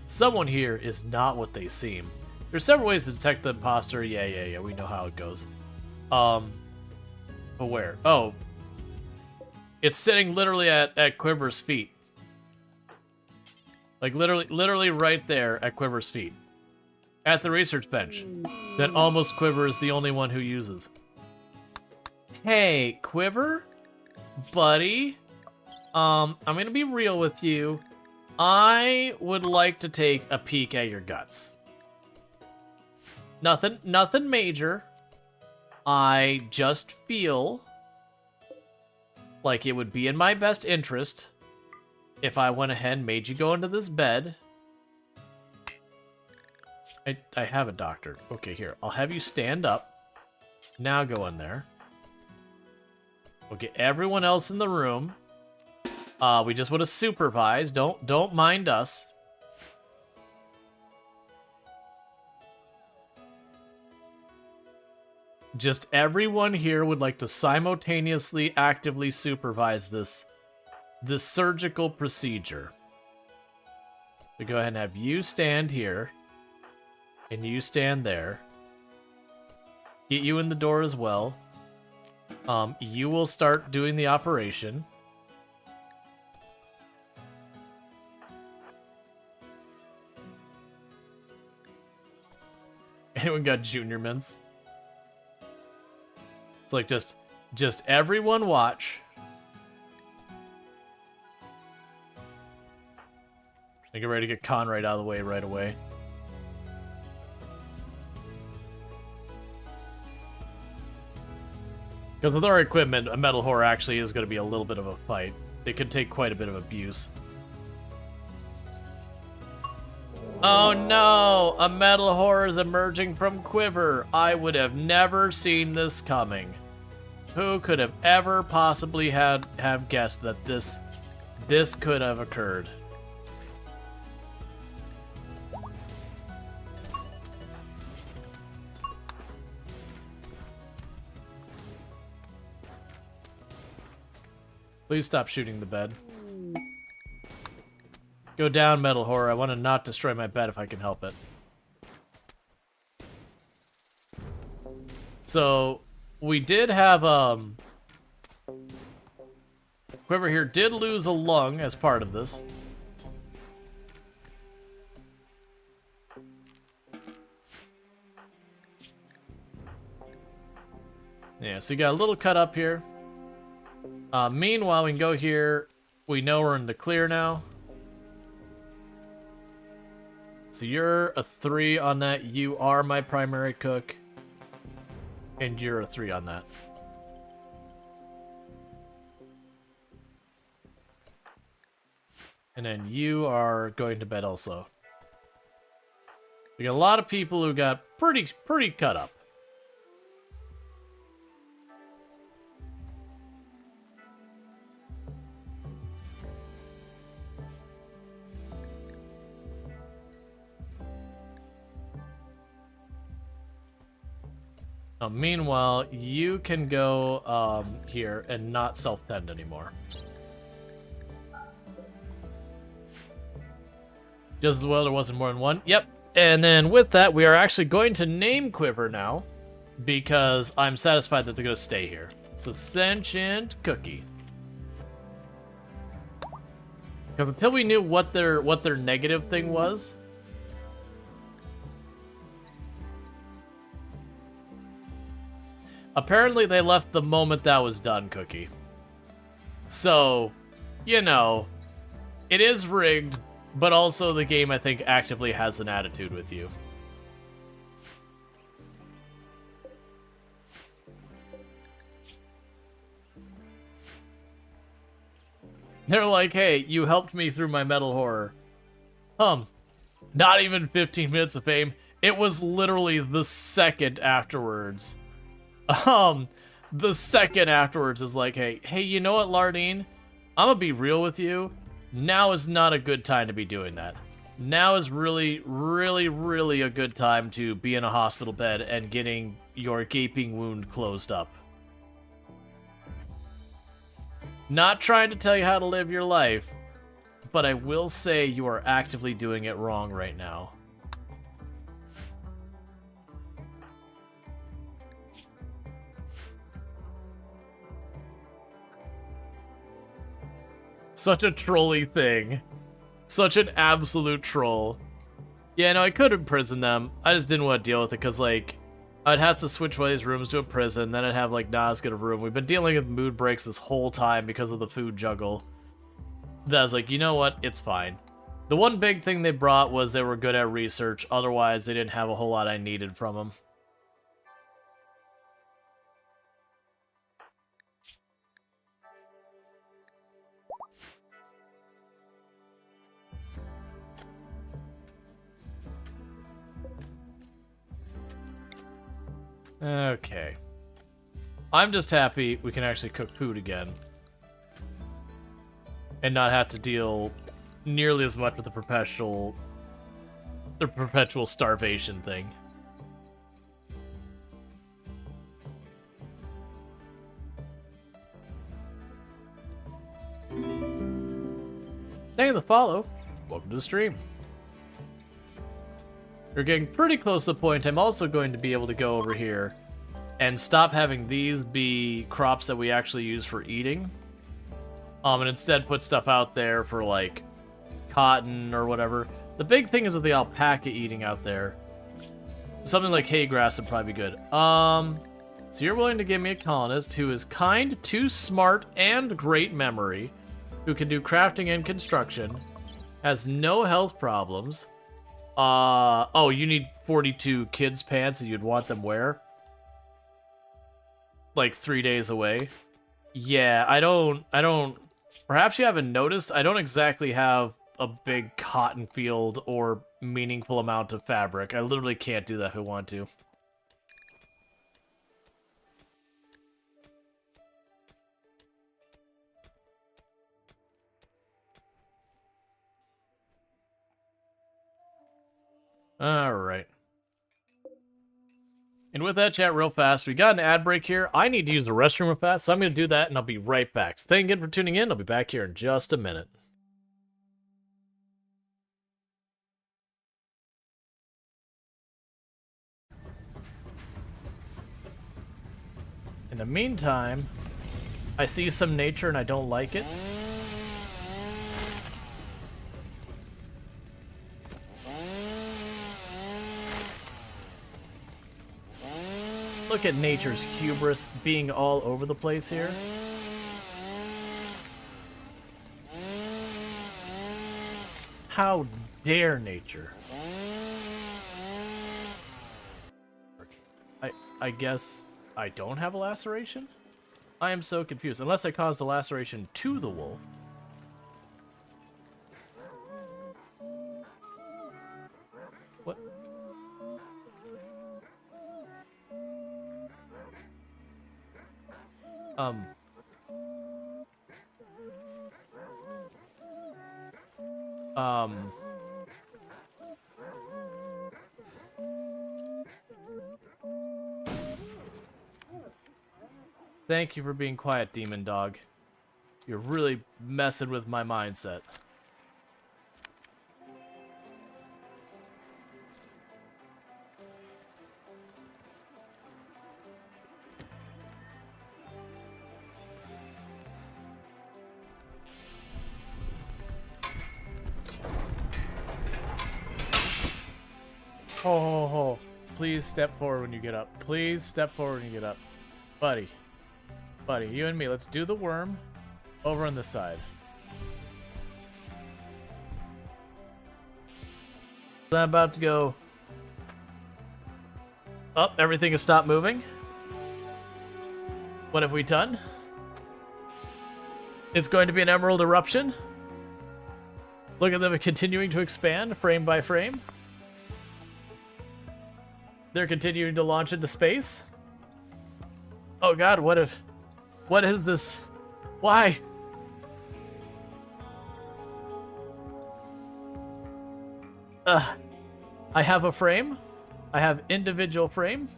Someone here is not what they seem. There's several ways to detect the imposter. Yeah, we know how it goes. But where? Oh. It's sitting literally at Quiver's feet. Like, literally right there at Quiver's feet. At the research bench. That almost Quiver is the only one who uses. Hey, Quiver? Buddy? I'm gonna be real with you. I would like to take a peek at your guts. Nothing major. I just feel like it would be in my best interest if I went ahead and made you go into this bed. I have a doctor. Okay, here. I'll have you stand up. Now go in there. We'll get everyone else in the room. We just want to supervise. Don't mind us. Just everyone here would like to simultaneously actively supervise this surgical procedure. So go ahead and have you stand here. And you stand there. Get you in the door as well. You will start doing the operation. Anyone got junior mints? It's like just everyone watch. I get ready to get Conrad out of the way right away. Because with our equipment, a metal horror actually is going to be a little bit of a fight. It can take quite a bit of abuse. Oh no! A metal horror is emerging from Quiver. I would have never seen this coming. Who could have ever possibly have guessed that this could have occurred? Please stop shooting the bed. Go down, metal horror. I want to not destroy my bed if I can help it. So, we did have, Quiver here did lose a lung as part of this. Yeah, so you got a little cut up here. Meanwhile, we can go here. We know we're in the clear now. So you're a 3 on that. You are my primary cook. And you're a 3 on that. And then you are going to bed also. We got a lot of people who got pretty cut up. Meanwhile, you can go here and not self-tend anymore. Just as well there wasn't more than one. Yep. And then with that, we are actually going to name Quiver now because I'm satisfied that they're going to stay here. So Sentient Cookie. Because until we knew what their negative thing was, apparently they left the moment that was done, Cookie. So, you know, it is rigged, but also the game, I think, actively has an attitude with you. They're like, hey, you helped me through my metal horror. Not even 15 minutes of fame. It was literally the second afterwards. The second afterwards is like, hey, you know what, Lardine? I'm gonna be real with you. Now is not a good time to be doing that. Now is really, really, really a good time to be in a hospital bed and getting your gaping wound closed up. Not trying to tell you how to live your life, but I will say you are actively doing it wrong right now. Such a trolly thing. Such an absolute troll. Yeah, no, I could imprison them. I just didn't want to deal with it because, like, I'd have to switch one of these rooms to a prison, then I'd have, like, not as good a room. We've been dealing with mood breaks this whole time because of the food juggle. That I was like, you know what? It's fine. The one big thing they brought was they were good at research. Otherwise, they didn't have a whole lot I needed from them. Okay. I'm just happy we can actually cook food again. And not have to deal nearly as much with the perpetual starvation thing. Thank you for the follow. Welcome to the stream. We're getting pretty close to the point I'm also going to be able to go over here and stop having these be crops that we actually use for eating. And instead put stuff out there for, like, cotton or whatever. The big thing is with the alpaca eating out there. Something like hay grass would probably be good. So you're willing to give me a colonist who is kind, too smart, and great memory, who can do crafting and construction, has no health problems. Oh, you need 42 kids' pants and you'd want them where? Like 3 days away? Yeah, I don't, perhaps you haven't noticed, I don't exactly have a big cotton field or meaningful amount of fabric. I literally can't do that if I want to. Alright. And with that, chat, real fast, we got an ad break here. I need to use the restroom real fast, so I'm going to do that, and I'll be right back. So thank you again for tuning in. I'll be back here in just a minute. In the meantime, I see some nature and I don't like it. Look at nature's hubris being all over the place here. How dare nature? I guess I don't have a laceration? I am so confused. Unless I caused a laceration to the wool. What? Thank you for being quiet, demon dog. You're really messing with my mindset. Ho. Please step forward when you get up. Please step forward when you get up. Buddy, you and me, let's do the worm over on this side. I'm about to go up. Everything has stopped moving. What have we done? It's going to be an emerald eruption. Look at them continuing to expand frame by frame. They're continuing to launch into space. Oh god, what is this? Why? I have a frame. I have individual frame.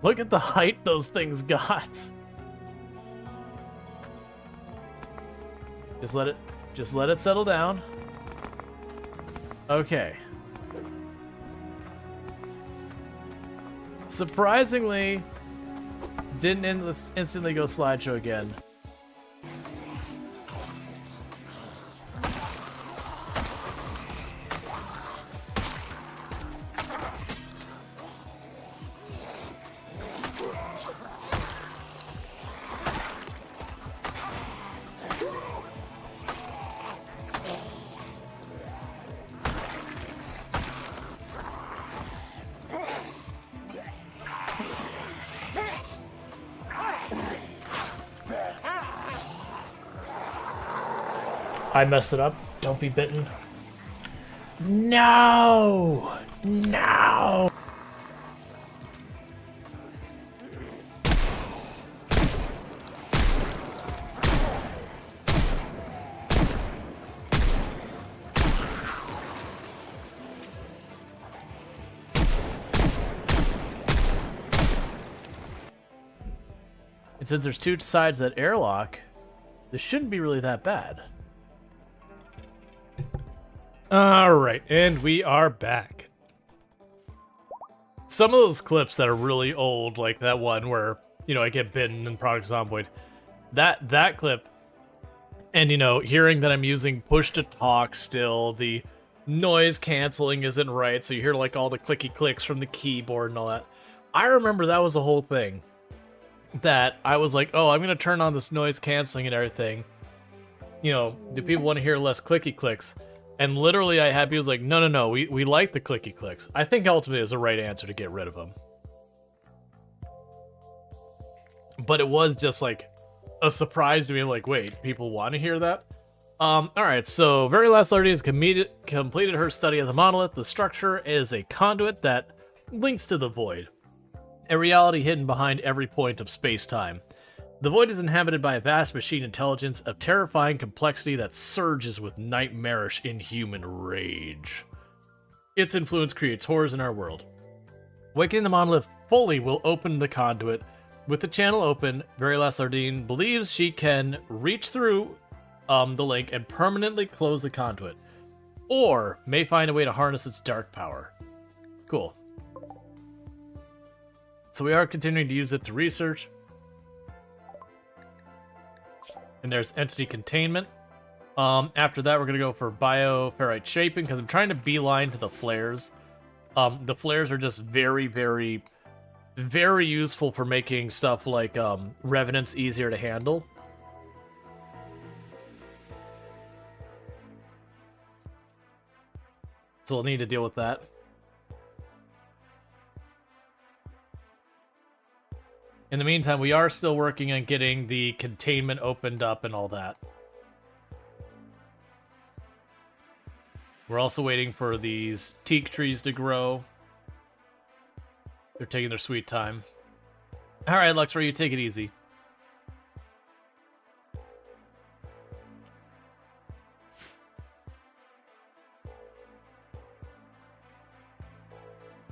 Look at the height those things got. Just let it settle down. Okay. Surprisingly, didn't instantly go slideshow again. I messed it up. Don't be bitten. No! No! And since there's two sides of that airlock, this shouldn't be really that bad. Alright, and we are back. Some of those clips that are really old, like that one where, you know, I get bitten and Product Zomboid, that clip, and, you know, hearing that I'm using push to talk still, the noise canceling isn't right, so you hear, like, all the clicky clicks from the keyboard and all that. I remember that was a whole thing. That I was like, oh, I'm going to turn on this noise canceling and everything. You know, do people want to hear less clicky clicks? And literally I had people like, no, we like the clicky clicks. I think ultimately it was the right answer to get rid of them. But it was just like a surprise to me, like, wait, people want to hear that? Alright, so very last lady has completed her study of the monolith. The structure is a conduit that links to the void, a reality hidden behind every point of space-time. The void is inhabited by a vast machine intelligence of terrifying complexity that surges with nightmarish inhuman rage. Its influence creates horrors in our world. Waking the monolith fully will open the conduit. With the channel open, Very Last Sardine believes she can reach through the link and permanently close the conduit, or may find a way to harness its dark power. Cool. So we are continuing to use it to research. And there's entity containment. After that, we're going to go for bioferrite shaping, because I'm trying to beeline to the flares. The flares are just very, very, very useful for making stuff like revenants easier to handle. So we'll need to deal with that. In the meantime, we are still working on getting the containment opened up and all that. We're also waiting for these teak trees to grow. They're taking their sweet time. Alright, Luxray, you take it easy.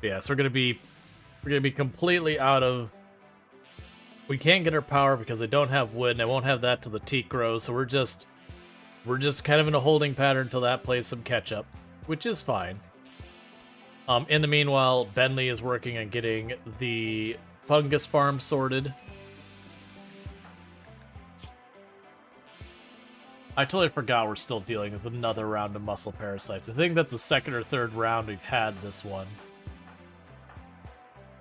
Yeah, so we're gonna be completely out of. We can't get our power because I don't have wood, and I won't have that till the teak grows. So we're just kind of in a holding pattern until that plays some catch up, which is fine. In the meanwhile, Bentley is working on getting the fungus farm sorted. I totally forgot we're still dealing with another round of muscle parasites. I think that's the second or third round we've had this one.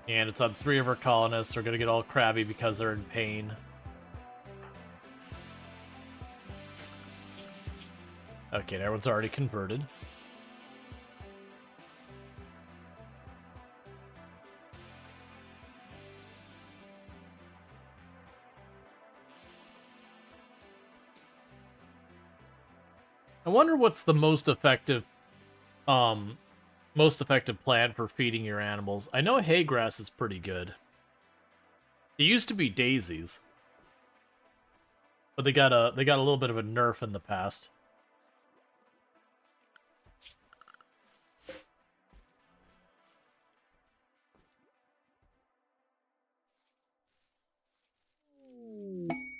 And it's on 3 of our colonists. They're going to get all crabby because they're in pain. Okay, everyone's already converted. I wonder what's the most effective plan for feeding your animals. I know hay grass is pretty good. It used to be daisies, but they got a little bit of a nerf in the past.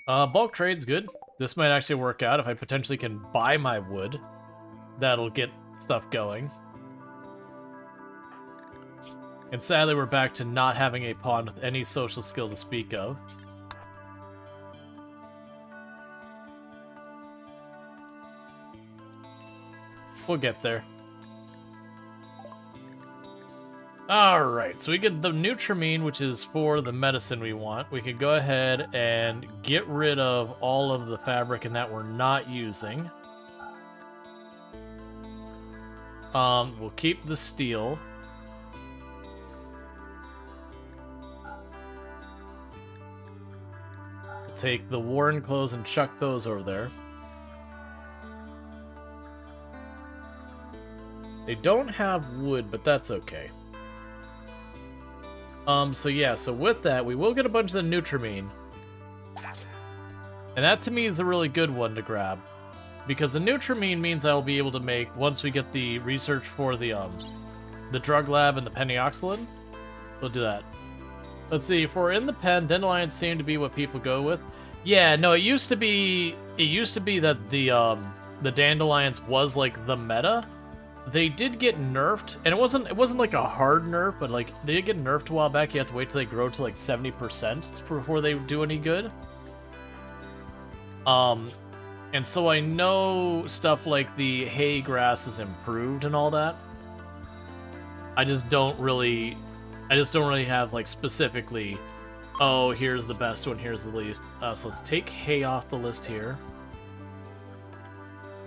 Bulk trade's good. This might actually work out if I potentially can buy my wood. That'll get stuff going. And sadly, we're back to not having a pawn with any social skill to speak of. We'll get there. Alright, so we get the Nutramine, which is for the medicine we want. We can go ahead and get rid of all of the fabric and that we're not using. We'll keep the steel. We'll take the Warren clothes and chuck those over there. They don't have wood, but that's okay. So with that, we will get a bunch of the Nutramine. And that to me is a really good one to grab. Because the Nutramine means I'll be able to make, once we get the research for the drug lab and the penioxylin, we'll do that. Let's see, if we're in the pen, dandelions seem to be what people go with. Yeah, no, it used to be that the dandelions was like the meta. They did get nerfed, and it wasn't like a hard nerf, but like they did get nerfed a while back. You have to wait till they grow to like 70% before they do any good. And so I know stuff like the hay grass is improved and all that. I just don't really have like specifically, oh, here's the best one, here's the least. So let's take hay off the list here.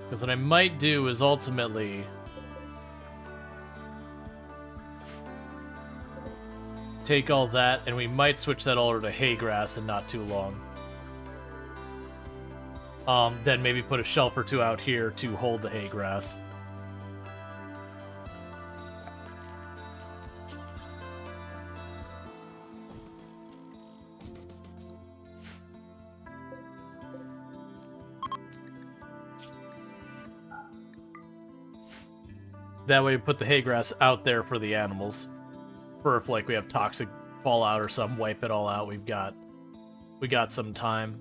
Because what I might do is ultimately take all that, and we might switch that all over to hay grass in not too long. Then maybe put a shelf or two out here to hold the hay grass. That way we put the hay grass out there for the animals. For if like we have toxic fallout or something, wipe it all out. We got some time.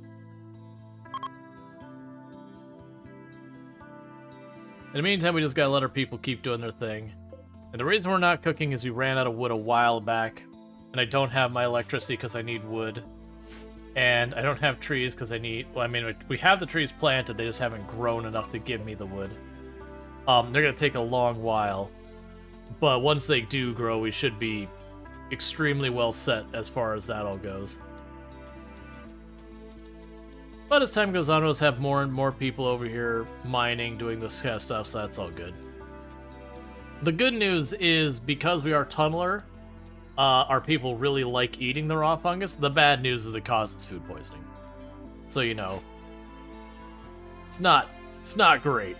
In the meantime, we just gotta let our people keep doing their thing. And the reason we're not cooking is we ran out of wood a while back, and I don't have my electricity because I need wood. And I don't have trees because I need... Well, I mean, we have the trees planted, they just haven't grown enough to give me the wood. They're gonna take a long while. But once they do grow, we should be extremely well set as far as that all goes. But as time goes on, we'll just have more and more people over here mining, doing this kind of stuff, so that's all good. The good news is, because we are tunneler, our people really like eating the raw fungus. The bad news is it causes food poisoning. So, you know, it's not great.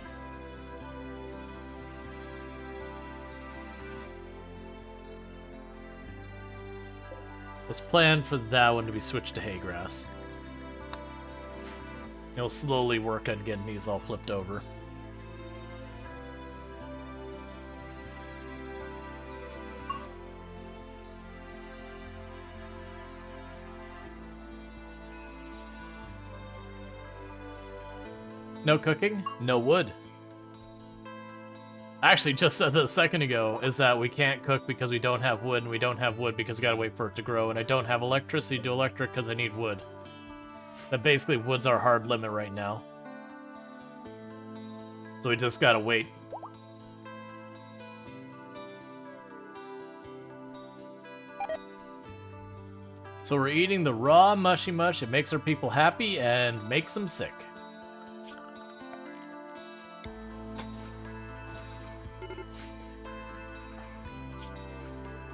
Let's plan for that one to be switched to hay grass. You'll slowly work on getting these all flipped over. No cooking, no wood. I actually just said that a second ago, is that we can't cook because we don't have wood, and we don't have wood because we gotta wait for it to grow, and I don't have electricity to do electric because I need wood. That basically wood's our hard limit right now. So we just gotta wait. So we're eating the raw mushy mush. It makes our people happy and makes them sick.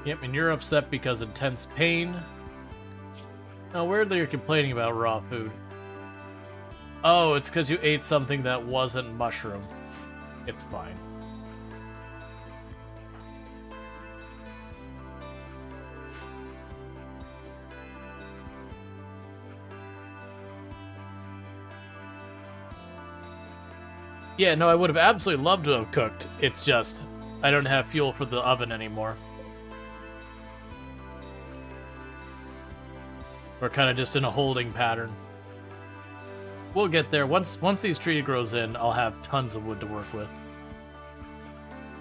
Yep, and you're upset because intense pain. Oh, weirdly you're complaining about raw food. Oh, it's because you ate something that wasn't mushroom. It's fine. Yeah, no, I would have absolutely loved to have cooked. It's just, I don't have fuel for the oven anymore. We're kind of just in a holding pattern. We'll get there. Once these trees grows in, I'll have tons of wood to work with.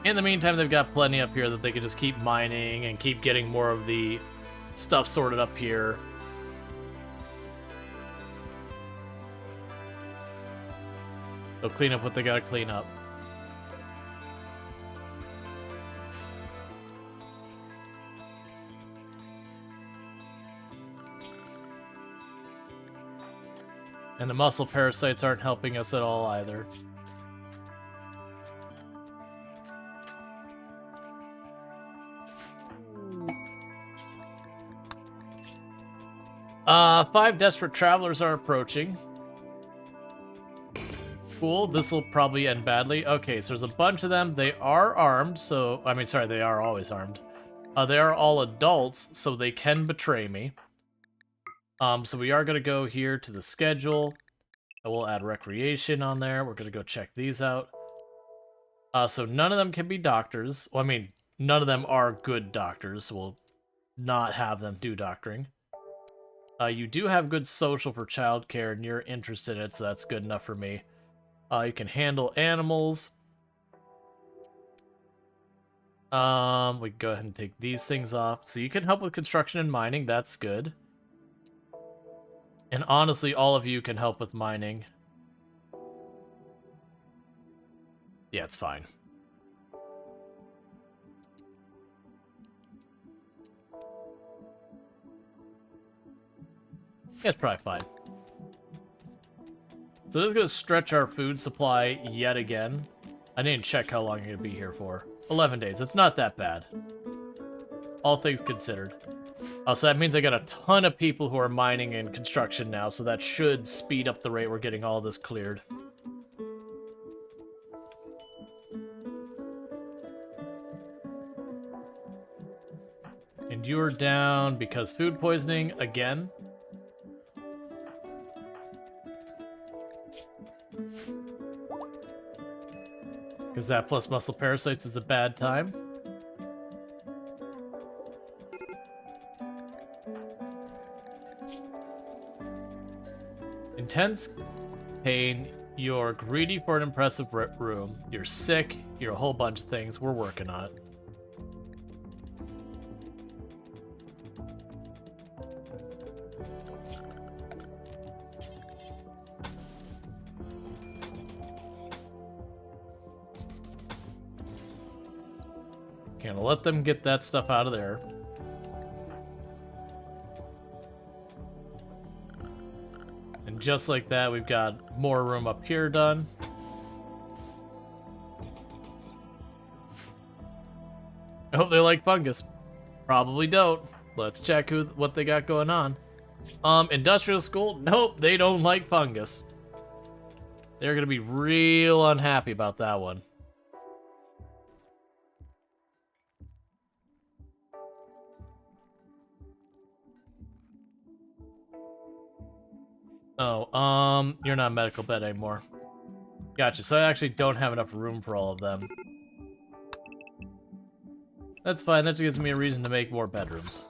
In the meantime, they've got plenty up here that they can just keep mining and keep getting more of the stuff sorted up here. They'll clean up what they gotta clean up. And the muscle parasites aren't helping us at all either. Five desperate travelers are approaching. Cool, this will probably end badly. Okay, so there's a bunch of them. They are armed, so... I mean, sorry, they are always armed. They are all adults, so they can betray me. So we are going to go here to the schedule. I will add recreation on there. We're going to go check these out. So none of them can be doctors. Well, I mean, none of them are good doctors. So we'll not have them do doctoring. You do have good social for childcare, and you're interested in it, so that's good enough for me. You can handle animals. We can go ahead and take these things off. So you can help with construction and mining, that's good. And honestly, all of you can help with mining. Yeah, it's fine. Yeah, it's probably fine. So this is going to stretch our food supply yet again. I didn't check how long you're going to be here for. 11 days. It's not that bad. All things considered. So that means I got a ton of people who are mining and construction now, so that should speed up the rate we're getting all this cleared. And you're down because food poisoning again. Because that plus muscle parasites is a bad time. Intense pain, you're greedy for an impressive room, you're sick, you're a whole bunch of things, we're working on it. Can't let them get that stuff out of there. And just like that, we've got more room up here done. I hope they like fungus. Probably don't. Let's check what they got going on. Industrial school? Nope, they don't like fungus. They're gonna be real unhappy about that one. Oh, you're not medical bed anymore. Gotcha, so I actually don't have enough room for all of them. That's fine, that just gives me a reason to make more bedrooms.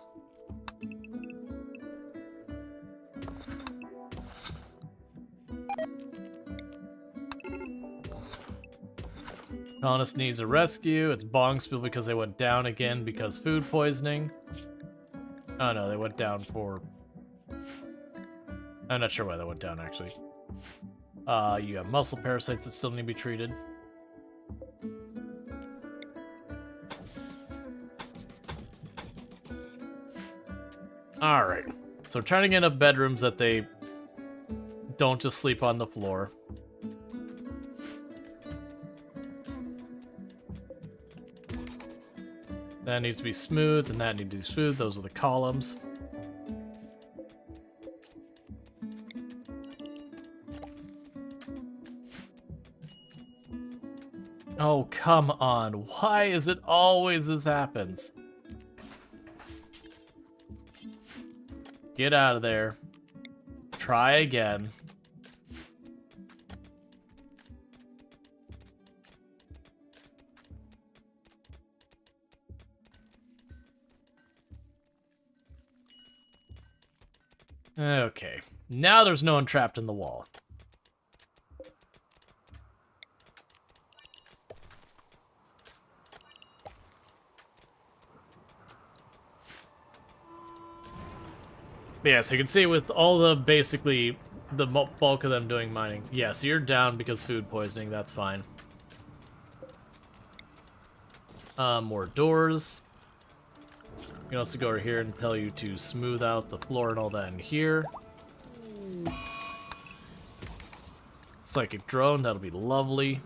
Colonist needs a rescue. It's Bongspiel because they went down again because food poisoning. Oh no, they went down for... I'm not sure why that went down, actually. You have muscle parasites that still need to be treated. Alright. So we're trying to get enough bedrooms that they don't just sleep on the floor. That needs to be smooth, and that needs to be smooth. Those are the columns. Oh, come on. Why is it always this happens? Get out of there. Try again. Okay. Now there's no one trapped in the wall. But yeah, so you can see with all the, basically, the bulk of them doing mining. Yeah, so you're down because food poisoning, that's fine. More doors. You can also go over here and tell you to smooth out the floor and all that in here. Psychic drone, that'll be lovely.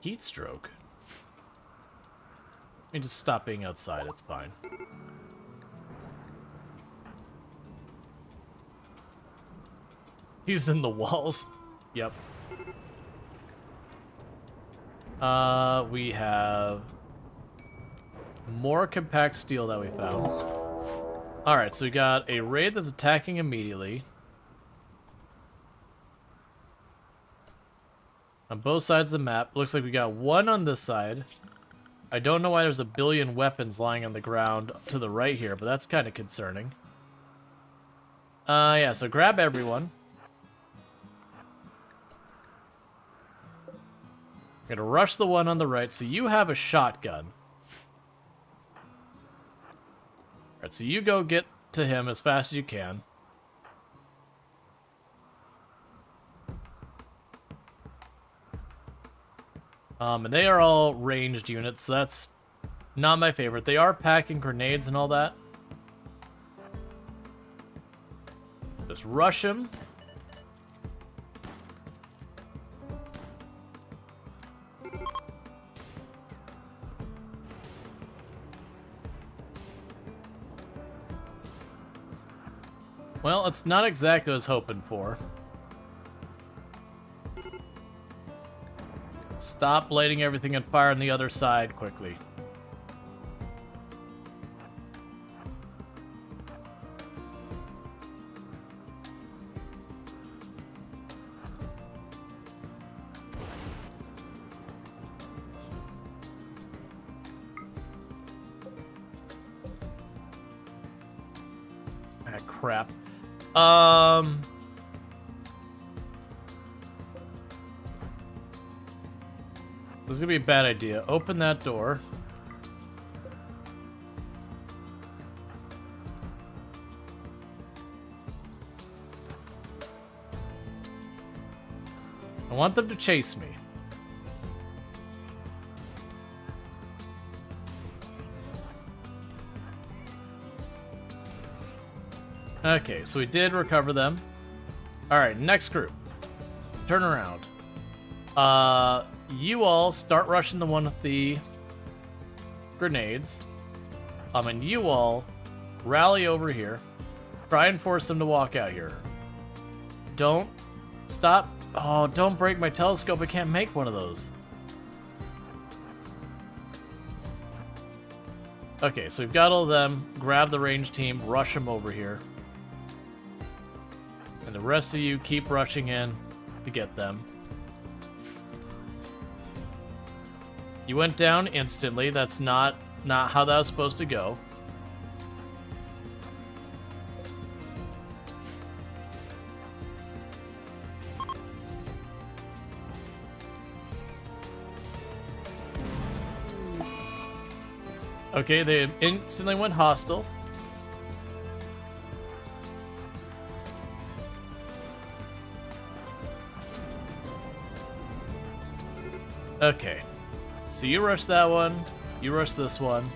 Heat stroke. Let me just stop being outside, it's fine. He's in the walls. Yep. We have more compact steel that we found. Alright, so we got a raid that's attacking immediately. On both sides of the map. Looks like we got one on this side. I don't know why there's a billion weapons lying on the ground to the right here, but that's kind of concerning. Yeah, so grab everyone. I'm gonna rush the one on the right, so you have a shotgun. Alright, so you go get to him as fast as you can. And they are all ranged units, so that's not my favorite. They are packing grenades and all that. Just rush him. Well, it's not exactly what I was hoping for. Stop lighting everything on fire on the other side quickly. Ah, crap. This is gonna be a bad idea. Open that door. I want them to chase me. Okay, so we did recover them. Alright, next group. Turn around. You all start rushing the one with the grenades. And you all rally over here. Try and force them to walk out here. Don't stop. Oh, don't break my telescope. I can't make one of those. Okay, so we've got all of them. Grab the range team. Rush them over here. And the rest of you keep rushing in to get them. You went down instantly. That's not how that was supposed to go. Okay, they instantly went hostile. Okay. So you rush that one, you rush this one.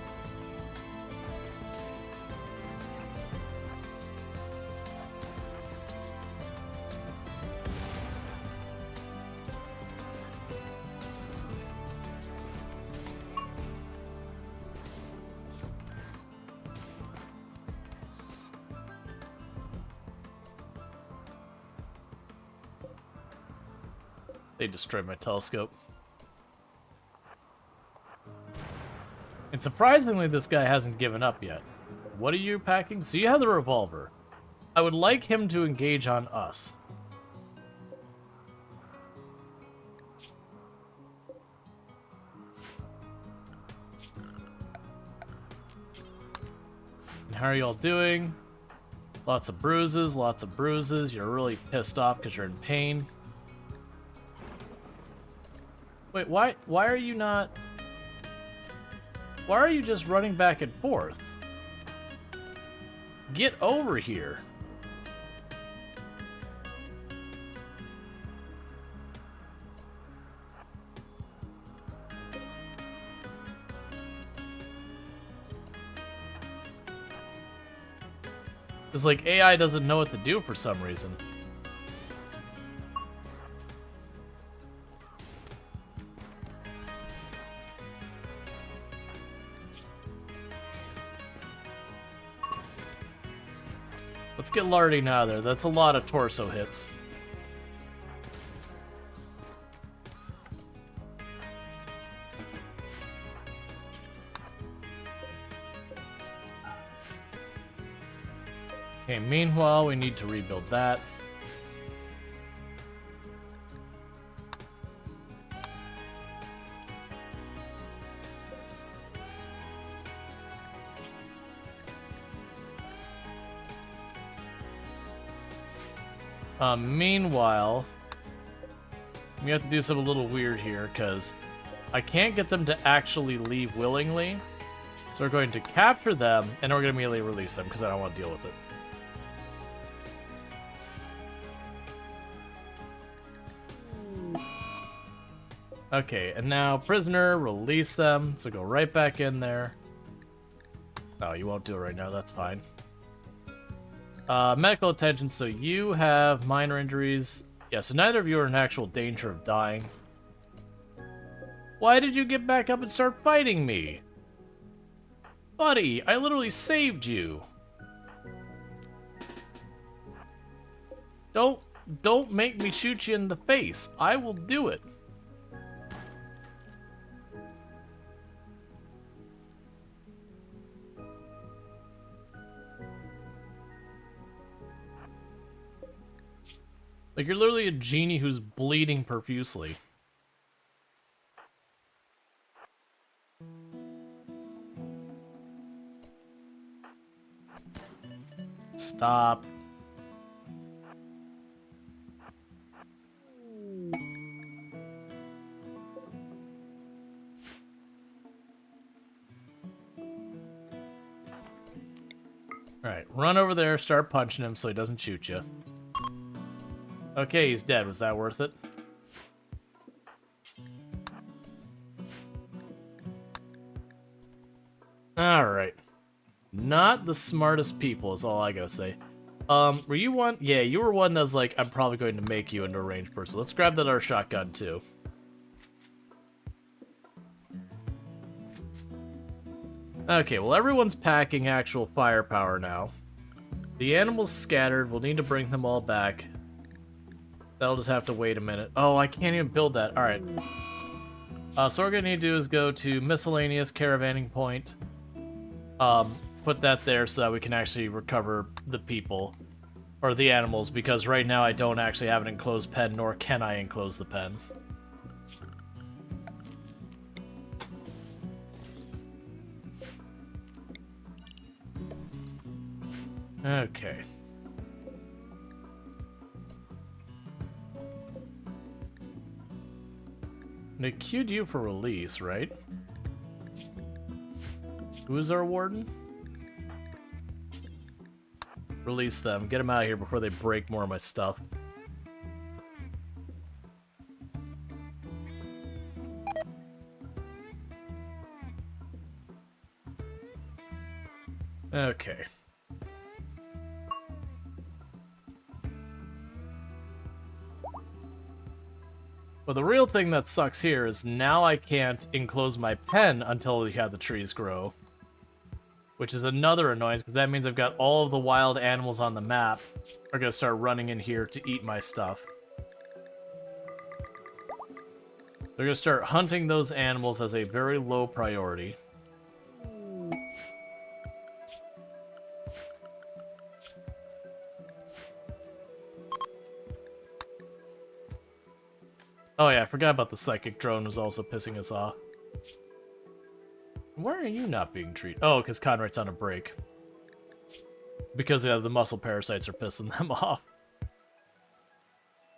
They destroyed my telescope. And surprisingly, this guy hasn't given up yet. What are you packing? So you have the revolver. I would like him to engage on us. And how are you all doing? Lots of bruises, lots of bruises. You're really pissed off because you're in pain. Wait, why are you not... Why are you just running back and forth? Get over here. It's like AI doesn't know what to do for some reason. Let's get Larding out of there. That's a lot of torso hits. Okay, meanwhile, we need to rebuild that. Meanwhile, we have to do something a little weird here, because I can't get them to actually leave willingly. So we're going to capture them, and we're going to immediately release them, because I don't want to deal with it. Okay, and now prisoner, release them. So go right back in there. Oh, you won't do it right now, that's fine. Medical attention, so you have minor injuries. Yeah, so neither of you are in actual danger of dying. Why did you get back up and start fighting me? Buddy, I literally saved you. Don't make me shoot you in the face. I will do it. Like, you're literally a genie who's bleeding profusely. Stop. Alright, run over there, start punching him so he doesn't shoot you. Okay, he's dead. Was that worth it? Alright. Not the smartest people is all I gotta say. Were you one? Yeah, you were one that was like, I'm probably going to make you into a ranged person. Let's grab that other shotgun too. Okay, well everyone's packing actual firepower now. The animals scattered. We'll need to bring them all back. That'll just have to wait a minute. Oh, I can't even build that. Alright. So what we're gonna need to do is go to miscellaneous caravanning point. Put that there so that we can actually recover the people. Or the animals, because right now I don't actually have an enclosed pen, nor can I enclose the pen. Okay. They queued you for release, right? Who is our warden? Release them. Get them out of here before they break more of my stuff. Okay. But the real thing that sucks here is now I can't enclose my pen until we have the trees grow. Which is another annoyance, because that means I've got all of the wild animals on the map are going to start running in here to eat my stuff. They're going to start hunting those animals as a very low priority. Oh yeah, I forgot about the psychic drone was also pissing us off. Why are you not being treated? Oh, because Conrad's on a break. Because the muscle parasites are pissing them off.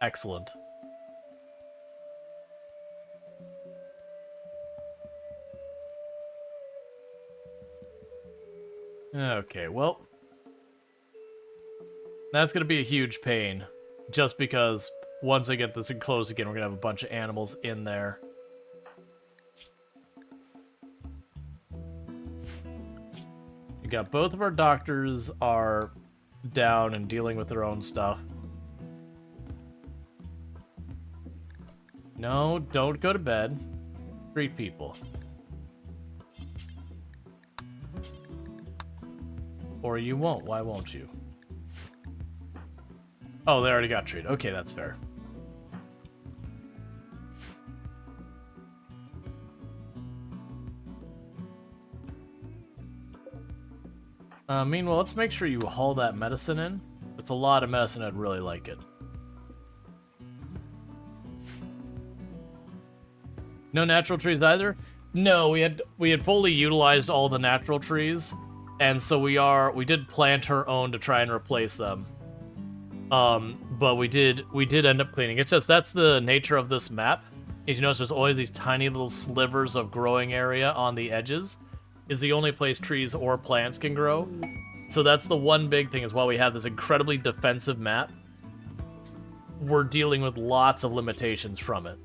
Excellent. Okay, well. That's going to be a huge pain. Just because once I get this enclosed again, we're going to have a bunch of animals in there. We got both of our doctors are down and dealing with their own stuff. No, don't go to bed. Treat people. Or you won't. Why won't you? Oh, they already got treated. Okay, that's fair. Meanwhile, let's make sure you haul that medicine in. It's a lot of medicine. I'd really like it. No natural trees either? No, we had fully utilized all the natural trees, and so we did plant our own to try and replace them. but we did end up cleaning. It's just that's the nature of this map. If you notice, there's always these tiny little slivers of growing area on the edges. Is the only place trees or plants can grow. So that's the one big thing, is while we have this incredibly defensive map, we're dealing with lots of limitations from it.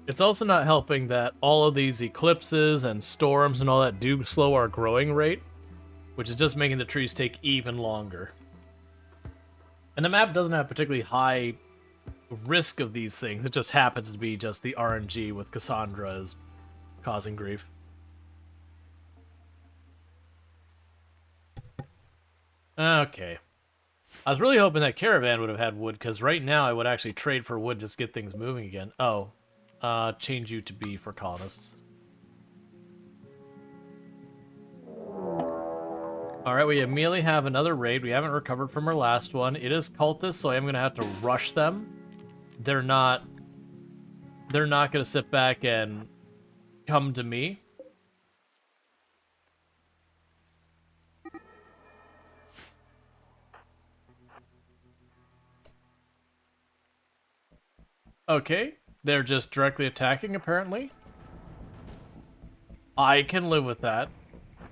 It's also not helping that all of these eclipses and storms and all that do slow our growing rate, which is just making the trees take even longer. And the map doesn't have particularly high risk of these things. It just happens to be just the RNG with Cassandra is causing grief. Okay. I was really hoping that Caravan would have had wood, because right now I would actually trade for wood just to get things moving again. Oh. Change you to B for colonists. Alright, we immediately have another raid. We haven't recovered from our last one. It is cultists, so I am going to have to rush them. They're not going to sit back and come to me. Okay. They're just directly attacking, apparently. I can live with that.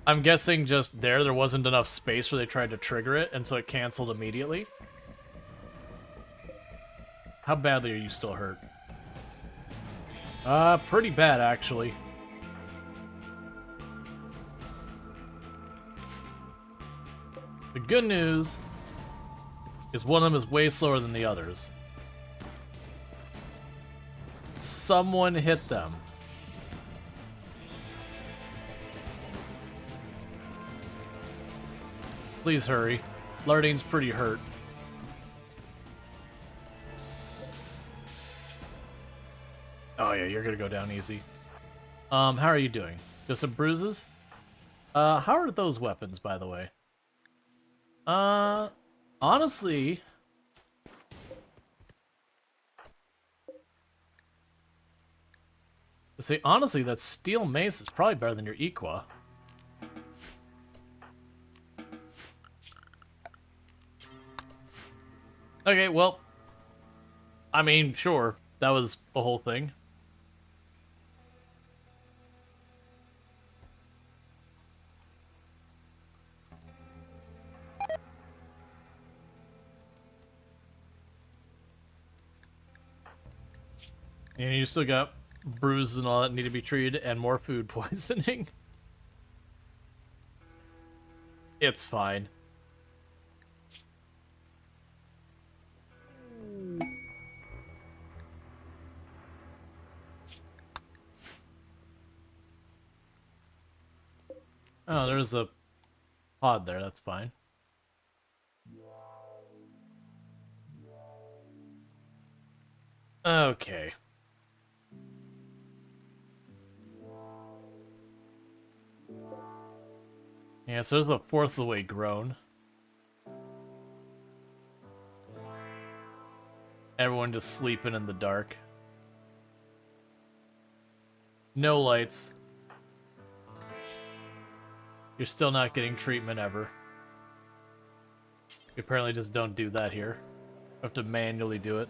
I'm guessing just there wasn't enough space where they tried to trigger it, and so it canceled immediately. How badly are you still hurt? Pretty bad, actually. The good news is one of them is way slower than the others. Someone hit them. Please hurry. Lardine's pretty hurt. Oh yeah, you're gonna go down easy. How are you doing? Just some bruises? How are those weapons, by the way? Honestly... See, honestly, that steel mace is probably better than your Equa. Okay, well, I mean, sure, that was the whole thing. And you still got bruises and all that need to be treated, and more food poisoning. It's fine. Oh, there's a pod there, that's fine. Okay. Yeah, so there's a fourth of the way grown. Everyone just sleeping in the dark. No lights. You're still not getting treatment ever. You apparently just don't do that here. You have to manually do it.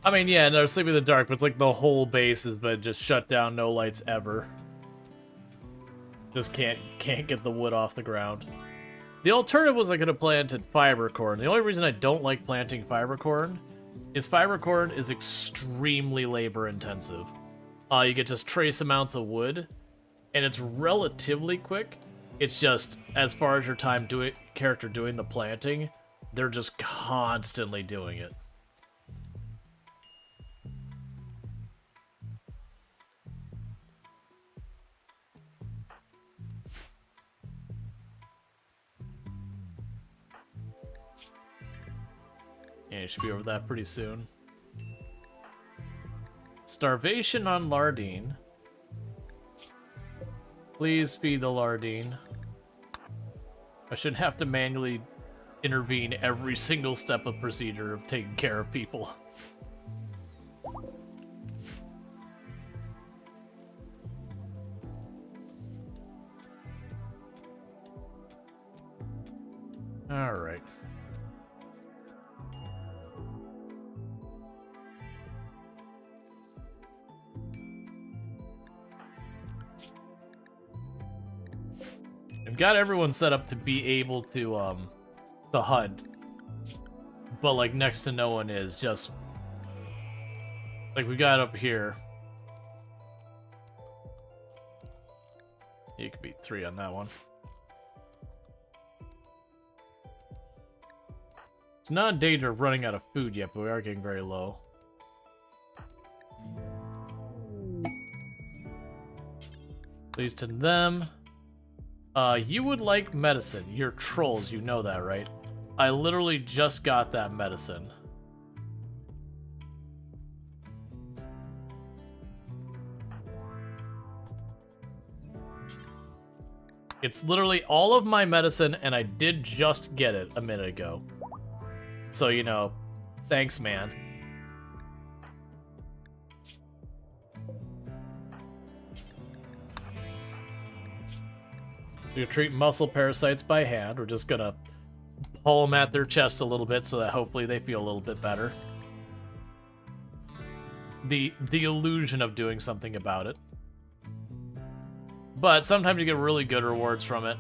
I mean, yeah, no, sleeping in the dark, but it's like the whole base has been just shut down, no lights ever. Just can't get the wood off the ground. The alternative was I could have planted fiber corn. The only reason I don't like planting fiber corn is extremely labor intensive. You get just trace amounts of wood, and it's relatively quick. It's just, as far as your time character doing the planting, they're just constantly doing it. Yeah, you should be over that pretty soon. Starvation on Lardine. Please feed the Lardine. I shouldn't have to manually intervene every single step of procedure of taking care of people. Alright. I've got everyone set up to be able to hunt. But like next to no one is, just like we got up here. You could be 3 on that one. It's not in danger of running out of food yet, but we are getting very low. Please to them. You would like medicine. You're trolls, you know that, right? I literally just got that medicine. It's literally all of my medicine, and I did just get it a minute ago. So, you know, thanks, man. We're gonna treat muscle parasites by hand. We're just gonna pull them at their chest a little bit so that hopefully they feel a little bit better. The illusion of doing something about it. But sometimes you get really good rewards from it.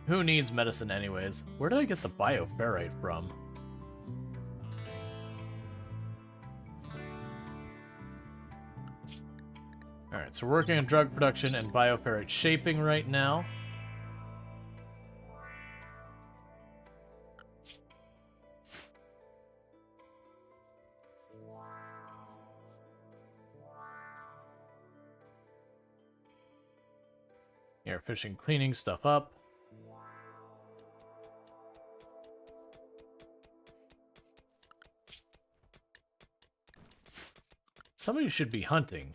Who needs medicine anyways? Where did I get the bioferrite from? Alright, so we're working on drug production and bioferrite shaping right now. Air fishing, cleaning stuff up. Somebody should be hunting.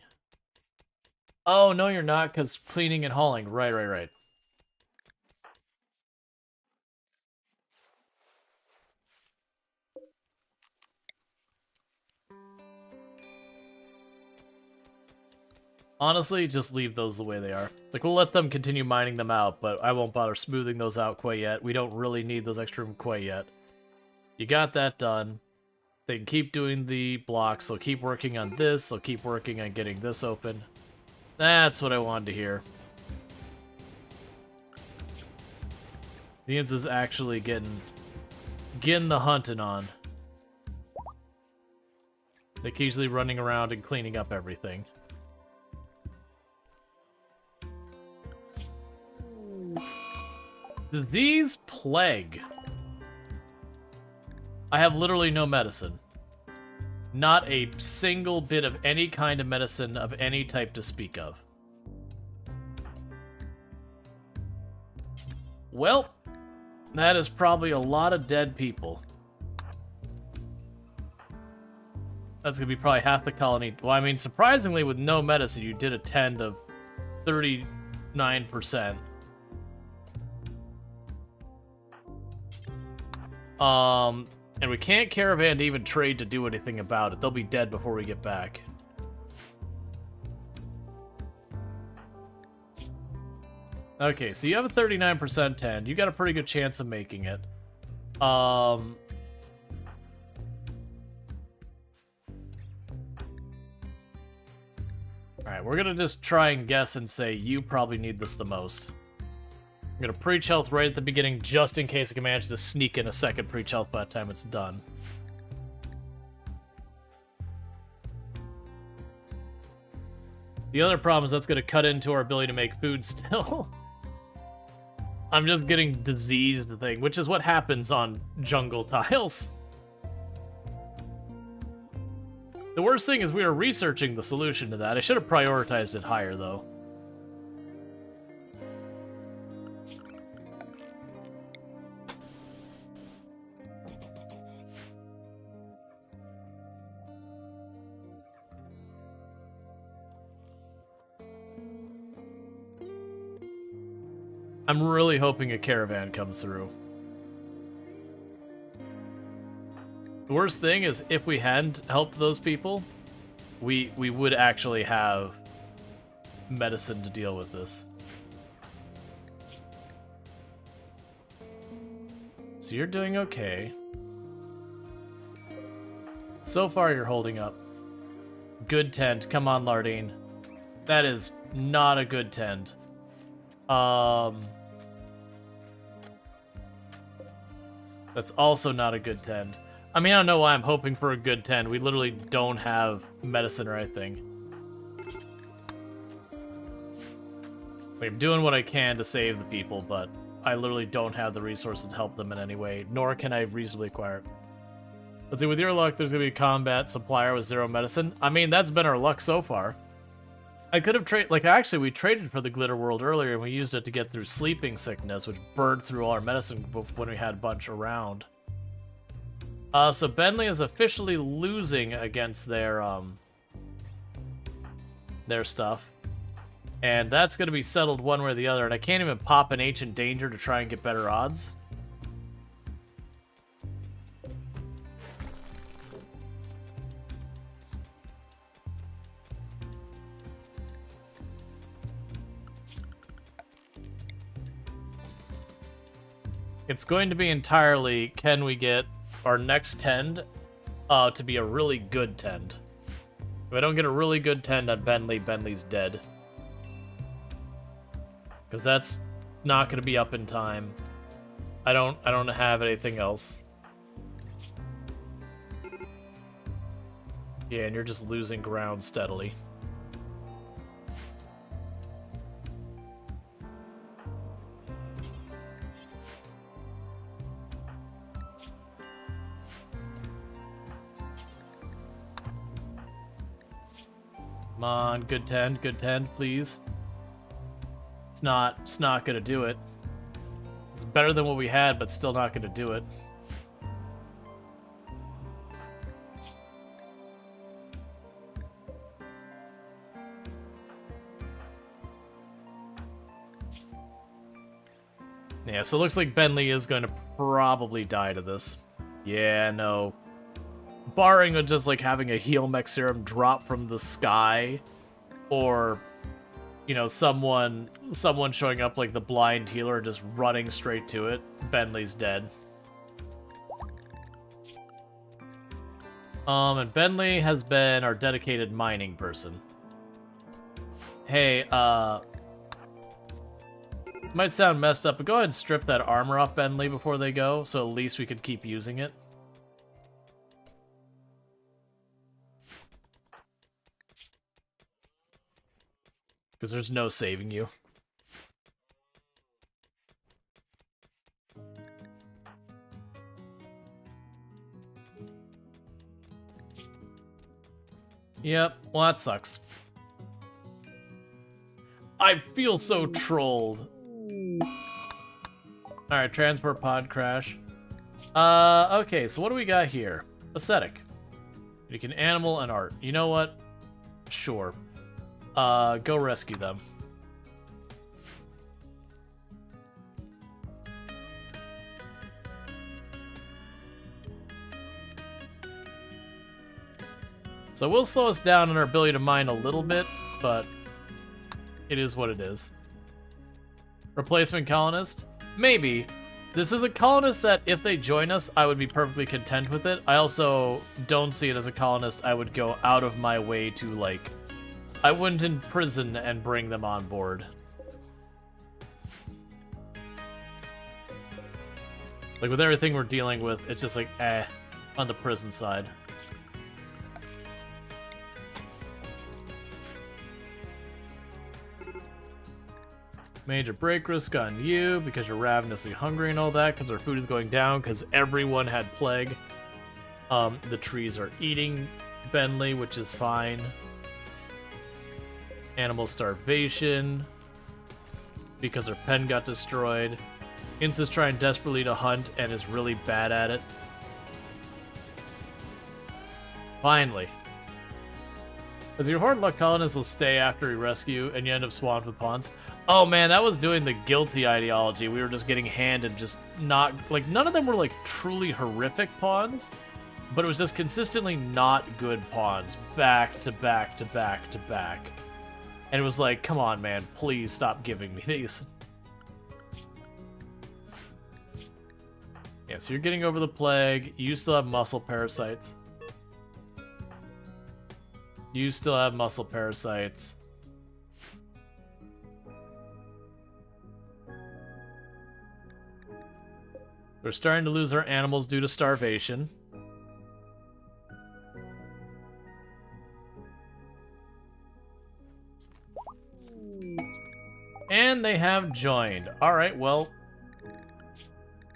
Oh, no, you're not, because cleaning and hauling. Right. Honestly, just leave those the way they are. Like, we'll let them continue mining them out, but I won't bother smoothing those out quite yet. We don't really need those extra room quite yet. You got that done. They can keep doing the blocks. They'll keep working on this. They'll keep working on getting this open. That's what I wanted to hear. The Inns is actually getting the hunting on. They're usually running around and cleaning up everything. Disease plague. I have literally no medicine. Not a single bit of any kind of medicine of any type to speak of. Well, that is probably a lot of dead people. That's gonna be probably half the colony. Well, I mean, surprisingly, with no medicine, you did attend of 39%. And we can't caravan to even trade to do anything about it. They'll be dead before we get back. Okay, so you have a 39% tend. You got a pretty good chance of making it. Alright, we're gonna just try and guess and say you probably need this the most. I'm gonna preach health right at the beginning just in case I can manage to sneak in a second preach health by the time it's done. The other problem is that's gonna cut into our ability to make food still. I'm just getting diseased thing, which is what happens on jungle tiles. The worst thing is we are researching the solution to that. I should have prioritized it higher though. I'm really hoping a caravan comes through. The worst thing is if we hadn't helped those people, we would actually have medicine to deal with this. So you're doing okay. So far you're holding up. Good tent. Come on, Lardine. That is not a good tent. That's also not a good tent. I mean, I don't know why I'm hoping for a good 10. We literally don't have medicine or anything. I'm doing what I can to save the people, but I literally don't have the resources to help them in any way, nor can I reasonably acquire it. Let's see, with your luck, there's going to be a combat supplier with 0 medicine. I mean, that's been our luck so far. I could have traded, like, actually, we traded for the Glitter World earlier, and we used it to get through sleeping sickness, which burned through all our medicine when we had a bunch around. So Bentley is officially losing against their stuff. And that's going to be settled one way or the other, and I can't even pop an Ancient Danger to try and get better odds. It's going to be entirely, can we get our next tend to be a really good tend? If I don't get a really good tend on Bentley, Bentley's dead. Because that's not going to be up in time. I don't have anything else. Yeah, and you're just losing ground steadily. Come on, good tend, please. It's not gonna do it. It's better than what we had, but still not gonna do it. Yeah, so it looks like Bentley is going to probably die to this. Yeah, no. Barring just like having a heal mech serum drop from the sky, or, you know, someone showing up like the blind healer just running straight to it, Bentley's dead. And Bentley has been our dedicated mining person. Hey, might sound messed up, but go ahead and strip that armor off Bentley before they go, so at least we could keep using it. Because there's no saving you. Yep, well that sucks. I feel so trolled. Alright, transport pod crash. Okay, so what do we got here? Aesthetic. You can animal and art. You know what? Sure. Go rescue them. So we'll slow us down in our ability to mine a little bit, but it is what it is. Replacement colonist? Maybe. This is a colonist that if they join us, I would be perfectly content with it. I also don't see it as a colonist I would go out of my way to, like, I wouldn't imprison and bring them on board. Like, with everything we're dealing with, it's just like, on the prison side. Major break risk on you because you're ravenously hungry and all that, because our food is going down because everyone had plague. The trees are eating Bentley, which is fine. Animal starvation because her pen got destroyed. Ince is trying desperately to hunt and is really bad at it. Because your hard luck colonists will stay after you rescue, and you end up swamped with pawns. Oh man, that was doing the guilty ideology. We were just getting handed just not... Like, none of them were, like, truly horrific pawns, but it was just consistently not good pawns. Back to back to back to back. And it was like, come on, man, please stop giving me these. Yeah, so you're getting over the plague. You still have muscle parasites. You still have muscle parasites. We're starting to lose our animals due to starvation. And they have joined. Alright, well...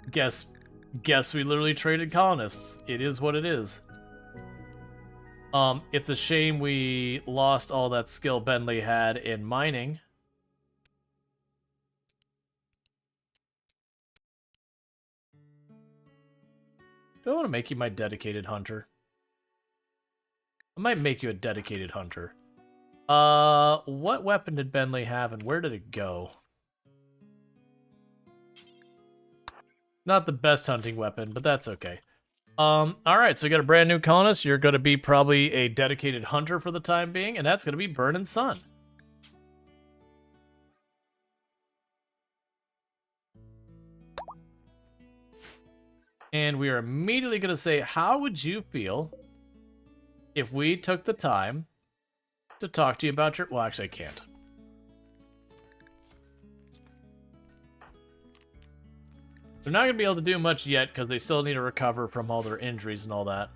Guess we literally traded colonists. It is what it is. It's a shame we lost all that skill Bentley had in mining. Do I want to make you my dedicated hunter? I might make you a dedicated hunter. What weapon did Bentley have and where did it go? Not the best hunting weapon, but that's okay. Alright, so we got a brand new colonist. You're going to be probably a dedicated hunter for the time being, and that's going to be Burnin' Sun. And we are immediately going to say, how would you feel if we took the time to talk to you about your... Well, actually, I can't. They're not going to be able to do much yet because they still need to recover from all their injuries and all that.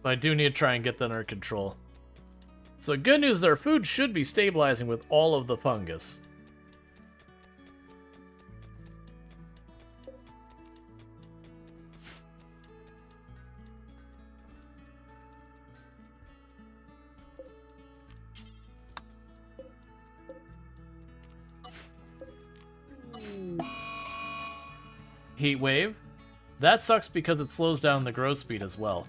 But I do need to try and get that under control. So good news, their food should be stabilizing with all of the fungus. Heat wave. That sucks because it slows down the growth speed as well.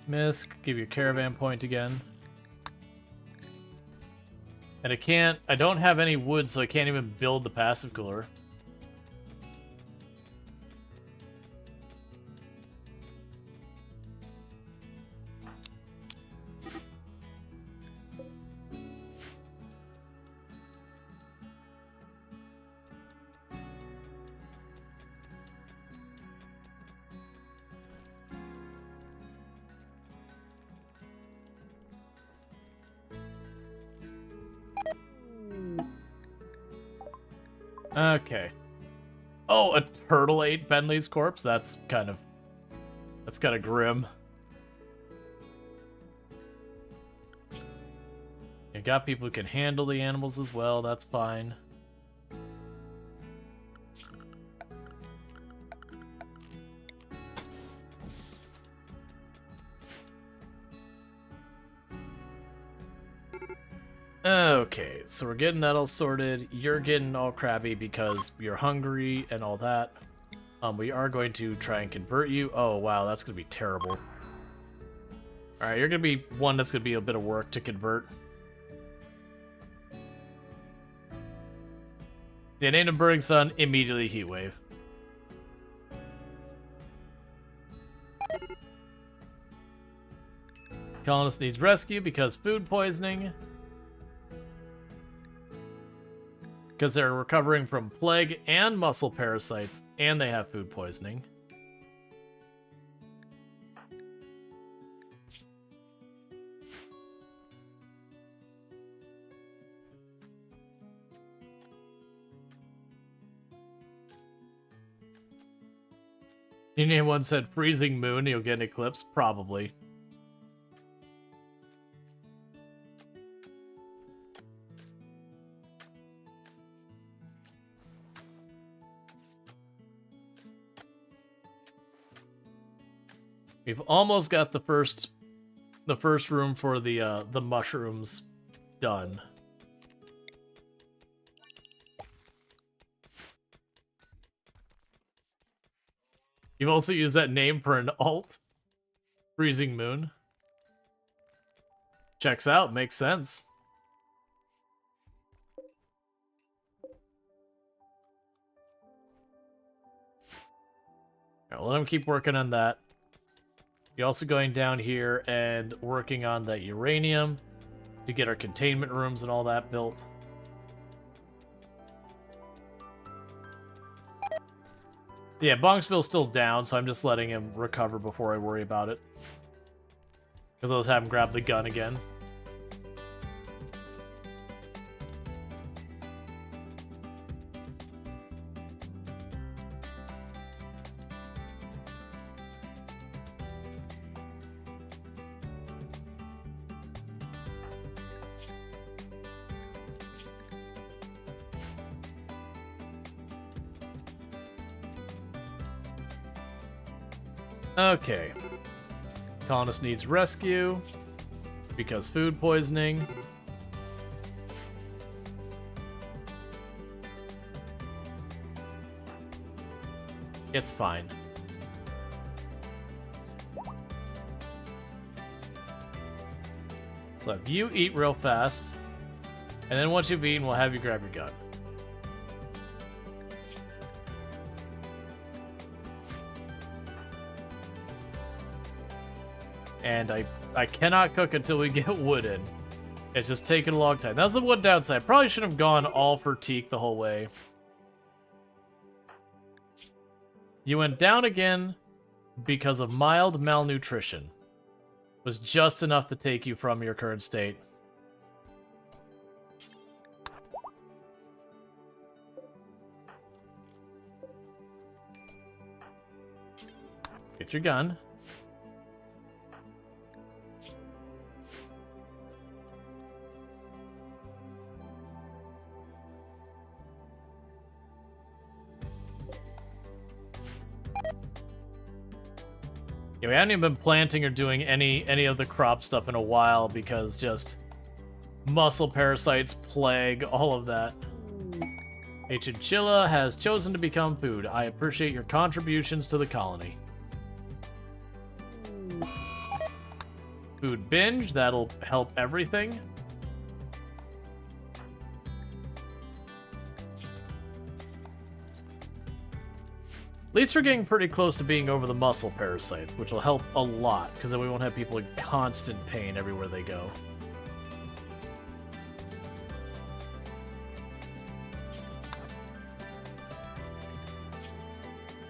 Misk, give you a caravan point again. And I don't have any wood, so I can't even build the passive cooler. Okay. Oh, a turtle ate Bentley's corpse? That's kind of grim. You got people who can handle the animals as well, that's fine. Okay, so we're getting that all sorted. You're getting all crabby because you're hungry and all that. We are going to try and convert you. Oh, wow, that's going to be terrible. Alright, you're going to be one that's going to be a bit of work to convert. Yeah, named him Burning Sun, immediately heat wave. Colonist needs rescue because food poisoning. Because they're recovering from plague and muscle parasites, and they have food poisoning. Anyone said freezing moon, you'll get an eclipse? Probably. We've almost got the first room for the mushrooms done. You've also used that name for an alt. Freezing Moon. Checks out, makes sense. Alright, let him keep working on that. You're also going down here and working on that uranium to get our containment rooms and all that built. Yeah, Bonksville's still down, so I'm just letting him recover before I worry about it. Because I'll just have him grab the gun again. Okay. Colonist needs rescue because food poisoning. It's fine. So if you eat real fast, and then once you've eaten, we'll have you grab your gun. And I cannot cook until we get wood in. It's just taking a long time. That's the one downside. Probably should have gone all for teak the whole way. You went down again because of mild malnutrition. Was just enough to take you from your current state. Get your gun. Yeah, we haven't even been planting or doing any of the crop stuff in a while because just muscle parasites plague all of that. A chinchilla has chosen to become food. I appreciate your contributions to the colony. Food binge, that'll help everything. At least we're getting pretty close to being over the muscle parasite, which will help a lot, because then we won't have people in constant pain everywhere they go.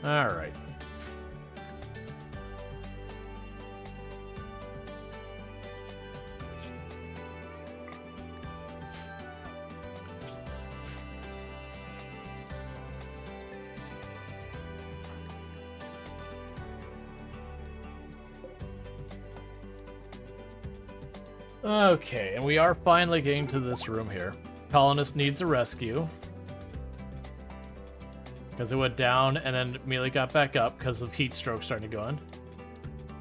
Alright. Okay, and we are finally getting to this room here. Colonist needs a rescue. Because it went down and then immediately got back up because of heat stroke starting to go on.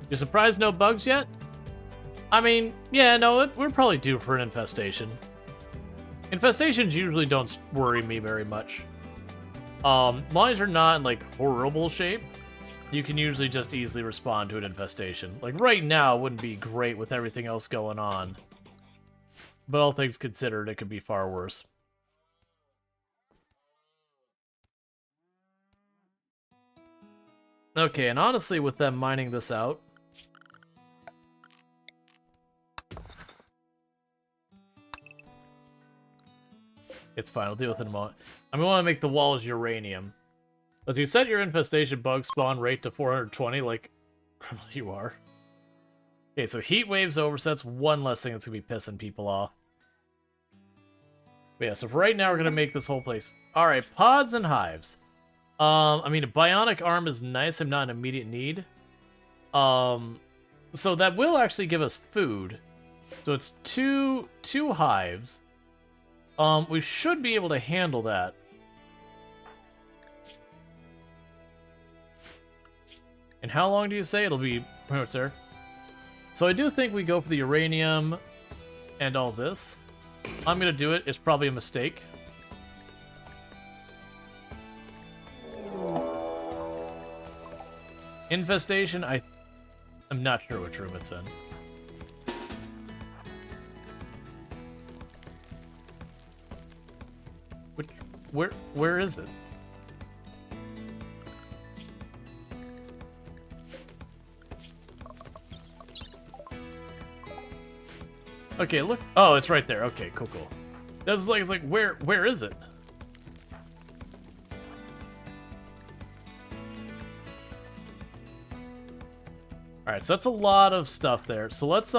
You're surprised no bugs yet? I mean, yeah, no, we're probably due for an infestation. Infestations usually don't worry me very much. As long as you're not in, like, horrible shape, you can usually just easily respond to an infestation. Like, right now, it wouldn't be great with everything else going on. But all things considered, it could be far worse. Okay, and honestly, with them mining this out... It's fine, I'll deal with it in a moment. I mean, we want to make the walls uranium. As you set your infestation bug spawn rate to 420, like you are. Okay, so heat waves over, so that's one less thing that's gonna be pissing people off. But yeah, so for right now we're gonna make this whole place. Alright, pods and hives. I mean, a bionic arm is nice, I'm not in immediate need. So that will actually give us food. So it's two hives. We should be able to handle that. And how long do you say? It'll be What's there? So I do think we go for the uranium and all this. I'm gonna do it. It's probably a mistake. Infestation, I'm not sure which room it's in. Where is it? Okay, it looks. Oh, it's right there. Okay, cool. That's like it's like where is it? All right, so that's a lot of stuff there. So let's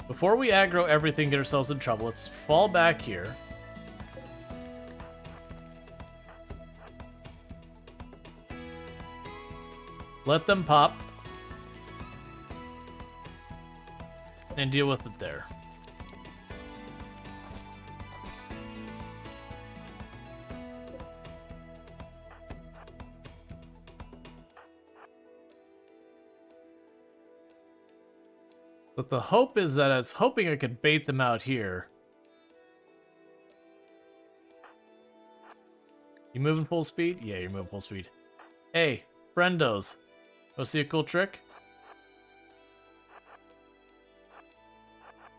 before we aggro everything, get ourselves in trouble, let's fall back here. Let them pop. And deal with it there. But the hope is that I was hoping I could bait them out here. You moving full speed? Yeah, you're moving full speed. Hey, friendos. Wanna see a cool trick?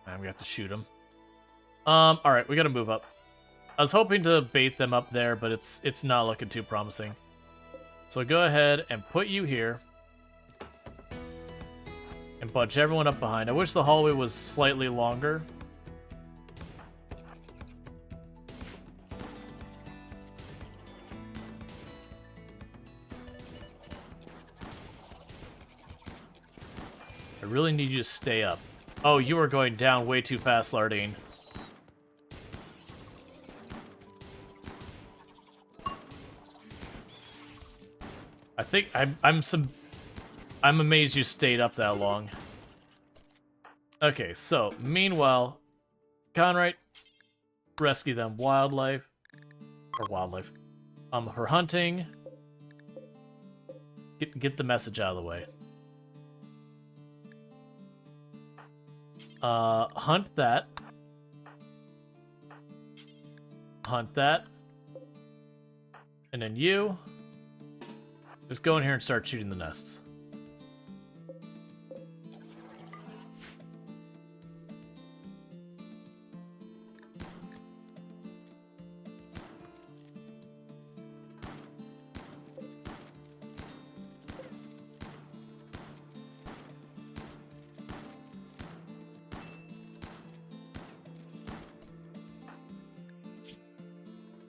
I'm gonna have to shoot him. Alright, we gotta move up. I was hoping to bait them up there, but it's not looking too promising. So go ahead and put you here. And bunch everyone up behind. I wish the hallway was slightly longer. I really need you to stay up. Oh, you are going down way too fast, Lardine. I think I'm amazed you stayed up that long. Okay, so meanwhile, Conrite, rescue them. Wildlife. Her hunting. Get the message out of the way. Hunt that. Hunt that. And then you just go in here and start shooting the nests.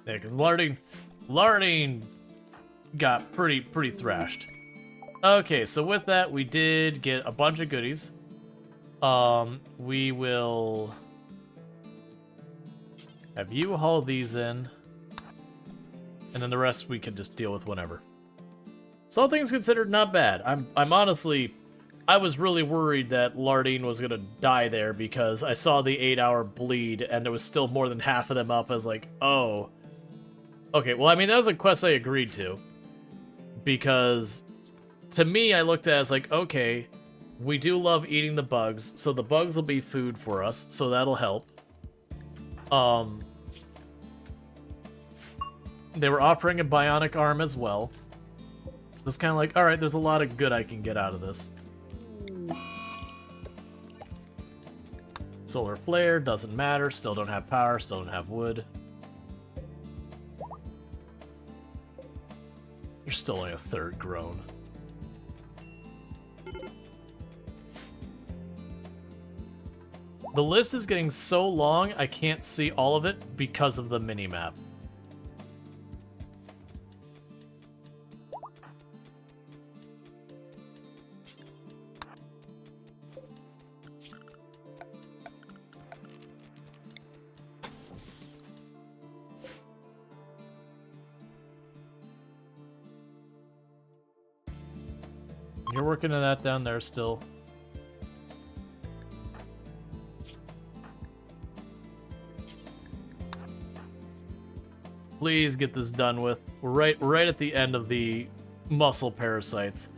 Yeah, because Lardine got pretty thrashed. Okay, so with that, we did get a bunch of goodies. We will have you haul these in, and then the rest we can just deal with whenever. So all things considered, not bad. I'm honestly, I was really worried that Lardine was gonna die there because I saw the 8-hour bleed and there was still more than half of them up. I was like, oh. Okay, well, I mean, that was a quest I agreed to. Because, to me, I looked at it as like, okay, we do love eating the bugs, so the bugs will be food for us, so that'll help. They were offering a bionic arm as well. It was kind of like, alright, there's a lot of good I can get out of this. Solar flare, doesn't matter, still don't have power, still don't have wood. You're still only a third grown. The list is getting so long, I can't see all of it because of the minimap. You're working on that down there still. Please get this done with. We're right at the end of the muscle parasites.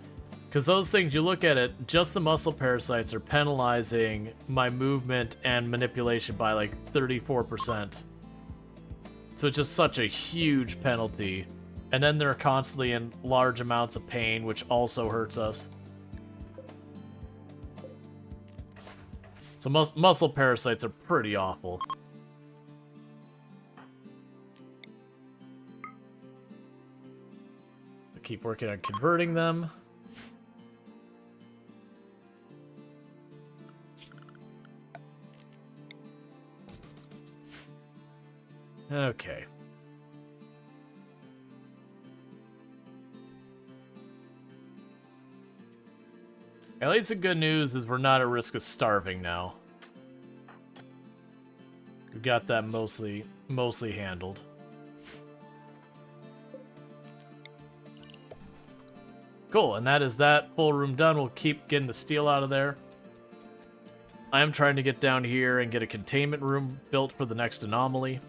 Because those things, you look at it, just the muscle parasites are penalizing my movement and manipulation by like 34%. So it's just such a huge penalty. And then they're constantly in large amounts of pain, which also hurts us. So muscle parasites are pretty awful. I keep working on converting them. Okay. At least the good news is we're not at risk of starving now. We got that mostly handled. Cool, and that is that full room done. We'll keep getting the steel out of there. I am trying to get down here and get a containment room built for the next anomaly.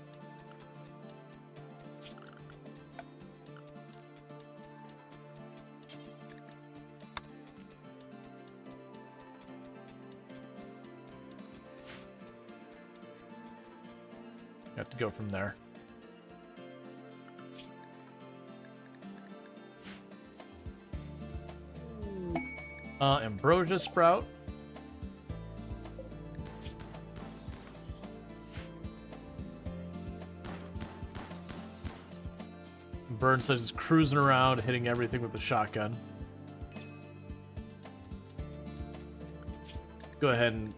Have to go from there. Ambrosia sprout. Burnside is cruising around, hitting everything with the shotgun. Go ahead and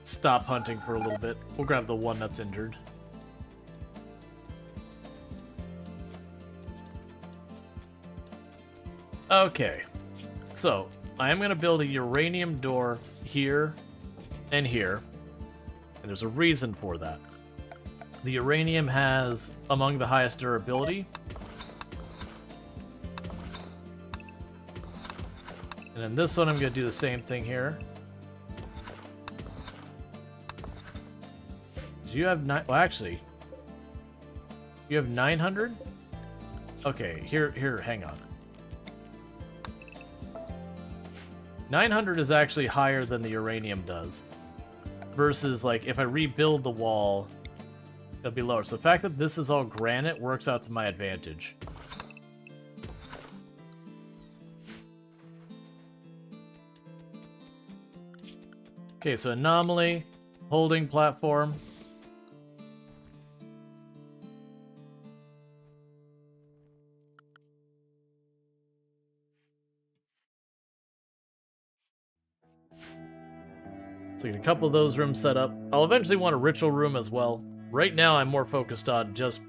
stop hunting for a little bit. We'll grab the one that's injured. Okay, so I am going to build a uranium door here and here, and there's a reason for that. The uranium has among the highest durability, and then this one I'm going to do the same thing here. Do you have well, actually, you have 900? Okay, here, hang on. 900 is actually higher than the uranium does. Versus, like, if I rebuild the wall, it'll be lower. So the fact that this is all granite works out to my advantage. Okay, so anomaly, holding platform. So get a couple of those rooms set up. I'll eventually want a ritual room as well. Right now I'm more focused on just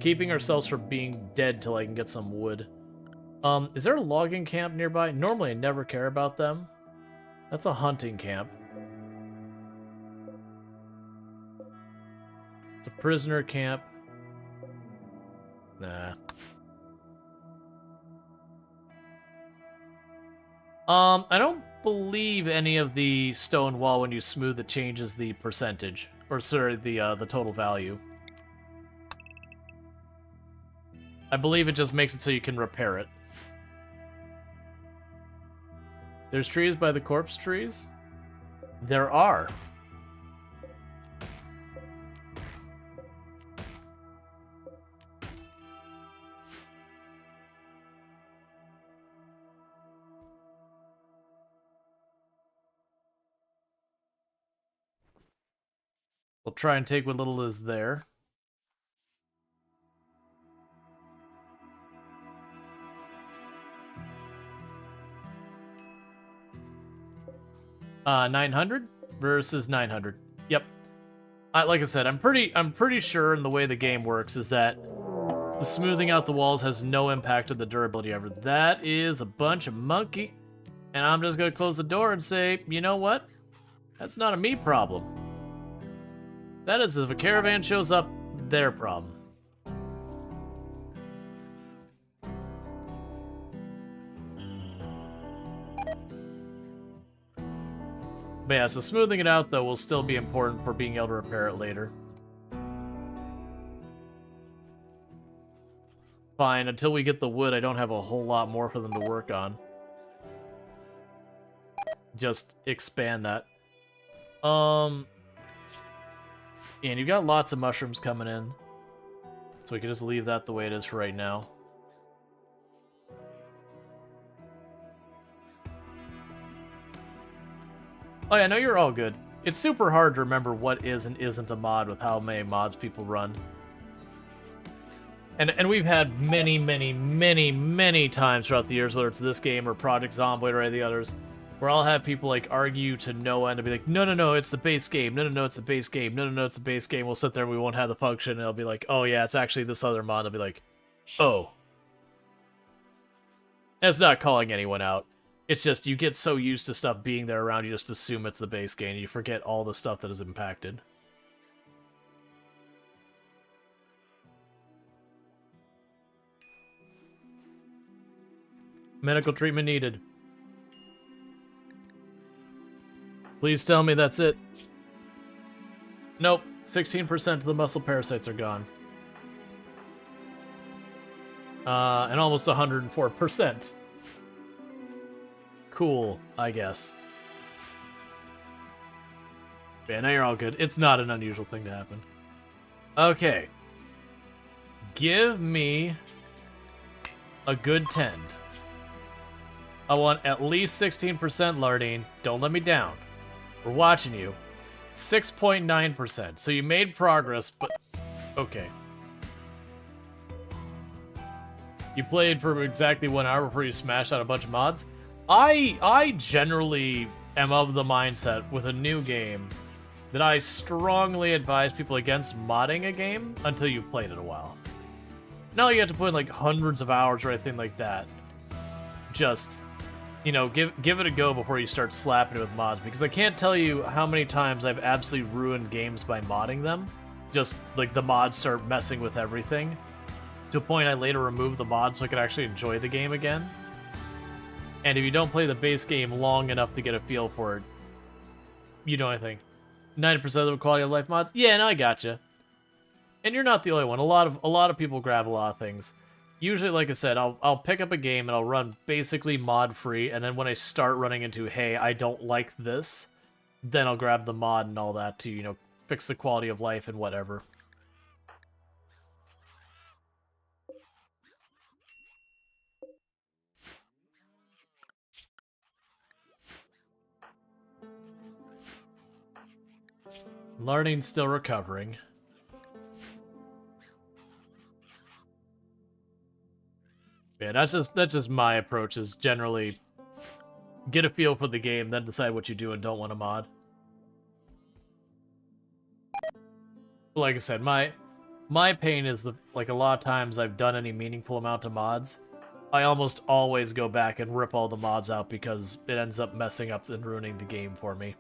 keeping ourselves from being dead till I can get some wood. Is there a logging camp nearby? Normally I never care about them. That's a hunting camp. It's a prisoner camp. Nah. I don't believe any of the stone wall, when you smooth it, changes the percentage, or sorry, the total value. I believe it just makes it so you can repair it. There's trees by the corpse trees? There are. We'll try and take what little is there. Uh, 900 versus 900. Yep. Like I said, I'm pretty sure in the way the game works is that the smoothing out the walls has no impact on the durability ever. That is a bunch of monkey, and I'm just gonna close the door and say, you know what? That's not a me problem. That is, if a caravan shows up, their problem. But yeah, so smoothing it out, though, will still be important for being able to repair it later. Fine, until we get the wood, I don't have a whole lot more for them to work on. Just expand that. And you've got lots of mushrooms coming in. So we can just leave that the way it is for right now. Oh yeah, no, you're all good. It's super hard to remember what is and isn't a mod with how many mods people run. And we've had many times throughout the years, whether it's this game or Project Zomboid or any of the others, where I'll have people like argue to no end to be like, no, it's the base game. No, it's the base game. No, it's the base game. We'll sit there and we won't have the function, and it'll be like, oh yeah, it's actually this other mod. I'll be like, oh. And it's not calling anyone out. It's just you get so used to stuff being there around, you just assume it's the base game, and you forget all the stuff that is impacted. Medical treatment needed. Please tell me that's it. Nope. 16% of the muscle parasites are gone. And almost 104%. Cool, I guess. Yeah, now you're all good. It's not an unusual thing to happen. Okay. Give me a good tend. I want at least 16%, Lardine. Don't let me down. We're watching you. 6.9%. So you made progress, but... Okay. You played for exactly 1 hour before you smashed out a bunch of mods? I generally am of the mindset with a new game that I strongly advise people against modding a game until you've played it a while. Not like you have to put in like hundreds of hours or anything like that. Just... you know, give it a go before you start slapping it with mods, because I can't tell you how many times I've absolutely ruined games by modding them. Just, like, the mods start messing with everything. To a point I later removed the mods so I could actually enjoy the game again. And if you don't play the base game long enough to get a feel for it, you know anything. 90% of the quality of life mods? Yeah, no, I gotcha. And you're not the only one. A lot of people grab a lot of things. Usually, like I said, I'll pick up a game and I'll run basically mod-free, and then when I start running into, hey, I don't like this, then I'll grab the mod and all that to, you know, fix the quality of life and whatever. Lardine's still recovering. Yeah, that's just my approach, is generally get a feel for the game, then decide what you do and don't want to mod. Like I said, my pain is like a lot of times I've done any meaningful amount of mods, I almost always go back and rip all the mods out because it ends up messing up and ruining the game for me.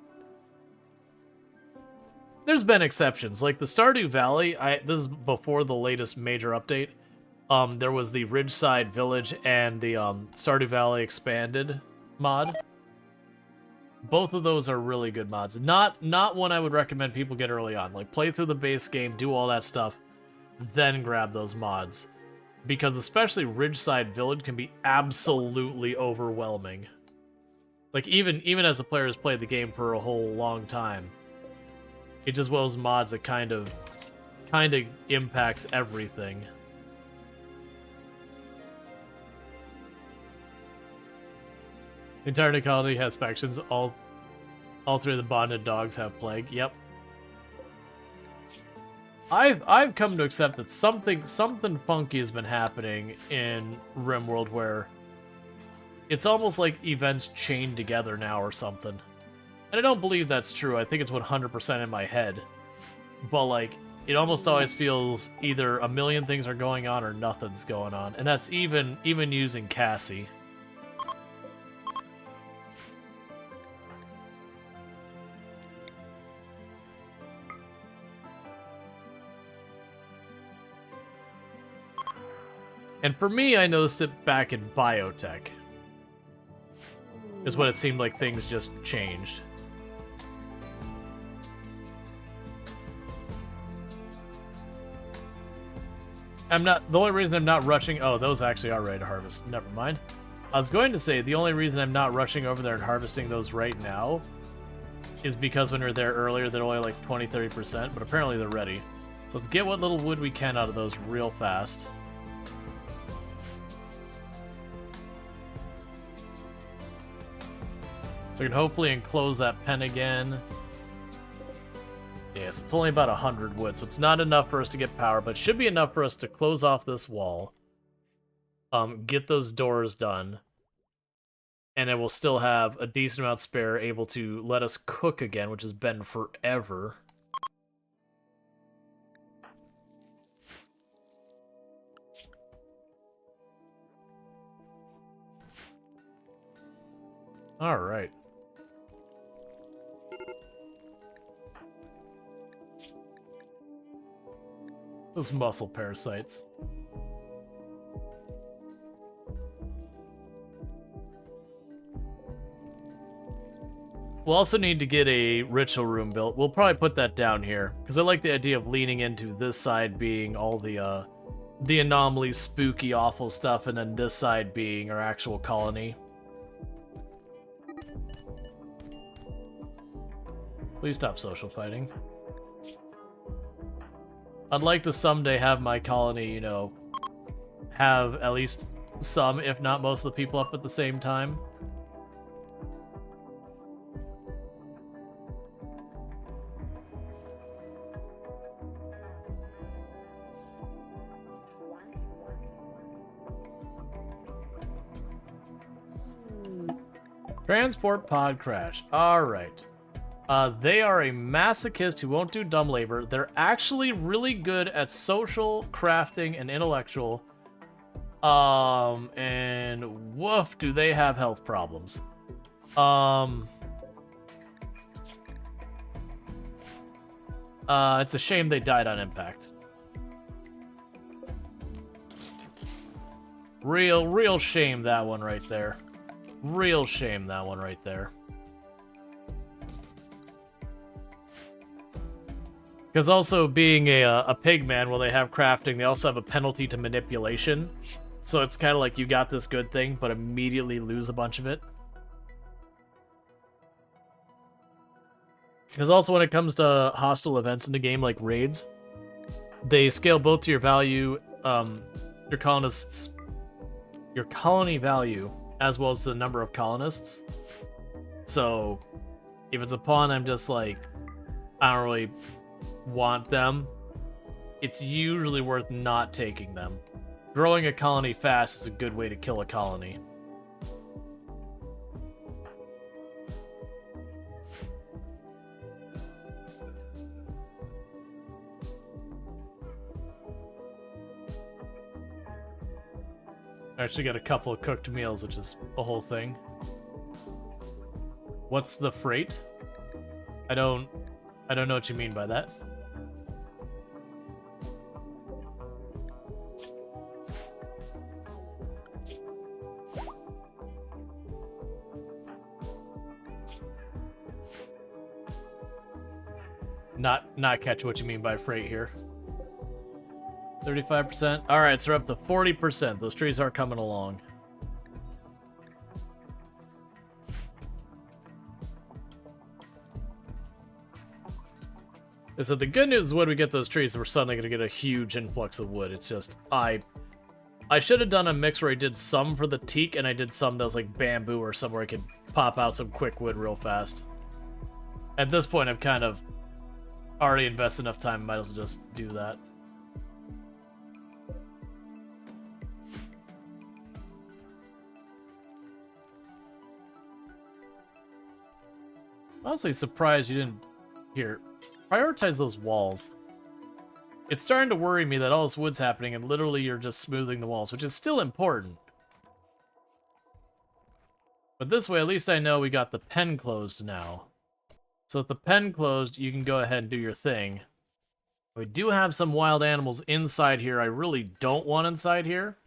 There's been exceptions, like the Stardew Valley, this is before the latest major update. There was the Ridgeside Village and the Stardew Valley Expanded mod. Both of those are really good mods. Not one I would recommend people get early on. Like, play through the base game, do all that stuff, then grab those mods. Because especially Ridgeside Village can be absolutely overwhelming. Like, even as a player who's played the game for a whole long time, it just those mods that kind of impacts everything. The entire colony has factions. All three of the bonded dogs have plague. Yep. I've come to accept that something funky has been happening in RimWorld where it's almost like events chained together now or something. And I don't believe that's true. I think it's 100% in my head. But like, it almost always feels either a million things are going on or nothing's going on. And that's even using Cassie. And for me, I noticed it back in biotech. Is when it seemed like things just changed. The only reason I'm not rushing... Oh, those actually are ready to harvest. Never mind. I was going to say, the only reason I'm not rushing over there and harvesting those right now is because when we were there earlier, they're only like 20-30%, but apparently they're ready. So let's get what little wood we can out of those real fast. So we can hopefully enclose that pen again. Yes, it's only about 100 wood, so it's not enough for us to get power, but it should be enough for us to close off this wall. Get those doors done. And then we'll still have a decent amount spare, able to let us cook again, which has been forever. Alright. Those muscle parasites. We'll also need to get a ritual room built. We'll probably put that down here, because I like the idea of leaning into this side being all the anomaly, spooky, awful stuff, and then this side being our actual colony. Please stop social fighting. I'd like to someday have my colony, you know, have at least some, if not most of the people up at the same time. Transport pod crash. Alright. They are a masochist who won't do dumb labor. They're actually really good at social, crafting, and intellectual. And woof, do they have health problems. It's a shame they died on impact. Real shame, that one right there. Real shame, that one right there. Because also being a pig man, while they have crafting, they also have a penalty to manipulation. So it's kind of like you got this good thing, but immediately lose a bunch of it. Because also when it comes to hostile events in the game, like raids, they scale both to your value, your colonists, your colony value, as well as the number of colonists. So if it's a pawn, I'm just like, I don't really want them. It's usually worth not taking them. Growing a colony fast is a good way to kill a colony. I actually got a couple of cooked meals, which is a whole thing. What's the freight? I don't know what you mean by that. Not catch what you mean by freight here. 35%. All right, so we're up to 40%. Those trees are coming along. So the good news is when we get those trees, we're suddenly going to get a huge influx of wood. It's just, I should have done a mix where I did some for the teak and I did some that was like bamboo or somewhere I could pop out some quick wood real fast. At this point, I've kind of already invested enough time, might as well just do that. I'm honestly surprised you didn't... Here, prioritize those walls. It's starting to worry me that all this wood's happening and literally you're just smoothing the walls, which is still important. But this way, at least I know we got the pen closed now. So with the pen closed, you can go ahead and do your thing. We do have some wild animals inside here I really don't want inside here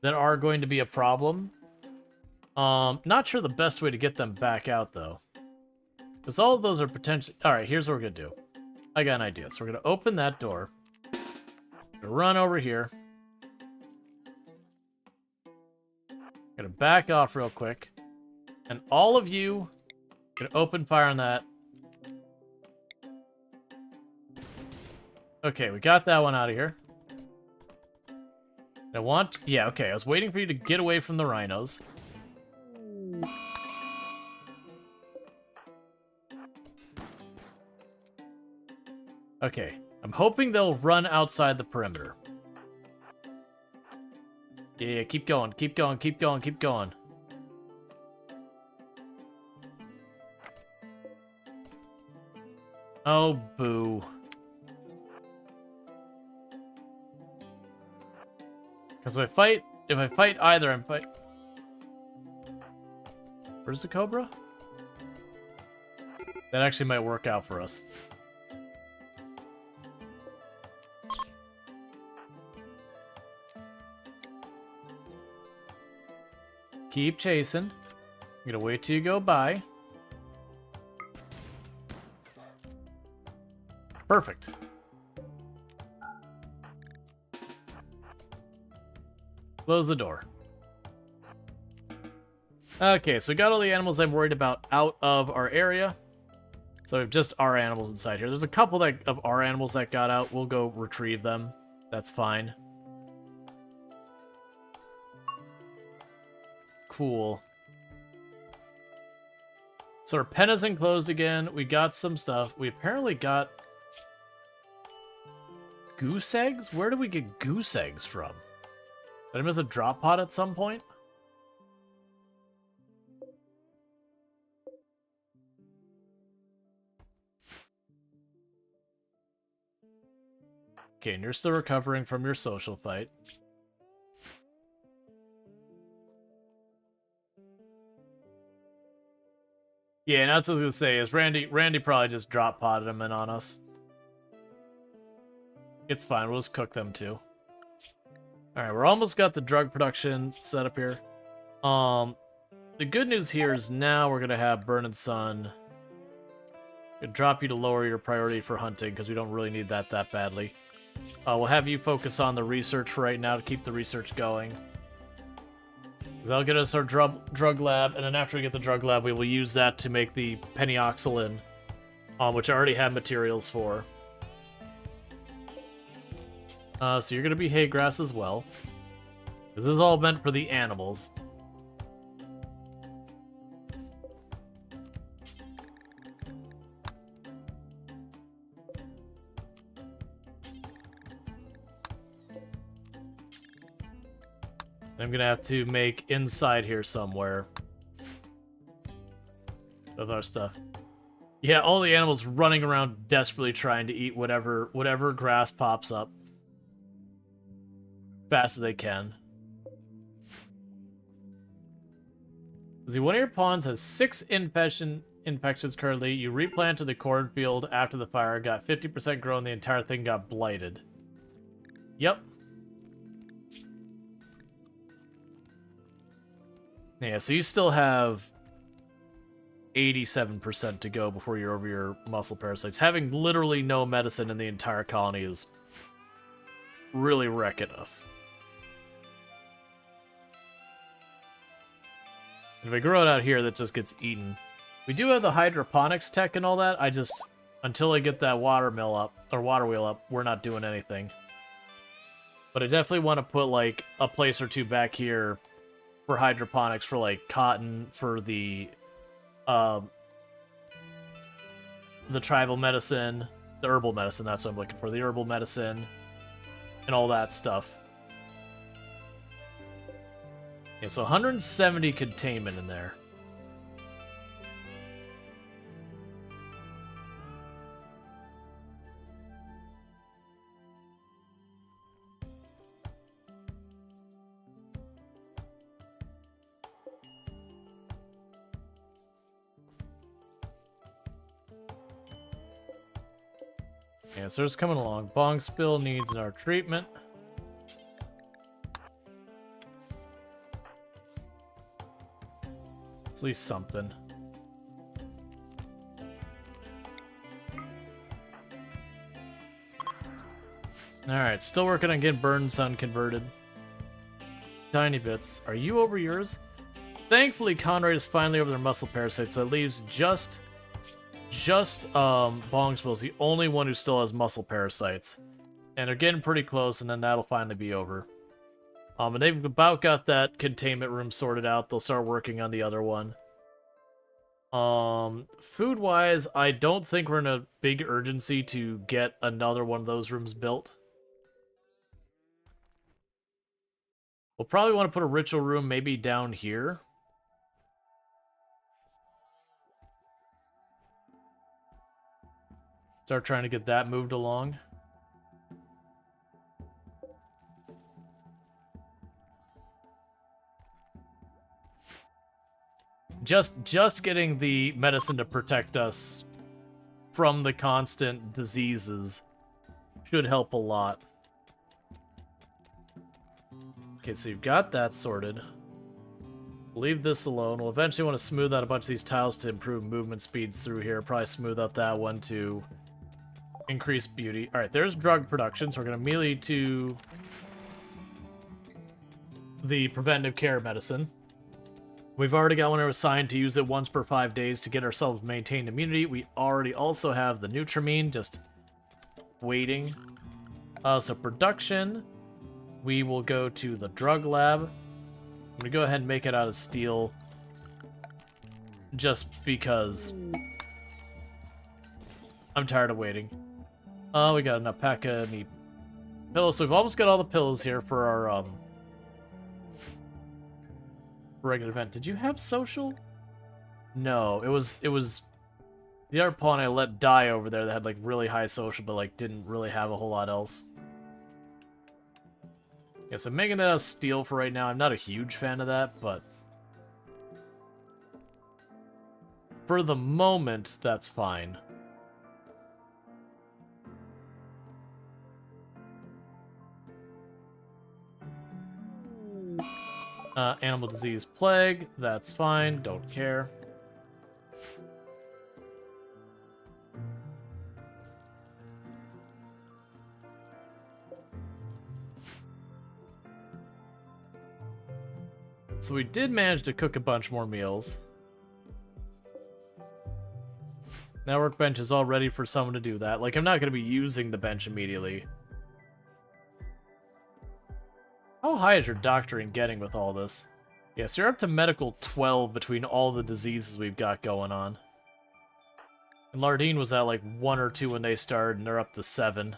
that are going to be a problem. Not sure the best way to get them back out, though. Because all of those are potentially... Alright, here's what we're going to do. I got an idea. So we're going to open that door. Gonna run over here. Gonna back off real quick. And all of you gonna open fire on that. Okay, we got that one out of here. Yeah, okay, I was waiting for you to get away from the rhinos. Okay, I'm hoping they'll run outside the perimeter. Yeah, keep going, keep going, keep going, keep going. Oh, boo. Because if I fight either, I'm fight. Where's the Cobra? That actually might work out for us. Keep chasing. I'm gonna wait till you go by. Perfect. Close the door. Okay, so we got all the animals I'm worried about out of our area. So we have just our animals inside here. There's a couple of our animals that got out. We'll go retrieve them. That's fine. Cool. So our pen is enclosed again. We got some stuff. We apparently got goose eggs? Where do we get goose eggs from? Did I miss a drop pod at some point? Okay, and you're still recovering from your social fight. Yeah, and that's what I was gonna say is Randy probably just drop potted them in on us. It's fine, we'll just cook them too. Alright, we're almost got the drug production set up here. The good news here is now we're gonna have Burning Sun. Gonna drop you to lower your priority for hunting, because we don't really need that badly. We'll have you focus on the research for right now to keep the research going. That'll get us our drug lab, and then after we get the drug lab, we will use that to make the penioxylin, which I already have materials for. So you're going to be hay grass as well. This is all meant for the animals. I'm gonna have to make inside here somewhere of our stuff. Yeah, all the animals running around desperately trying to eat whatever grass pops up. Fast as they can. See, one of your pawns has 6 infections currently. You replanted the cornfield after the fire, got 50% grown, the entire thing got blighted. Yep. Yeah, so you still have 87% to go before you're over your muscle parasites. Having literally no medicine in the entire colony is really wrecking us. If I grow it out here, that just gets eaten. We do have the hydroponics tech and all that. Until I get that water wheel up, we're not doing anything. But I definitely want to put like a place or two back here for hydroponics, for like cotton, for the tribal medicine, the herbal medicine, that's what I'm looking for, the herbal medicine, and all that stuff. Yeah, so 170 containment in there. Yeah, so it's coming along. Bong spill needs our treatment. At least something. Alright, still working on getting Burn Sun converted. Tiny bits. Are you over yours? Thankfully, Conrad is finally over their muscle parasite, so it leaves just Bongsville's the only one who still has muscle parasites. And they're getting pretty close, and then that'll finally be over. And they've about got that containment room sorted out. They'll start working on the other one. Food-wise, I don't think we're in a big urgency to get another one of those rooms built. We'll probably want to put a ritual room maybe down here. Start trying to get that moved along. Just getting the medicine to protect us from the constant diseases should help a lot. Okay, so you've got that sorted. Leave this alone. We'll eventually want to smooth out a bunch of these tiles to improve movement speeds through here. Probably smooth out that one to increase beauty. Alright, there's drug production, so we're going to immediately to the preventive care medicine. We've already got one assigned to use it once per 5 days to get ourselves maintained immunity. We already also have the Nutramine, just waiting. So production, we will go to the drug lab. I'm going to go ahead and make it out of steel, just because I'm tired of waiting. We got an alpaca and the pillows, so we've almost got all the pillows here for our regular event. Did you have social? No, it was the other pawn I let die over there that had like really high social, but like didn't really have a whole lot else. Yeah, so making that out of steel for right now. I'm not a huge fan of that, but for the moment, that's fine. Animal disease plague, that's fine, don't care. So we did manage to cook a bunch more meals. That workbench is all ready for someone to do that. Like, I'm not going to be using the bench immediately. How high is your doctoring getting with all this? Yeah, so you're up to medical 12 between all the diseases we've got going on. And Lardine was at like 1 or 2 when they started, and they're up to 7.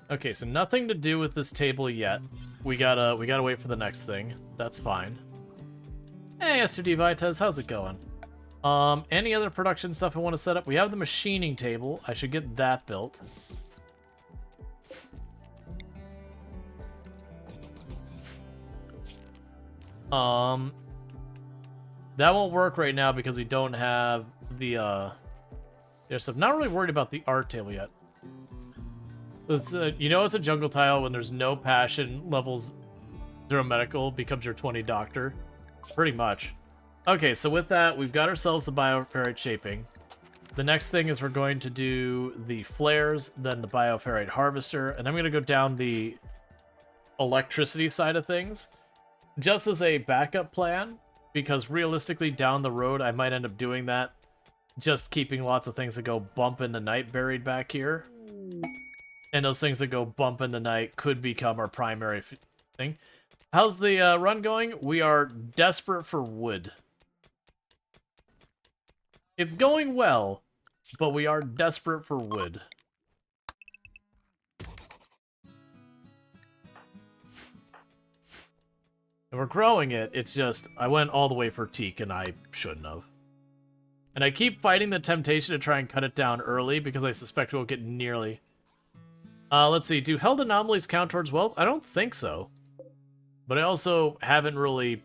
Okay, so nothing to do with this table yet. We gotta wait for the next thing. That's fine. Hey, SRD Vitez, how's it going? Any other production stuff I want to set up? We have the machining table. I should get that built. That won't work right now because we don't have the stuff. Not really worried about the art table yet. It's, you know, it's a jungle tile when there's no passion, levels 0 medical becomes your 20 doctor. Pretty much. Okay, so with that, we've got ourselves the bioferrite shaping. The next thing is we're going to do the flares, then the bioferrite harvester, and I'm going to go down the electricity side of things. Just as a backup plan, because realistically down the road I might end up doing that. Just keeping lots of things that go bump in the night buried back here. And those things that go bump in the night could become our primary thing. How's the run going? We are desperate for wood. It's going well, but we are desperate for wood. And we're growing it, it's just, I went all the way for teak and I shouldn't have. And I keep fighting the temptation to try and cut it down early because I suspect we'll get nearly... let's see, do held anomalies count towards wealth? I don't think so. But I also haven't really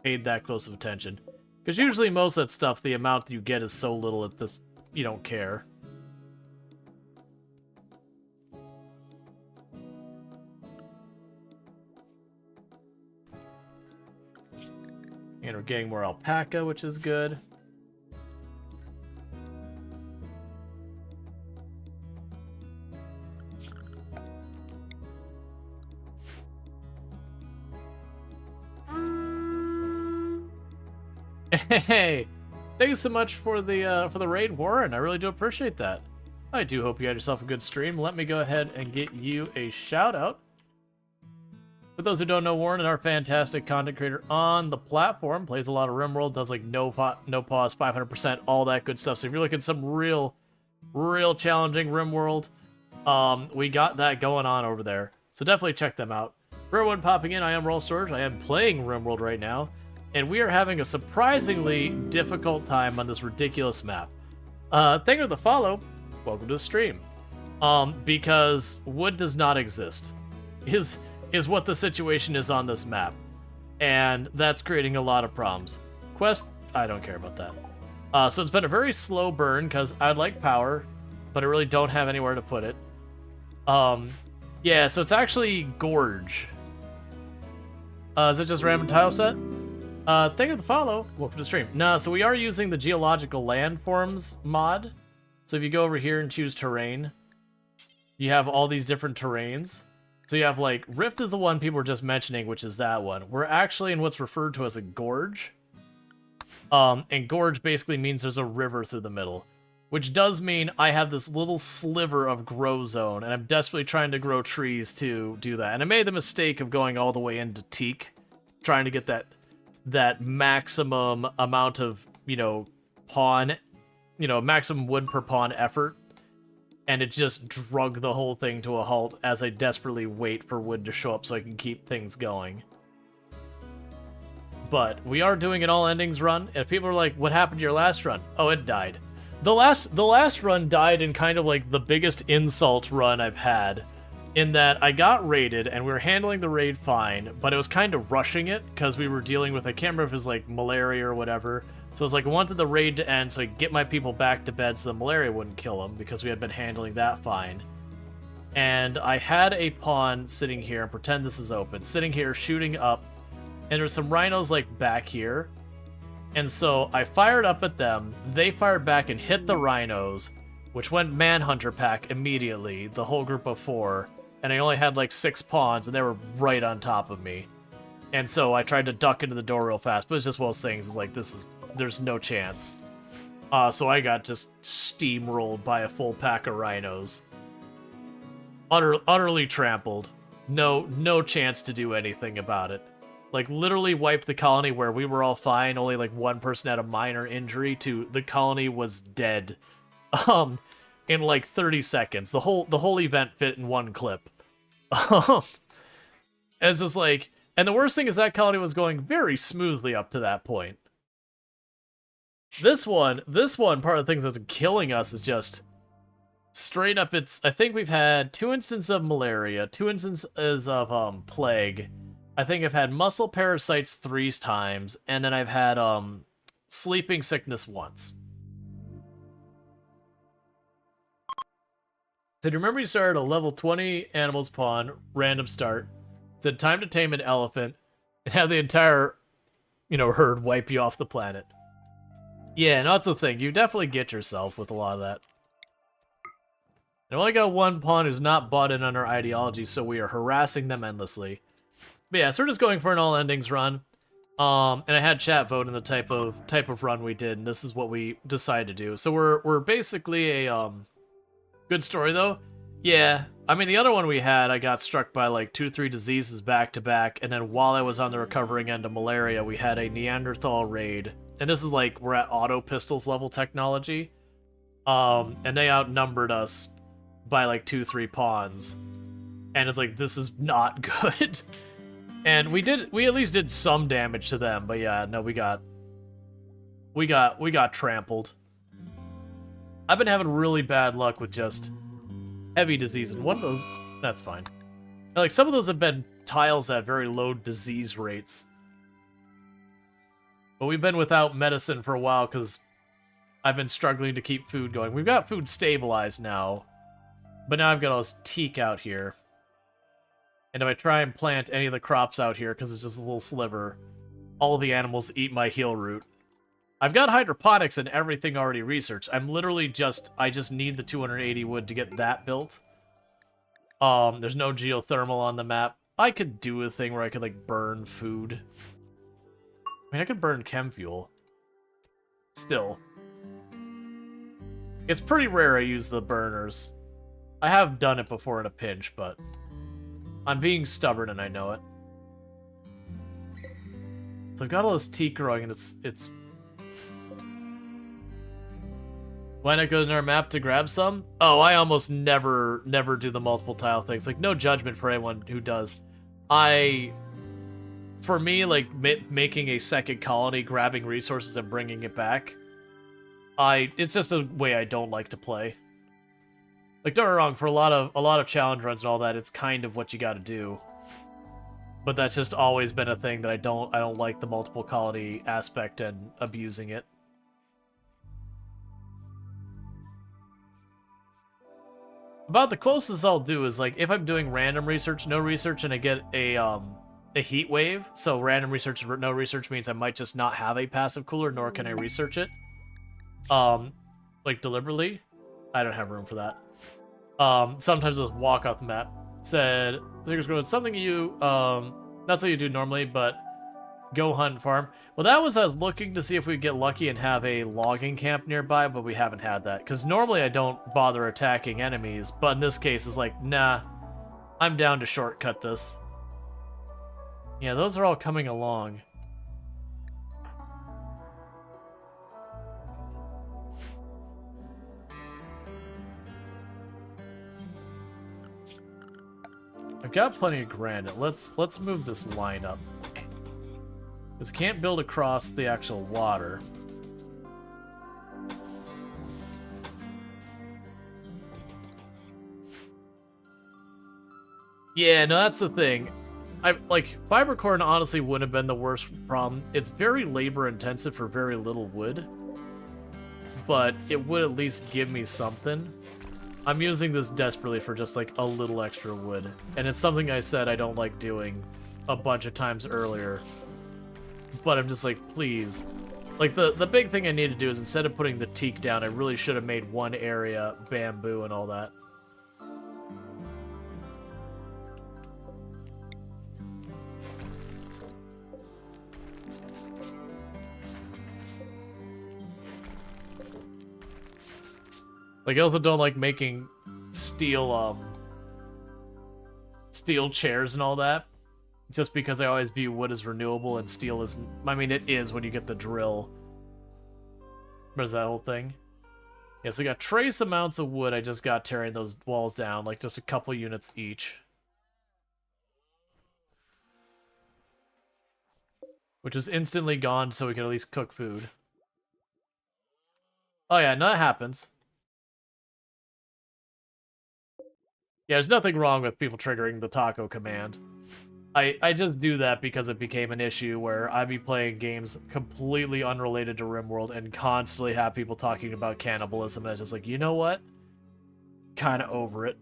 paid that close of attention. Because usually most of that stuff, the amount that you get is so little that this, you don't care. And we're getting more alpaca, which is good. Hey, thank you so much for the raid, Warren. I really do appreciate that. I do hope you had yourself a good stream. Let me go ahead and get you a shout out. For those who don't know, Warren is our fantastic content creator on the platform. Plays a lot of RimWorld, does like no pause, 500%, all that good stuff. So if you're looking at some real challenging RimWorld, we got that going on over there. So definitely check them out. For everyone popping in, I am Rual Storge. I am playing RimWorld right now. And we are having a surprisingly difficult time on this ridiculous map. Thank you for the follow. Welcome to the stream. Because wood does not exist. Is what the situation is on this map. And that's creating a lot of problems. Quest, I don't care about that. So it's been a very slow burn because I'd like power, but I really don't have anywhere to put it. Yeah, so it's actually Gorge. Is it just random tile set? Thank you for the follow. Welcome to the stream. No, so we are using the geological landforms mod. So if you go over here and choose terrain, you have all these different terrains. So you have like Rift is the one people were just mentioning, which is that one. We're actually in what's referred to as a gorge. And gorge basically means there's a river through the middle, which does mean I have this little sliver of grow zone, and I'm desperately trying to grow trees to do that. And I made the mistake of going all the way into teak, trying to get that maximum amount of, pawn, maximum wood per pawn effort. And it just drug the whole thing to a halt as I desperately wait for wood to show up so I can keep things going. But we are doing an all endings run, and people are like, what happened to your last run? Oh, it died. The last run died in kind of like the biggest insult run I've had, in that I got raided and we were handling the raid fine, but it was kind of rushing it because we were dealing with, I can't remember if it was like malaria or whatever. So it was like I wanted the raid to end so I could get my people back to bed so the malaria wouldn't kill them because we had been handling that fine. And I had a pawn sitting here, and pretend this is open, sitting here shooting up, and there's some rhinos like back here. And so I fired up at them, they fired back and hit the rhinos, which went Manhunter pack immediately, the whole group of 4. And I only had like 6 pawns, and they were right on top of me. And so I tried to duck into the door real fast, but it's just one of those things. It's like, there's no chance. So I got just steamrolled by a full pack of rhinos. Utterly trampled. No chance to do anything about it. Like, literally wiped the colony where we were all fine, only like one person had a minor injury, to the colony was dead. In like 30 seconds. The whole event fit in one clip. It's just like, and the worst thing is that colony was going very smoothly up to that point. This one, part of the things that's killing us is just straight up. I think we've had 2 instances of malaria, 2 instances of plague. I think I've had muscle parasites 3 times, and then I've had sleeping sickness once. So do you remember you started a level 20 animals pawn, random start, said time to tame an elephant, and have the entire, herd wipe you off the planet? Yeah, no, that's the thing. You definitely get yourself with a lot of that. I only got one pawn who's not bought in on our ideology, so we are harassing them endlessly. But yeah, so we're just going for an all endings run. And I had chat vote in the type of run we did, and this is what we decided to do. So we're basically a good story though. Yeah, I mean the other one we had, I got struck by like 2-3 diseases back to back, and then while I was on the recovering end of malaria, we had a Neanderthal raid. And this is like, we're at auto pistols level technology. And they outnumbered us by like 2-3 pawns. And it's like, this is not good. And we at least did some damage to them, but yeah, no, we got trampled. I've been having really bad luck with just heavy disease, and one of those, that's fine. Like, some of those have been tiles that have very low disease rates. But we've been without medicine for a while because I've been struggling to keep food going. We've got food stabilized now, but now I've got all this teak out here. And if I try and plant any of the crops out here, because it's just a little sliver, all the animals eat my heal root. I've got hydroponics and everything already researched. I'm literally I just need the 280 wood to get that built. There's no geothermal on the map. I could do a thing where I could, like, burn food. I mean, I could burn chem fuel. Still. It's pretty rare I use the burners. I have done it before in a pinch, but I'm being stubborn and I know it. So I've got all this teak growing and it's... Why not go to our map to grab some? Oh, I almost never do the multiple tile things. Like, no judgment for anyone who does. For me, like, making a second colony, grabbing resources and bringing it back, it's just a way I don't like to play. Like, don't get me wrong, for a lot of challenge runs and all that, it's kind of what you gotta do. But that's just always been a thing that I don't like the multiple colony aspect and abusing it. About the closest I'll do is, like, if I'm doing random research, no research, and I get a heat wave, so random research, no research means I might just not have a passive cooler, nor can I research it. Like, deliberately. I don't have room for that. Sometimes I'll walk off the map. Said, it's something you, not something you do normally, but go hunt and farm. Well, that was I was looking to see if we could get lucky and have a logging camp nearby, but we haven't had that. Because normally I don't bother attacking enemies, but in this case it's like, nah, I'm down to shortcut this. Yeah, those are all coming along. I've got plenty of granite. Let's move this line up. Because can't build across the actual water. Yeah, no, that's the thing. Fiber corn honestly wouldn't have been the worst problem. It's very labor intensive for very little wood. But it would at least give me something. I'm using this desperately for just, like, a little extra wood. And it's something I said I don't like doing a bunch of times earlier. But I'm just like, please. Like, the big thing I need to do is instead of putting the teak down, I really should have made one area bamboo and all that. Like, I also don't like making steel chairs and all that. Just because I always view wood as renewable and steel isn't. I mean, it is when you get the drill. What is that whole thing? Yeah, so I got trace amounts of wood I just got tearing those walls down, like just a couple units each. Which was instantly gone so we could at least cook food. Oh yeah, no, that happens. Yeah, there's nothing wrong with people triggering the taco command. I just do that because it became an issue where I'd be playing games completely unrelated to RimWorld and constantly have people talking about cannibalism, and it's just like, you know what? Kinda over it.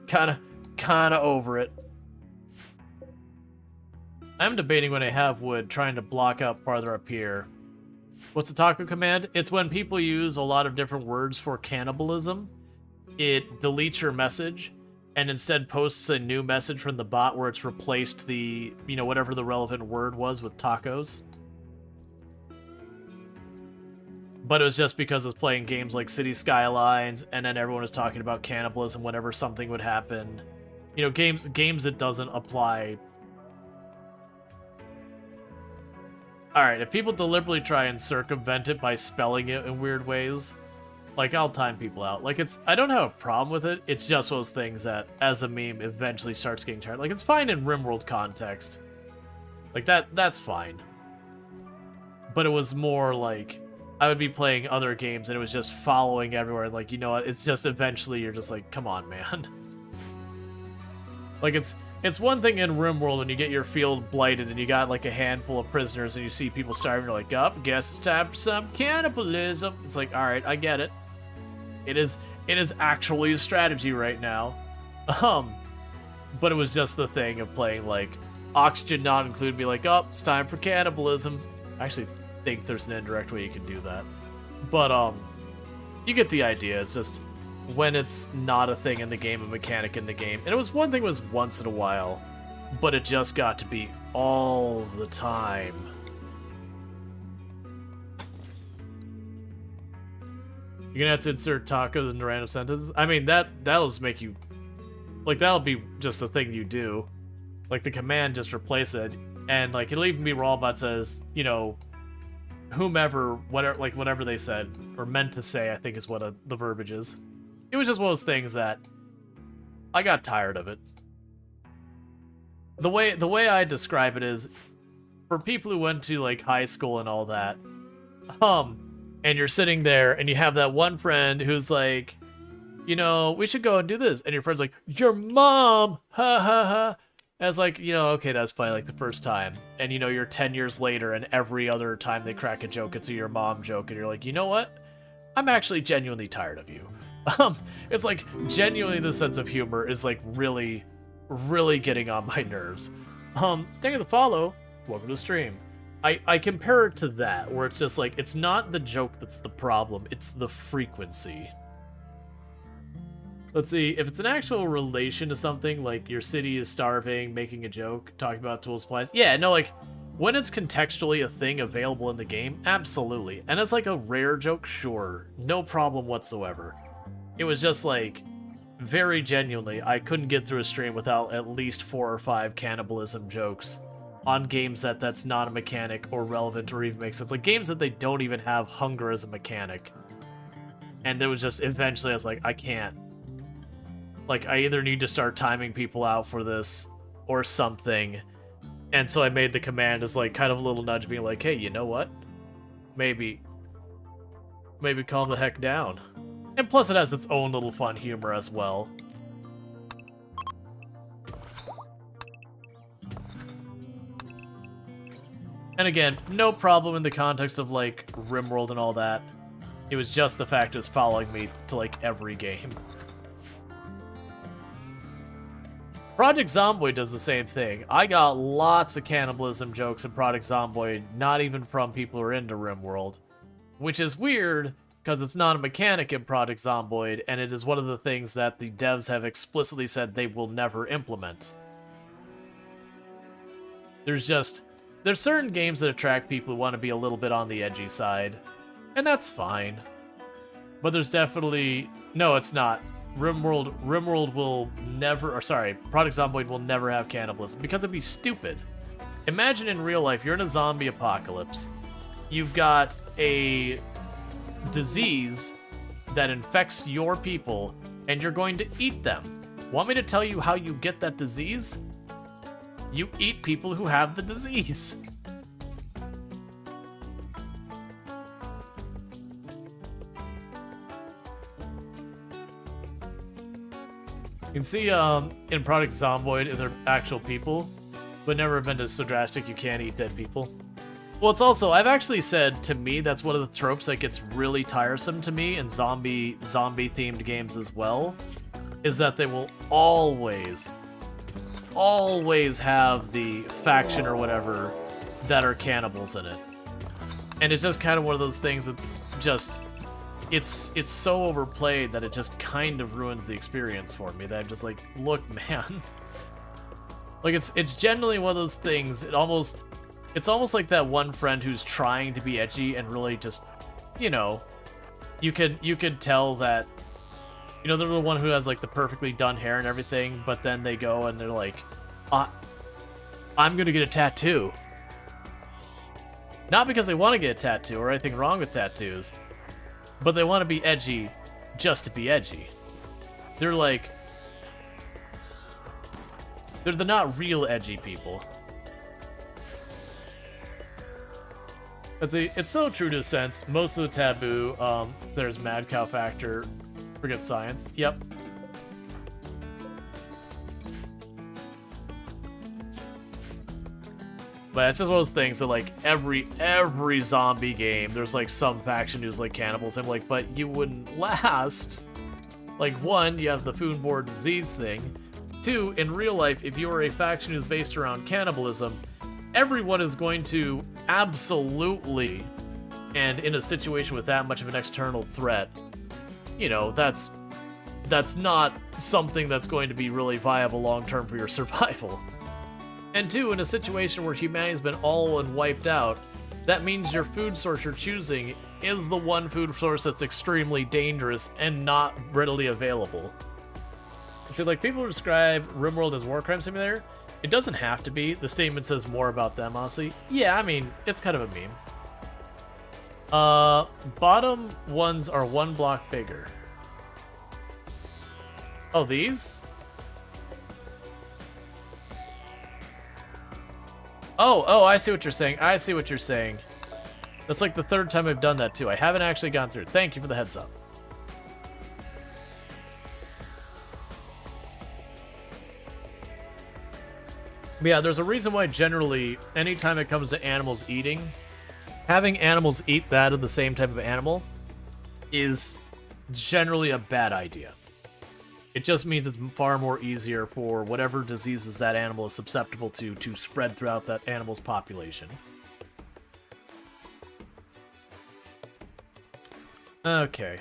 kinda over it. I'm debating when I have wood, trying to block up farther up here. What's the taco command? It's when people use a lot of different words for cannibalism. It deletes your message and instead posts a new message from the bot where it's replaced the, whatever the relevant word was with tacos. But it was just because I was playing games like City Skylines, and then everyone was talking about cannibalism whenever something would happen. Games that doesn't apply. Alright, if people deliberately try and circumvent it by spelling it in weird ways, like, I'll time people out. Like, I don't have a problem with it. It's just those things that, as a meme, eventually starts getting tired. Like, it's fine in RimWorld context. Like, that's fine. But it was more like, I would be playing other games and it was just following everywhere. And like, you know what? It's just eventually you're just like, come on, man. Like, it's one thing in RimWorld when you get your field blighted and you got like a handful of prisoners and you see people starving. You're like, up, guess it's time for some cannibalism. It's like, all right, I get it. It is actually a strategy right now. But it was just the thing of playing like oxygen not included, be like, oh, it's time for cannibalism. I actually think there's an indirect way you can do that. But, you get the idea. It's just when it's not a thing in the game, a mechanic in the game. And it was one thing was once in a while, but it just got to be all the time. You're gonna have to insert tacos into random sentences. I mean, that'll just make you... Like, that'll be just a thing you do. Like, the command, just replace it. And, like, it'll even be raw, but says, you know, whomever, whatever, like, whatever they said, or meant to say, I think is what the verbiage is. It was just one of those things that I got tired of it. The way I describe it is, for people who went to, like, high school and all that, and you're sitting there, and you have that one friend who's like, you know, we should go and do this. And your friend's like, your mom! Ha ha ha! And it's like, you know, okay, that's funny, like, the first time. And, you know, you're 10 years later, and every other time they crack a joke, it's a your mom joke, and you're like, you know what? I'm actually genuinely tired of you. It's like, genuinely the sense of humor is, like, really, really getting on my nerves. Thank you for the follow. Welcome to the stream. I compare it to that, where it's just like, it's not the joke that's the problem, it's the frequency. Let's see, if it's an actual relation to something, like your city is starving, making a joke, talking about tool supplies, yeah, no, like, when it's contextually a thing available in the game, absolutely. And it's like a rare joke, sure, no problem whatsoever. It was just like, very genuinely, I couldn't get through a stream without at least 4 or 5 cannibalism jokes on games that's not a mechanic or relevant or even makes sense. Like games that they don't even have hunger as a mechanic. And it was just, eventually I was like, I can't. Like, I either need to start timing people out for this or something. And so I made the command as like kind of a little nudge being like, hey, you know what? Maybe calm the heck down. And plus it has its own little fun humor as well. And again, no problem in the context of, like, RimWorld and all that. It was just the fact it was following me to, like, every game. Project Zomboid does the same thing. I got lots of cannibalism jokes in Project Zomboid, not even from people who are into RimWorld. Which is weird, because it's not a mechanic in Project Zomboid, and it is one of the things that the devs have explicitly said they will never implement. There's certain games that attract people who want to be a little bit on the edgy side, and that's fine. But there's definitely... No, it's not. RimWorld will never... Or sorry, Project Zomboid will never have cannibalism, because it'd be stupid. Imagine in real life, you're in a zombie apocalypse. You've got a disease that infects your people, and you're going to eat them. Want me to tell you how you get that disease? You eat people who have the disease. You can see in Project Zomboid, they're actual people, but never been to so drastic you can't eat dead people. Well, it's also, I've actually said, to me, that's one of the tropes that gets really tiresome to me in zombie-themed games as well, is that they will always have the faction or whatever that are cannibals in it. And it's just kind of one of those things that's just... It's so overplayed that it just kind of ruins the experience for me, that I'm just like, look, man. Like, it's generally one of those things, it's almost like that one friend who's trying to be edgy and really just, you know, you could tell that, you know, they're the one who has, like, the perfectly done hair and everything, but then they go and they're like, I'm gonna get a tattoo. Not because they want to get a tattoo or anything wrong with tattoos, but they want to be edgy just to be edgy. They're like... They're the not real edgy people. It's so true to a sense. Most of the taboo, there's mad cow factor, forget science. Yep. But it's just one of those things that, like, every zombie game, there's, like, some faction who's, like, cannibals. I'm like, but you wouldn't last. Like, one, you have the foodborne disease thing. 2, in real life, if you are a faction who's based around cannibalism, everyone is going to absolutely, and in a situation with that much of an external threat, you know, that's not something that's going to be really viable long-term for your survival. And 2, in a situation where humanity's been all and wiped out, that means your food source you're choosing is the one food source that's extremely dangerous and not readily available. So, like, people describe RimWorld as war crime simulator. It doesn't have to be. The statement says more about them, honestly. Yeah, I mean, it's kind of a meme. Bottom ones are 1 block bigger. Oh, these? Oh, I see what you're saying. I see what you're saying. That's like the 3rd time I've done that, too. I haven't actually gone through. Thank you for the heads up. But yeah, there's a reason why generally, anytime it comes to animals eating, having animals eat that of the same type of animal is generally a bad idea. It just means it's far more easier for whatever diseases that animal is susceptible to spread throughout that animal's population. Okay.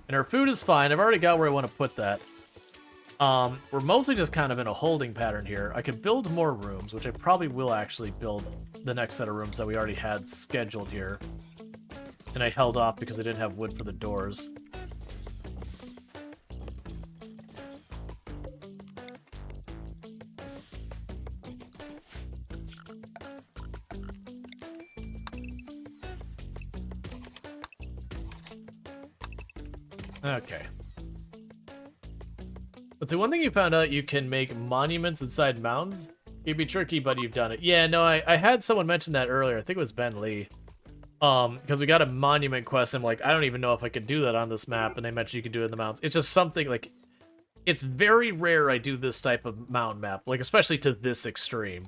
And our food is fine. I've already got where I want to put that. We're mostly just kind of in a holding pattern here. I could build more rooms, which I probably will actually build the next set of rooms that we already had scheduled here. And I held off because I didn't have wood for the doors. Okay. But see, one thing you found out, you can make monuments inside mountains. It'd be tricky, but you've done it. Yeah, no, I had someone mention that earlier. I think it was Ben Lee. Because we got a monument quest, and I'm like, I don't even know if I could do that on this map, and they mentioned you could do it in the mountains. It's just something, like, it's very rare I do this type of mountain map, like, especially to this extreme.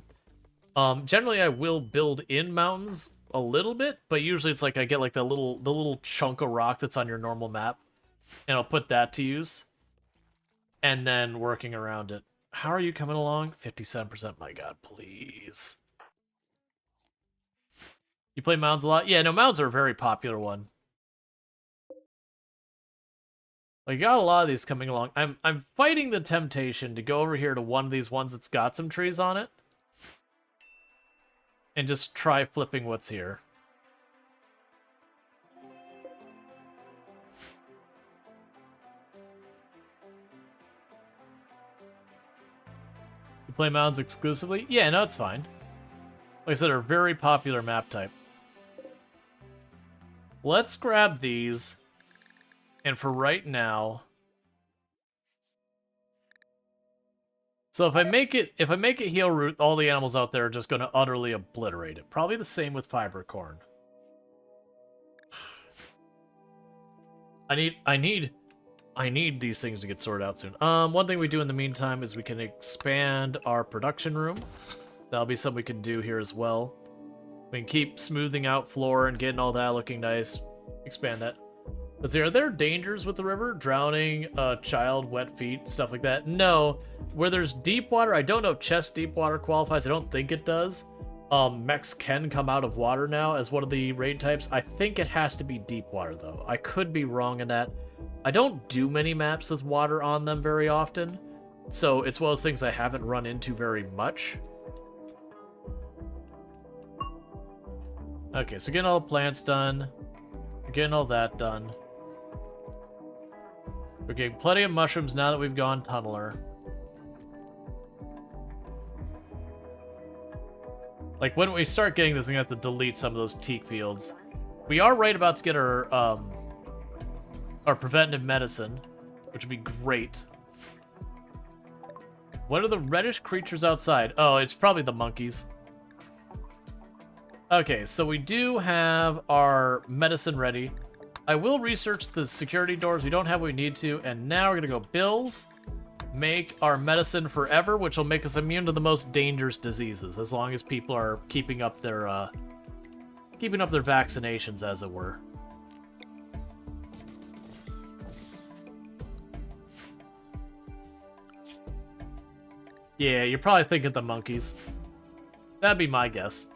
Generally, I will build in mountains a little bit, but usually it's like I get, like, the little chunk of rock that's on your normal map, and I'll put that to use. And then working around it. How are you coming along? 57%. My God, please. You play mounds a lot? Yeah, no, mounds are a very popular one. Like, got a lot of these coming along. I'm fighting the temptation to go over here to one of these ones that's got some trees on it. And just try flipping what's here. Play mounds exclusively? Yeah, no, it's fine. Like I said, they're a very popular map type. Let's grab these. And for right now... So if I make it heal root, all the animals out there are just going to utterly obliterate it. Probably the same with fiber corn. I need these things to get sorted out soon. One thing we do in the meantime is we can expand our production room. That'll be something we can do here as well. We can keep smoothing out floor and getting all that looking nice. Expand that. Let's see, are there dangers with the river? Drowning, child, wet feet, stuff like that? No. Where there's deep water, I don't know if chest deep water qualifies. I don't think it does. Mechs can come out of water now as one of the raid types. I think it has to be deep water, though. I could be wrong in that. I don't do many maps with water on them very often, so it's one of those things I haven't run into very much. Okay, so getting all the plants done. We're getting all that done. We're getting plenty of mushrooms now that we've gone tunneler. Like, when we start getting this, we're gonna have to delete some of those teak fields. We are right about to get our preventative medicine, which would be great. What are the reddish creatures outside? Oh, it's probably the monkeys. Okay, so we do have our medicine ready. I will research the security doors. We don't have what we need to. And now we're going to go bills, make our medicine forever, which will make us immune to the most dangerous diseases, as long as people are keeping up their vaccinations, as it were. Yeah, you're probably thinking the monkeys. That'd be my guess.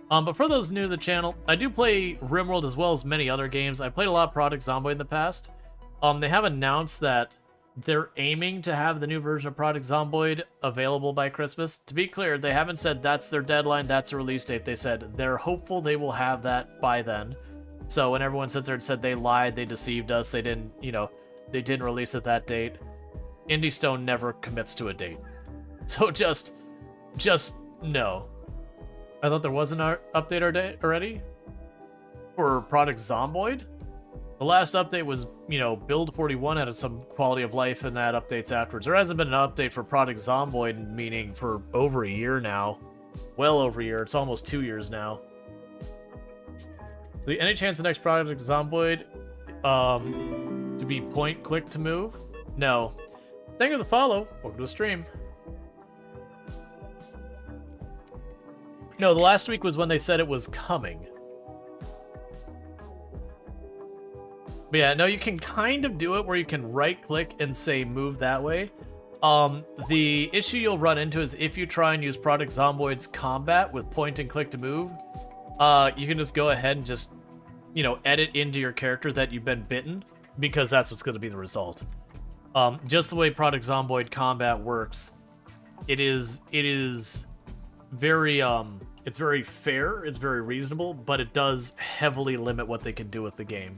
But for those new to the channel, I do play RimWorld as well as many other games. I played a lot of Project Zomboid in the past. They have announced that they're aiming to have the new version of Project Zomboid available by Christmas. To be clear, they haven't said that's their deadline, that's the release date. They said they're hopeful they will have that by then. So when everyone sits there and said they lied, they deceived us, they didn't, they didn't release it that date, Indie Stone never commits to a date. So just no. I thought there was an update already for Project Zomboid. The last update was, Build 41 had some quality of life in that updates afterwards. There hasn't been an update for Project Zomboid, meaning for over a year now. Well over a year. It's almost 2 years now. So any chance the next Project Zomboid to be point click to move? No. Thank you for the follow. Welcome to the stream. No, the last week was when they said it was coming. But yeah, no, you can kind of do it where you can right-click and say move that way. The issue you'll run into is if you try and use Project Zomboid's combat with point and click to move, you can just go ahead and just, edit into your character that you've been bitten, because that's what's going to be the result. Just the way Project Zomboid combat works, it is very, it's very fair, it's very reasonable, but it does heavily limit what they can do with the game.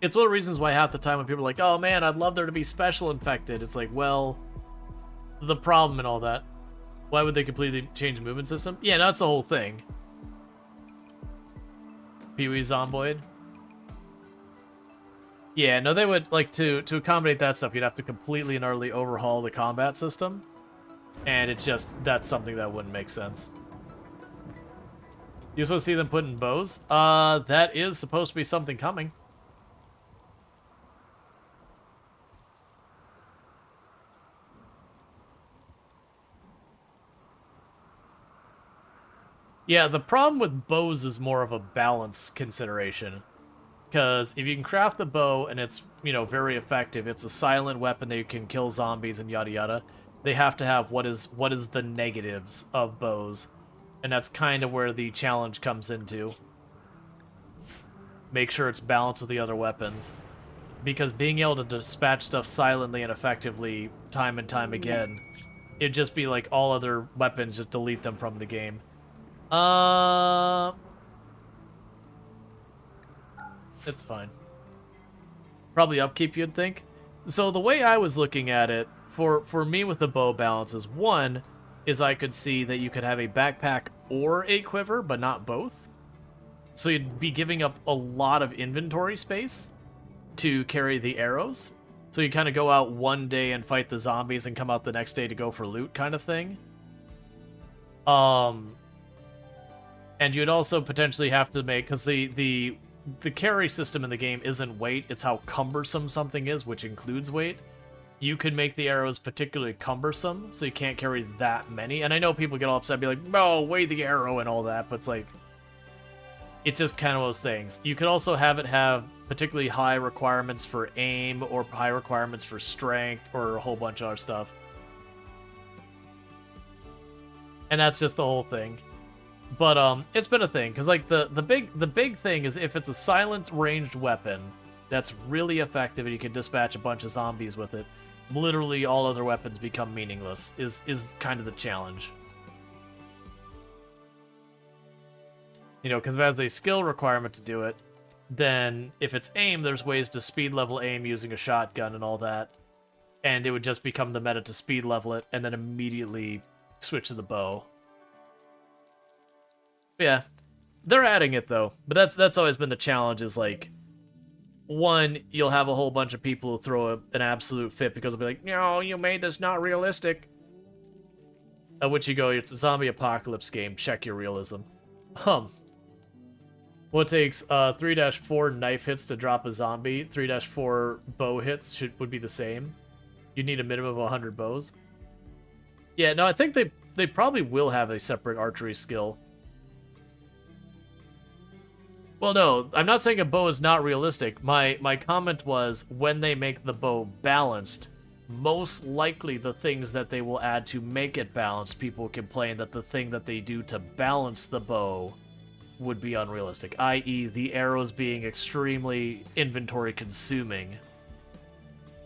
It's one of the reasons why half the time when people are like, oh man, I'd love there to be special infected, it's like, well, the problem and all that. Why would they completely change the movement system? Yeah, that's the whole thing. Pee-wee Zomboid. Yeah, no, they would, like, to accommodate that stuff, you'd have to completely and utterly overhaul the combat system. And it's just, that's something that wouldn't make sense. You supposed to see them put in bows? That is supposed to be something coming. Yeah, the problem with bows is more of a balance consideration. Because if you can craft the bow and it's, very effective, it's a silent weapon that you can kill zombies and yada yada, they have to have what is the negatives of bows. And that's kind of where the challenge comes into. Make sure it's balanced with the other weapons. Because being able to dispatch stuff silently and effectively time and time again, it'd just be like all other weapons, just delete them from the game. It's fine. Probably upkeep, you'd think. So the way I was looking at it, for me with the bow balance is, one, is I could see that you could have a backpack or a quiver, but not both. So you'd be giving up a lot of inventory space to carry the arrows. So you kind of go out one day and fight the zombies and come out the next day to go for loot kind of thing. And you'd also potentially have to make, because the carry system in the game isn't weight, it's how cumbersome something is, which includes weight. You could make the arrows particularly cumbersome, so you can't carry that many. And I know people get all upset, be like, no, weigh the arrow and all that, but it's like, it's just kind of those things. You could also have it have particularly high requirements for aim, or high requirements for strength, or a whole bunch of other stuff. And that's just the whole thing. But it's been a thing, because like the big thing is if it's a silent ranged weapon that's really effective and you can dispatch a bunch of zombies with it, literally all other weapons become meaningless, is kind of the challenge. Because if it has a skill requirement to do it, then if it's aim, there's ways to speed level aim using a shotgun and all that. And it would just become the meta to speed level it and then immediately switch to the bow. Yeah, they're adding it though, but that's always been the challenge. Is like, one, you'll have a whole bunch of people who throw an absolute fit because they'll be like, no, you made this not realistic. At which you go, it's a zombie apocalypse game. Check your realism. What takes 3-4 knife hits to drop a zombie? 3-4 bow hits would be the same. You need a minimum of 100 bows. Yeah, no, I think they probably will have a separate archery skill. Well, no, I'm not saying a bow is not realistic. My comment was when they make the bow balanced most likely the things that they will add to make it balanced, people complain that the thing that they do to balance the bow would be unrealistic, i.e. the arrows being extremely inventory consuming.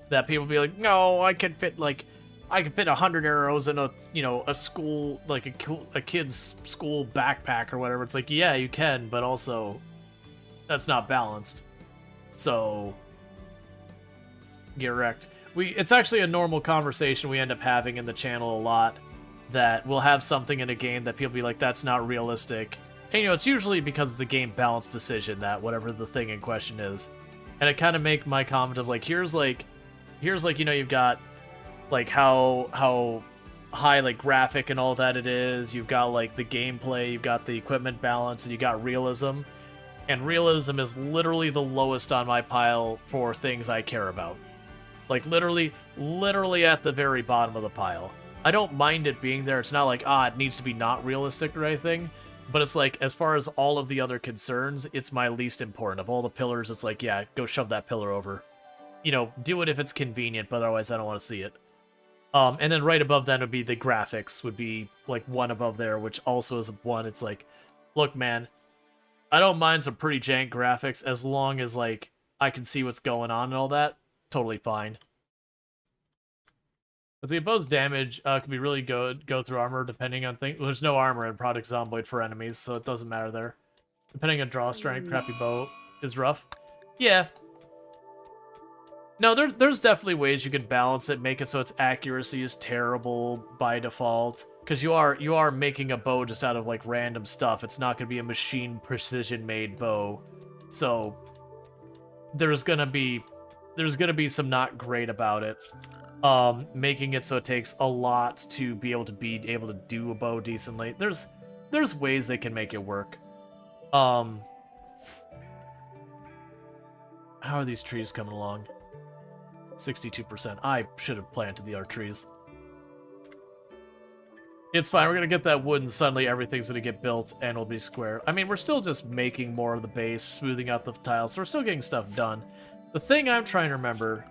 That people be like, no, I can fit 100 arrows in a school, like a kid's school backpack or whatever. It's like, yeah, you can, but also that's not balanced. So get wrecked. It's actually a normal conversation we end up having in the channel a lot, that we'll have something in a game that people be like, that's not realistic. And it's usually because it's a game balance decision, that whatever the thing in question is. And it kind of make my comment of like, here's you've got like how high like graphic and all that it is, you've got like the gameplay, you've got the equipment balance, and you got realism. And realism is literally the lowest on my pile for things I care about. Like literally at the very bottom of the pile. I don't mind it being there. It's not like, it needs to be not realistic or anything. But it's like, as far as all of the other concerns, it's my least important. Of all the pillars, it's like, yeah, go shove that pillar over. Do it if it's convenient, but otherwise I don't want to see it. And then right above that would be the graphics, would be like one above there, which also is one. It's like, look, man, I don't mind some pretty jank graphics as long as like I can see what's going on and all that. Totally fine. But the opposed damage can be really good, go through armor depending on things. Well, there's no armor in Product Zomboid for enemies, so it doesn't matter there. Depending on draw strength, crappy bow is rough. Yeah. No, there's definitely ways you can balance it, make it so its accuracy is terrible by default. Because you are making a bow just out of like random stuff. It's not going to be a machine precision made bow. So there's gonna be some not great about it. Making it so it takes a lot to be able to do a bow decently. There's ways they can make it work. How are these trees coming along? 62%. I should have planted the art trees. It's fine, we're gonna get that wood and suddenly everything's gonna get built and it'll be square. I mean, we're still just making more of the base, smoothing out the tiles, so we're still getting stuff done. The thing I'm trying to remember...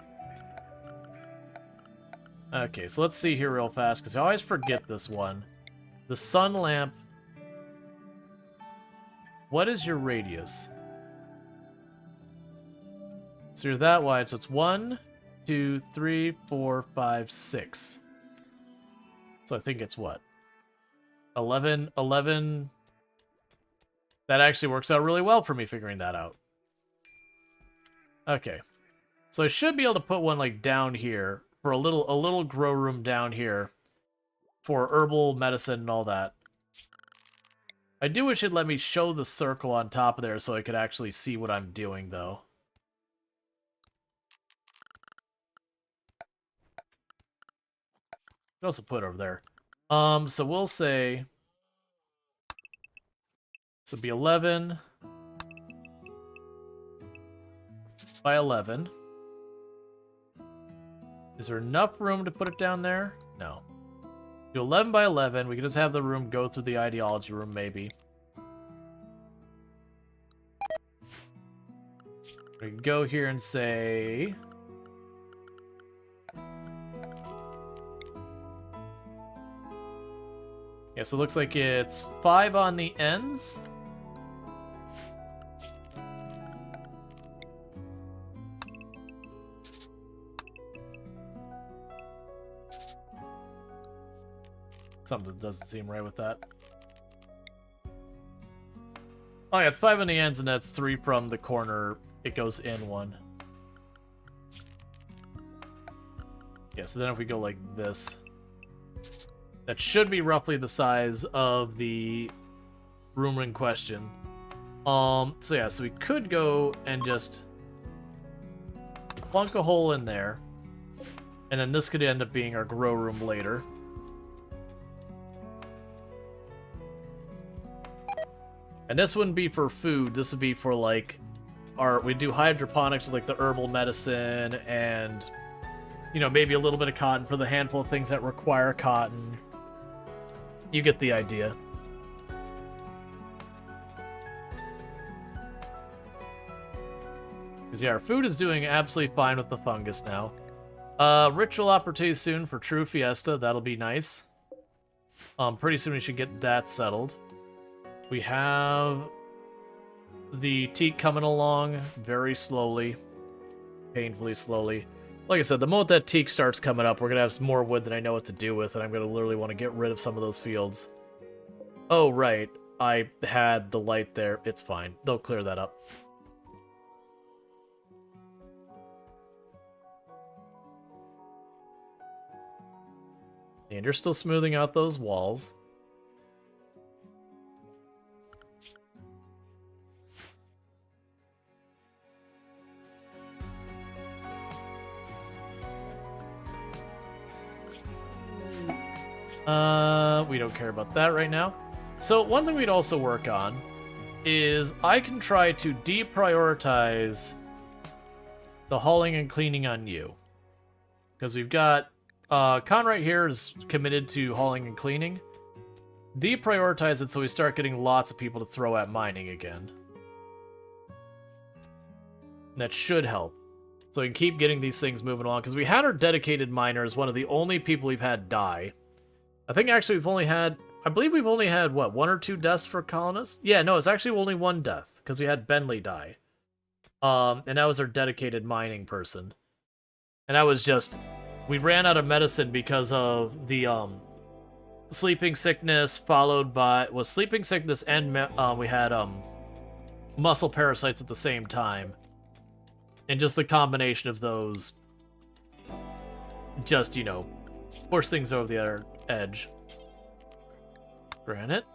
Okay, so let's see here real fast, because I always forget this one. The sun lamp... What is your radius? So you're that wide, so it's 1, 2, 3, 4, 5, 6. So I think it's what? 11. That actually works out really well for me figuring that out. Okay. So I should be able to put one like down here for a little grow room down here for herbal medicine and all that. I do wish it'd let me show the circle on top of there so I could actually see what I'm doing though. I'll also put it over there. So we'll say... So it'd be 11 by 11. Is there enough room to put it down there? No. Do 11 by 11. We can just have the room go through the ideology room, maybe. We can go here and say... Yeah, so it looks like it's 5 on the ends. Something doesn't seem right with that. Oh yeah, it's 5 on the ends, and that's 3 from the corner. It goes in 1. Yeah, so then if we go like this... That should be roughly the size of the room in question. So yeah, so we could go and just plunk a hole in there. And then this could end up being our grow room later. And this wouldn't be for food, this would be for like we do hydroponics with like the herbal medicine and maybe a little bit of cotton for the handful of things that require cotton. You get the idea. Because yeah, our food is doing absolutely fine with the fungus now. Ritual opportunity soon for True Fiesta. That'll be nice. Pretty soon we should get that settled. We have the teak coming along very slowly. Painfully slowly. Like I said, the moment that teak starts coming up, we're going to have some more wood than I know what to do with, and I'm going to literally want to get rid of some of those fields. Oh, right. I had the light there. It's fine. They'll clear that up. And you're still smoothing out those walls. We don't care about that right now. So one thing we'd also work on is I can try to deprioritize the hauling and cleaning on you. Because we've got Con right here is committed to hauling and cleaning. Deprioritize it so we start getting lots of people to throw at mining again. That should help. So we can keep getting these things moving along. Because we had our dedicated miners, one of the only people we've had die. I think actually we've only had... I believe we've only had, what, 1 or 2 deaths for colonists? Yeah, no, it's actually only 1 death. Because we had Bentley die. And that was our dedicated mining person. And that was just... We ran out of medicine because of the sleeping sickness, followed by... Was sleeping sickness and we had muscle parasites at the same time. And just the combination of those just, you know, push things over the other edge. Granite.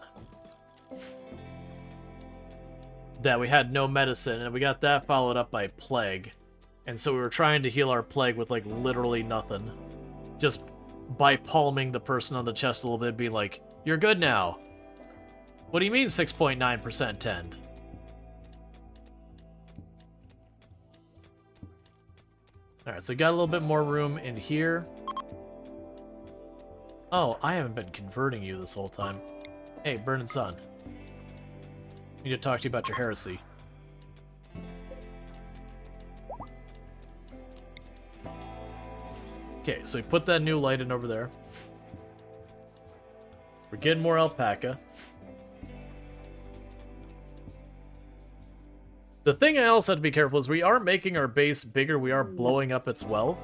That we had no medicine, and we got that followed up by plague. And so we were trying to heal our plague with, like, literally nothing. Just by palming the person on the chest a little bit, being like, "You're good now." What do you mean 6.9% tend? Alright, so we got a little bit more room in here. Oh, I haven't been converting you this whole time. Hey, Burning Sun. I need to talk to you about your heresy. Okay, so we put that new light in over there. We're getting more alpaca. The thing I also have to be careful is we are making our base bigger. We are blowing up its wealth.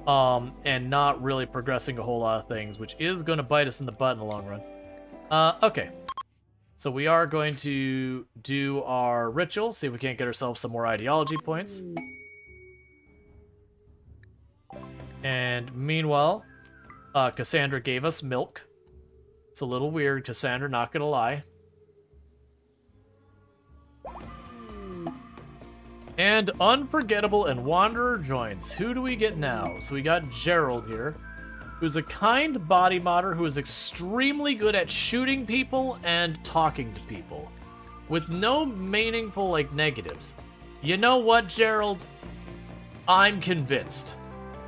And not really progressing a whole lot of things, which is going to bite us in the butt in the long run. Okay. So we are going to do our ritual, see if we can't get ourselves some more ideology points. And meanwhile, Cassandra gave us milk. It's a little weird, Cassandra, not gonna lie. And Unforgettable and Wanderer joins. Who do we get now? So we got Gerald here, who's a kind body modder who is extremely good at shooting people and talking to people, with no meaningful, like, negatives. You know what, Gerald? I'm convinced.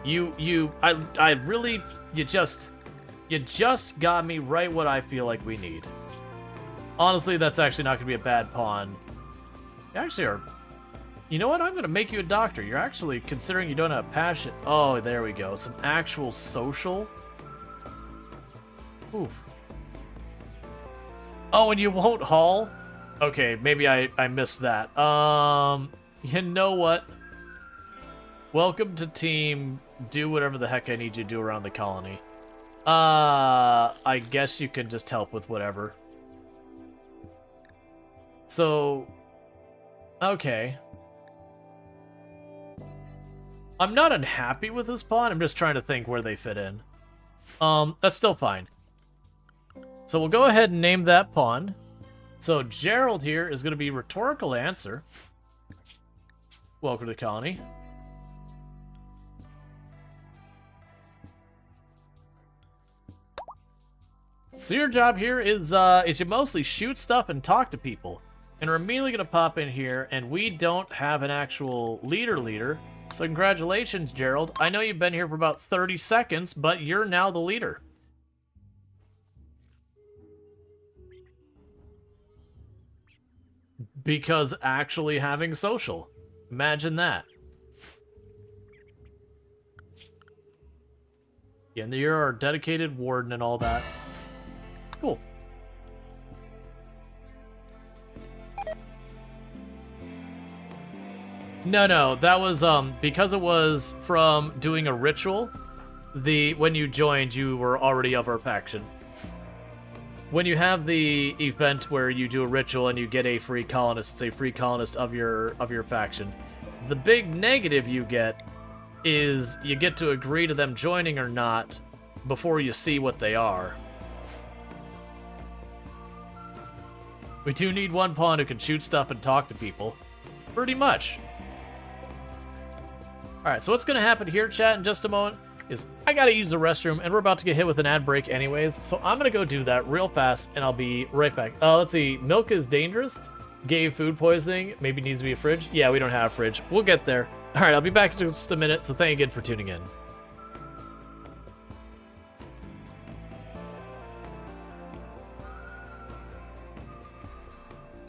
I really, you just got me right what I feel like we need. Honestly, that's actually not gonna be a bad pawn. You actually are. You know what? I'm gonna make you a doctor. You're actually, considering you don't have passion. Oh, there we go. Some actual social. Oof. Oh, and you won't haul? Okay, maybe I missed that. You know what? Welcome to team. Do whatever the heck I need you to do around the colony. I guess you can just help with whatever. So, okay. I'm not unhappy with this pawn, I'm just trying to think where they fit in. That's still fine. So we'll go ahead and name that pawn. So Gerald here is going to be rhetorical answer. Welcome to the colony. So your job here is you mostly shoot stuff and talk to people. And we're immediately going to pop in here, and we don't have an actual leader. So congratulations, Gerald. I know you've been here for about 30 seconds, but you're now the leader. Because actually having social. Imagine that. Yeah, and you're our dedicated warden and all that. Cool. No, that was because it was from doing a ritual. When you joined, you were already of our faction. When you have the event where you do a ritual and you get a free colonist, it's a free colonist of your faction. The big negative you get is you get to agree to them joining or not before you see what they are. We do need one pawn who can shoot stuff and talk to people. Pretty much. Alright, so what's going to happen here, chat, in just a moment, is I got to use the restroom, and we're about to get hit with an ad break anyways, so I'm going to go do that real fast, and I'll be right back. Let's see, milk is dangerous, gave food poisoning, maybe needs to be a fridge. Yeah, we don't have a fridge. We'll get there. Alright, I'll be back in just a minute, so thank you again for tuning in.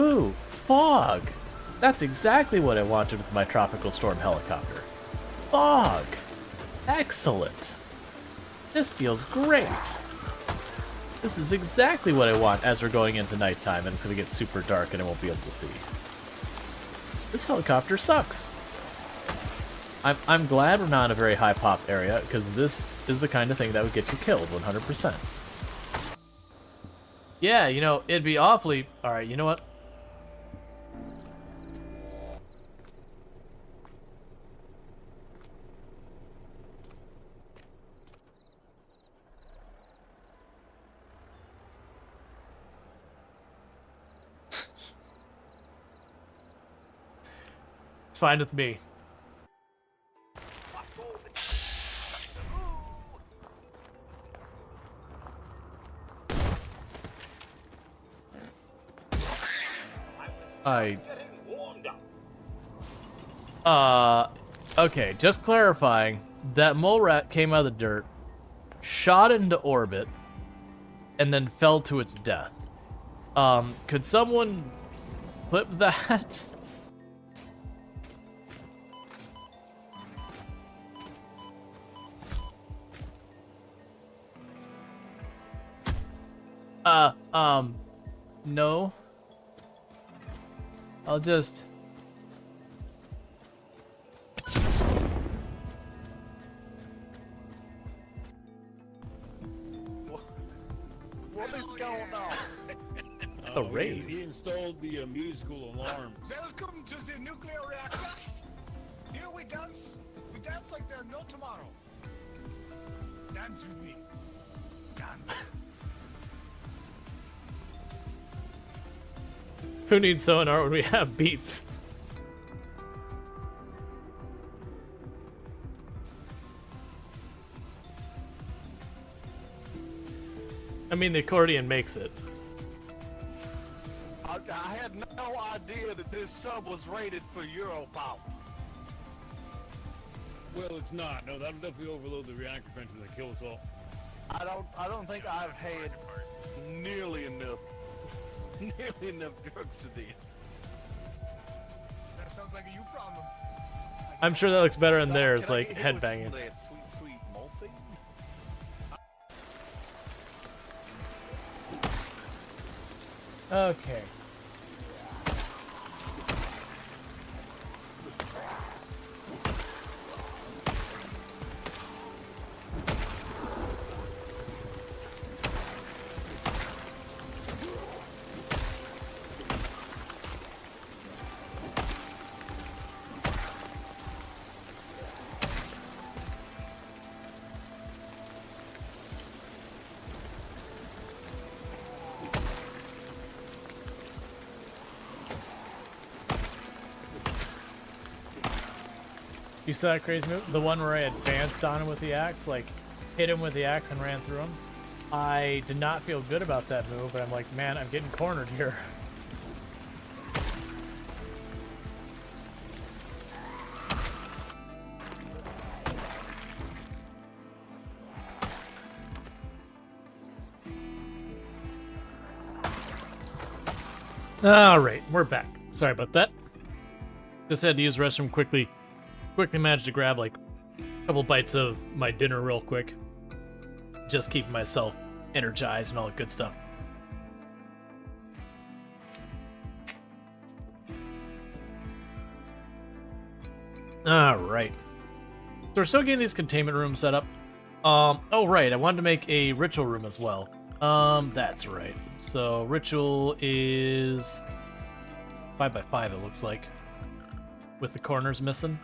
Ooh, fog! That's exactly what I wanted with my tropical storm helicopter. Fog! Excellent! This feels great! This is exactly what I want as we're going into nighttime and it's going to get super dark and I won't be able to see. This helicopter sucks! I'm glad we're not in a very high pop area because this is the kind of thing that would get you killed 100%. Yeah, you know, it'd be awfully... Alright, you know what? It's fine with me. Okay, just clarifying, that mole rat came out of the dirt, shot into orbit, and then fell to its death. Could someone clip that? No. I'll just... What is going on? A raid. He installed the musical alarm. Welcome to the nuclear reactor. Here we dance. We dance like there's no tomorrow. Dance with me. Dance. Who needs sonar when we have beats? I mean, the accordion makes it. I had no idea that this sub was rated for Euro power. Well, it's not. No, that'll definitely overload the reactor vent and kill us all. I don't think I've had nearly enough drugs for this. That sounds like a you problem. I'm sure that looks better in Doc, theirs, can I like get hit with headbanging. some of that sweet morphine? Okay. You saw that crazy move? The one where I advanced on him with the axe, like hit him with the axe and ran through him. I did not feel good about that move, but I'm like, man, I'm getting cornered here. All right, we're back. Sorry about that. Just had to use the restroom quickly. Quickly managed to grab like a couple bites of my dinner real quick. just keeping myself energized and all that good stuff. Alright. So we're still getting these containment rooms set up. Oh right, I wanted to make a ritual room as well. That's right. So ritual is 5x5 it looks like. With the corners missing.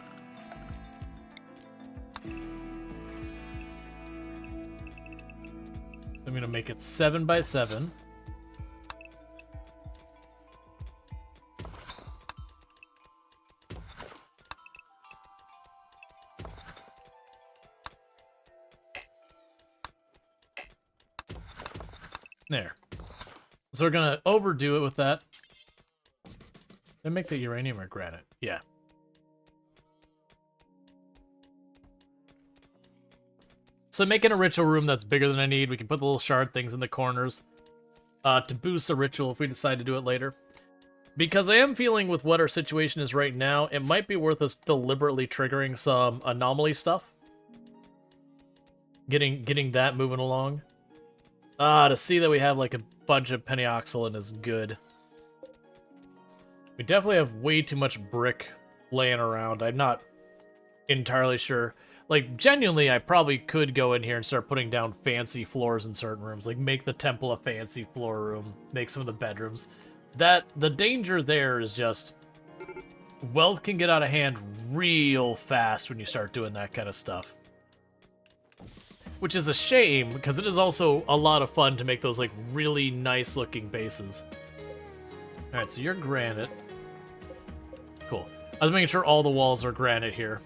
I'm gonna make it 7x7. There. So we're gonna overdo it with that. Then make the uranium or granite. Yeah. So making a ritual room that's bigger than I need, we can put the little shard things in the corners to boost a ritual if we decide to do it later. Because I am feeling with what our situation is right now, it might be worth us deliberately triggering some anomaly stuff. Getting that moving along. To see that we have like a bunch of pentioxylin is good. We definitely have way too much brick laying around. I'm not entirely sure. Like, genuinely, I probably could go in here and start putting down fancy floors in certain rooms. Like, make the temple a fancy floor room. Make some of the bedrooms. The danger there is just... wealth can get out of hand real fast when you start doing that kind of stuff. Which is a shame, because it is also a lot of fun to make those, like, really nice-looking bases. Alright, so you're granite. Cool. I was making sure all the walls are granite here.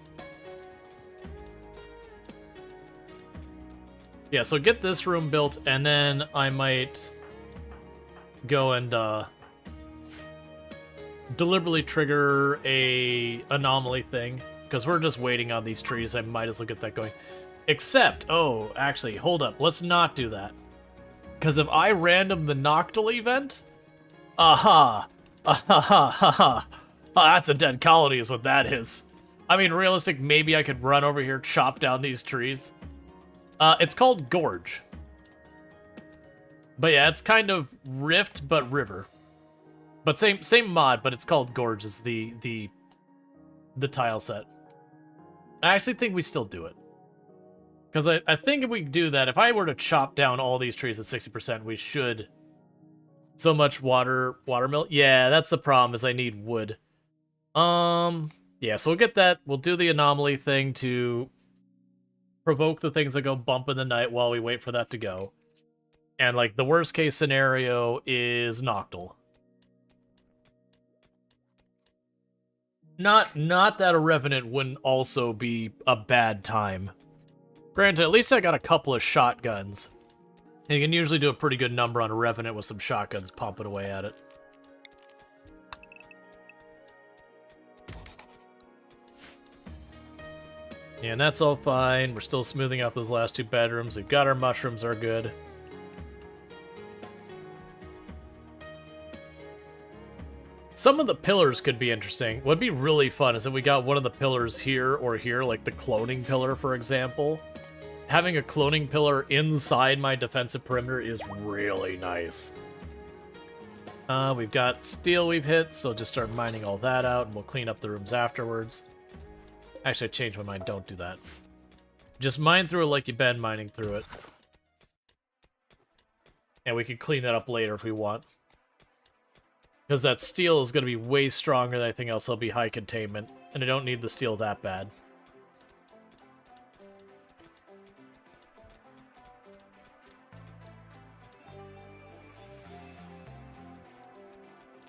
Yeah, so get this room built, and then I might go and deliberately trigger a anomaly thing, because we're just waiting on these trees. I might as well get that going. Except, oh, actually, hold up. Let's not do that. Because if I random the Noctil event, aha, that's a dead colony is what that is. I mean, realistic, maybe I could run over here, chop down these trees. It's called Gorge. But yeah, it's kind of Rift, but River. But same mod, but it's called Gorge is the tile set. I actually think we still do it. Because I think if we do that, if I were to chop down all these trees at 60%, we should... So much watermill? Yeah, that's the problem, is I need wood. Yeah, so we'll get that. We'll do the anomaly thing to provoke the things that go bump in the night while we wait for that to go. And, like, the worst case scenario is Noctil. Not that a Revenant wouldn't also be a bad time. Granted, at least I got a couple of shotguns. And you can usually do a pretty good number on a Revenant with some shotguns pumping away at it. Yeah, and that's all fine. We're still smoothing out those last two bedrooms. We've got our mushrooms are good. Some of the pillars could be interesting. What'd be really fun is if we got one of the pillars here or here, like the cloning pillar, for example. Having a cloning pillar inside my defensive perimeter is really nice. We've got steel we've hit, so just start mining all that out, and we'll clean up the rooms afterwards. Actually, I changed my mind. Don't do that. Just mine through it like you've been mining through it. And we can clean that up later if we want. Because that steel is going to be way stronger than anything else. It'll be high containment, and I don't need the steel that bad.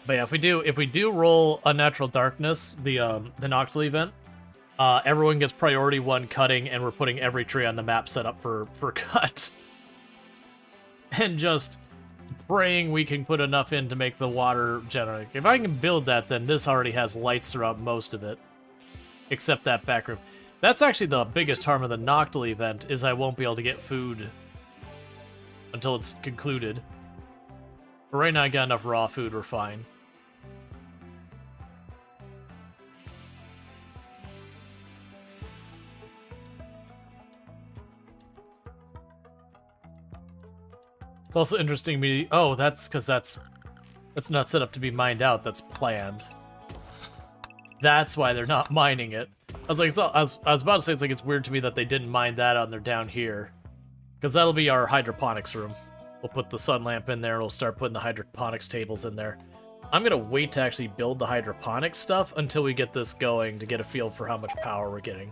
But yeah, if we do roll Unnatural Darkness, the Noctil event, everyone gets priority 1 cutting, and we're putting every tree on the map set up for cut. And just praying we can put enough in to make the water generate. If I can build that, then this already has lights throughout most of it. Except that back room. That's actually the biggest harm of the Noctil event, is I won't be able to get food until it's concluded. But right now I got enough raw food, we're fine. It's also interesting to me. Oh, that's because that's not set up to be mined out. That's planned. That's why they're not mining it. I was like, I was about to say it's like it's weird to me that they didn't mine that out and they're down here, because that'll be our hydroponics room. We'll put the sun lamp in there and we'll start putting the hydroponics tables in there. I'm gonna wait to actually build the hydroponics stuff until we get this going to get a feel for how much power we're getting.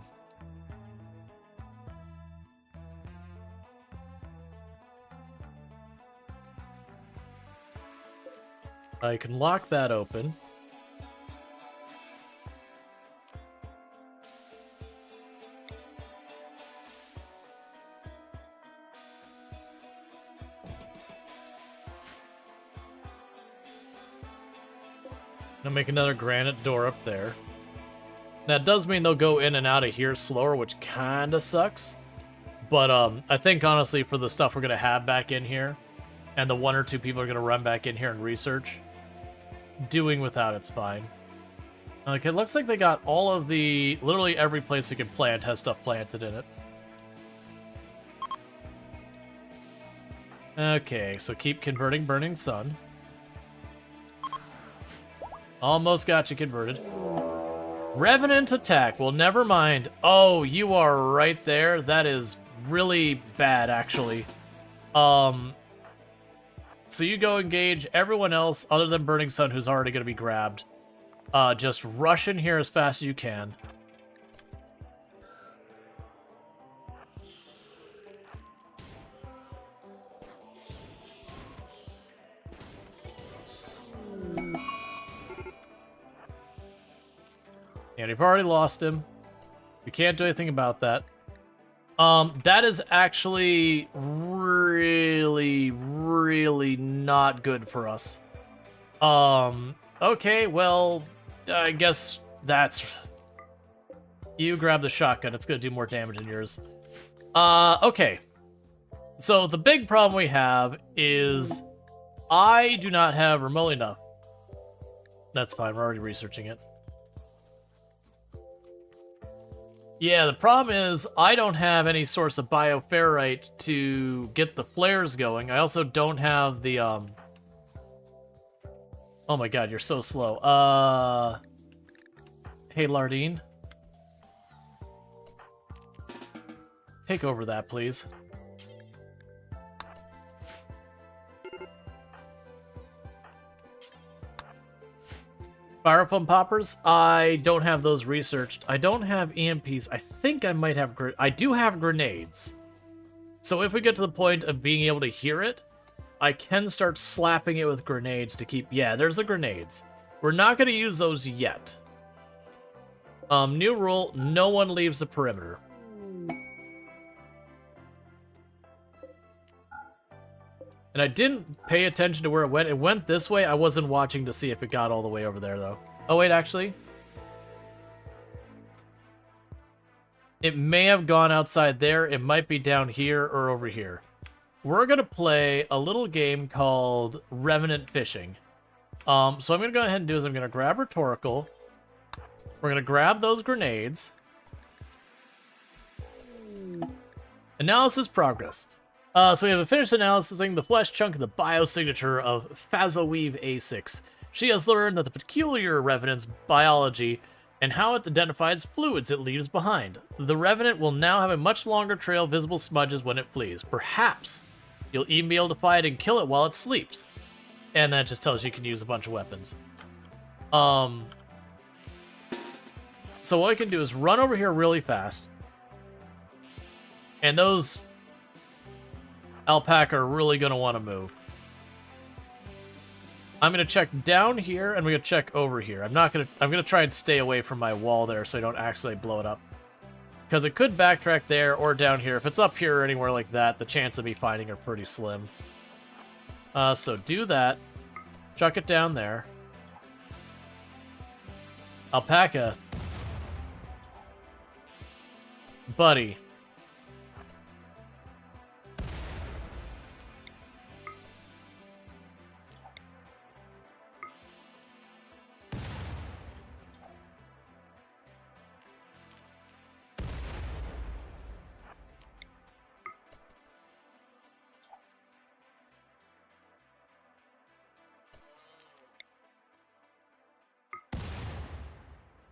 I can lock that open. I'll make another granite door up there. That does mean they'll go in and out of here slower, which kinda sucks. But I think honestly for the stuff we're gonna have back in here, and the 1 or 2 people are gonna run back in here and research, doing without it's fine. Okay, it looks like they got all of the, literally every place you can plant has stuff planted in it. Okay, so keep converting burning sun. Almost got you converted. Revenant attack. Well, never mind. Oh, you are right there. That is really bad, actually. So you go engage everyone else other than Burning Sun, who's already going to be grabbed. Just rush in here as fast as you can. And we've already lost him. We can't do anything about that. That is actually really, really not good for us. Okay, well, I guess that's... You grab the shotgun, it's gonna do more damage than yours. Okay. So the big problem we have is I do not have remotely enough. That's fine, we're already researching it. Yeah, the problem is I don't have any source of bioferrite to get the flares going. I also don't have the, Oh my god, you're so slow. Hey, Lardine. Take over that, please. Fire pump poppers, I don't have those researched. I don't have EMPs. I think I might have... I do have grenades. So if we get to the point of being able to hear it, I can start slapping it with grenades to keep... Yeah, there's the grenades. We're not going to use those yet. New rule, no one leaves the perimeter. And I didn't pay attention to where it went. It went this way. I wasn't watching to see if it got all the way over there, though. Oh, wait, actually. It may have gone outside there. It might be down here or over here. We're going to play a little game called Revenant Fishing. So I'm going to go ahead and do is I'm going to grab Rhetorical. We're going to grab those grenades. Analysis progress. So we have a finished analysing the flesh chunk of the biosignature of Fazoweave A6. She has learned that the peculiar Revenant's biology and how it identifies fluids it leaves behind. The Revenant will now have a much longer trail of visible smudges when it flees. Perhaps you'll even be able to find and kill it while it sleeps. And that just tells you can use a bunch of weapons. So what I can do is run over here really fast. And those... alpaca are really going to want to move. I'm going to check down here, and we're going to check over here. I'm going to try and stay away from my wall there so I don't actually blow it up. Because it could backtrack there or down here. If it's up here or anywhere like that, the chance of me finding are pretty slim. So do that. Chuck it down there. Alpaca. Buddy.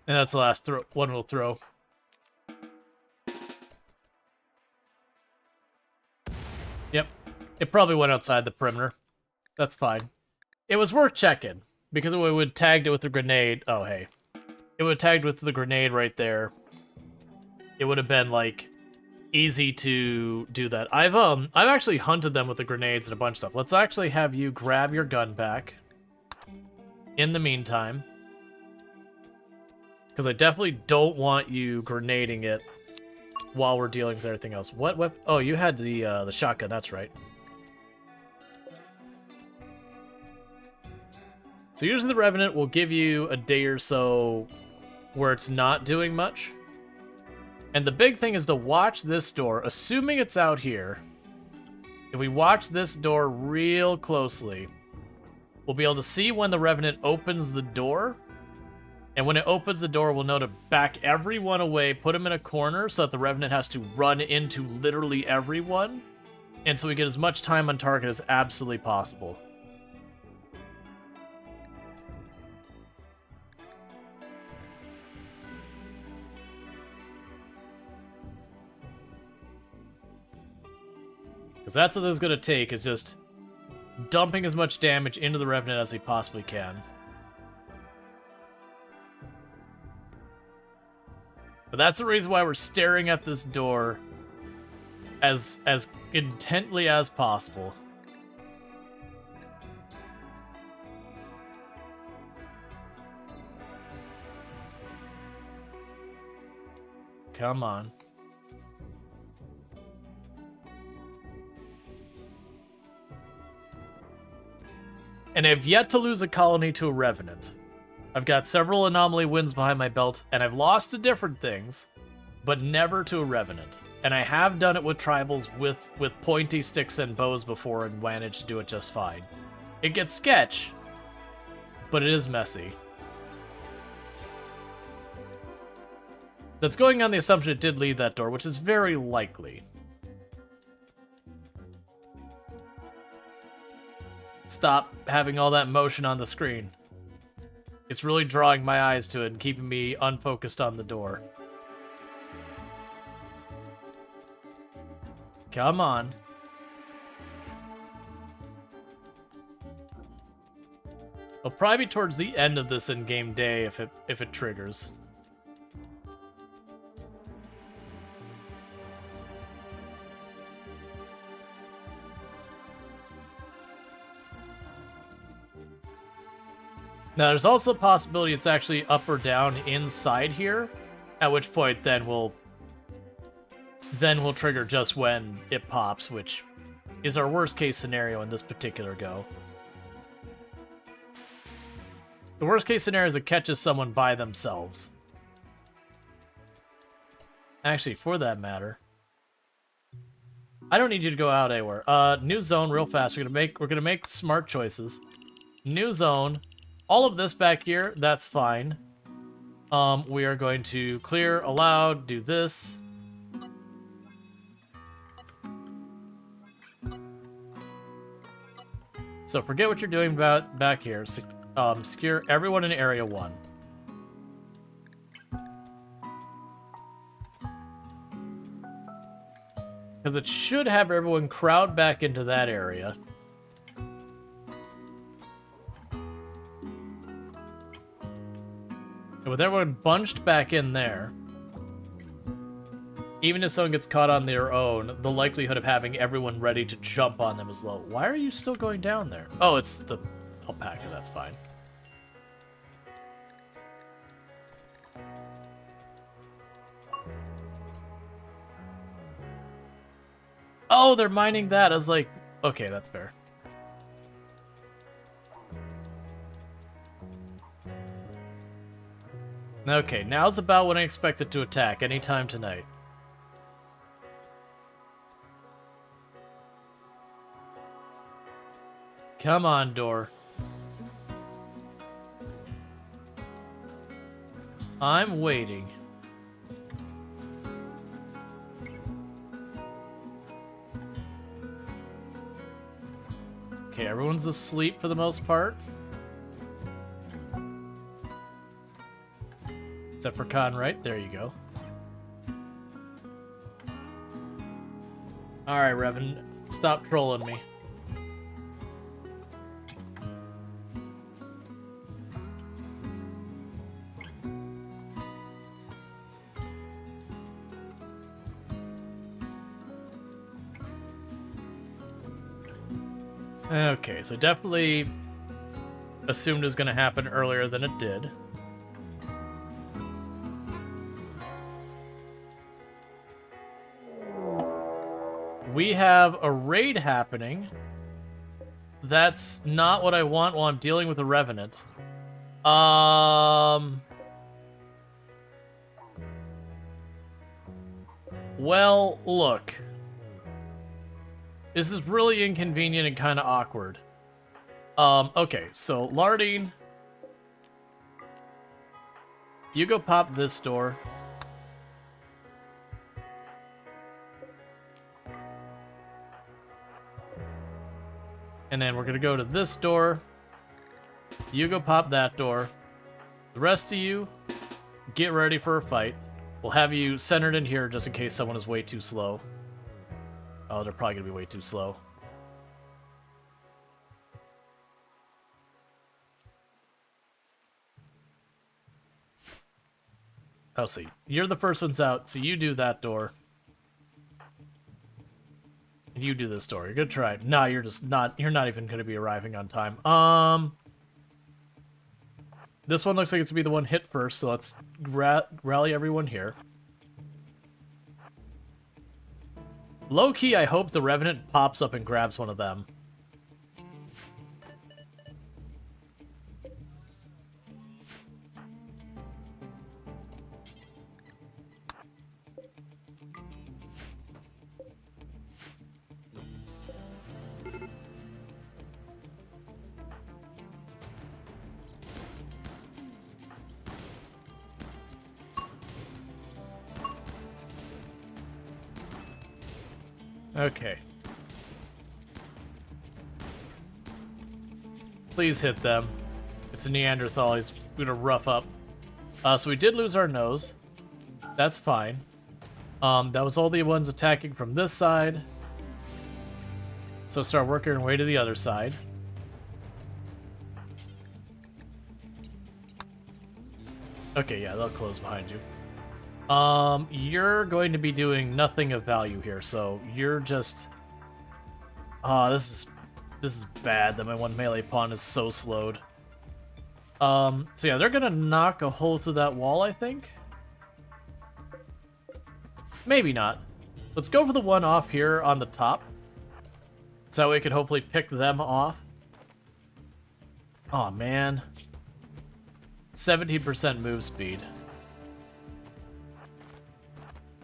And that's the last one we'll throw. Yep. It probably went outside the perimeter. That's fine. It was worth checking, because it would have tagged it with the grenade. Oh, hey. It would have tagged with the grenade right there. It would have been, like, easy to do that. I've actually hunted them with the grenades and a bunch of stuff. Let's actually have you grab your gun back. In the meantime. Because I definitely don't want you grenading it while we're dealing with everything else. What weapon? Oh, you had the shotgun, that's right. So usually the Revenant will give you a day or so where it's not doing much. And the big thing is to watch this door, assuming it's out here. If we watch this door real closely, we'll be able to see when the Revenant opens the door. And when it opens the door, we'll know to back everyone away, put them in a corner so that the Revenant has to run into literally everyone. And so we get as much time on target as absolutely possible. Because that's what this is going to take, is just dumping as much damage into the Revenant as he possibly can. But that's the reason why we're staring at this door as intently as possible. Come on. And I've yet to lose a colony to a Revenant. I've got several anomaly wins behind my belt, and I've lost to different things, but never to a Revenant. And I have done it with tribals with pointy sticks and bows before and managed to do it just fine. It gets sketch, but it is messy. That's going on the assumption it did leave that door, which is very likely. Stop having all that motion on the screen. It's really drawing my eyes to it and keeping me unfocused on the door. Come on. It'll probably be towards the end of this in-game day if it triggers. Now, there's also a possibility it's actually up or down inside here, at which point then we'll trigger just when it pops, which is our worst case scenario in this particular go. The worst case scenario is it catches someone by themselves. Actually, for that matter, I don't need you to go out anywhere. New zone, real fast. We're gonna make smart choices. New zone. All of this back here, that's fine. We are going to clear, allowed, do this. So forget what you're doing about back here. Secure everyone in Area 1. Because it should have everyone crowd back into that area. And with everyone bunched back in there, even if someone gets caught on their own, the likelihood of having everyone ready to jump on them is low. Why are you still going down there? Oh, it's the alpaca, that's fine. Oh, they're mining that. I was like, okay, that's fair. Okay, now's about when I expect it to attack, anytime tonight. Come on, door. I'm waiting. Okay, everyone's asleep for the most part. Except for Conrite. There you go. Alright, Revan. Stop trolling me. Okay, so definitely assumed it was going to happen earlier than it did. We have a raid happening. That's not what I want while I'm dealing with a Revenant. Well, look. This is really inconvenient and kind of awkward. Okay, so Lardine, you go pop this door. And then we're gonna go to this door. You go pop that door. The rest of you, get ready for a fight. We'll have you centered in here just in case someone is way too slow. Oh, they're probably gonna be way too slow. Oh, see, you're the first one's out, so you do that door. And you do this door. You're gonna try. No, you're not even gonna be arriving on time. This one looks like it's gonna be the one hit first, so let's rally everyone here. Low-key, I hope the Revenant pops up and grabs one of them. Okay. Please hit them. It's a Neanderthal. He's gonna rough up. So we did lose our nose. That's fine. That was all the ones attacking from this side. So start working our way to the other side. Okay, yeah, they'll close behind you. You're going to be doing nothing of value here, so you're just... this is bad that my one melee pawn is so slowed. So yeah, they're gonna knock a hole through that wall, I think? Maybe not. Let's go for the one off here on the top. So that way we can hopefully pick them off. Aw, man. 17% move speed.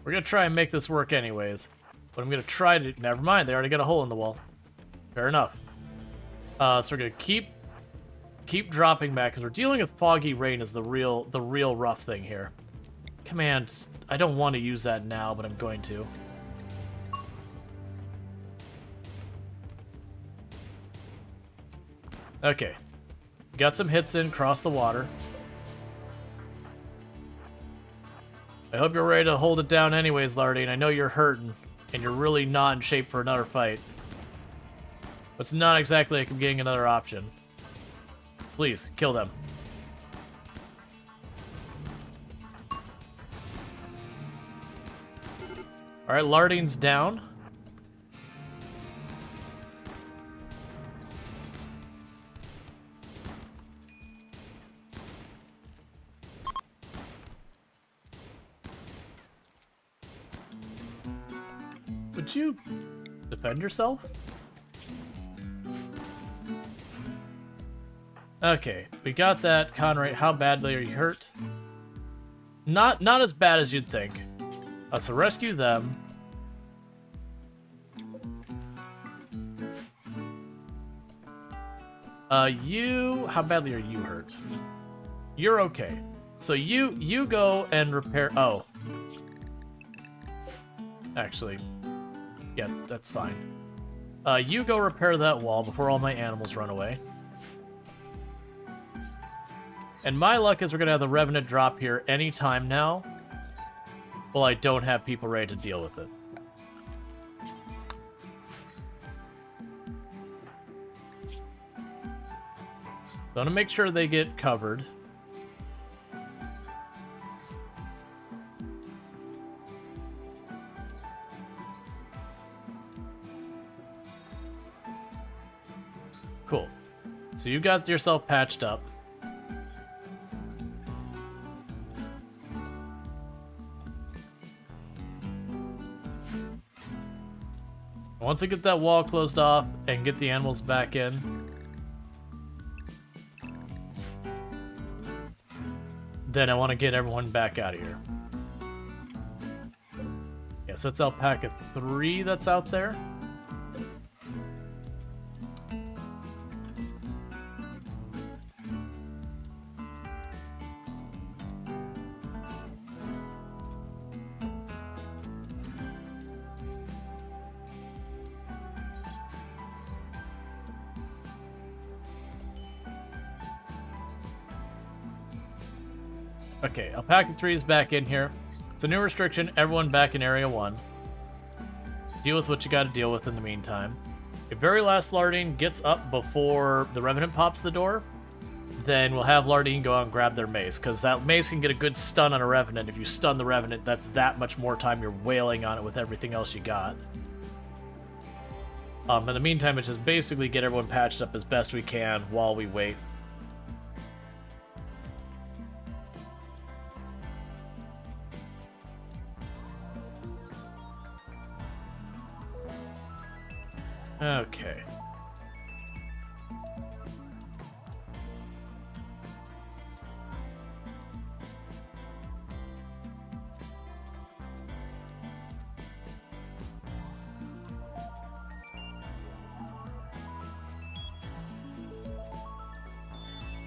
We're gonna try and make this work anyways. But I'm gonna try to... Never mind, they already got a hole in the wall. Fair enough. So we're gonna keep dropping back, because we're dealing with Foggy Rain as the real rough thing here. Command, I don't want to use that now, but I'm going to. Okay. Got some hits in, cross the water. I hope you're ready to hold it down anyways, Lardine. I know you're hurting, and you're really not in shape for another fight. But it's not exactly like I'm getting another option. Please, kill them. Alright, Lardine's down. Would you defend yourself? Okay, we got that. Conrad, how badly are you hurt? Not as bad as you'd think. So rescue them. How badly are you hurt? You're okay. So you go and repair. Oh, actually, yeah, that's fine. You go repair that wall before all my animals run away. And my luck is we're going to have the Revenant drop here anytime now. Well, I don't have people ready to deal with it. So I'm going to make sure they get covered. Cool. So you got yourself patched up. Once I get that wall closed off and get the animals back in, then I want to get everyone back out of here. Yes, that's alpaca 3 that's out there. Okay, Alpaca 3 is back in here. It's a new restriction, everyone back in Area 1. Deal with what you gotta deal with in the meantime. If very last Lardine gets up before the Revenant pops the door, then we'll have Lardine go out and grab their mace, because that mace can get a good stun on a Revenant. If you stun the Revenant, that's that much more time you're wailing on it with everything else you got. In the meantime, it's just basically get everyone patched up as best we can while we wait. Okay.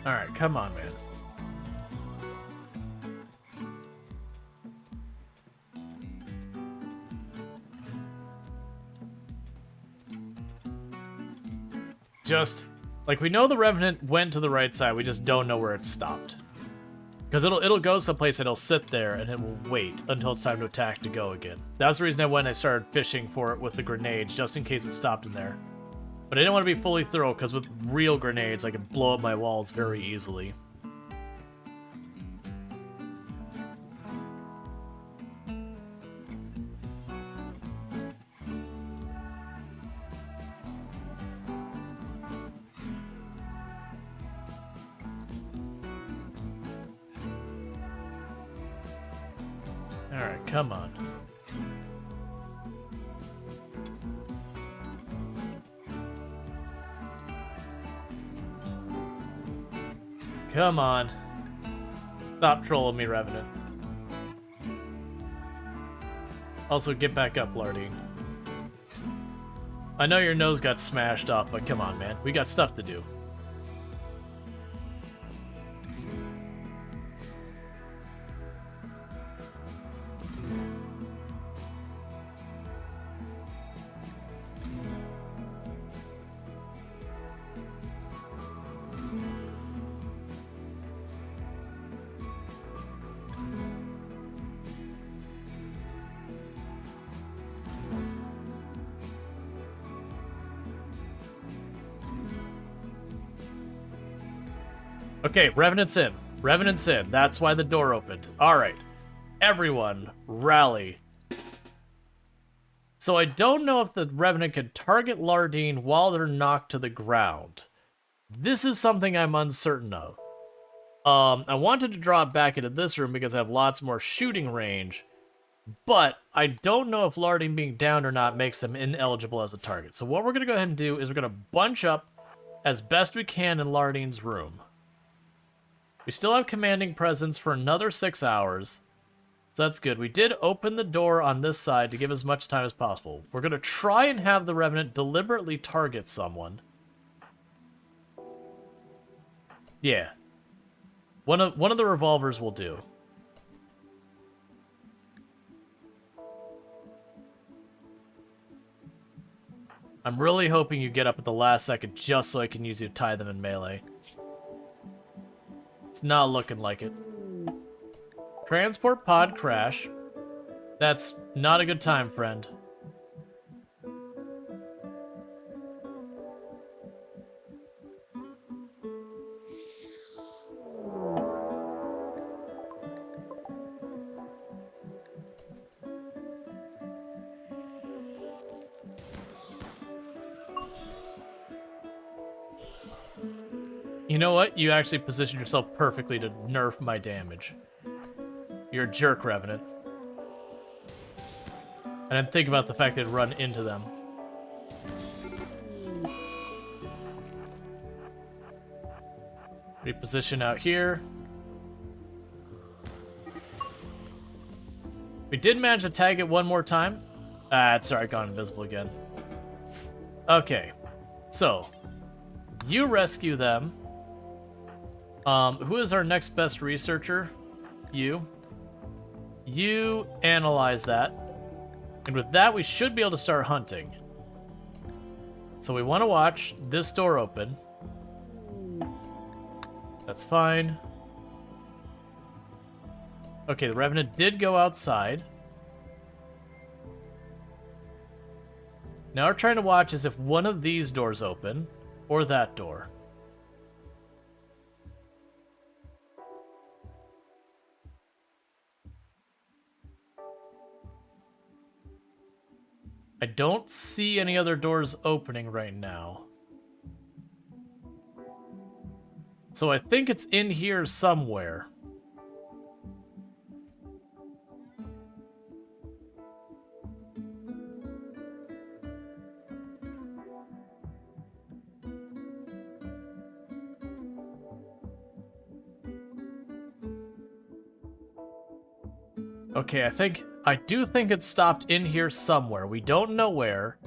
All right, come on, man. Just, like, we know the Revenant went to the right side, we just don't know where it stopped. Because it'll go someplace and it'll sit there and it will wait until it's time to attack to go again. That was the reason I went and I started fishing for it with the grenades, just in case it stopped in there. But I didn't want to be fully thorough, because with real grenades, I can blow up my walls very easily. Alright, come on. Come on. Stop trolling me, Revenant. Also, get back up, Lardine. I know your nose got smashed up, but come on, man. We got stuff to do. Okay, Revenant's in. Revenant's in. That's why the door opened. Alright. Everyone, rally. So I don't know if the Revenant can target Lardine while they're knocked to the ground. This is something I'm uncertain of. I wanted to drop back into this room because I have lots more shooting range, but I don't know if Lardine being down or not makes them ineligible as a target. So what we're going to go ahead and do is we're going to bunch up as best we can in Lardine's room. We still have commanding presence for another 6 hours, so that's good. We did open the door on this side to give as much time as possible. We're going to try and have the Revenant deliberately target someone. Yeah. One of the revolvers will do. I'm really hoping you get up at the last second just so I can use you to tie them in melee. It's not looking like it. Transport pod crash. That's not a good time, friend. You know what? You actually positioned yourself perfectly to nerf my damage. You're a jerk, Revenant. I didn't think about the fact they'd run into them. Reposition out here. We did manage to tag it one more time. It's already gone invisible again. Okay. So, you rescue them. Who is our next best researcher? You. You analyze that. And with that, we should be able to start hunting. So we want to watch this door open. That's fine. Okay, the Revenant did go outside. Now we're trying to watch as if one of these doors open, or that door. I don't see any other doors opening right now. So I think it's in here somewhere. Okay, I do think it stopped in here somewhere. We don't know where.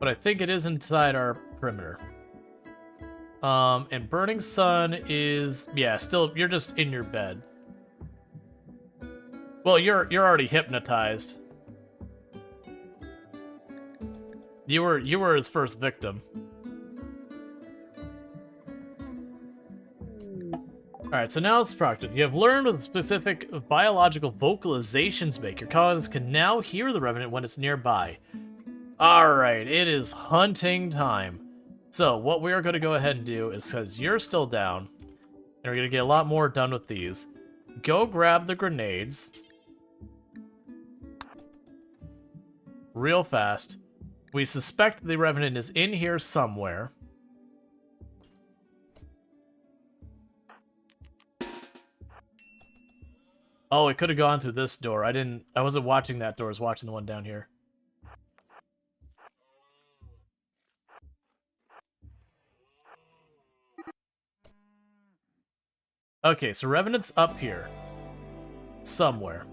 But I think it is inside our perimeter. And Burning Sun is, yeah, still, you're just in your bed. Well, you're already hypnotized. You were his first victim. Alright, so now it's Proctor. You have learned what specific biological vocalizations make. Your colonists can now hear the Revenant when it's nearby. Alright, it is hunting time. So, what we are going to go ahead and do is, because you're still down, and we're going to get a lot more done with these, go grab the grenades. Real fast. We suspect the Revenant is in here somewhere. Oh, it could have gone through this door. I wasn't watching that door, I was watching the one down here. Okay, so Revenant's up here. Somewhere.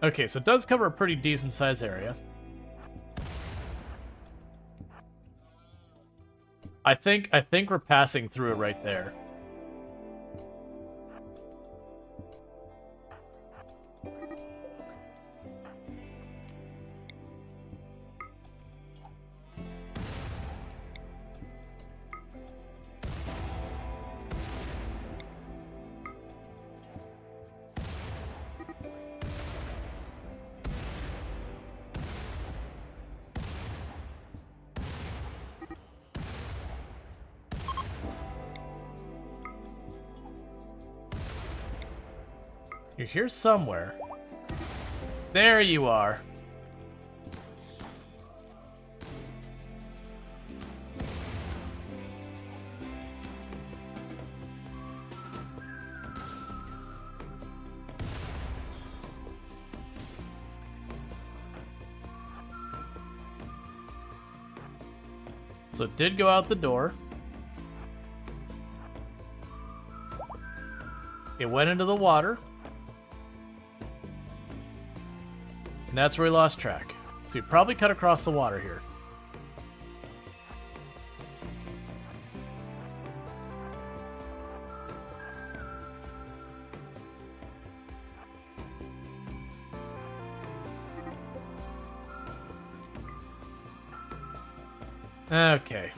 Okay, so it does cover a pretty decent size area. I think we're passing through it right there. You're here somewhere. There you are. So it did go out the door. It went into the water. And that's where we lost track. So we probably cut across the water here. Okay.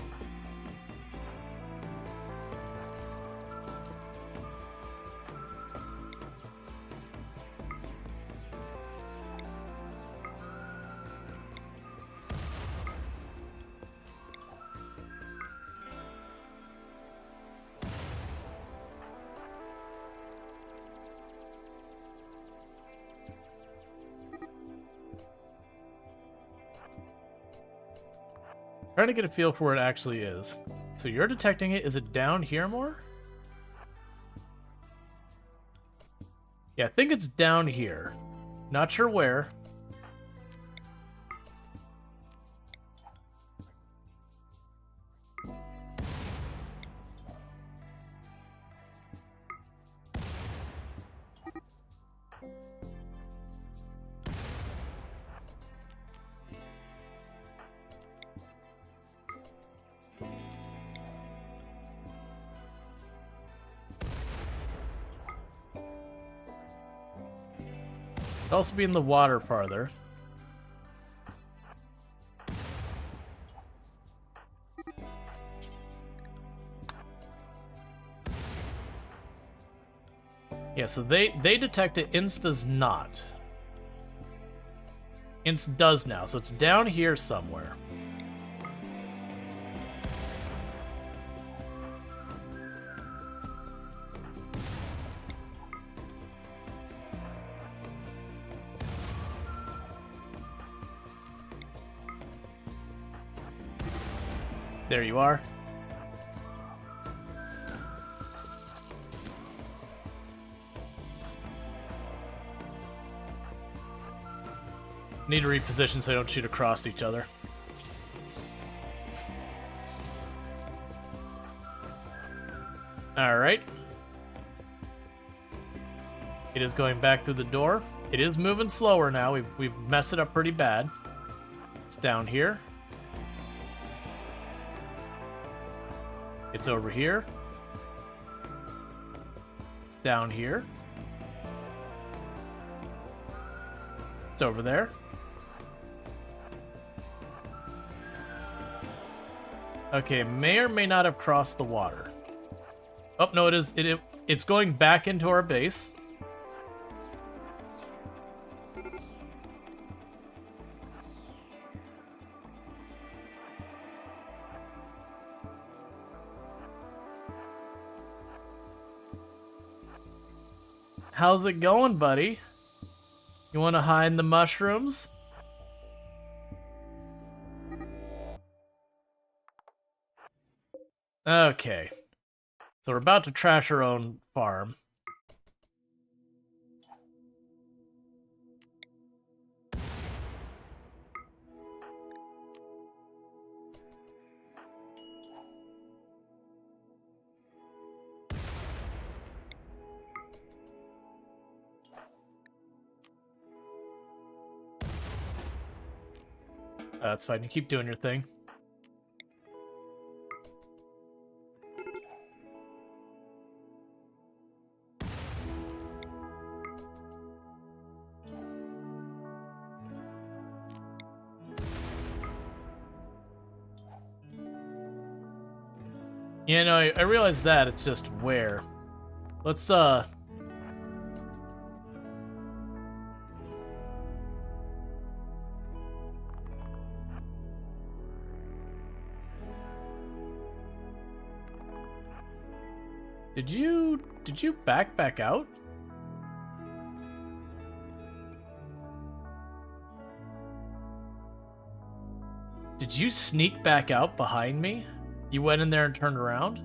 Trying to get a feel for where it actually is. So you're detecting it. Is it down here more? Yeah, I think it's down here. Not sure where. It'd also be in the water farther. Yeah, so they detect it, Inst does not. Inst does now, so it's down here somewhere. There you are. Need to reposition so I don't shoot across each other. Alright. It is going back through the door. It is moving slower now. We've messed it up pretty bad. It's down here. It's over here. It's down here. It's over there. Okay, may or may not have crossed the water. Oh, no, it is. It's going back into our base. How's it going, buddy? You want to hide in the mushrooms? Okay. So we're about to trash our own farm. That's fine. You keep doing your thing. Yeah, no, I realize that. It's just where. Let's, Did you back out? Did you sneak back out behind me? You went in there and turned around?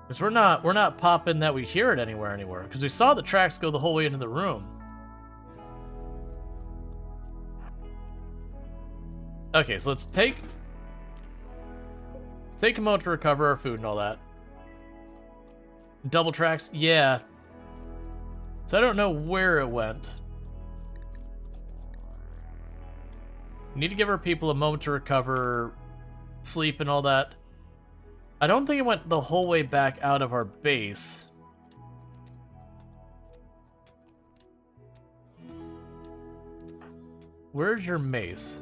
Because we're not popping that we hear it anywhere. Because we saw the tracks go the whole way into the room. Okay, so let's take Take a moment to recover our food and all that. Double tracks? Yeah. So I don't know where it went. We need to give our people a moment to recover, sleep and all that. I don't think it went the whole way back out of our base. Where's your mace?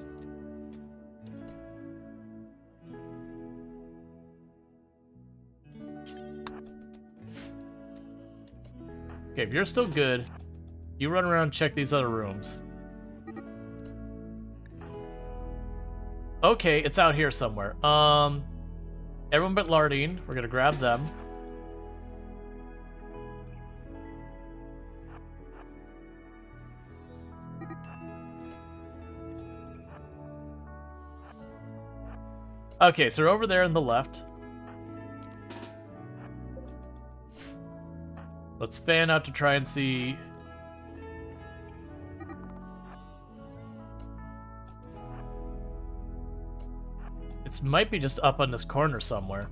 Okay, if you're still good, you run around and check these other rooms. Okay, it's out here somewhere. Everyone but Lardine, we're gonna grab them. Okay, so we're over there on the left. Let's fan out to try and see. It might be just up on this corner somewhere.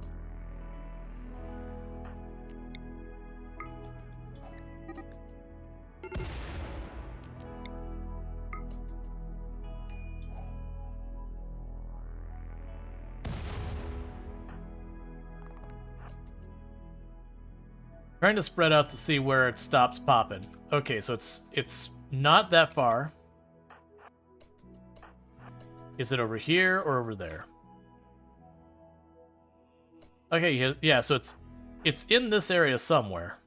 Trying to spread out to see where it stops popping. Okay, so it's not that far. Is it over here or over there? Okay, yeah, so it's in this area somewhere.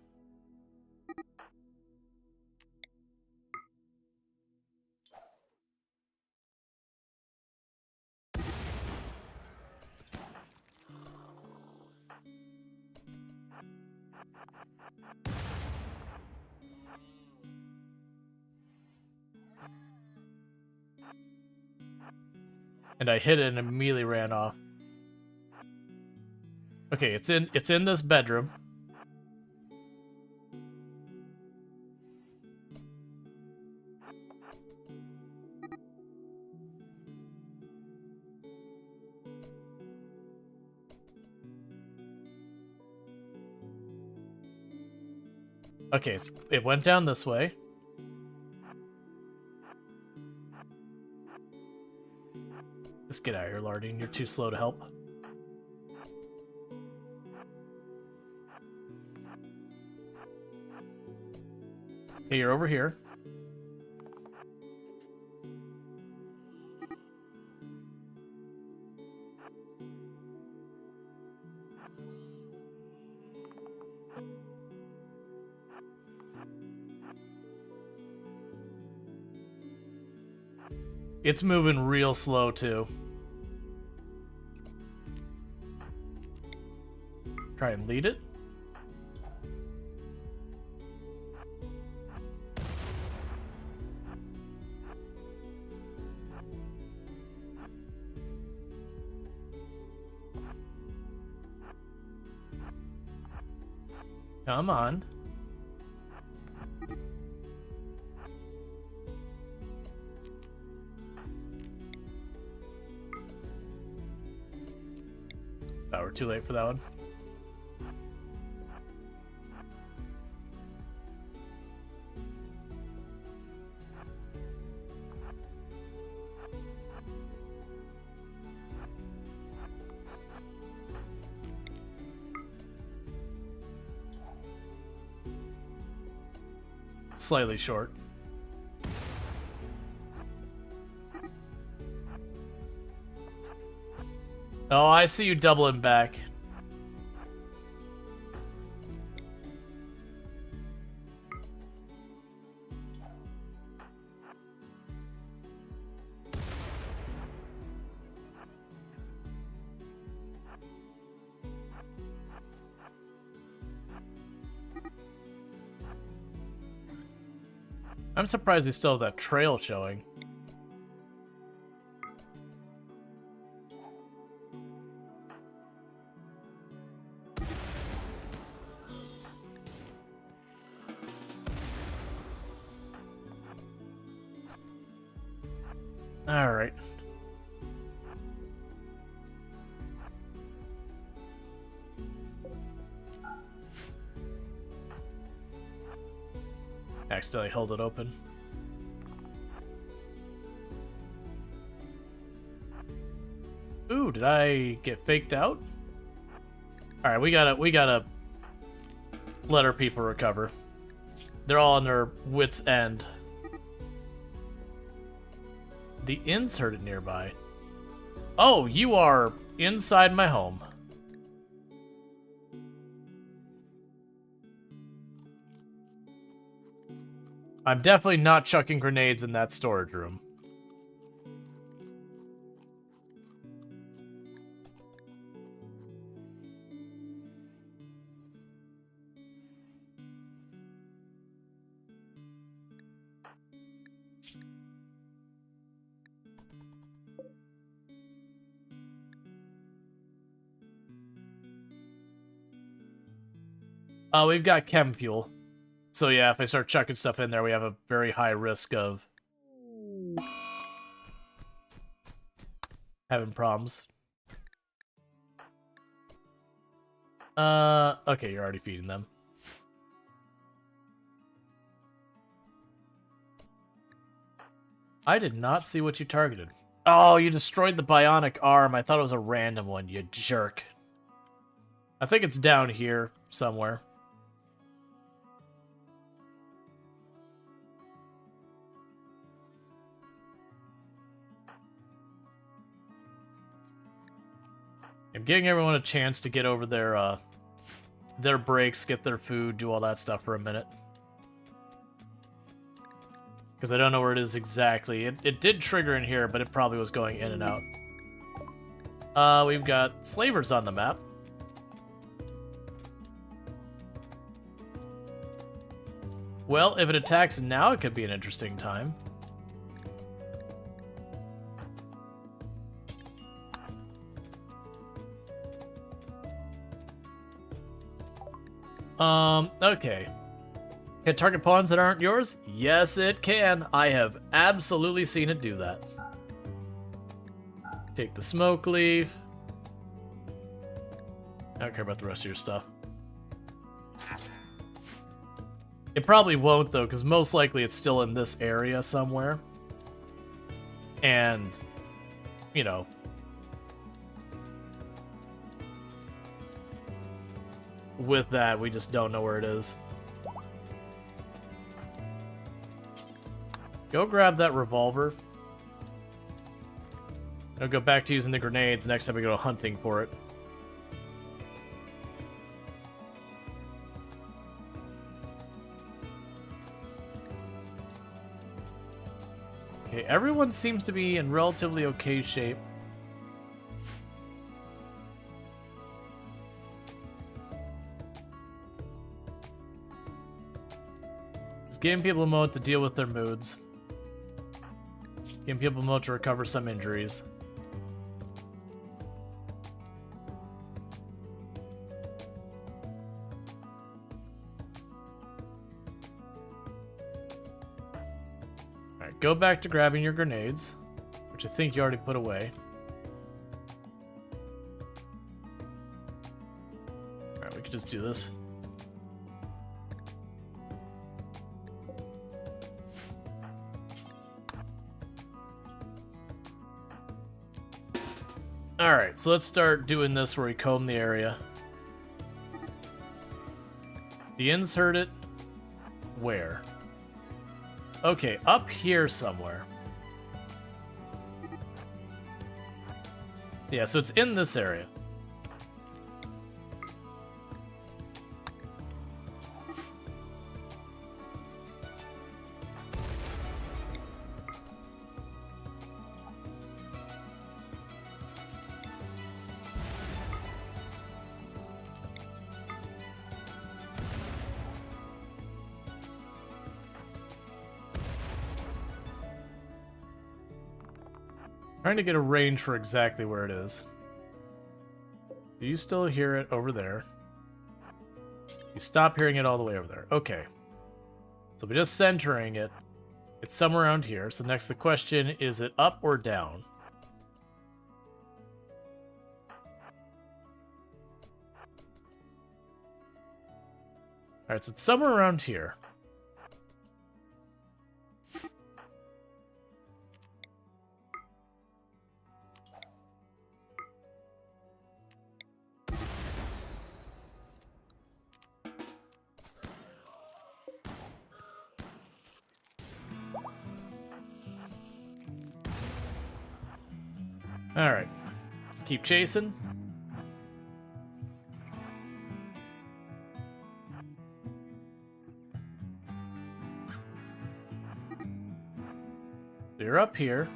And I hit it and immediately ran off. Okay, it's in this bedroom. Okay, it went down this way. Just get out of here, Lardine. You're too slow to help. Okay, you're over here. It's moving real slow, too. Try and lead it. Come on. Oh, we're too late for that one. Slightly short. Oh, I see you doubling back. I'm surprised we still have that trail showing. All right. Accidentally held it open. Ooh, did I get faked out? All right, we gotta let our people recover. They're all on their wits' end. The inn's heard it nearby. Oh, you are inside my home. I'm definitely not chucking grenades in that storage room. We've got chem fuel. So yeah, if I start chucking stuff in there, we have a very high risk of having problems. Okay, you're already feeding them. I did not see what you targeted. Oh, you destroyed the bionic arm. I thought it was a random one, you jerk. I think it's down here somewhere. I'm giving everyone a chance to get over their breaks, get their food, do all that stuff for a minute. Because I don't know where it is exactly. It did trigger in here, but it probably was going in and out. We've got slavers on the map. Well, if it attacks now, it could be an interesting time. Okay. Can it target pawns that aren't yours? Yes, it can. I have absolutely seen it do that. Take the smoke leaf. I don't care about the rest of your stuff. It probably won't, though, because most likely it's still in this area somewhere. And, you know... with that, we just don't know where it is. Go grab that revolver. I'll go back to using the grenades next time we go hunting for it. Okay, everyone seems to be in relatively okay shape. Giving people a moment to deal with their moods. Giving people a moment to recover some injuries. Alright, go back to grabbing your grenades, which I think you already put away. Alright, we could just do this. Alright, so let's start doing this where we comb the area. The inn's heard it. Where? Okay, up here somewhere. Yeah, so it's in this area. Trying to get a range for exactly where it is. Do you still hear it over there? You stop hearing it all the way over there. Okay. So we're just centering it. It's somewhere around here. So next the question, is it up or down? Alright, so it's somewhere around here. Alright. Keep chasing. You're up here.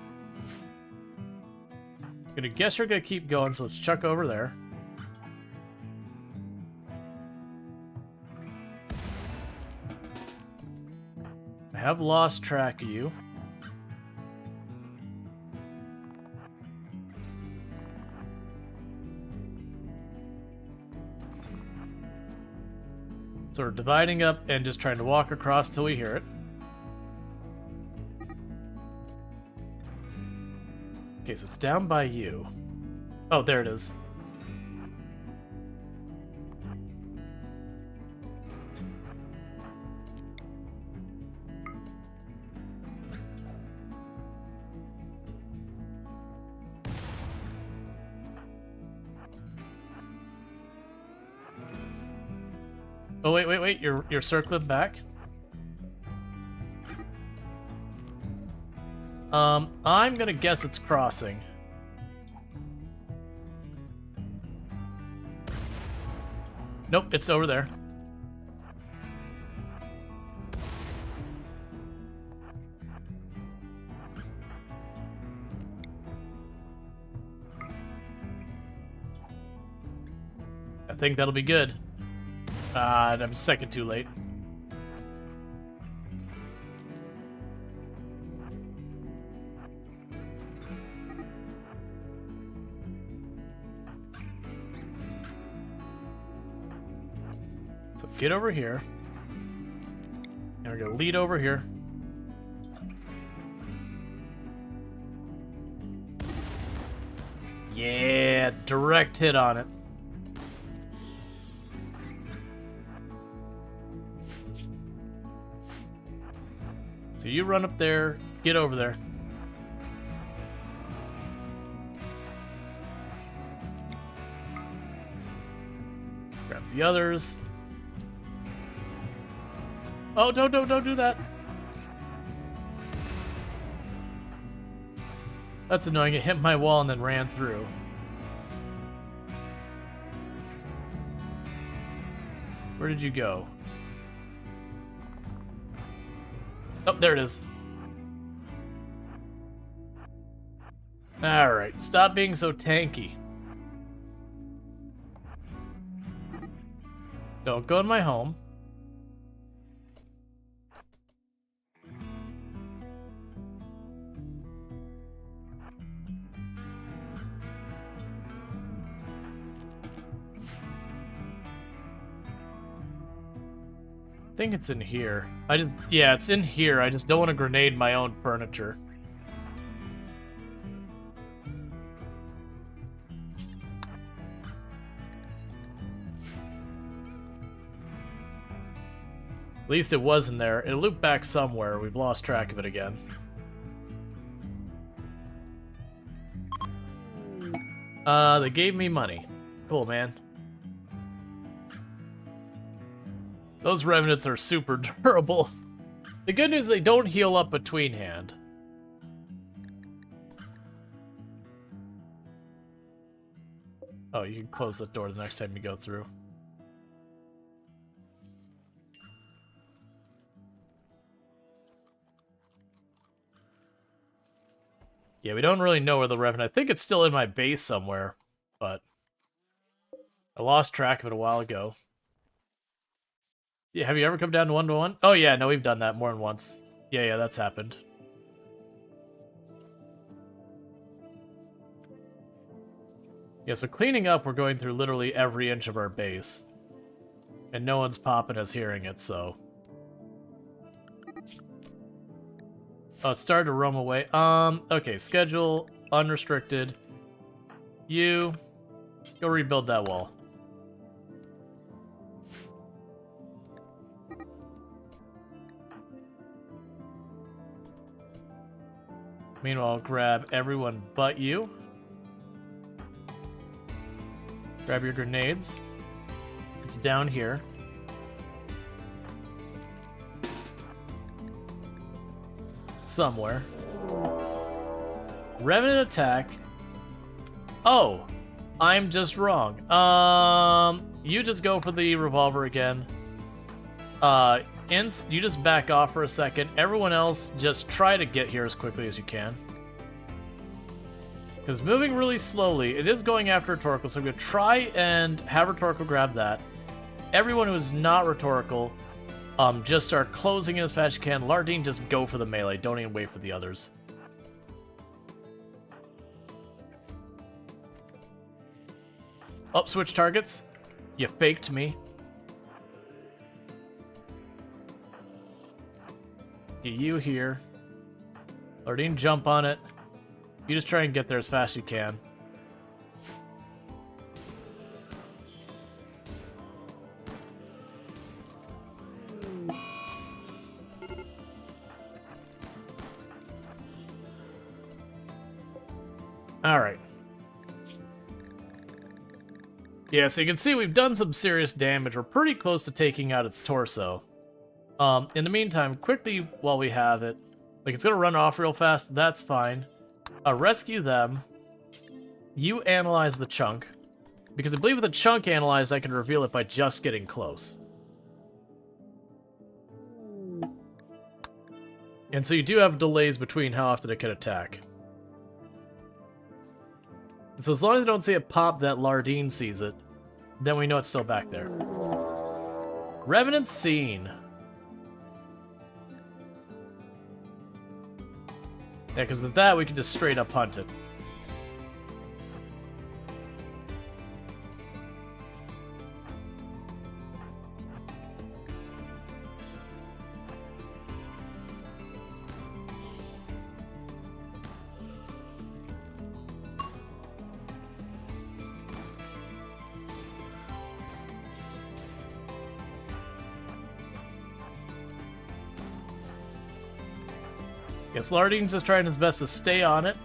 Gonna guess you're gonna keep going, so let's chuck over there. I have lost track of you. So we're dividing up and just trying to walk across till we hear it. Okay, so it's down by you. Oh, there it is. Oh, wait, you're circling back? I'm gonna guess it's crossing. Nope, it's over there. I think that'll be good. I'm a second too late. So get over here. And we're gonna lead over here. Yeah, direct hit on it. So you run up there, get over there. Grab the others. Oh, don't do that. That's annoying. It hit my wall and then ran through. Where did you go? Oh, there it is. Alright, stop being so tanky. Don't go in my home. I think it's in here. Yeah, it's in here. I just don't want to grenade my own furniture. At least it was in there. It looped back somewhere. We've lost track of it again. They gave me money. Cool, man. Those revenants are super durable. The good news is they don't heal up between hand. Oh, you can close that door the next time you go through. Yeah, we don't really know where the revenant... I think it's still in my base somewhere, but I lost track of it a while ago. Yeah, have you ever come down to 1-to-1? Oh yeah, no, we've done that more than once. Yeah, that's happened. Yeah, so cleaning up, we're going through literally every inch of our base. And no one's popping us hearing it, so... Oh, it started to roam away. Okay, schedule, unrestricted. You, go rebuild that wall. Meanwhile, grab everyone but you. Grab your grenades. It's down here. Somewhere. Revenant attack. Oh, I'm just wrong. You just go for the revolver again. You just back off for a second. Everyone else, just try to get here as quickly as you can. Because moving really slowly, it is going after rhetorical, so I'm going to try and have rhetorical grab that. Everyone who is not rhetorical, just start closing in as fast as you can. Lardine, just go for the melee. Don't even wait for the others. Up, switch targets. You faked me. Get you here. Lardine, jump on it. You just try and get there as fast as you can. Alright. Yeah, so you can see we've done some serious damage. We're pretty close to taking out its torso. In the meantime, quickly while we have it, like it's gonna run off real fast, that's fine. Rescue them. You analyze the chunk. Because I believe with the chunk analyzed, I can reveal it by just getting close. And so you do have delays between how often it can attack. And so as long as I don't see it pop that Lardine sees it, then we know it's still back there. Revenant seen. Yeah, because with that, we can just straight up hunt it. Yes, Lardine's just trying his best to stay on it,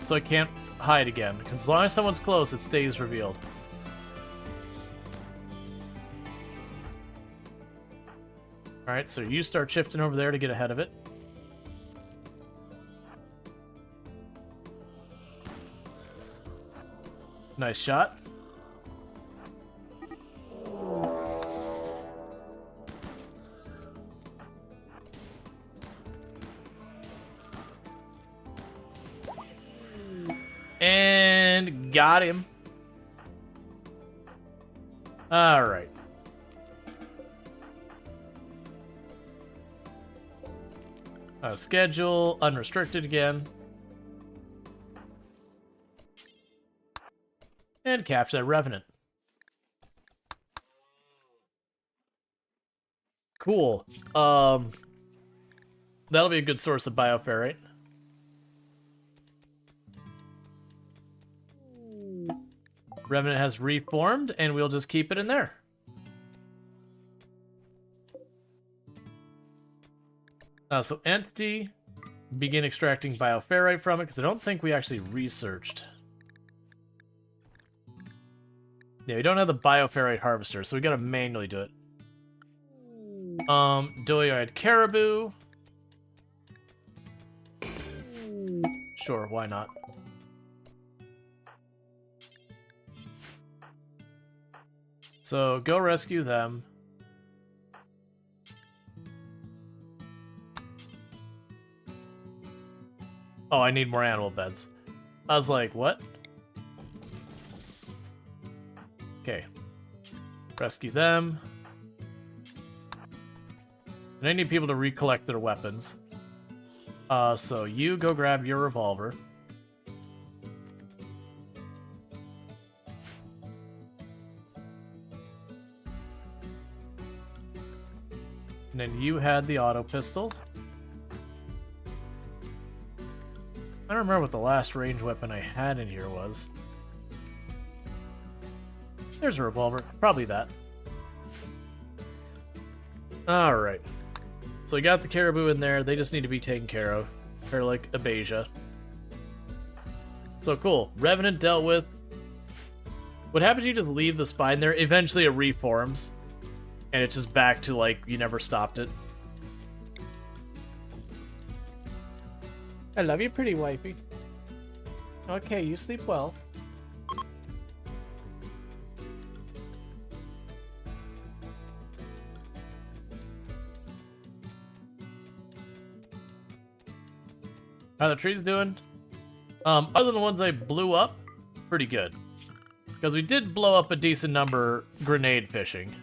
so it can't hide again. Because as long as someone's close, it stays revealed. Alright, so you start shifting over there to get ahead of it. Nice shot. And got him. All right. Schedule unrestricted again. And capture that Revenant. Cool. That'll be a good source of bioferrite. Revenant has reformed, and we'll just keep it in there. So entity, begin extracting bioferrite from it, because I don't think we actually researched. Yeah, we don't have the bioferrite harvester, so we gotta manually do it. Doyoid caribou. Sure, why not? So go rescue them. Oh, I need more animal beds. I was like, what? Okay. Rescue them. And I need people to recollect their weapons. So you go grab your revolver. And then you had the auto pistol. I don't remember what the last range weapon I had in here was. There's a revolver. Probably that. Alright. So we got the caribou in there. They just need to be taken care of. They're like Abasia. So cool. Revenant dealt with. What happens if you just leave the spine there? Eventually it reforms. And it's just back to like you never stopped it. I love you, pretty wifey. Okay, you sleep well. How the trees doing? Other than the ones I blew up, pretty good. Because we did blow up a decent number grenade fishing.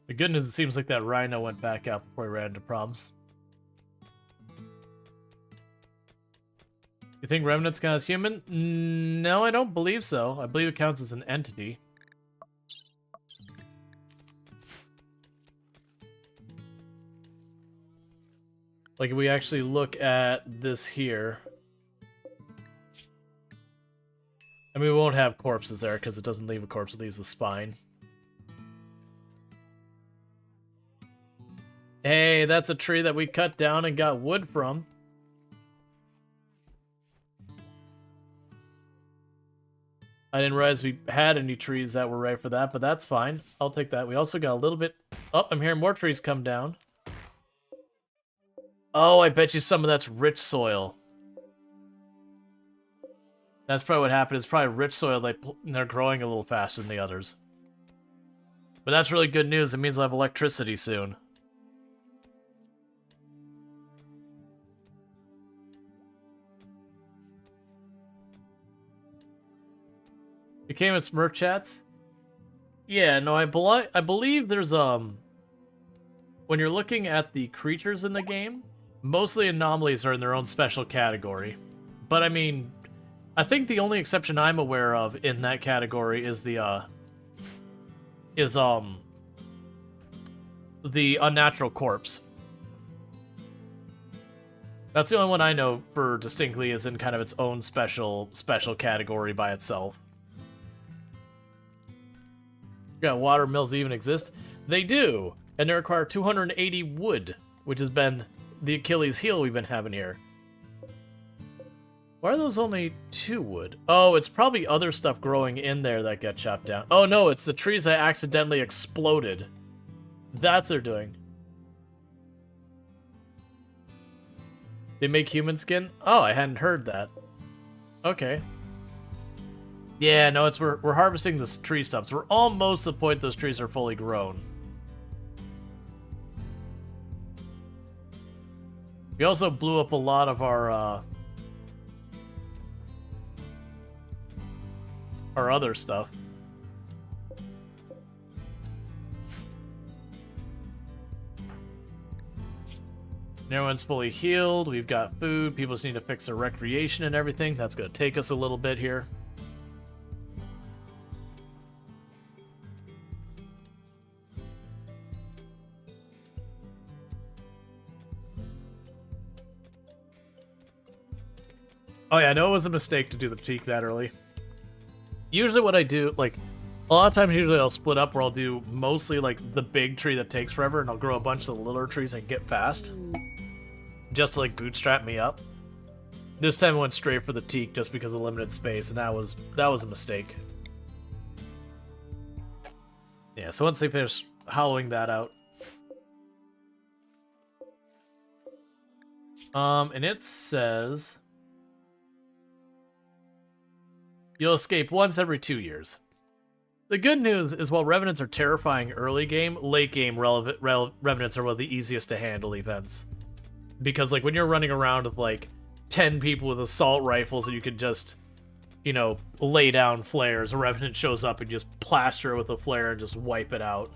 The good news, it seems like that rhino went back out before he ran into problems. You think Remnants count as human? No, I don't believe so. I believe it counts as an entity. Like, if we actually look at this here... I mean, we won't have corpses there, because it doesn't leave a corpse, it leaves a spine. Hey, that's a tree that we cut down and got wood from. I didn't realize we had any trees that were right for that, but that's fine. I'll take that. We also got a little bit... Oh, I'm hearing more trees come down. Oh, I bet you some of that's rich soil. That's probably what happened. It's probably rich soil. They're growing a little faster than the others. But that's really good news. It means I'll have electricity soon. Became its merch chats? Yeah, no, I believe there's when you're looking at the creatures in the game, most of the anomalies are in their own special category. But I mean, I think the only exception I'm aware of in that category is the unnatural corpse. That's the only one I know for distinctly is in kind of its own special category by itself. Yeah, water mills even exist? They do, and they require 280 wood, which has been the Achilles heel we've been having here. Why are those only 2 wood? Oh, it's probably other stuff growing in there that got chopped down. Oh no, it's the trees that accidentally exploded. That's what they're doing. They make human skin? Oh, I hadn't heard that. Okay. Yeah, no, we're harvesting the tree stumps. We're almost to the point those trees are fully grown. We also blew up a lot of our other stuff. Everyone's fully healed. We've got food. People just need to fix their recreation and everything. That's going to take us a little bit here. Oh yeah, I know it was a mistake to do the boutique that early. Usually what I do, like, a lot of times usually I'll split up where I'll do mostly, like, the big tree that takes forever, and I'll grow a bunch of the littler trees and get fast. Just to, like, bootstrap me up. This time I went straight for the teak just because of limited space, and that was a mistake. Yeah, so once they finish hollowing that out. And it says... You'll escape once every 2 years. The good news is while Revenants are terrifying early game, late game Revenants are one of the easiest to handle events. Because, like, when you're running around with, like, 10 people with assault rifles and you can just, you know, lay down flares, a Revenant shows up and just plaster it with a flare and just wipe it out.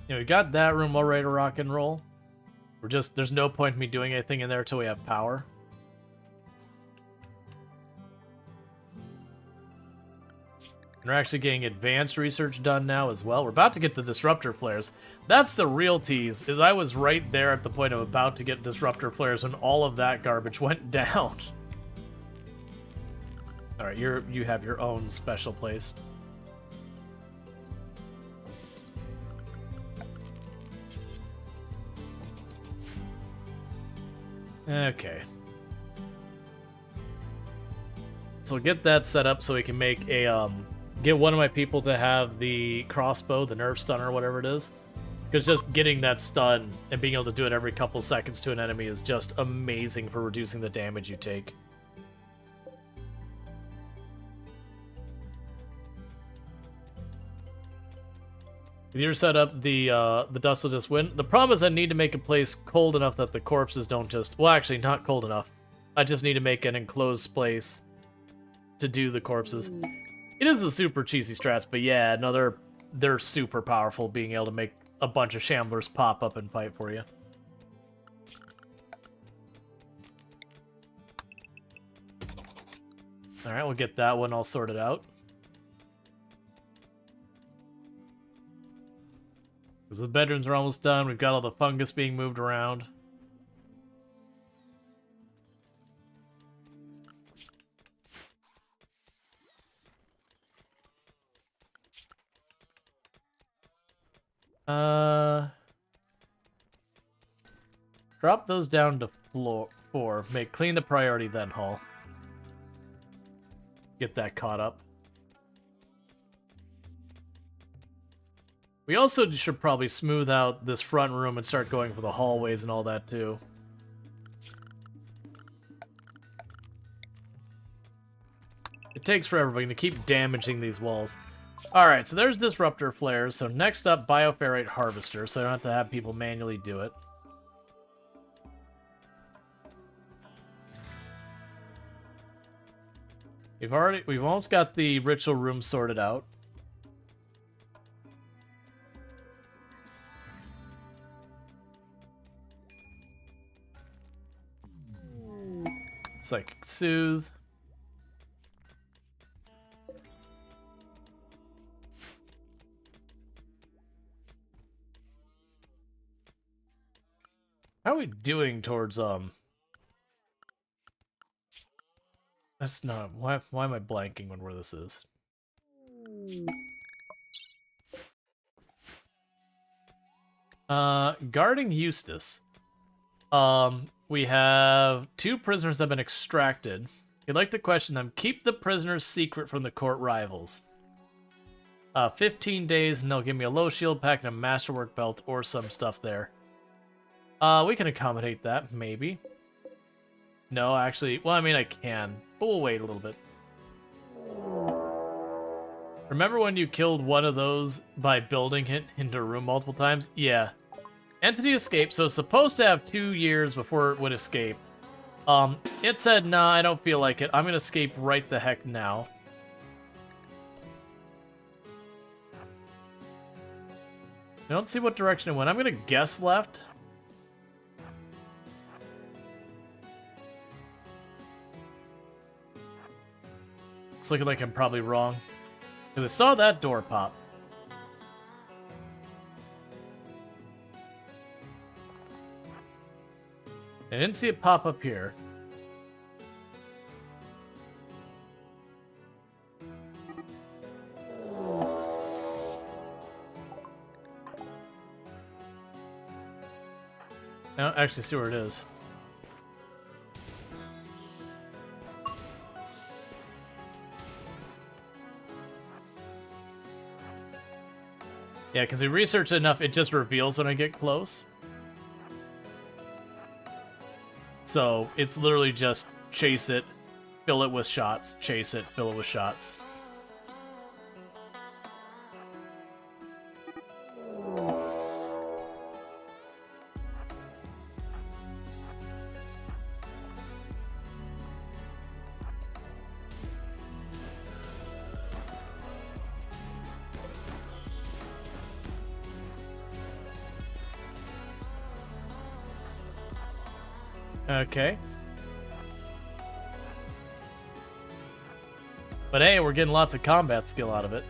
You know, we got that room all ready to rock and roll. There's no point in me doing anything in there until we have power. And we're actually getting advanced research done now as well. We're about to get the disruptor flares. That's the real tease, is I was right there at the point of about to get disruptor flares when all of that garbage went down. Alright, you have your own special place. Okay. So we'll get that set up so we can make a get one of my people to have the crossbow, the nerf stun or whatever it is. Because just getting that stun and being able to do it every couple seconds to an enemy is just amazing for reducing the damage you take. You're set up, the dust will just win. The problem is I need to make a place cold enough that the corpses don't just... Well, actually, not cold enough. I just need to make an enclosed place to do the corpses. It is a super cheesy strats, but yeah, no, they're super powerful, being able to make a bunch of shamblers pop up and fight for you. Alright, we'll get that one all sorted out. Because the bedrooms are almost done, we've got all the fungus being moved around. Drop those down to floor 4. Clean the priority then hall. Get that caught up. We also should probably smooth out this front room and start going for the hallways and all that too. It takes forever to keep damaging these walls. Alright, so there's disruptor flares. So next up, bioferrite harvester, so I don't have to have people manually do it. We've almost got the ritual room sorted out. Psychic Soothe. How are we doing towards, That's not... Why am I blanking on where this is? Guarding Eustace. We have 2 prisoners that have been extracted. You'd like to question them. Keep the prisoners secret from the court rivals. 15 days, and they'll give me a low shield pack and a masterwork belt or some stuff there. We can accommodate that, maybe. No, actually, well, I mean, I can, but we'll wait a little bit. Remember when you killed one of those by building it into a room multiple times? Yeah. Entity escaped, so it's supposed to have 2 years before it would escape. It said, nah, I don't feel like it. I'm gonna escape right the heck now. I don't see what direction it went. I'm gonna guess left. It's looking like I'm probably wrong. Because I saw that door pop. I didn't see it pop up here. I don't actually see where it is. Yeah, because we researched it enough, it just reveals when I get close. So, it's literally just chase it, fill it with shots, chase it, fill it with shots. Okay. But hey, we're getting lots of combat skill out of it.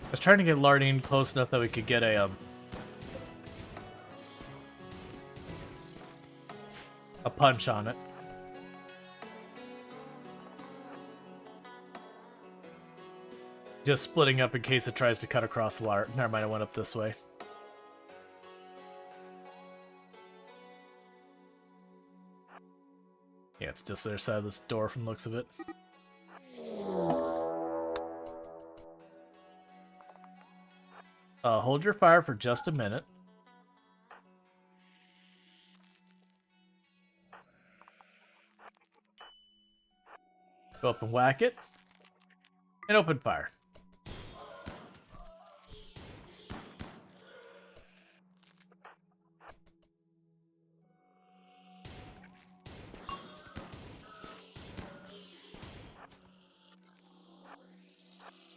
I was trying to get Lardine close enough that we could get a punch on it. Just splitting up in case it tries to cut across the wire. Never mind, I went up this way. Yeah, it's just the other side of this door from the looks of it. Hold your fire for just a minute. Go up and whack it. And open fire.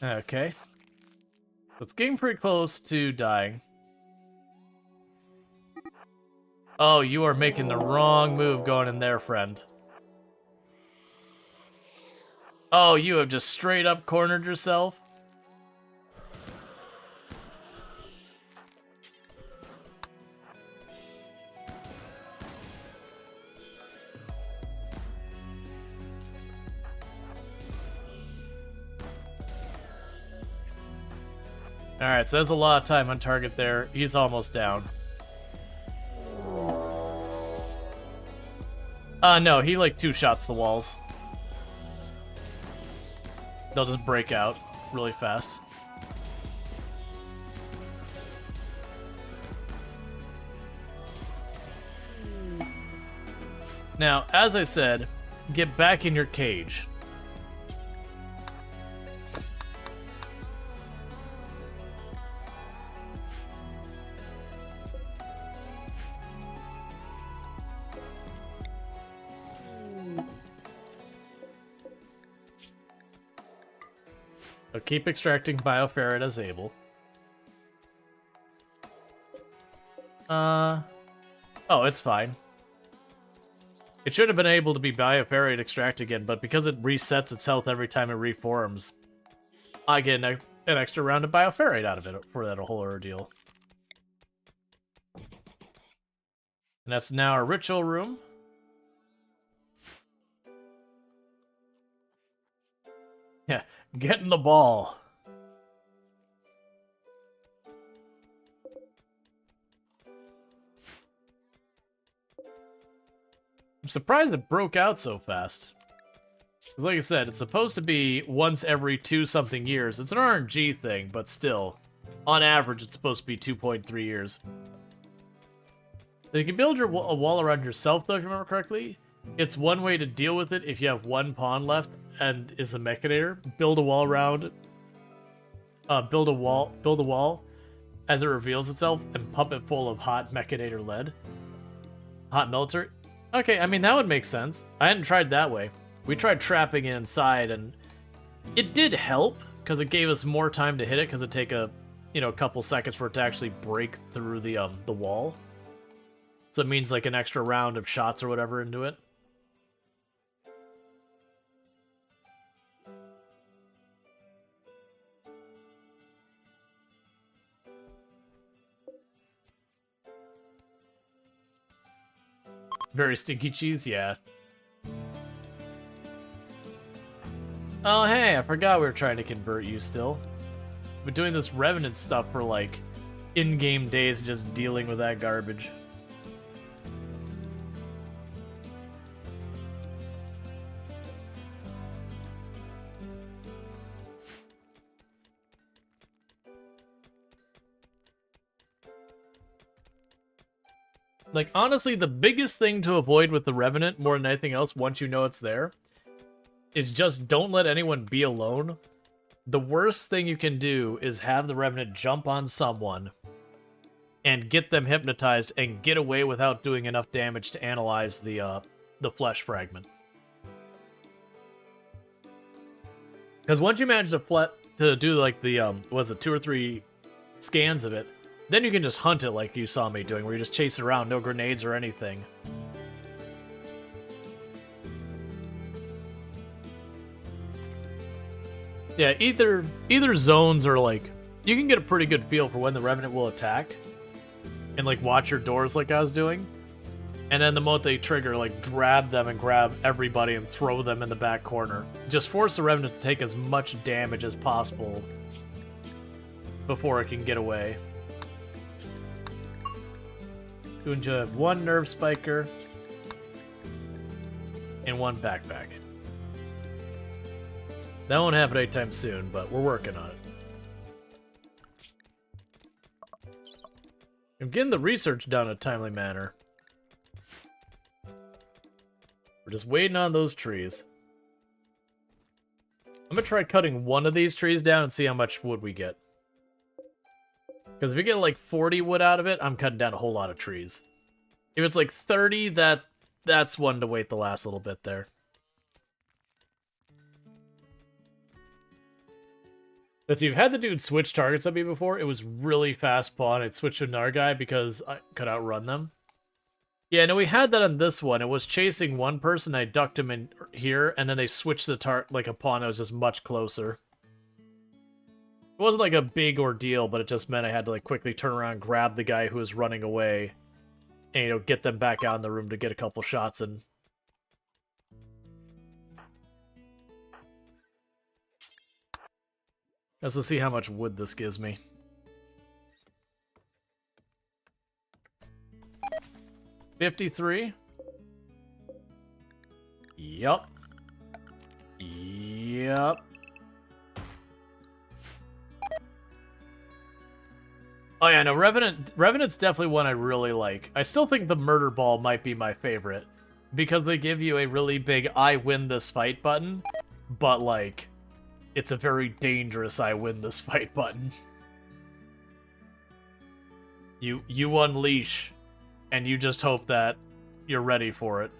Okay. It's getting pretty close to dying. Oh, you are making the wrong move going in there, friend. Oh, you have just straight up cornered yourself. Alright, so there's a lot of time on target there. He's almost down. No, he like two-shots the walls. They'll just break out really fast. Now, as I said, get back in your cage. So keep extracting bioferrite as able. Oh, it's fine. It should have been able to be bioferrite extract again, but because it resets its health every time it reforms, I get an extra round of bioferrite out of it for that whole ordeal. And that's now our ritual room. Yeah, get in the ball. I'm surprised it broke out so fast. Because like I said, it's supposed to be once every 2-something years. It's an RNG thing, but still. On average, it's supposed to be 2.3 years. You can build a wall around yourself, though, if you remember correctly. It's one way to deal with it if you have one pawn left and is a Mechanator. Build a wall around. Build a wall as it reveals itself and pump it full of hot Mechanator lead. Hot military. Okay, I mean, that would make sense. I hadn't tried that way. We tried trapping it inside, and it did help, because it gave us more time to hit it, because it'd take a couple seconds for it to actually break through the wall. So it means like an extra round of shots or whatever into it. Very stinky cheese, yeah. Oh, hey, I forgot we were trying to convert you still. We're doing this Revenant stuff for, like, in-game days, just dealing with that garbage. Like, honestly, the biggest thing to avoid with the Revenant, more than anything else, once you know it's there, is just don't let anyone be alone. The worst thing you can do is have the Revenant jump on someone and get them hypnotized and get away without doing enough damage to analyze the flesh fragment. Because once you manage to do, like, the, was it 2 or 3 scans of it, then you can just hunt it like you saw me doing, where you just chase it around, no grenades or anything. Yeah, either zones are like, you can get a pretty good feel for when the Revenant will attack, and like watch your doors like I was doing. And then the moment they trigger, like, grab them and grab everybody and throw them in the back corner. Just force the Revenant to take as much damage as possible before it can get away. Going to have 1 Nerve Spiker and 1 Backpack. That won't happen anytime soon, but we're working on it. I'm getting the research done in a timely manner. We're just waiting on those trees. I'm gonna try cutting one of these trees down and see how much wood we get. Because if we get like 40 wood out of it, I'm cutting down a whole lot of trees. If it's like 30, that's one to wait the last little bit there. Let's see, you've had the dude switch targets on me before. It was really fast pawn. It switched to another guy because I could outrun them. Yeah, no, we had that on this one. It was chasing one person. I ducked him in here, and then they switched the like a pawn that was just much closer. It wasn't like a big ordeal, but it just meant I had to like quickly turn around, grab the guy who was running away, and you know, get them back out in the room to get a couple shots in. Let's see how much wood this gives me. 53. Yup. Yup. Oh yeah, no, Revenant's definitely one I really like. I still think the Murder Ball might be my favorite, because they give you a really big I win this fight button, but like, it's a very dangerous I win this fight button. You unleash, and you just hope that you're ready for it.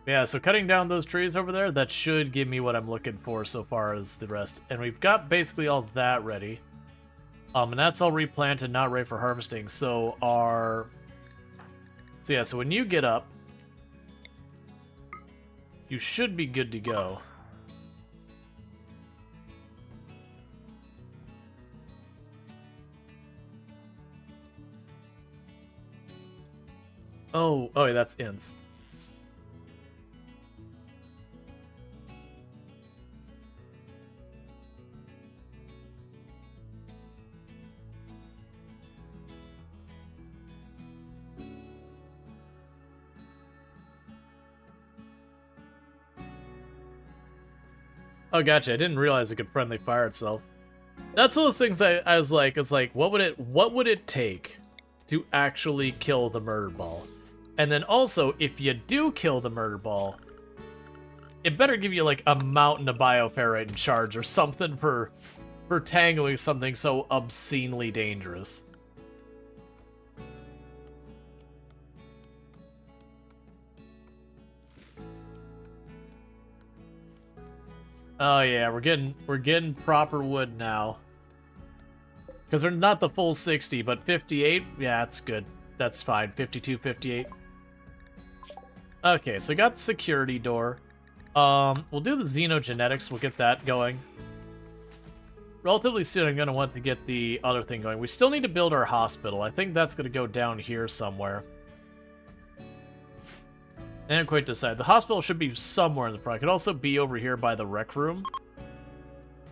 Yeah, so cutting down those trees over there, that should give me what I'm looking for so far as the rest. And we've got basically all that ready. And that's all replanted, not ready for harvesting. So yeah, so when you get up, you should be good to go. Oh, yeah, that's ints. Oh, gotcha. I didn't realize it could friendly fire itself. That's one of those things I was like, what would it take to actually kill the Murder Ball? And then also, if you do kill the Murder Ball, it better give you like a mountain of bioferrite in charge or something for tangling something so obscenely dangerous. Oh yeah, we're getting proper wood now. Because we're not the full 60, but 58, yeah, that's good. That's fine. 52, 58. Okay, so we got the security door. We'll do the xenogenetics. We'll get that going. Relatively soon, I'm going to want to get the other thing going. We still need to build our hospital. I think that's going to go down here somewhere. I didn't quite decide. The hospital should be somewhere in the front. It could also be over here by the rec room.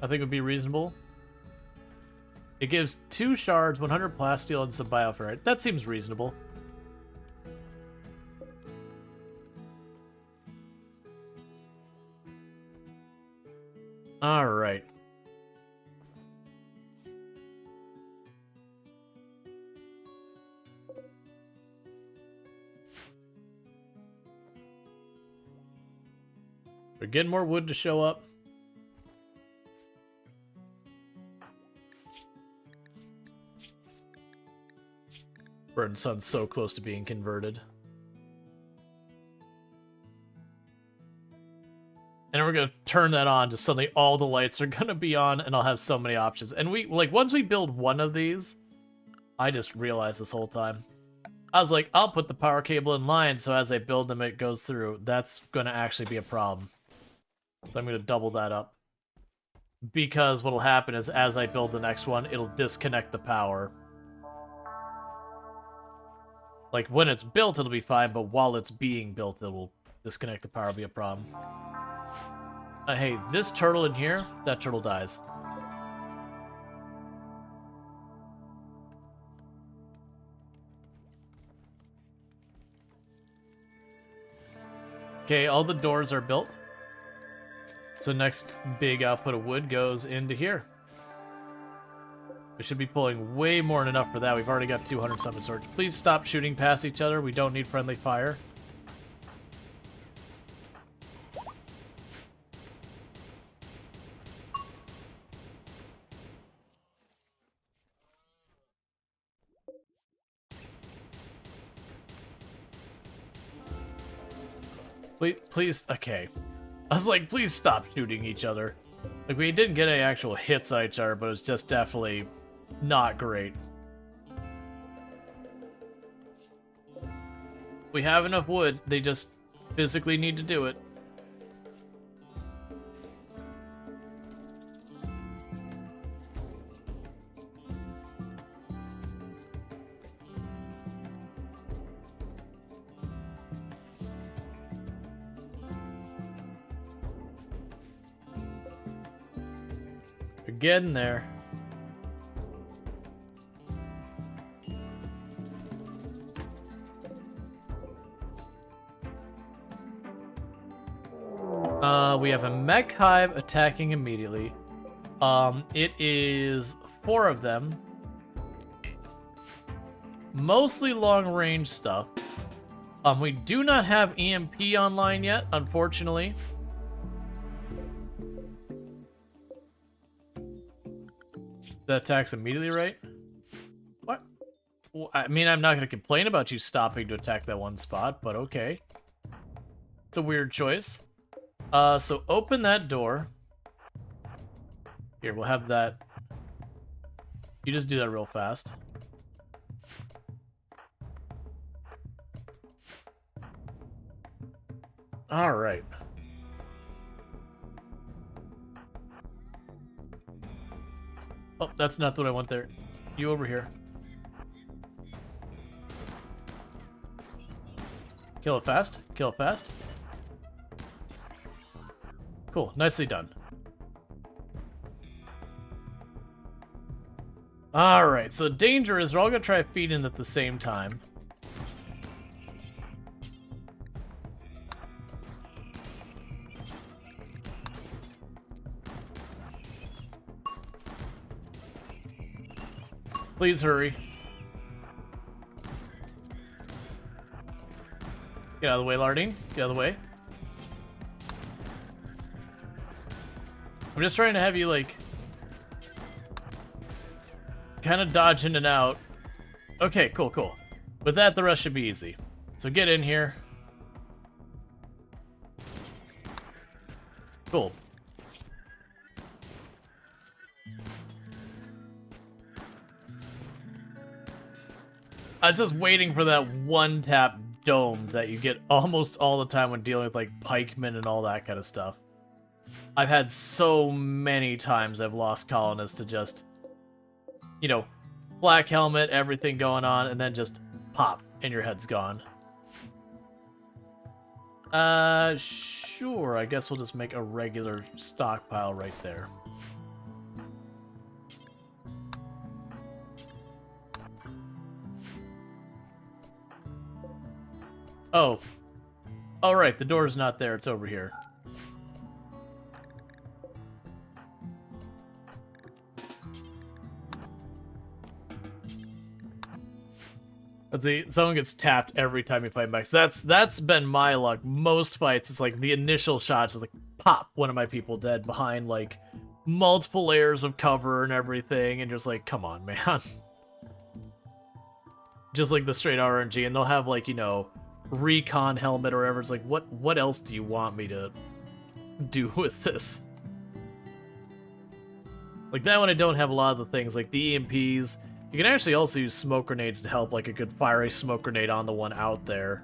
I think would be reasonable. It gives 2 shards, 100 plasteel, and some bioferrite. That seems reasonable. Alright. We're getting more wood to show up. Burn Sun's so close to being converted. And we're gonna turn that on, just suddenly all the lights are gonna be on, and I'll have so many options. And once we build one of these, I just realized this whole time. I was like, I'll put the power cable in line, so as I build them, it goes through. That's gonna actually be a problem. So I'm gonna double that up. because what'll happen is as I build the next one, it'll disconnect the power. Like, when it's built, it'll be fine, but while it's being built, it will disconnect the power, be a problem. Hey, this turtle in here, that turtle dies. Okay, all the doors are built. So next big output of wood goes into here. We should be pulling way more than enough for that. We've already got 200 summon swords. Please stop shooting past each other. We don't need friendly fire. Please, okay. I was like, please stop shooting each other. Like, we didn't get any actual hits on each other, but it was just definitely not great. We have enough wood, they just physically need to do it. We're getting there. We have a mech hive attacking immediately. It is 4 of them. Mostly long-range stuff. We do not have EMP online yet, unfortunately. That attacks immediately, right? What? Well, I mean, I'm not going to complain about you stopping to attack that one spot, but okay. It's a weird choice. So open that door. Here, we'll have that. You just do that real fast. All right. Oh, that's not what I want there. You over here. Kill it fast. Kill it fast. Cool. Nicely done. Alright, so danger is we're all gonna try feeding at the same time. Please hurry. Get out of the way, Lardine. Get out of the way. I'm just trying to have you, like, kind of dodge in and out. Okay, cool, cool. With that, the rest should be easy. So get in here. Cool. I was just waiting for that one-tap dome that you get almost all the time when dealing with, like, pikemen and all that kind of stuff. I've had so many times I've lost colonists to just, you know, black helmet, everything going on, and then just pop, and your head's gone. Sure, I guess we'll just make a regular stockpile right there. Oh. Oh, right, the door's not there, it's over here. Let's see, someone gets tapped every time you fight mechs. That's been my luck. Most fights, it's like the initial shots is like, pop, one of my people dead behind like multiple layers of cover and everything, and just like, come on, man. Just like the straight RNG, and they'll have like, you know, recon helmet or whatever. It's like, what else do you want me to do with this? Like that one, I don't have a lot of the things, like the EMPs. You can actually also use smoke grenades to help, like, it could fire a smoke grenade on the one out there.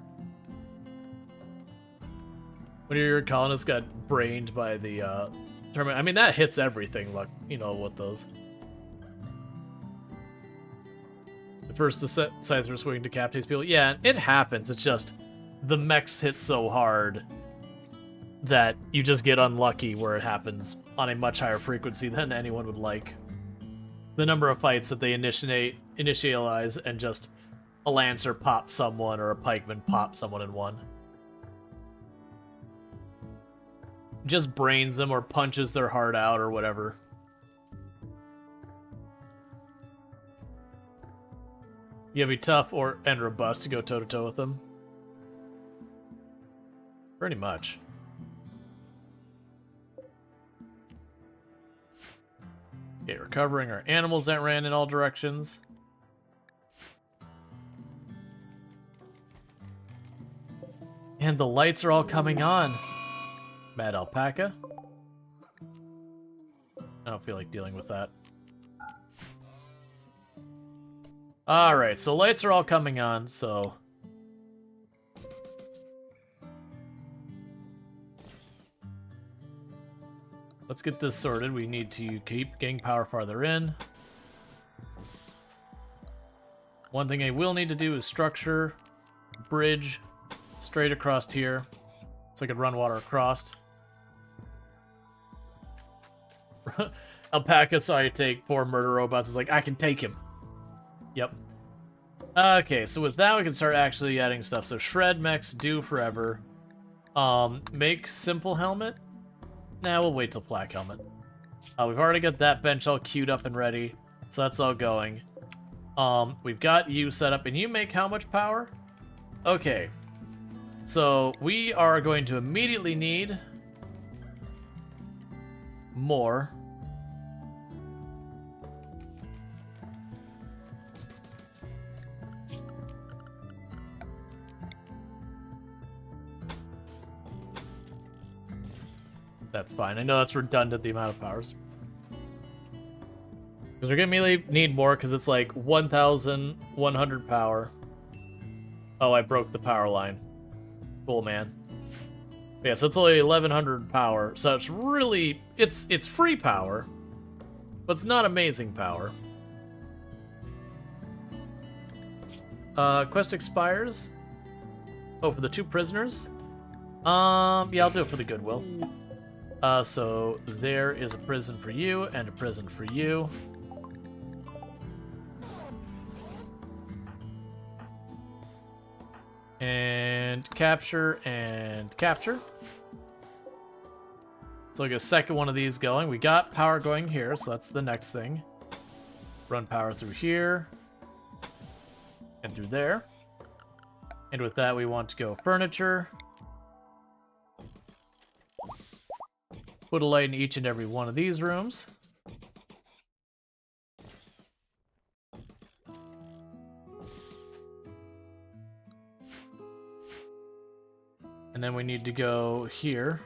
When your colonist got brained by the I mean, that hits everything, like, you know, with those. The first Scyther swing decapitates people. Yeah, it happens. It's just the mechs hit so hard that you just get unlucky where it happens on a much higher frequency than anyone would like. The number of fights that they initialize and just a Lancer pops someone or a Pikeman pops someone in one. Just brains them or punches their heart out or whatever. You gotta be tough and robust to go toe-to-toe with them. Pretty much. Okay, recovering our animals that ran in all directions. And the lights are all coming on. Mad alpaca. I don't feel like dealing with that. Alright, so lights are all coming on, so... let's get this sorted. We need to keep getting power farther in. One thing I will need to do is structure, bridge, straight across here, so I could run water across. Alpaca saw you take 4 murder robots. It's like, I can take him. Yep. Okay, so with that, we can start actually adding stuff. So shred mechs do forever. Make simple helmet. Nah, we'll wait till flak helmet. We've already got that bench all queued up and ready, so that's all going. We've got you set up, and you make how much power? Okay. So we are going to immediately need more. That's fine. I know that's redundant, the amount of powers. Because we're going to immediately need more, because it's like 1,100 power. Oh, I broke the power line. Cool, man. Yeah, so it's only 1,100 power. So it's really... It's free power, but it's not amazing power. Quest expires. Oh, for the 2 prisoners? Yeah, I'll do it for the Goodwill. So there is a prison for you and a prison for you. And capture and capture. So I'll get a second one of these going. We got power going here, so that's the next thing. Run power through here. And through there. And with that, we want to go furniture. Put a light in each and every one of these rooms. And then we need to go here.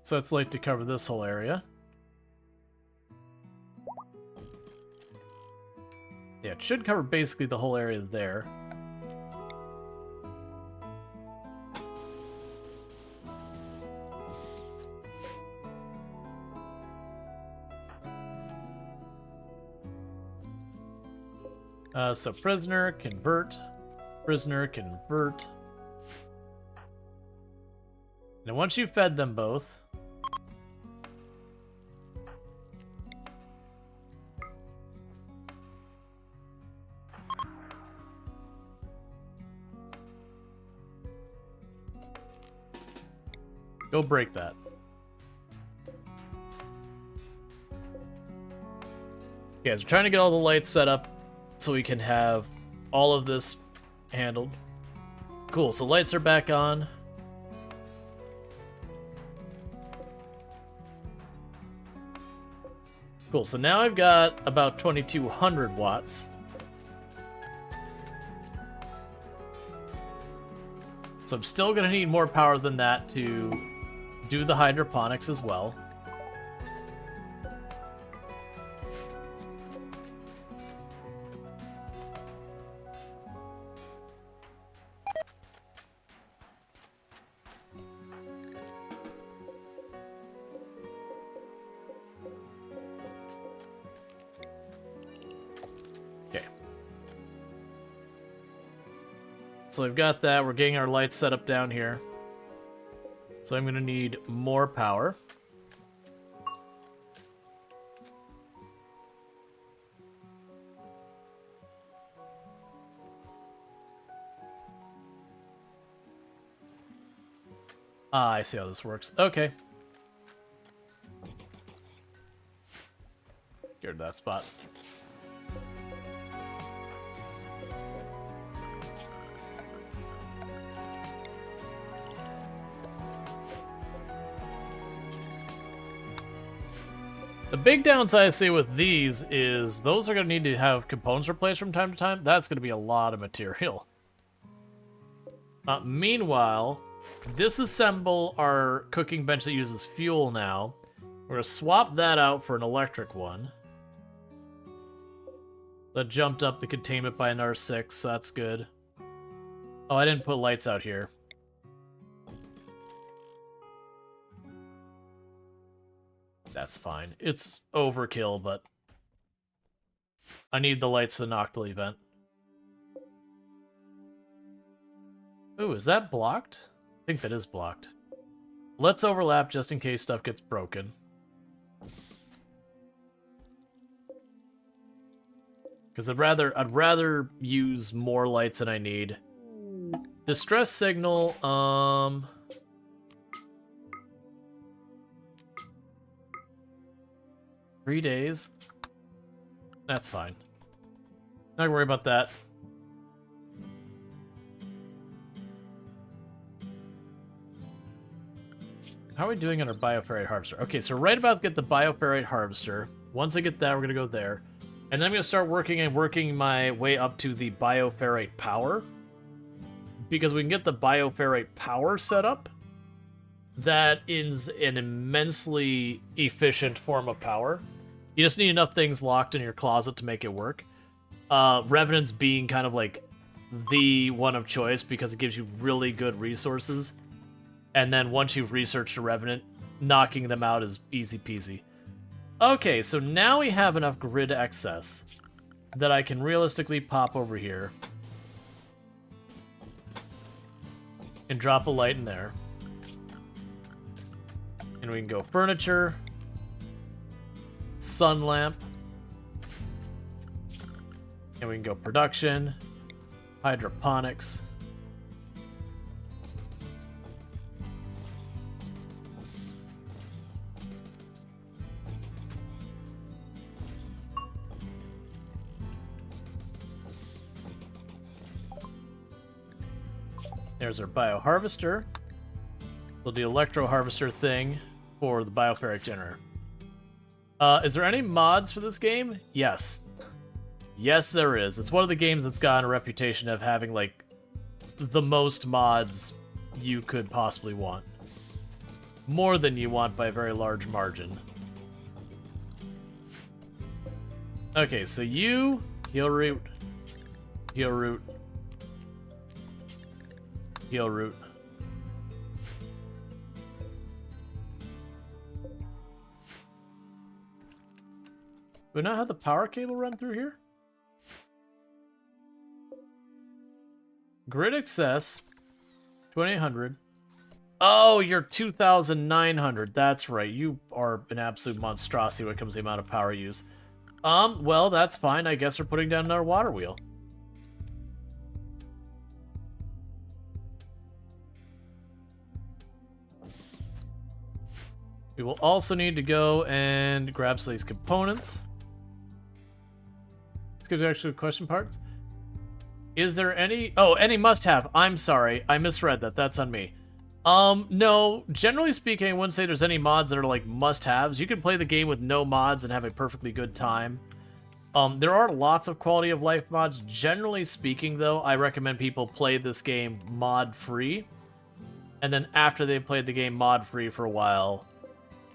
So it's light to cover this whole area. Yeah, it should cover basically the whole area there. So prisoner, convert, and once you've fed them both, go break that. Yeah, so trying to get all the lights set up so we can have all of this handled. Cool, so lights are back on. Cool, so now I've got about 2,200 watts. So I'm still gonna need more power than that to do the hydroponics as well. so we've got that. We're getting our lights set up down here. So I'm going to need more power. Ah, I see how this works. Okay. Get rid of that spot. The big downside I see with these is those are going to need to have components replaced from time to time. That's going to be a lot of material. Meanwhile, disassemble our cooking bench that uses fuel now. We're going to swap that out for an electric one. That jumped up the containment by another 6, so that's good. Oh, I didn't put lights out here. That's fine. It's overkill, but I need the lights to Noctil event. Ooh, is that blocked? I think that is blocked. Let's overlap just in case stuff gets broken. Because I'd rather use more lights than I need. Distress signal, 3 days? That's fine. Not gonna worry about that. How are we doing on our bioferrite harvester? Okay, so right about to get the bioferrite harvester. Once I get that, we're gonna go there. And then I'm gonna start working my way up to the bioferrite power. Because we can get the bioferrite power set up. That is an immensely efficient form of power. You just need enough things locked in your closet to make it work. Revenants being kind of like the one of choice because it gives you really good resources. And then once you've researched a Revenant, knocking them out is easy peasy. Okay, so now we have enough grid excess that I can realistically pop over here and drop a light in there. And we can go furniture, sun lamp, and we can go production, hydroponics. There's our bioharvester. We'll do electro harvester thing for the bioferric generator. Is there any mods for this game? Yes. Yes, there is. It's one of the games that's gotten a reputation of having, like, the most mods you could possibly want. More than you want by a very large margin. Okay, so you, heal root, heal root, heal root. Do we not have the power cable run through here? Grid access, 2800. Oh, you're 2900. That's right. You are an absolute monstrosity when it comes to the amount of power you use. Well, that's fine. I guess we're putting down another water wheel. We will also need to go and grab some of these components. Let's get to actual question parts. Is there any... Oh, any must-have. I'm sorry. I misread that. That's on me. No. Generally speaking, I wouldn't say there's any mods that are, like, must-haves. You can play the game with no mods and have a perfectly good time. There are lots of quality of life mods. Generally speaking, though, I recommend people play this game mod-free. And then after they've played the game mod-free for a while,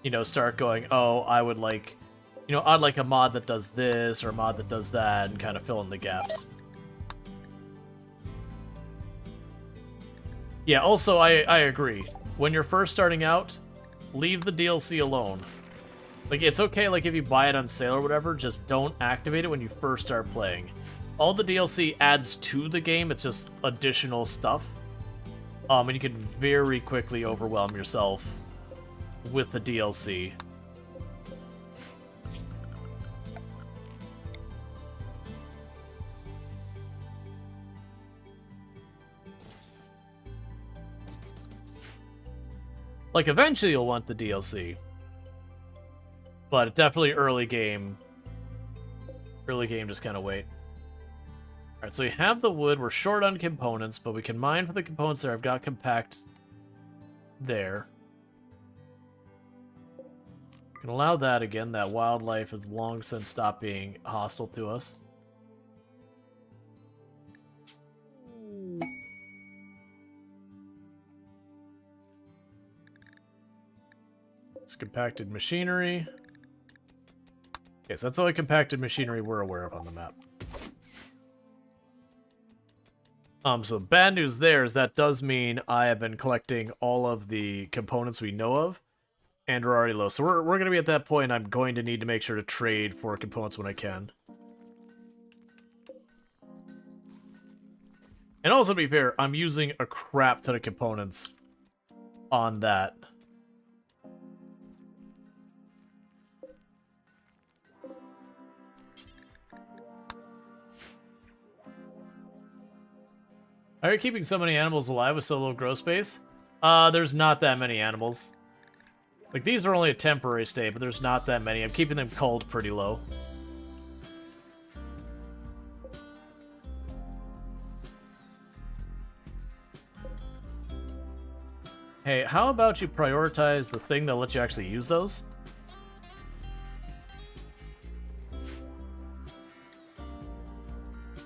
you know, start going, oh, I would like... You know, I'd like a mod that does this or a mod that does that and kind of fill in the gaps. Yeah, also, I agree. When you're first starting out, leave the DLC alone. Like, it's okay, like, if you buy it on sale or whatever, just don't activate it when you first start playing. all the DLC adds to the game. It's just additional stuff. And you can very quickly overwhelm yourself with the DLC. Like, eventually you'll want the DLC. But definitely early game. Early game, just kind of wait. Alright, so we have the wood. We're short on components, but we can mine for the components there. I've got compact there. Can allow that again. That wildlife has long since stopped being hostile to us. It's compacted machinery. Okay, so that's the only compacted machinery we're aware of on the map. So bad news there is that does mean I have been collecting all of the components we know of, and we're already low. So we're going to be at that point. I'm going to need to make sure to trade for components when I can. And also, to be fair, I'm using a crap ton of components on that. Are you keeping so many animals alive with so little growth space? There's not that many animals. Like, these are only a temporary state, but there's not that many. I'm keeping them culled pretty low. Hey, how about you prioritize the thing that'll let you actually use those?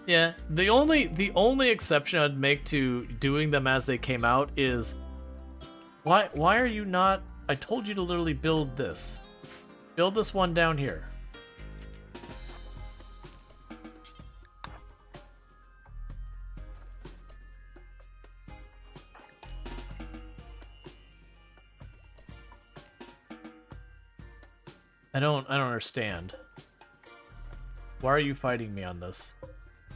Yeah, the only exception I'd make to doing them as they came out is why are you not? I told you to literally build this. Build this one down here. I don't understand. Why are you fighting me on this?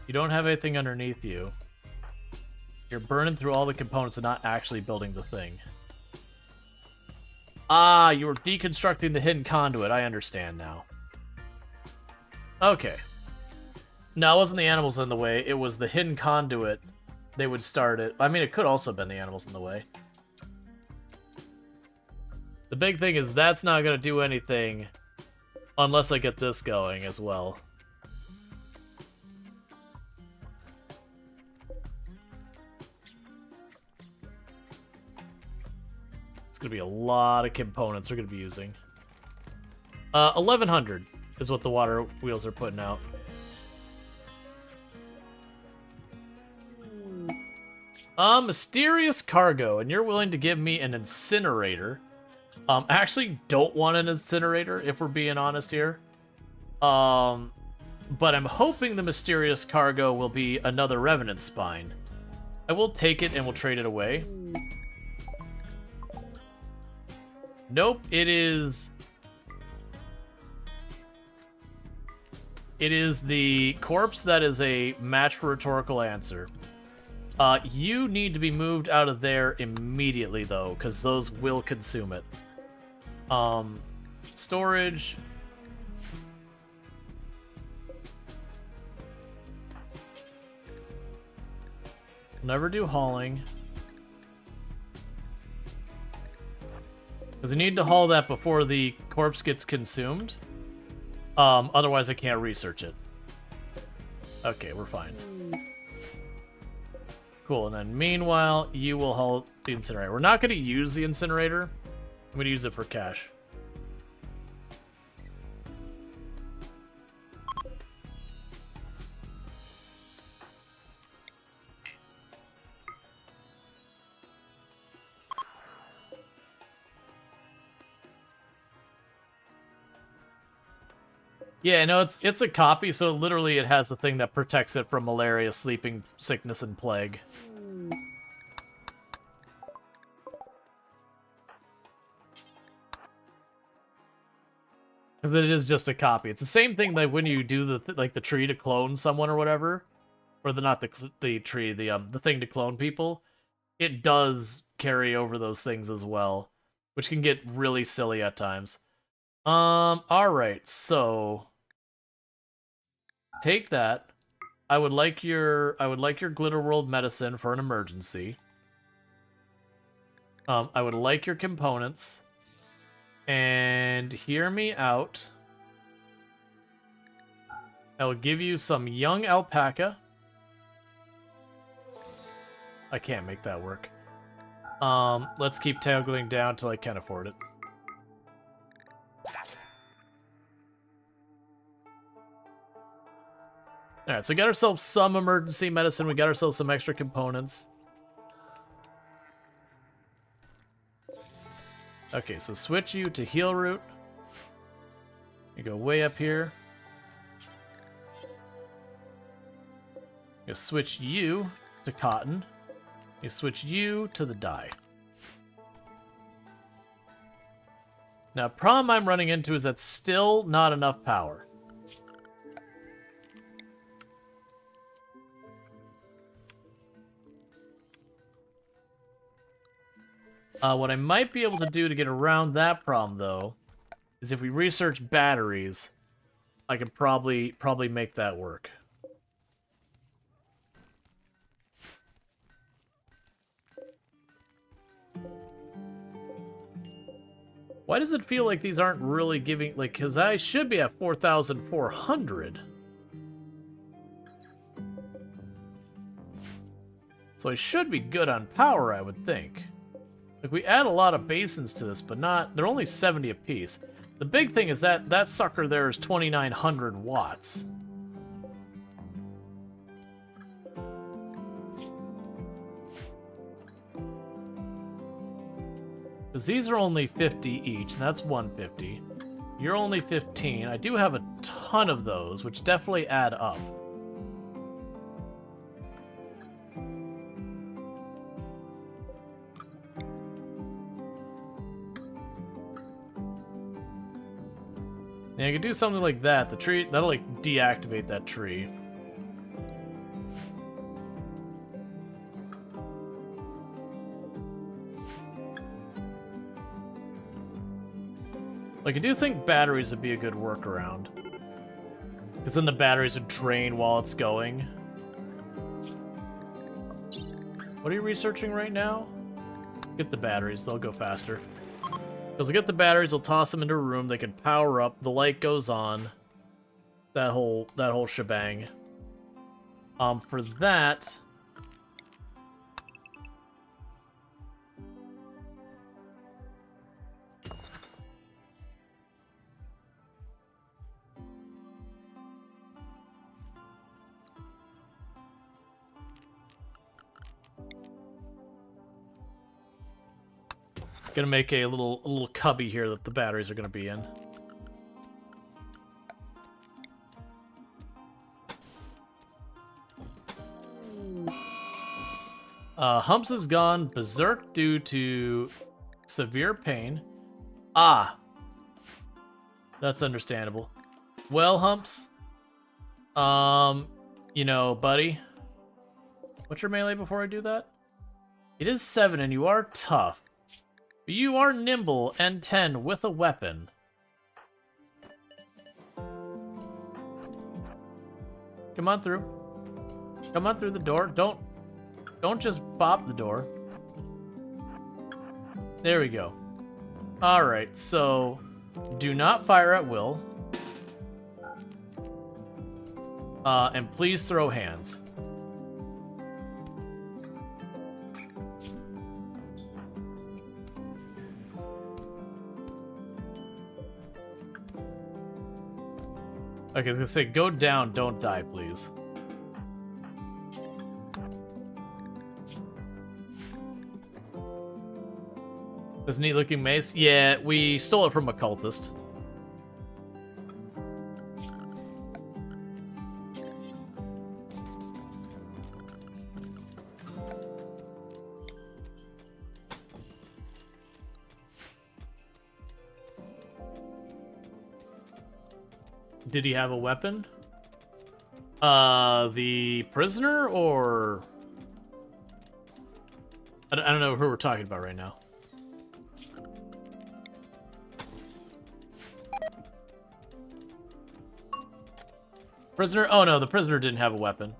You don't have anything underneath you. You're burning through all the components and not actually building the thing. Ah, you were deconstructing the hidden conduit. I understand now. Okay. No, it wasn't the animals in the way. It was the hidden conduit. They would start it. I mean, it could also have been the animals in the way. The big thing is that's not going to do anything unless I get this going as well. It's going to be a lot of components they're going to be using. 1,100 is what the water wheels are putting out. Mysterious cargo, and you're willing to give me an incinerator. I actually don't want an incinerator, if we're being honest here. But I'm hoping the mysterious cargo will be another revenant spine. I will take it and we'll trade it away. Nope, it is the corpse that is a match for rhetorical answer. You need to be moved out of there immediately, though, because those will consume it. Storage. Never do hauling. Because I need to haul that before the corpse gets consumed. Otherwise I can't research it. Okay, we're fine. Cool, and then meanwhile, you will haul the incinerator. We're not going to use the incinerator. I'm going to use it for cash. Yeah, no, it's a copy, so literally it has the thing that protects it from malaria, sleeping sickness, and plague. Because it is just a copy. It's the same thing like when you do the tree to clone someone or whatever, or not the tree, the thing to clone people. It does carry over those things as well, which can get really silly at times. All right, so take that. I would like your Glitter World medicine for an emergency. I would like your components. And hear me out. I will give you some young alpaca. I can't make that work. Let's keep going down till I can afford it. Alright, so we got ourselves some emergency medicine, we got ourselves some extra components. Okay, so switch you to heal root. You go way up here. You switch you to cotton. You switch you to the dye. Now, problem I'm running into is that's still not enough power. What I might be able to do to get around that problem, though, is if we research batteries, I could probably make that work. Why does it feel like these aren't really giving, like, because I should be at 4,400. So I should be good on power, I would think. Like, we add a lot of basins to this, but they're only 70 apiece. The big thing is that sucker there is 2,900 watts. Because these are only 50 each, and that's 150. You're only 15. I do have a ton of those, which definitely add up. Yeah, you could do something like that. The tree, that'll like deactivate that tree. Like, I do think batteries would be a good workaround. Because then the batteries would drain while it's going. What are you researching right now? Get the batteries, they'll go faster. Because we'll get the batteries, we'll toss them into a room, they can power up, the light goes on. That whole shebang. For that... Gonna make a little cubby here that the batteries are gonna be in. Humps has gone berserk due to severe pain. Ah, that's understandable. Well, Humps, you know, buddy, what's your melee before I do that? It is 7, and you are tough. But you are nimble and 10 with a weapon. Come on through. Come on through the door. Don't just bop the door. There we go. Alright, so do not fire at will. And please throw hands. Okay, I was gonna say, go down, don't die, please. This neat looking mace? Yeah, we stole it from a cultist. Did he have a weapon? The prisoner, or... I don't know who we're talking about right now. Prisoner? Oh no, the prisoner didn't have a weapon.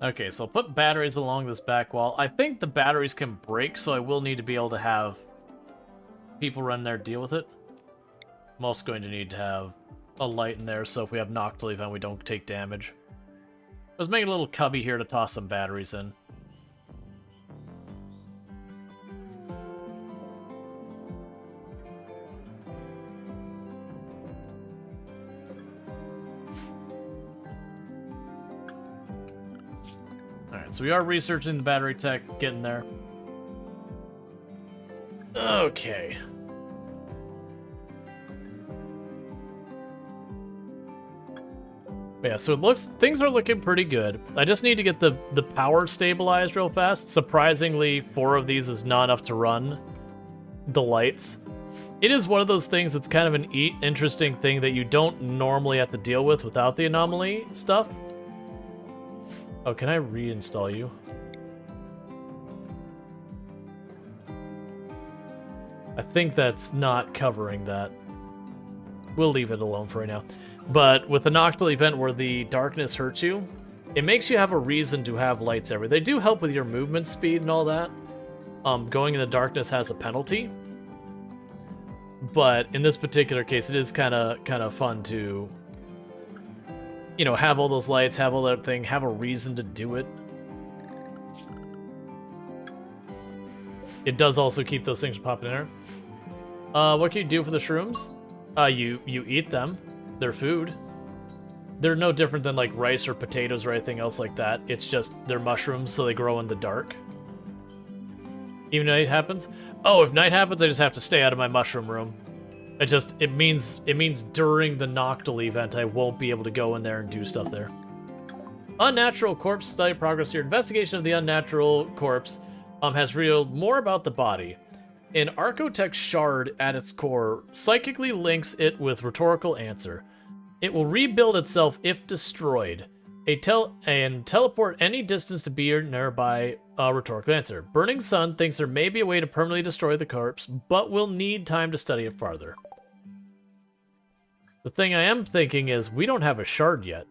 Okay, so I'll put batteries along this back wall. I think the batteries can break, so I will need to be able to have people run there deal with it. I'm also going to need to have a light in there, so if we have Noctil event, we don't take damage. Let's make a little cubby here to toss some batteries in. Alright, so we are researching the battery tech, getting there. Okay. Yeah, so it looks, things are looking pretty good. I just need to get the power stabilized real fast. Surprisingly, 4 of these is not enough to run the lights. It is one of those things that's kind of an interesting thing that you don't normally have to deal with without the anomaly stuff. Oh, can I reinstall you? I think that's not covering that. We'll leave it alone for right now. But with the Noctil event where the darkness hurts you, it makes you have a reason to have lights everywhere. They do help with your movement speed and all that. Going in the darkness has a penalty. But in this particular case, it is kind of fun to, you know, have all those lights, have all that thing, have a reason to do it. It does also keep those things from popping in there. What can you do for the shrooms? You eat them. They're food. They're no different than like rice or potatoes or anything else like that. It's just they're mushrooms, so they grow in the dark. Even night happens? Oh, if night happens, I just have to stay out of my mushroom room. It means during the Noctil event, I won't be able to go in there and do stuff there. Unnatural corpse study progress. Your investigation of the unnatural corpse has revealed more about the body. An Archotech shard at its core psychically links it with rhetorical answer. It will rebuild itself if destroyed. And teleport any distance to be nearby rhetorical answer. Burning Sun thinks there may be a way to permanently destroy the corpse, but will need time to study it farther. The thing I am thinking is we don't have a shard yet.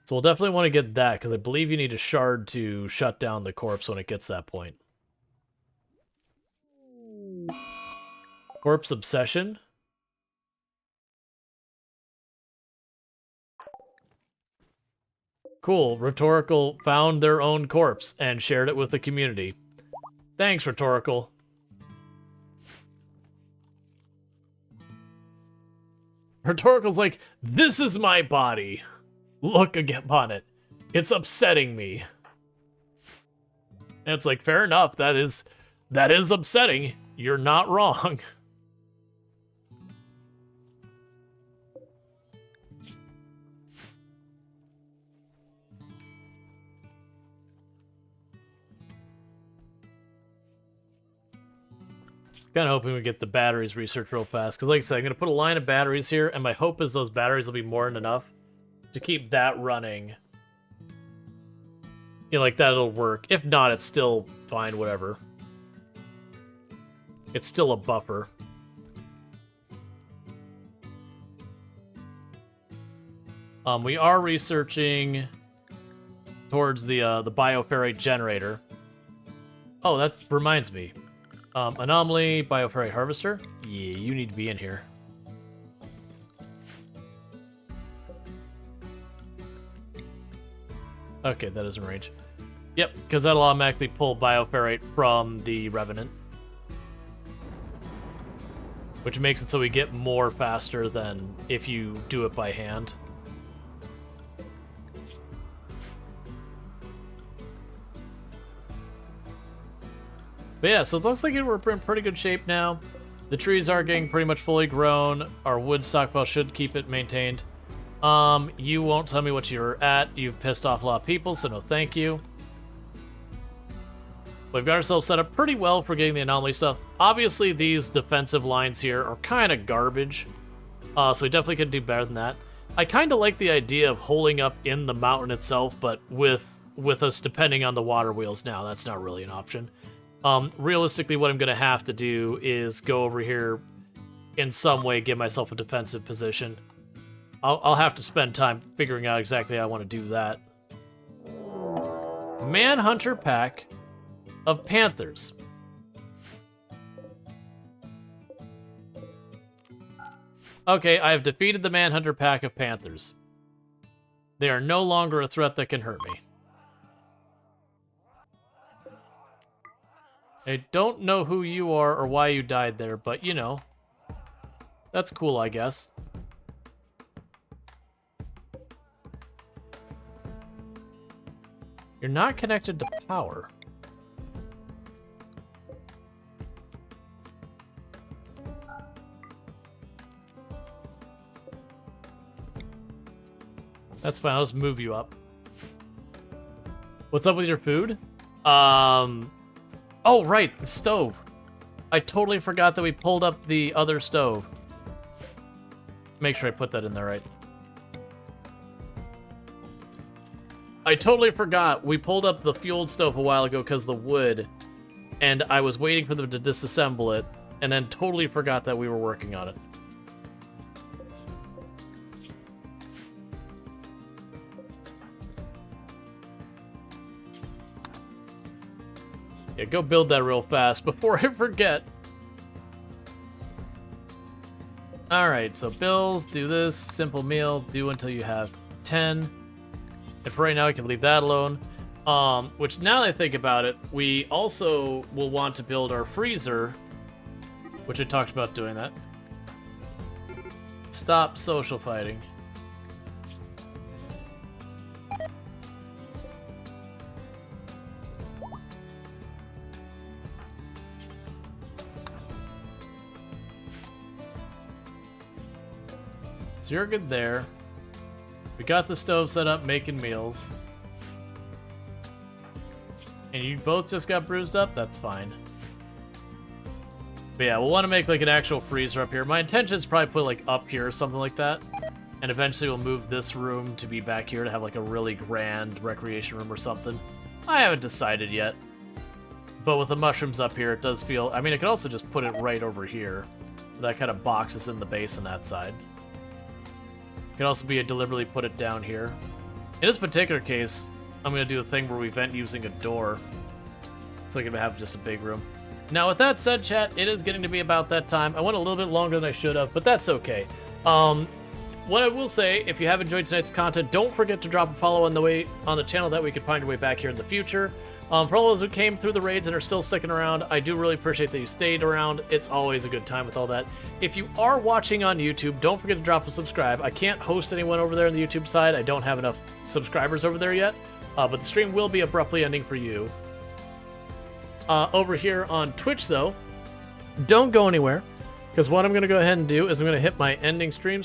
So we'll definitely want to get that, because I believe you need a shard to shut down the corpse when it gets that point. Corpse Obsession. Cool. Rhetorical found their own corpse and shared it with the community. Thanks, Rhetorical. Rhetorical's like, this is my body. Look upon it. It's upsetting me. And it's like, fair enough. That is upsetting. You're not wrong. Kind of hoping we get the batteries researched real fast. Because like I said, I'm going to put a line of batteries here. And my hope is those batteries will be more than enough to keep that running. You know, like that'll work. If not, it's still fine, whatever. It's still a buffer. We are researching towards the bioferrite generator. Oh, that reminds me. Anomaly, bioferrite harvester. Yeah, you need to be in here. Okay, that is in range. Yep, because that'll automatically pull bioferrite from the Revenant. Which makes it so we get more faster than if you do it by hand. But yeah, so it looks like we're in pretty good shape now. The trees are getting pretty much fully grown. Our wood stockpile should keep it maintained. You won't tell me what you're at. You've pissed off a lot of people, so no thank you. We've got ourselves set up pretty well for getting the anomaly stuff. Obviously, these defensive lines here are kind of garbage, so we definitely could do better than that. I kind of like the idea of holding up in the mountain itself, but with us depending on the water wheels now, that's not really an option. Realistically, what I'm going to have to do is go over here in some way, give myself a defensive position. I'll have to spend time figuring out exactly how I want to do that. Manhunter pack of panthers. Okay, I have defeated the Manhunter pack of panthers. They are no longer a threat that can hurt me. I don't know who you are or why you died there, but you know, that's cool, I guess. You're not connected to power. That's fine, I'll just move you up. What's up with your food? Oh, right, the stove. I totally forgot that we pulled up the other stove. Make sure I put that in there right. I totally forgot. We pulled up the fueled stove a while ago because the wood, and I was waiting for them to disassemble it, and then totally forgot that we were working on it. Yeah, go build that real fast before I forget. Alright, so bills, do this, simple meal, do until you have 10. And for right now, I can leave that alone. Which, now that I think about it, we also will want to build our freezer, which I talked about doing that. Stop social fighting. So you're good there. We got the stove set up, making meals. And you both just got bruised up? That's fine. But yeah, we'll want to make like an actual freezer up here. My intention is probably put like up here or something like that. And eventually we'll move this room to be back here to have like a really grand recreation room or something. I haven't decided yet. But with the mushrooms up here, it does feel... I mean, I could also just put it right over here. That kind of box is in the base on that side. Could also be a deliberately put it down here. In this particular case, I'm going to do a thing where we vent using a door. So I can have just a big room. Now, with that said, chat, it is getting to be about that time. I went a little bit longer than I should have, but that's okay. What I will say, if you have enjoyed tonight's content, don't forget to drop a follow on the channel. That way you can find your way back here in the future. For all those who came through the raids and are still sticking around, I do really appreciate that you stayed around. It's always a good time with all that. If you are watching on YouTube, don't forget to drop a subscribe. I can't host anyone over there on the YouTube side. I don't have enough subscribers over there yet, but the stream will be abruptly ending for you. Over here on Twitch, though, don't go anywhere, because what I'm going to go ahead and do is I'm going to hit my ending stream